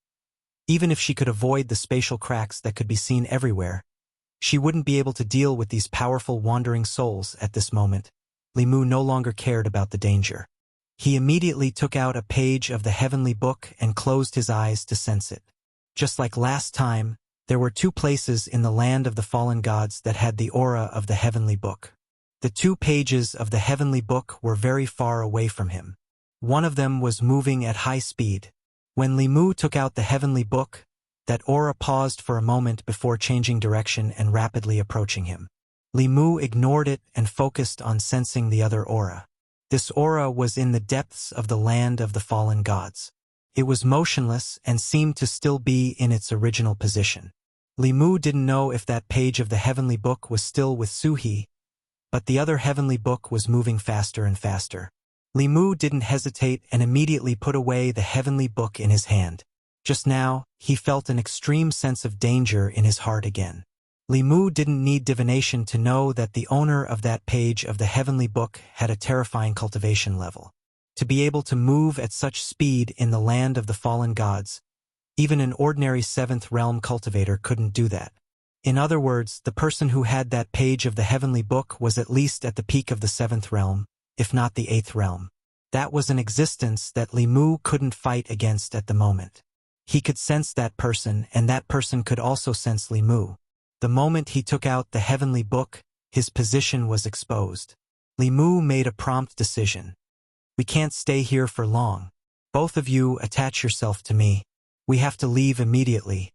Even if she could avoid the spatial cracks that could be seen everywhere, she wouldn't be able to deal with these powerful wandering souls at this moment. Li Mu no longer cared about the danger. He immediately took out a page of the heavenly book and closed his eyes to sense it. Just like last time, there were two places in the land of the fallen gods that had the aura of the heavenly book. The 2 pages of the heavenly book were very far away from him. One of them was moving at high speed. When Li Mu took out the heavenly book, that aura paused for a moment before changing direction and rapidly approaching him. Li Mu ignored it and focused on sensing the other aura. This aura was in the depths of the land of the fallen gods. It was motionless and seemed to still be in its original position. Li Mu didn't know if that page of the heavenly book was still with Suhi, but the other heavenly book was moving faster and faster. Li Mu didn't hesitate and immediately put away the heavenly book in his hand. Just now, he felt an extreme sense of danger in his heart again. Li Mu didn't need divination to know that the owner of that page of the heavenly book had a terrifying cultivation level. To be able to move at such speed in the land of the fallen gods, even an ordinary 7th realm cultivator couldn't do that. In other words, the person who had that page of the heavenly book was at least at the peak of the 7th realm, if not the 8th realm. That was an existence that Li Mu couldn't fight against at the moment. He could sense that person, and that person could also sense Li Mu. The moment he took out the heavenly book, his position was exposed. Li Mu made a prompt decision. We can't stay here for long. Both of you attach yourself to me. We have to leave immediately.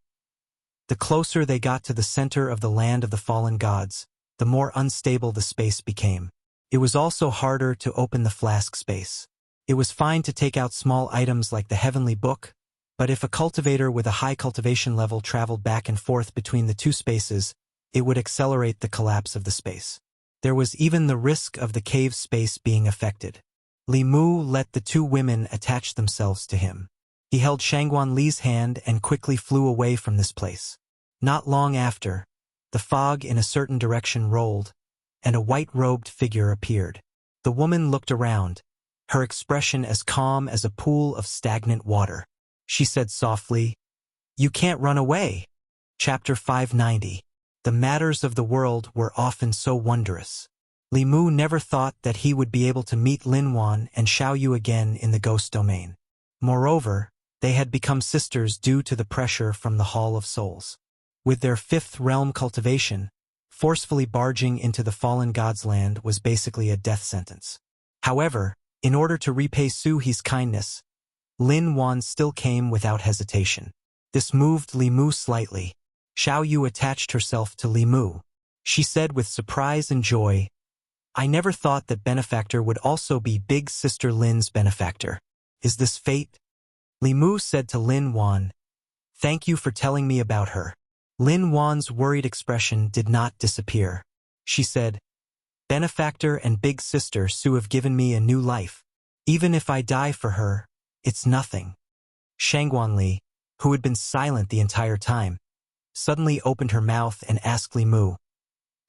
The closer they got to the center of the land of the fallen gods, the more unstable the space became. It was also harder to open the flask space. It was fine to take out small items like the heavenly book, but if a cultivator with a high cultivation level traveled back and forth between the 2 spaces, it would accelerate the collapse of the space. There was even the risk of the cave space being affected. Li Mu let the 2 women attach themselves to him. He held Shangguan Li's hand and quickly flew away from this place. Not long after, the fog in a certain direction rolled, and a white-robed figure appeared. The woman looked around, her expression as calm as a pool of stagnant water. She said softly, "You can't run away." Chapter 590. The matters of the world were often so wondrous. Li Mu never thought that he would be able to meet Lin Wan and Xiao Yu again in the ghost domain. Moreover, they had become sisters due to the pressure from the Hall of Souls. With their 5th realm cultivation, forcefully barging into the fallen god's land was basically a death sentence. However, in order to repay Suhi's kindness, Lin Wan still came without hesitation. This moved Li Mu slightly. Xiao Yu attached herself to Li Mu. She said with surprise and joy, "I never thought that benefactor would also be big sister Lin's benefactor. Is this fate?" Li Mu said to Lin Wan, "Thank you for telling me about her." Lin Wan's worried expression did not disappear. She said, "Benefactor and big sister Su have given me a new life. Even if I die for her, it's nothing." Shangguan Li, who had been silent the entire time, suddenly opened her mouth and asked Li Mu,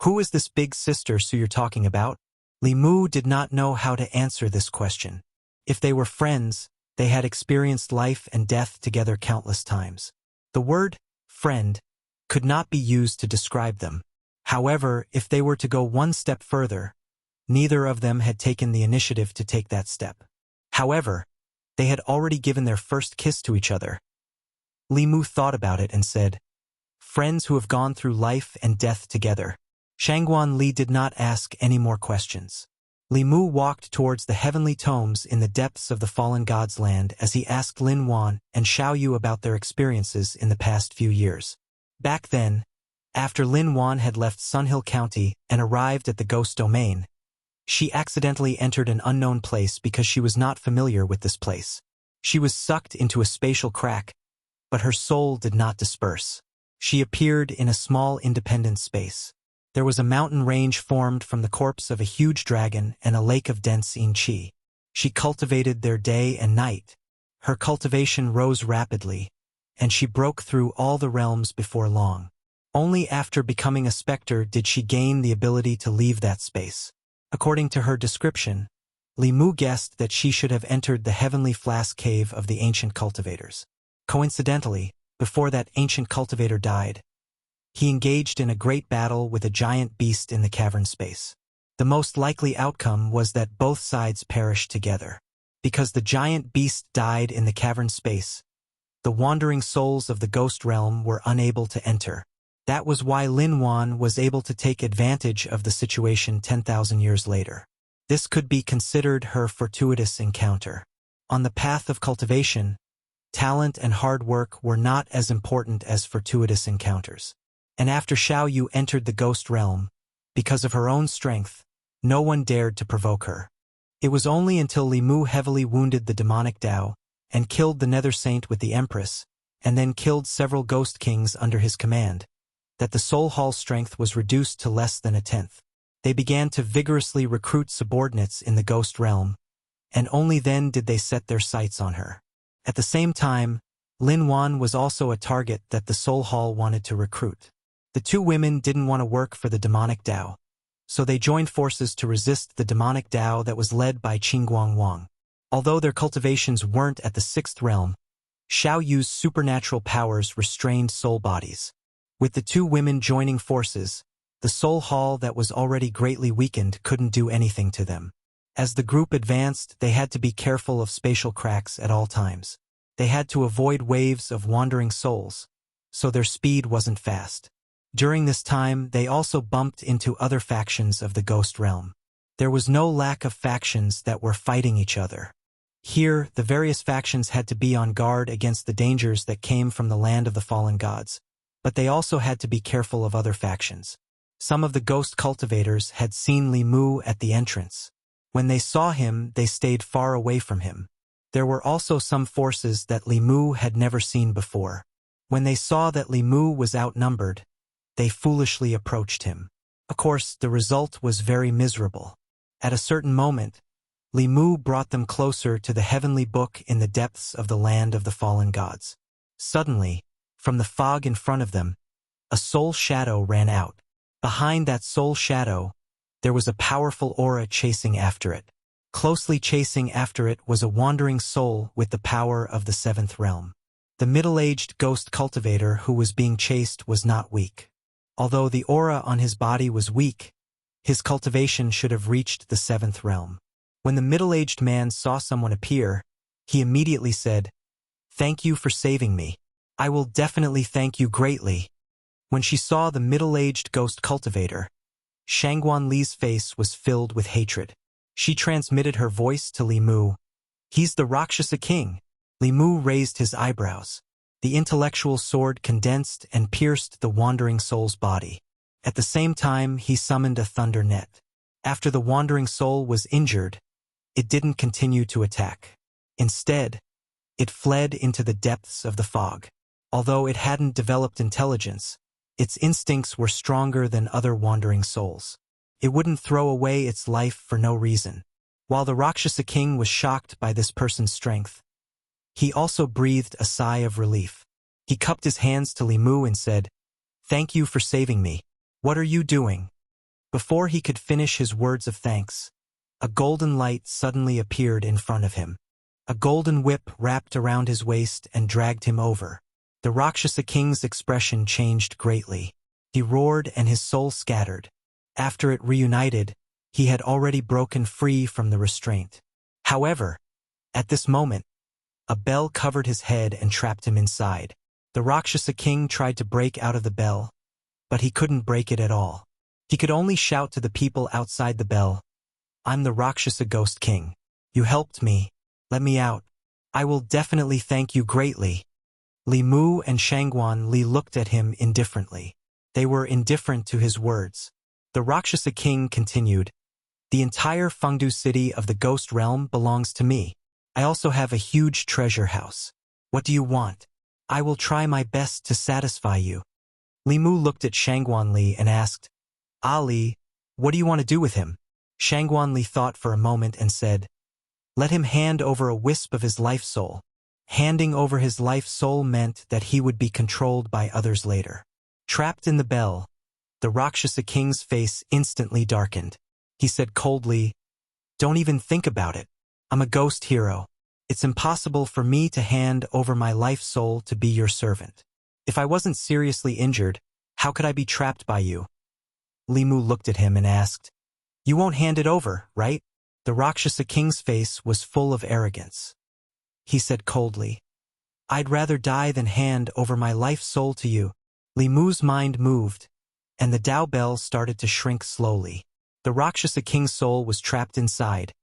"Who is this big sister Su you're talking about?" Li Mu did not know how to answer this question. If they were friends, they had experienced life and death together countless times. The word friend could not be used to describe them. However, if they were to go one step further, neither of them had taken the initiative to take that step. However, they had already given their first kiss to each other. Li Mu thought about it and said, "Friends who have gone through life and death together." Shangguan Li did not ask any more questions. Li Mu walked towards the heavenly tomes in the depths of the fallen god's land as he asked Lin Wan and Xiao Yu about their experiences in the past few years. Back then, after Lin Wan had left Sunhill County and arrived at the ghost domain, she accidentally entered an unknown place because she was not familiar with this place. She was sucked into a spatial crack, but her soul did not disperse. She appeared in a small independent space. There was a mountain range formed from the corpse of a huge dragon and a lake of dense yin qi. She cultivated there day and night. Her cultivation rose rapidly, and she broke through all the realms before long. Only after becoming a specter did she gain the ability to leave that space. According to her description, Li Mu guessed that she should have entered the heavenly flask cave of the ancient cultivators. Coincidentally, before that ancient cultivator died, he engaged in a great battle with a giant beast in the cavern space. The most likely outcome was that both sides perished together. Because the giant beast died in the cavern space, the wandering souls of the ghost realm were unable to enter. That was why Lin Wan was able to take advantage of the situation 10,000 years later. This could be considered her fortuitous encounter. On the path of cultivation, talent and hard work were not as important as fortuitous encounters. And after Xiao Yu entered the ghost realm, because of her own strength, no one dared to provoke her. It was only until Li Mu heavily wounded the demonic Dao and killed the Nether Saint with the Empress, and then killed several ghost kings under his command, that the Soul Hall's strength was reduced to less than a tenth. They began to vigorously recruit subordinates in the ghost realm, and only then did they set their sights on her. At the same time, Lin Wan was also a target that the Soul Hall wanted to recruit. The two women didn't want to work for the demonic Dao, so they joined forces to resist the demonic Dao that was led by Qingguang Wang. Although their cultivations weren't at the sixth realm, Xiao Yu's supernatural powers restrained soul bodies. With the two women joining forces, the Soul Hall that was already greatly weakened couldn't do anything to them. As the group advanced, they had to be careful of spatial cracks at all times. They had to avoid waves of wandering souls, so their speed wasn't fast. During this time, they also bumped into other factions of the ghost realm. There was no lack of factions that were fighting each other. Here, the various factions had to be on guard against the dangers that came from the land of the fallen gods, but they also had to be careful of other factions. Some of the ghost cultivators had seen Li Mu at the entrance. When they saw him, they stayed far away from him. There were also some forces that Li Mu had never seen before. When they saw that Li Mu was outnumbered, they foolishly approached him. Of course, the result was very miserable. At a certain moment, Li Mu brought them closer to the heavenly book in the depths of the land of the fallen gods. Suddenly, from the fog in front of them, a soul shadow ran out. Behind that soul shadow, there was a powerful aura chasing after it. Closely chasing after it was a wandering soul with the power of the seventh realm. The middle-aged ghost cultivator who was being chased was not weak. Although the aura on his body was weak, his cultivation should have reached the seventh realm. When the middle-aged man saw someone appear, he immediately said, "Thank you for saving me. I will definitely thank you greatly." When she saw the middle-aged ghost cultivator, Shangguan Li's face was filled with hatred. She transmitted her voice to Li Mu. "He's the Rakshasa king." Li Mu raised his eyebrows. The intellectual sword condensed and pierced the wandering soul's body. At the same time, he summoned a thunder net. After the wandering soul was injured, it didn't continue to attack. Instead, it fled into the depths of the fog. Although it hadn't developed intelligence, its instincts were stronger than other wandering souls. It wouldn't throw away its life for no reason. While the Rakshasa king was shocked by this person's strength, he also breathed a sigh of relief. He cupped his hands to Li Mu and said, "Thank you for saving me. What are you doing?" Before he could finish his words of thanks, a golden light suddenly appeared in front of him. A golden whip wrapped around his waist and dragged him over. The Rakshasa king's expression changed greatly. He roared and his soul scattered. After it reunited, he had already broken free from the restraint. However, at this moment, a bell covered his head and trapped him inside. The Rakshasa king tried to break out of the bell, but he couldn't break it at all. He could only shout to the people outside the bell, "I'm the Rakshasa ghost king. You helped me. Let me out. I will definitely thank you greatly." Li Mu and Shangguan Li looked at him indifferently. They were indifferent to his words. The Rakshasa king continued, "The entire Fengdu city of the ghost realm belongs to me. I also have a huge treasure house. What do you want? I will try my best to satisfy you." Li Mu looked at Shangguan Li and asked, "Ali, what do you want to do with him?" Shangguan Li thought for a moment and said, "Let him hand over a wisp of his life soul." Handing over his life soul meant that he would be controlled by others later. Trapped in the bell, the Rakshasa king's face instantly darkened. He said coldly, "Don't even think about it. I'm a ghost hero. It's impossible for me to hand over my life soul to be your servant. If I wasn't seriously injured, how could I be trapped by you?" Li Mu looked at him and asked, "You won't hand it over, right?" The Rakshasa king's face was full of arrogance. He said coldly, "I'd rather die than hand over my life soul to you." Li Mu's mind moved, and the Tao bell started to shrink slowly. The Rakshasa king's soul was trapped inside,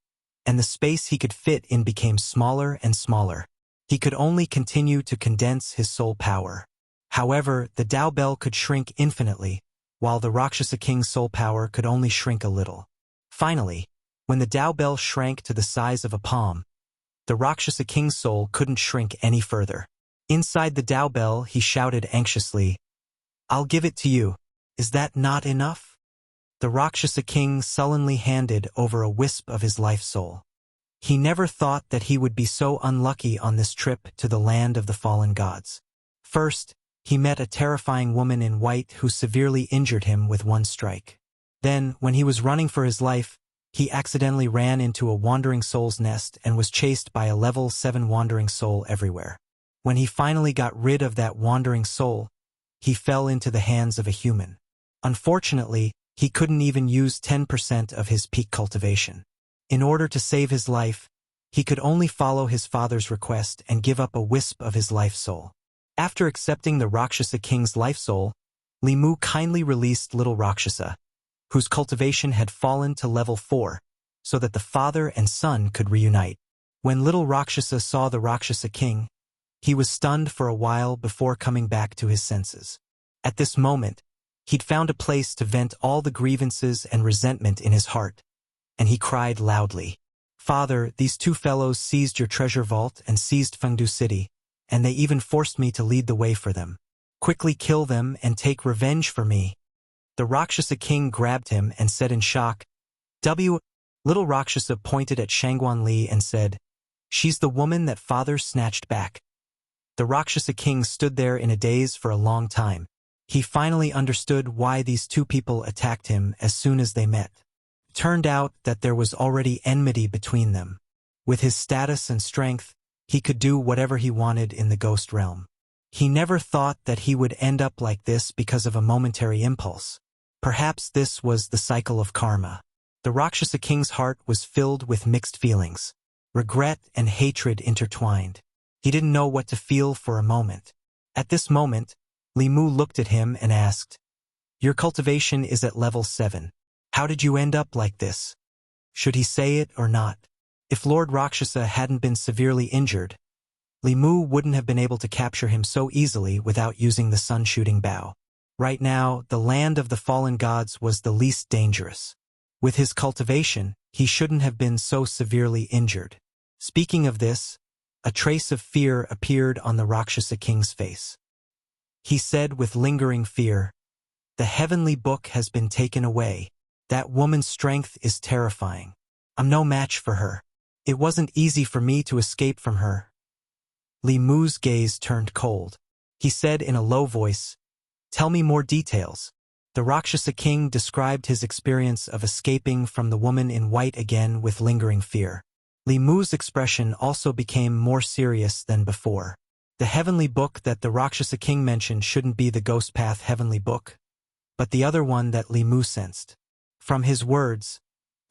and the space he could fit in became smaller and smaller. He could only continue to condense his soul power. However, the Tao bell could shrink infinitely, while the Rakshasa king's soul power could only shrink a little. Finally, when the Tao bell shrank to the size of a palm, the Rakshasa king's soul couldn't shrink any further. Inside the Tao bell, he shouted anxiously, "I'll give it to you. Is that not enough?" The Rakshasa king sullenly handed over a wisp of his life soul. He never thought that he would be so unlucky on this trip to the land of the fallen gods. First, he met a terrifying woman in white who severely injured him with one strike. Then, when he was running for his life, he accidentally ran into a wandering soul's nest and was chased by a level 7 wandering soul everywhere. When he finally got rid of that wandering soul, he fell into the hands of a human. Unfortunately, he couldn't even use 10% of his peak cultivation. In order to save his life, he could only follow his father's request and give up a wisp of his life soul. After accepting the Rakshasa king's life soul, Li Mu kindly released little Rakshasa, whose cultivation had fallen to level 4, so that the father and son could reunite. When little Rakshasa saw the Rakshasa king, he was stunned for a while before coming back to his senses. At this moment, he'd found a place to vent all the grievances and resentment in his heart, and he cried loudly, "Father, these two fellows seized your treasure vault and seized Fengdu City, and they even forced me to lead the way for them. Quickly kill them and take revenge for me." The Rakshasa king grabbed him and said in shock, Little Rakshasa pointed at Shangguan Li and said, "She's the woman that father snatched back." The Rakshasa king stood there in a daze for a long time. He finally understood why these two people attacked him as soon as they met. It turned out that there was already enmity between them. With his status and strength, he could do whatever he wanted in the ghost realm. He never thought that he would end up like this because of a momentary impulse. Perhaps this was the cycle of karma. The Rakshasa king's heart was filled with mixed feelings. Regret and hatred intertwined. He didn't know what to feel for a moment. At this moment, Li Mu looked at him and asked, "Your cultivation is at level 7. How did you end up like this?" Should he say it or not? If Lord Rakshasa hadn't been severely injured, Li Mu wouldn't have been able to capture him so easily without using the sun-shooting bow. Right now, the land of the fallen gods was the least dangerous. With his cultivation, he shouldn't have been so severely injured. Speaking of this, a trace of fear appeared on the Rakshasa king's face. He said with lingering fear, "The heavenly book has been taken away. That woman's strength is terrifying. I'm no match for her. It wasn't easy for me to escape from her." Li Mu's gaze turned cold. He said in a low voice, "Tell me more details." The Rakshasa king described his experience of escaping from the woman in white again with lingering fear. Li Mu's expression also became more serious than before. The heavenly book that the Rakshasa king mentioned shouldn't be the Ghost Path heavenly book, but the other one that Li Mu sensed. From his words,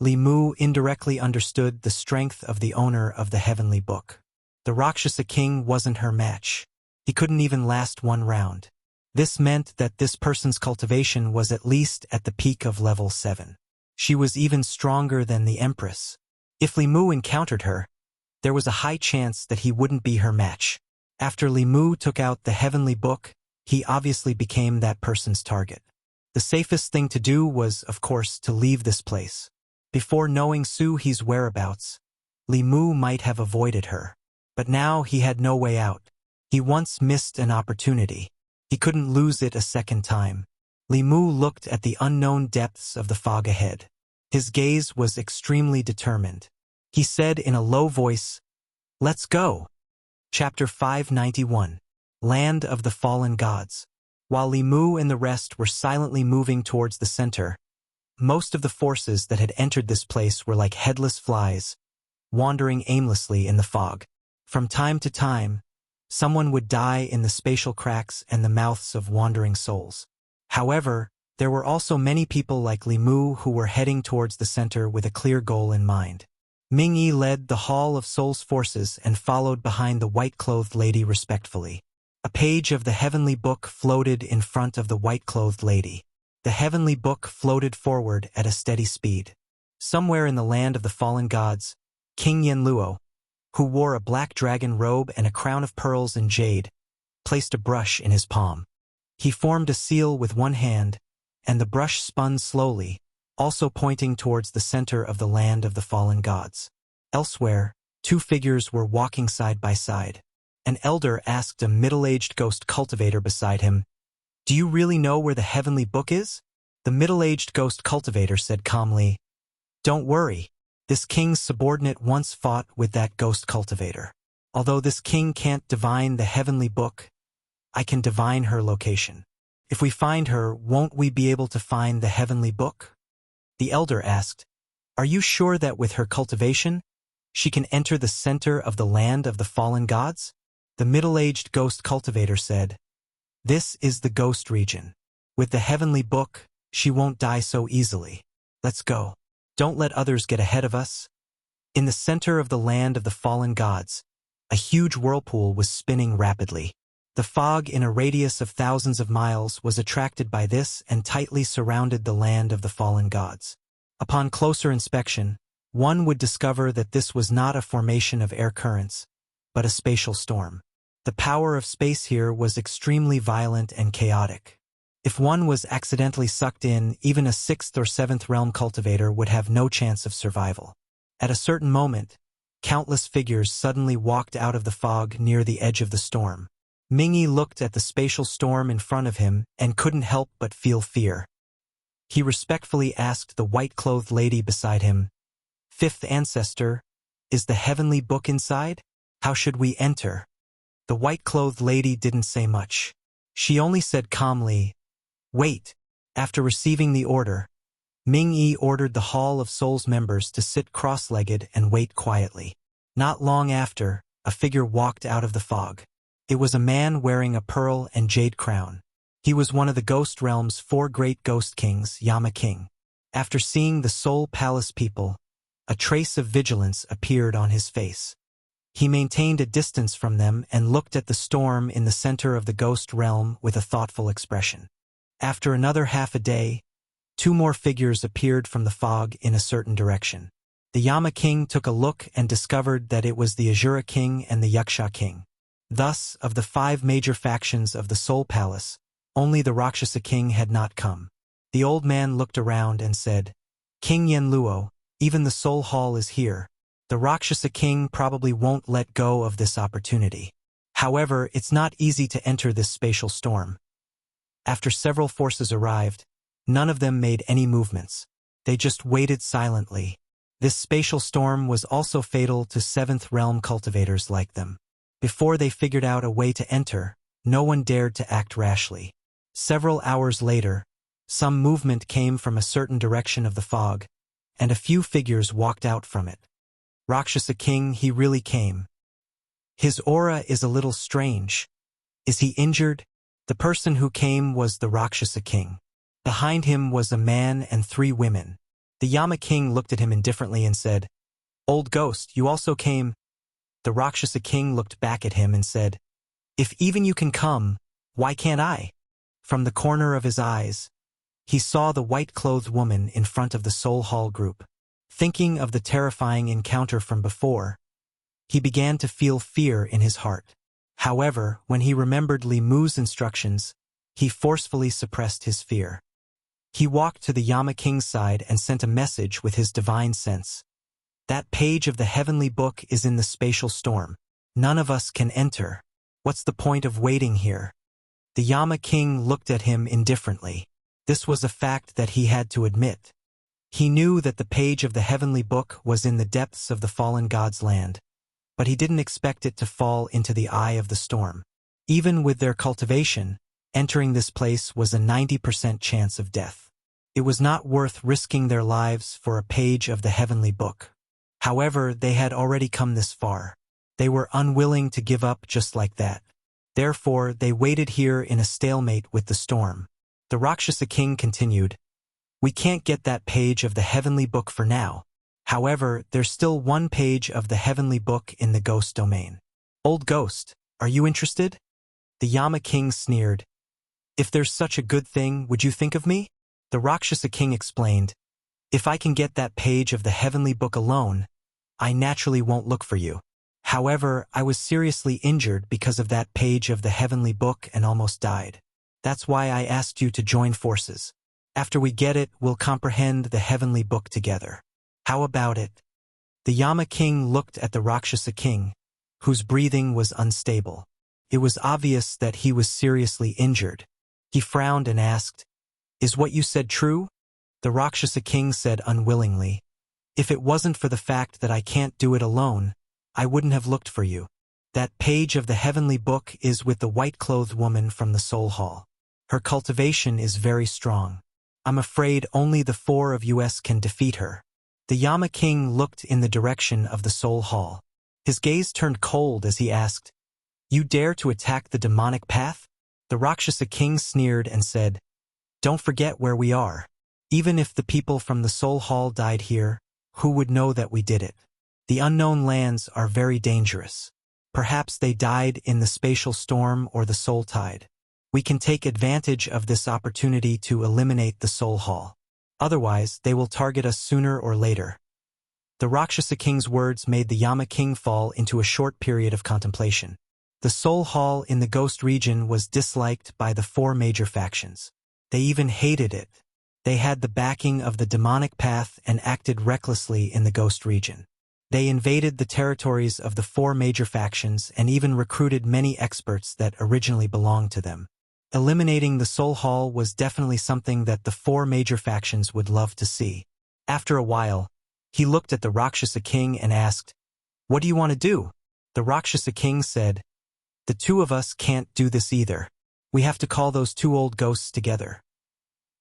Li Mu indirectly understood the strength of the owner of the heavenly book. The Rakshasa king wasn't her match. He couldn't even last one round. This meant that this person's cultivation was at least at the peak of level 7. She was even stronger than the Empress. If Li Mu encountered her, there was a high chance that he wouldn't be her match. After Li Mu took out the heavenly book, he obviously became that person's target. The safest thing to do was, of course, to leave this place. Before knowing Su He's whereabouts, Li Mu might have avoided her. But now he had no way out. He once missed an opportunity. He couldn't lose it a second time. Li Mu looked at the unknown depths of the fog ahead. His gaze was extremely determined. He said in a low voice, "Let's go." Chapter 591. Land of the Fallen Gods. While Li Mu and the rest were silently moving towards the center, most of the forces that had entered this place were like headless flies, wandering aimlessly in the fog. From time to time, someone would die in the spatial cracks and the mouths of wandering souls. However, there were also many people like Li Mu who were heading towards the center with a clear goal in mind. Ming Yi led the Hall of Souls forces and followed behind the white-clothed lady respectfully. A page of the heavenly book floated in front of the white-clothed lady. The heavenly book floated forward at a steady speed. Somewhere in the land of the fallen gods, King Yenluo, who wore a black dragon robe and a crown of pearls and jade, placed a brush in his palm. He formed a seal with one hand, and the brush spun slowly, also pointing towards the center of the land of the fallen gods. Elsewhere, two figures were walking side by side. An elder asked a middle-aged ghost cultivator beside him, "Do you really know where the heavenly book is?" The middle-aged ghost cultivator said calmly, "Don't worry. This king's subordinate once fought with that ghost cultivator. Although this king can't divine the heavenly book, I can divine her location. If we find her, won't we be able to find the heavenly book?" The elder asked, "Are you sure that with her cultivation, she can enter the center of the land of the fallen gods?" The middle-aged ghost cultivator said, "This is the ghost region. With the heavenly book, she won't die so easily. Let's go. Don't let others get ahead of us." In the center of the land of the fallen gods, a huge whirlpool was spinning rapidly. The fog in a radius of thousands of miles was attracted by this and tightly surrounded the land of the fallen gods. Upon closer inspection, one would discover that this was not a formation of air currents, but a spatial storm. The power of space here was extremely violent and chaotic. If one was accidentally sucked in, even a 6th or 7th realm cultivator would have no chance of survival. At a certain moment, countless figures suddenly walked out of the fog near the edge of the storm. Mingyi looked at the spatial storm in front of him and couldn't help but feel fear. He respectfully asked the white-clothed lady beside him, "Fifth ancestor, is the heavenly book inside? How should we enter?" The white-clothed lady didn't say much. She only said calmly, "Wait." After receiving the order, Mingyi ordered the Hall of Souls members to sit cross-legged and wait quietly. Not long after, a figure walked out of the fog. It was a man wearing a pearl and jade crown. He was one of the Ghost Realm's 4 great ghost kings, Yama King. After seeing the Soul Palace people, a trace of vigilance appeared on his face. He maintained a distance from them and looked at the storm in the center of the Ghost Realm with a thoughtful expression. After another half a day, 2 more figures appeared from the fog in a certain direction. The Yama King took a look and discovered that it was the Azura King and the Wuxia King. Thus, of the 5 major factions of the Soul Palace, only the Rakshasa King had not come. The old man looked around and said, "King Yenluo, even the Soul Hall is here. The Rakshasa King probably won't let go of this opportunity. However, it's not easy to enter this spatial storm." After several forces arrived, none of them made any movements. They just waited silently. This spatial storm was also fatal to 7th realm cultivators like them. Before they figured out a way to enter, no one dared to act rashly. Several hours later, some movement came from a certain direction of the fog, and a few figures walked out from it. Rakshasa King, he really came. His aura is a little strange. Is he injured? The person who came was the Rakshasa King. Behind him was a man and 3 women. The Yama King looked at him indifferently and said, "Old ghost, you also came?" The Rakshasa King looked back at him and said, "If even you can come, why can't I?" From the corner of his eyes, he saw the white-clothed woman in front of the Soul Hall group. Thinking of the terrifying encounter from before, he began to feel fear in his heart. However, when he remembered Li Mu's instructions, he forcefully suppressed his fear. He walked to the Yama King's side and sent a message with his divine sense. "That page of the heavenly book is in the spatial storm. None of us can enter. What's the point of waiting here?" The Yama King looked at him indifferently. This was a fact that he had to admit. He knew that the page of the heavenly book was in the depths of the fallen god's land, but he didn't expect it to fall into the eye of the storm. Even with their cultivation, entering this place was a 90% chance of death. It was not worth risking their lives for a page of the heavenly book. However, they had already come this far. They were unwilling to give up just like that. Therefore, they waited here in a stalemate with the storm. The Rakshasa King continued, "We can't get that page of the heavenly book for now. However, there's still 1 page of the heavenly book in the ghost domain. Old ghost, are you interested?" The Yama king sneered. If there's such a good thing, would you think of me? The Rakshasa king explained. If I can get that page of the heavenly book alone, I naturally won't look for you. However, I was seriously injured because of that page of the heavenly book and almost died. That's why I asked you to join forces. After we get it, we'll comprehend the heavenly book together. How about it? The Yama king looked at the Rakshasa king, whose breathing was unstable. It was obvious that he was seriously injured. He frowned and asked, Is what you said true? The Rakshasa king said unwillingly, If it wasn't for the fact that I can't do it alone, I wouldn't have looked for you. That page of the heavenly book is with the white-clothed woman from the soul hall. Her cultivation is very strong. I'm afraid only the four of us can defeat her. The Yama king looked in the direction of the soul hall. His gaze turned cold as he asked, You dare to attack the demonic path? The Rakshasa king sneered and said, Don't forget where we are. Even if the people from the soul hall died here, who would know that we did it? The unknown lands are very dangerous. Perhaps they died in the spatial storm or the soul tide. We can take advantage of this opportunity to eliminate the soul hall. Otherwise, they will target us sooner or later. The Rakshasa king's words made the Yama king fall into a short period of contemplation. The soul hall in the ghost region was disliked by the four major factions. They even hated it. They had the backing of the demonic path and acted recklessly in the ghost region. They invaded the territories of the four major factions and even recruited many experts that originally belonged to them. Eliminating the soul hall was definitely something that the four major factions would love to see. After a while, he looked at the Rakshasa king and asked, What do you want to do? The Rakshasa king said, The two of us can't do this either. We have to call those two old ghosts together.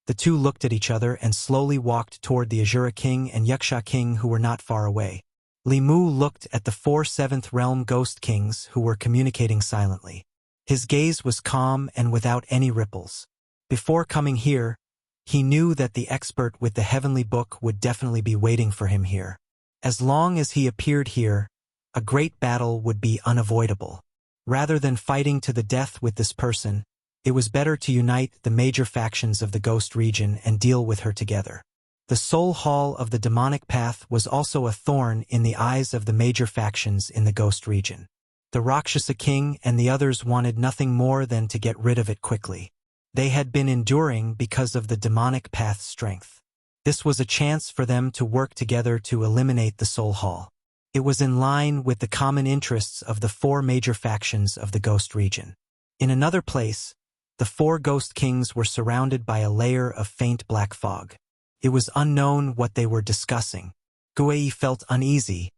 The two looked at each other and slowly walked toward the Asura king and Wuxia king who were not far away. Li Mu looked at the four seventh realm ghost kings who were communicating silently. His gaze was calm and without any ripples. Before coming here, he knew that the expert with the heavenly book would definitely be waiting for him here. As long as he appeared here, a great battle would be unavoidable. Rather than fighting to the death with this person, it was better to unite the major factions of the ghost region and deal with her together. The soul hall of the demonic path was also a thorn in the eyes of the major factions in the ghost region. The Rakshasa king and the others wanted nothing more than to get rid of it quickly. They had been enduring because of the demonic path's strength. This was a chance for them to work together to eliminate the soul hall. It was in line with the common interests of the four major factions of the ghost region. In another place, the four ghost kings were surrounded by a layer of faint black fog. It was unknown what they were discussing. Guei felt uneasy,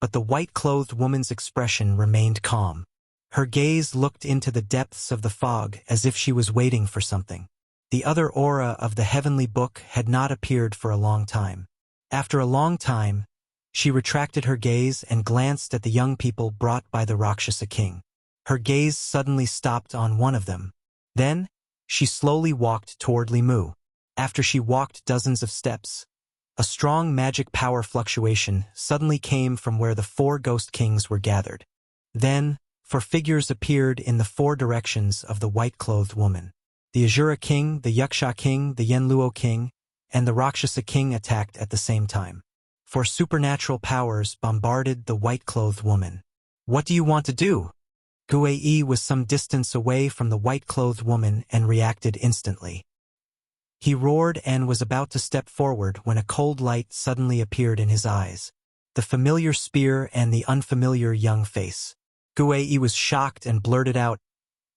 but the white-clothed woman's expression remained calm. Her gaze looked into the depths of the fog as if she was waiting for something. The other aura of the heavenly book had not appeared for a long time. After a long time, she retracted her gaze and glanced at the young people brought by the Rakshasa king. Her gaze suddenly stopped on one of them. Then, she slowly walked toward Li Mu. After she walked dozens of steps, a strong magic power fluctuation suddenly came from where the four ghost kings were gathered. Then, four figures appeared in the four directions of the white-clothed woman. The Asura king, the Wuxia king, the Yenluo king, and the Rakshasa king attacked at the same time. Four supernatural powers bombarded the white-clothed woman. What do you want to do? Guei was some distance away from the white-clothed woman and reacted instantly. He roared and was about to step forward when a cold light suddenly appeared in his eyes. The familiar spear and the unfamiliar young face. Guei was shocked and blurted out,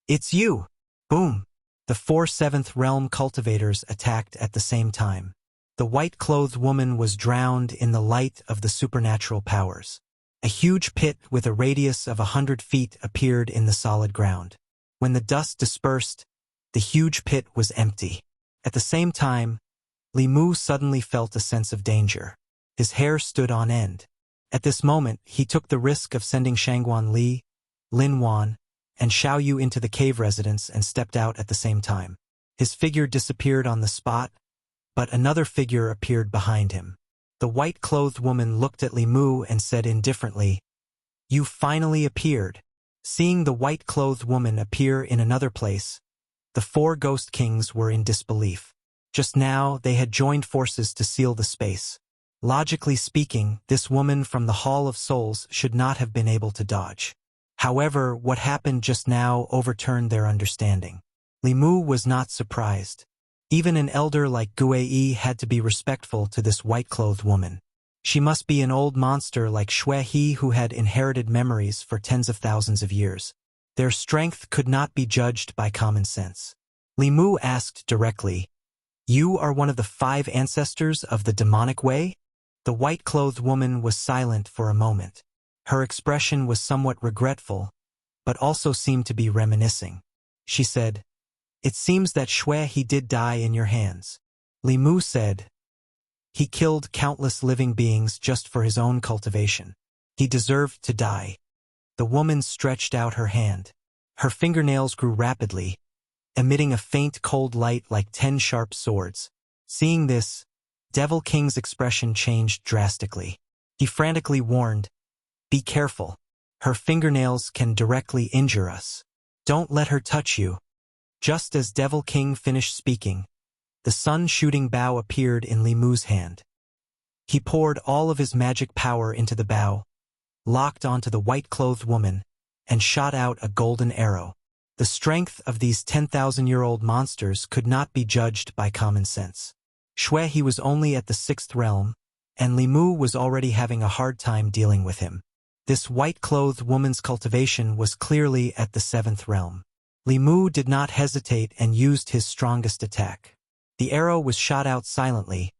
It's you! Boom! The four seventh realm cultivators attacked at the same time. The white-clothed woman was drowned in the light of the supernatural powers. A huge pit with a radius of 100 feet appeared in the solid ground. When the dust dispersed, the huge pit was empty. At the same time, Li Mu suddenly felt a sense of danger. His hair stood on end. At this moment, he took the risk of sending Shangguan Li, Lin Wan, and Xiao Yu into the cave residence and stepped out at the same time. His figure disappeared on the spot, but another figure appeared behind him. The white-clothed woman looked at Li Mu and said indifferently, You finally appeared. Seeing the white-clothed woman appear in another place, the four ghost kings were in disbelief. Just now, they had joined forces to seal the space. Logically speaking, this woman from the Hall of Souls should not have been able to dodge. However, what happened just now overturned their understanding. Li Mu was not surprised. Even an elder like Guei had to be respectful to this white-clothed woman. She must be an old monster like Xue He who had inherited memories for tens of thousands of years. Their strength could not be judged by common sense. Li Mu asked directly, "You are one of the 5 ancestors of the demonic way?" The white-clothed woman was silent for a moment. Her expression was somewhat regretful, but also seemed to be reminiscing. She said, "It seems that Xue He did die in your hands." Li Mu said, "He killed countless living beings just for his own cultivation. He deserved to die." The woman stretched out her hand. Her fingernails grew rapidly, emitting a faint cold light like 10 sharp swords. Seeing this, Devil King's expression changed drastically. He frantically warned, "Be careful. Her fingernails can directly injure us. Don't let her touch you." Just as Devil King finished speaking, the sun-shooting bow appeared in Li Mu's hand. He poured all of his magic power into the bow, locked onto the white-clothed woman, and shot out a golden arrow. The strength of these 10,000-year-old monsters could not be judged by common sense. Xue He was only at the 6th realm, and Li Mu was already having a hard time dealing with him. This white-clothed woman's cultivation was clearly at the 7th realm. Li Mu did not hesitate and used his strongest attack. The arrow was shot out silently,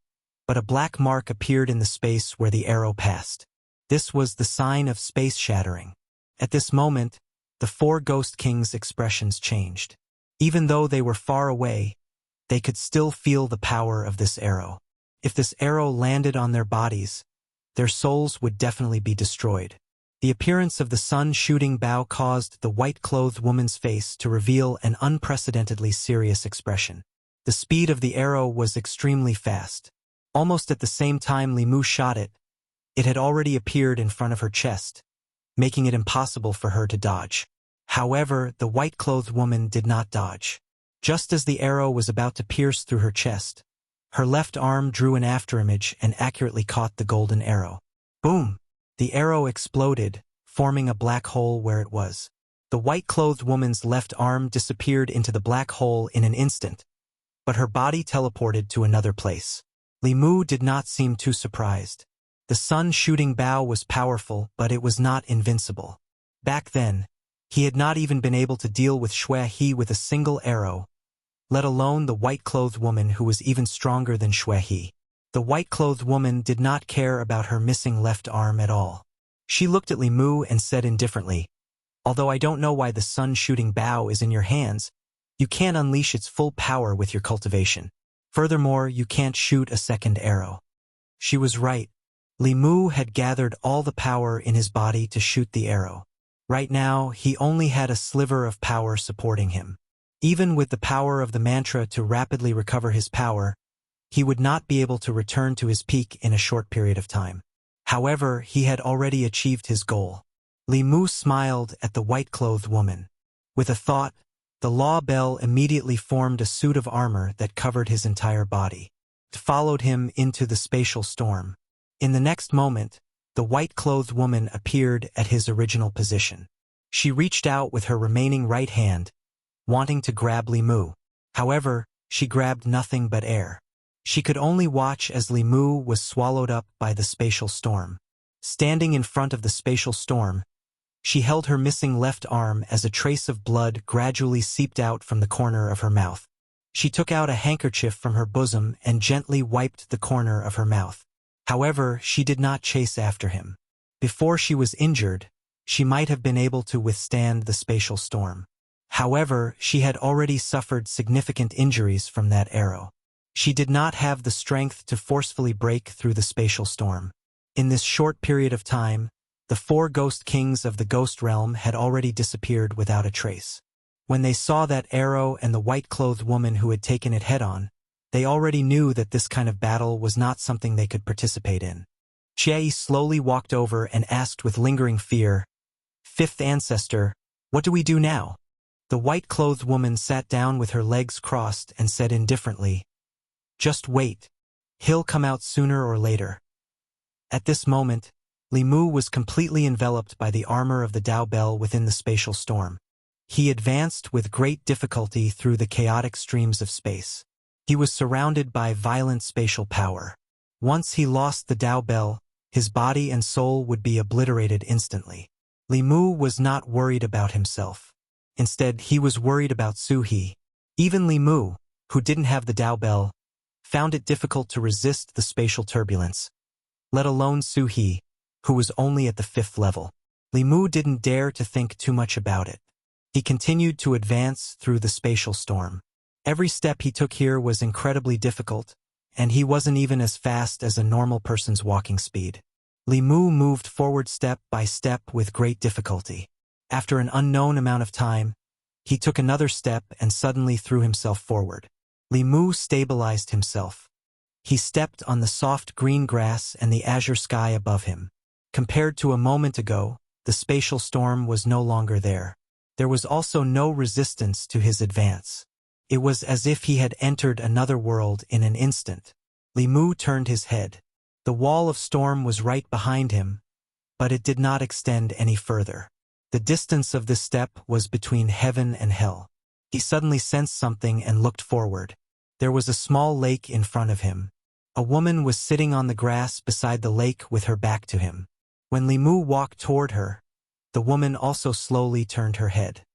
but a black mark appeared in the space where the arrow passed. This was the sign of space shattering. At this moment, the 4 ghost kings' expressions changed. Even though they were far away, they could still feel the power of this arrow. If this arrow landed on their bodies, their souls would definitely be destroyed. The appearance of the sun-shooting bow caused the white-clothed woman's face to reveal an unprecedentedly serious expression. The speed of the arrow was extremely fast. Almost at the same time Li Mu shot it, it had already appeared in front of her chest, making it impossible for her to dodge. However, the white-clothed woman did not dodge. Just as the arrow was about to pierce through her chest, her left arm drew an afterimage and accurately caught the golden arrow. Boom! The arrow exploded, forming a black hole where it was. The white-clothed woman's left arm disappeared into the black hole in an instant, but her body teleported to another place. Li Mu did not seem too surprised. The sun-shooting bow was powerful, but it was not invincible. Back then, he had not even been able to deal with Xue He with a single arrow, let alone the white-clothed woman who was even stronger than Xue He. The white-clothed woman did not care about her missing left arm at all. She looked at Li Mu and said indifferently, "Although I don't know why the sun-shooting bow is in your hands, you can't unleash its full power with your cultivation. Furthermore, you can't shoot a second arrow." She was right. Li Mu had gathered all the power in his body to shoot the arrow. Right now, he only had a sliver of power supporting him. Even with the power of the mantra to rapidly recover his power, he would not be able to return to his peak in a short period of time. However, he had already achieved his goal. Li Mu smiled at the white-clothed woman. With a thought, the law bell immediately formed a suit of armor that covered his entire body. It followed him into the spatial storm. In the next moment, the white-clothed woman appeared at his original position. She reached out with her remaining right hand, wanting to grab Li Mu. However, she grabbed nothing but air. She could only watch as Li Mu was swallowed up by the spatial storm. Standing in front of the spatial storm, she held her missing left arm as a trace of blood gradually seeped out from the corner of her mouth. She took out a handkerchief from her bosom and gently wiped the corner of her mouth. However, she did not chase after him. Before she was injured, she might have been able to withstand the spatial storm. However, she had already suffered significant injuries from that arrow. She did not have the strength to forcefully break through the spatial storm. In this short period of time, the 4 ghost kings of the ghost realm had already disappeared without a trace. When they saw that arrow and the white-clothed woman who had taken it head-on, they already knew that this kind of battle was not something they could participate in. Xie slowly walked over and asked with lingering fear, "Fifth ancestor, What do we do now? The white-clothed woman sat down with her legs crossed and said indifferently, "Just wait. He'll come out sooner or later." At this moment, Li Mu was completely enveloped by the armor of the Tao Bell within the spatial storm. He advanced with great difficulty through the chaotic streams of space. He was surrounded by violent spatial power. Once he lost the Tao Bell, his body and soul would be obliterated instantly. Li Mu was not worried about himself. Instead, he was worried about Su He. Even Li Mu, who didn't have the Tao Bell, found it difficult to resist the spatial turbulence, let alone Su He, who was only at the 5th level. Li Mu didn't dare to think too much about it. He continued to advance through the spatial storm. Every step he took here was incredibly difficult, and he wasn't even as fast as a normal person's walking speed. Li Mu moved forward step by step with great difficulty. After an unknown amount of time, he took another step and suddenly threw himself forward. Li Mu stabilized himself. He stepped on the soft green grass and the azure sky above him. Compared to a moment ago, the spatial storm was no longer there. There was also no resistance to his advance. It was as if he had entered another world in an instant. Li Mu turned his head. The wall of storm was right behind him, but it did not extend any further. The distance of this step was between heaven and hell. He suddenly sensed something and looked forward. There was a small lake in front of him. A woman was sitting on the grass beside the lake with her back to him. When Li Mu walked toward her, the woman also slowly turned her head.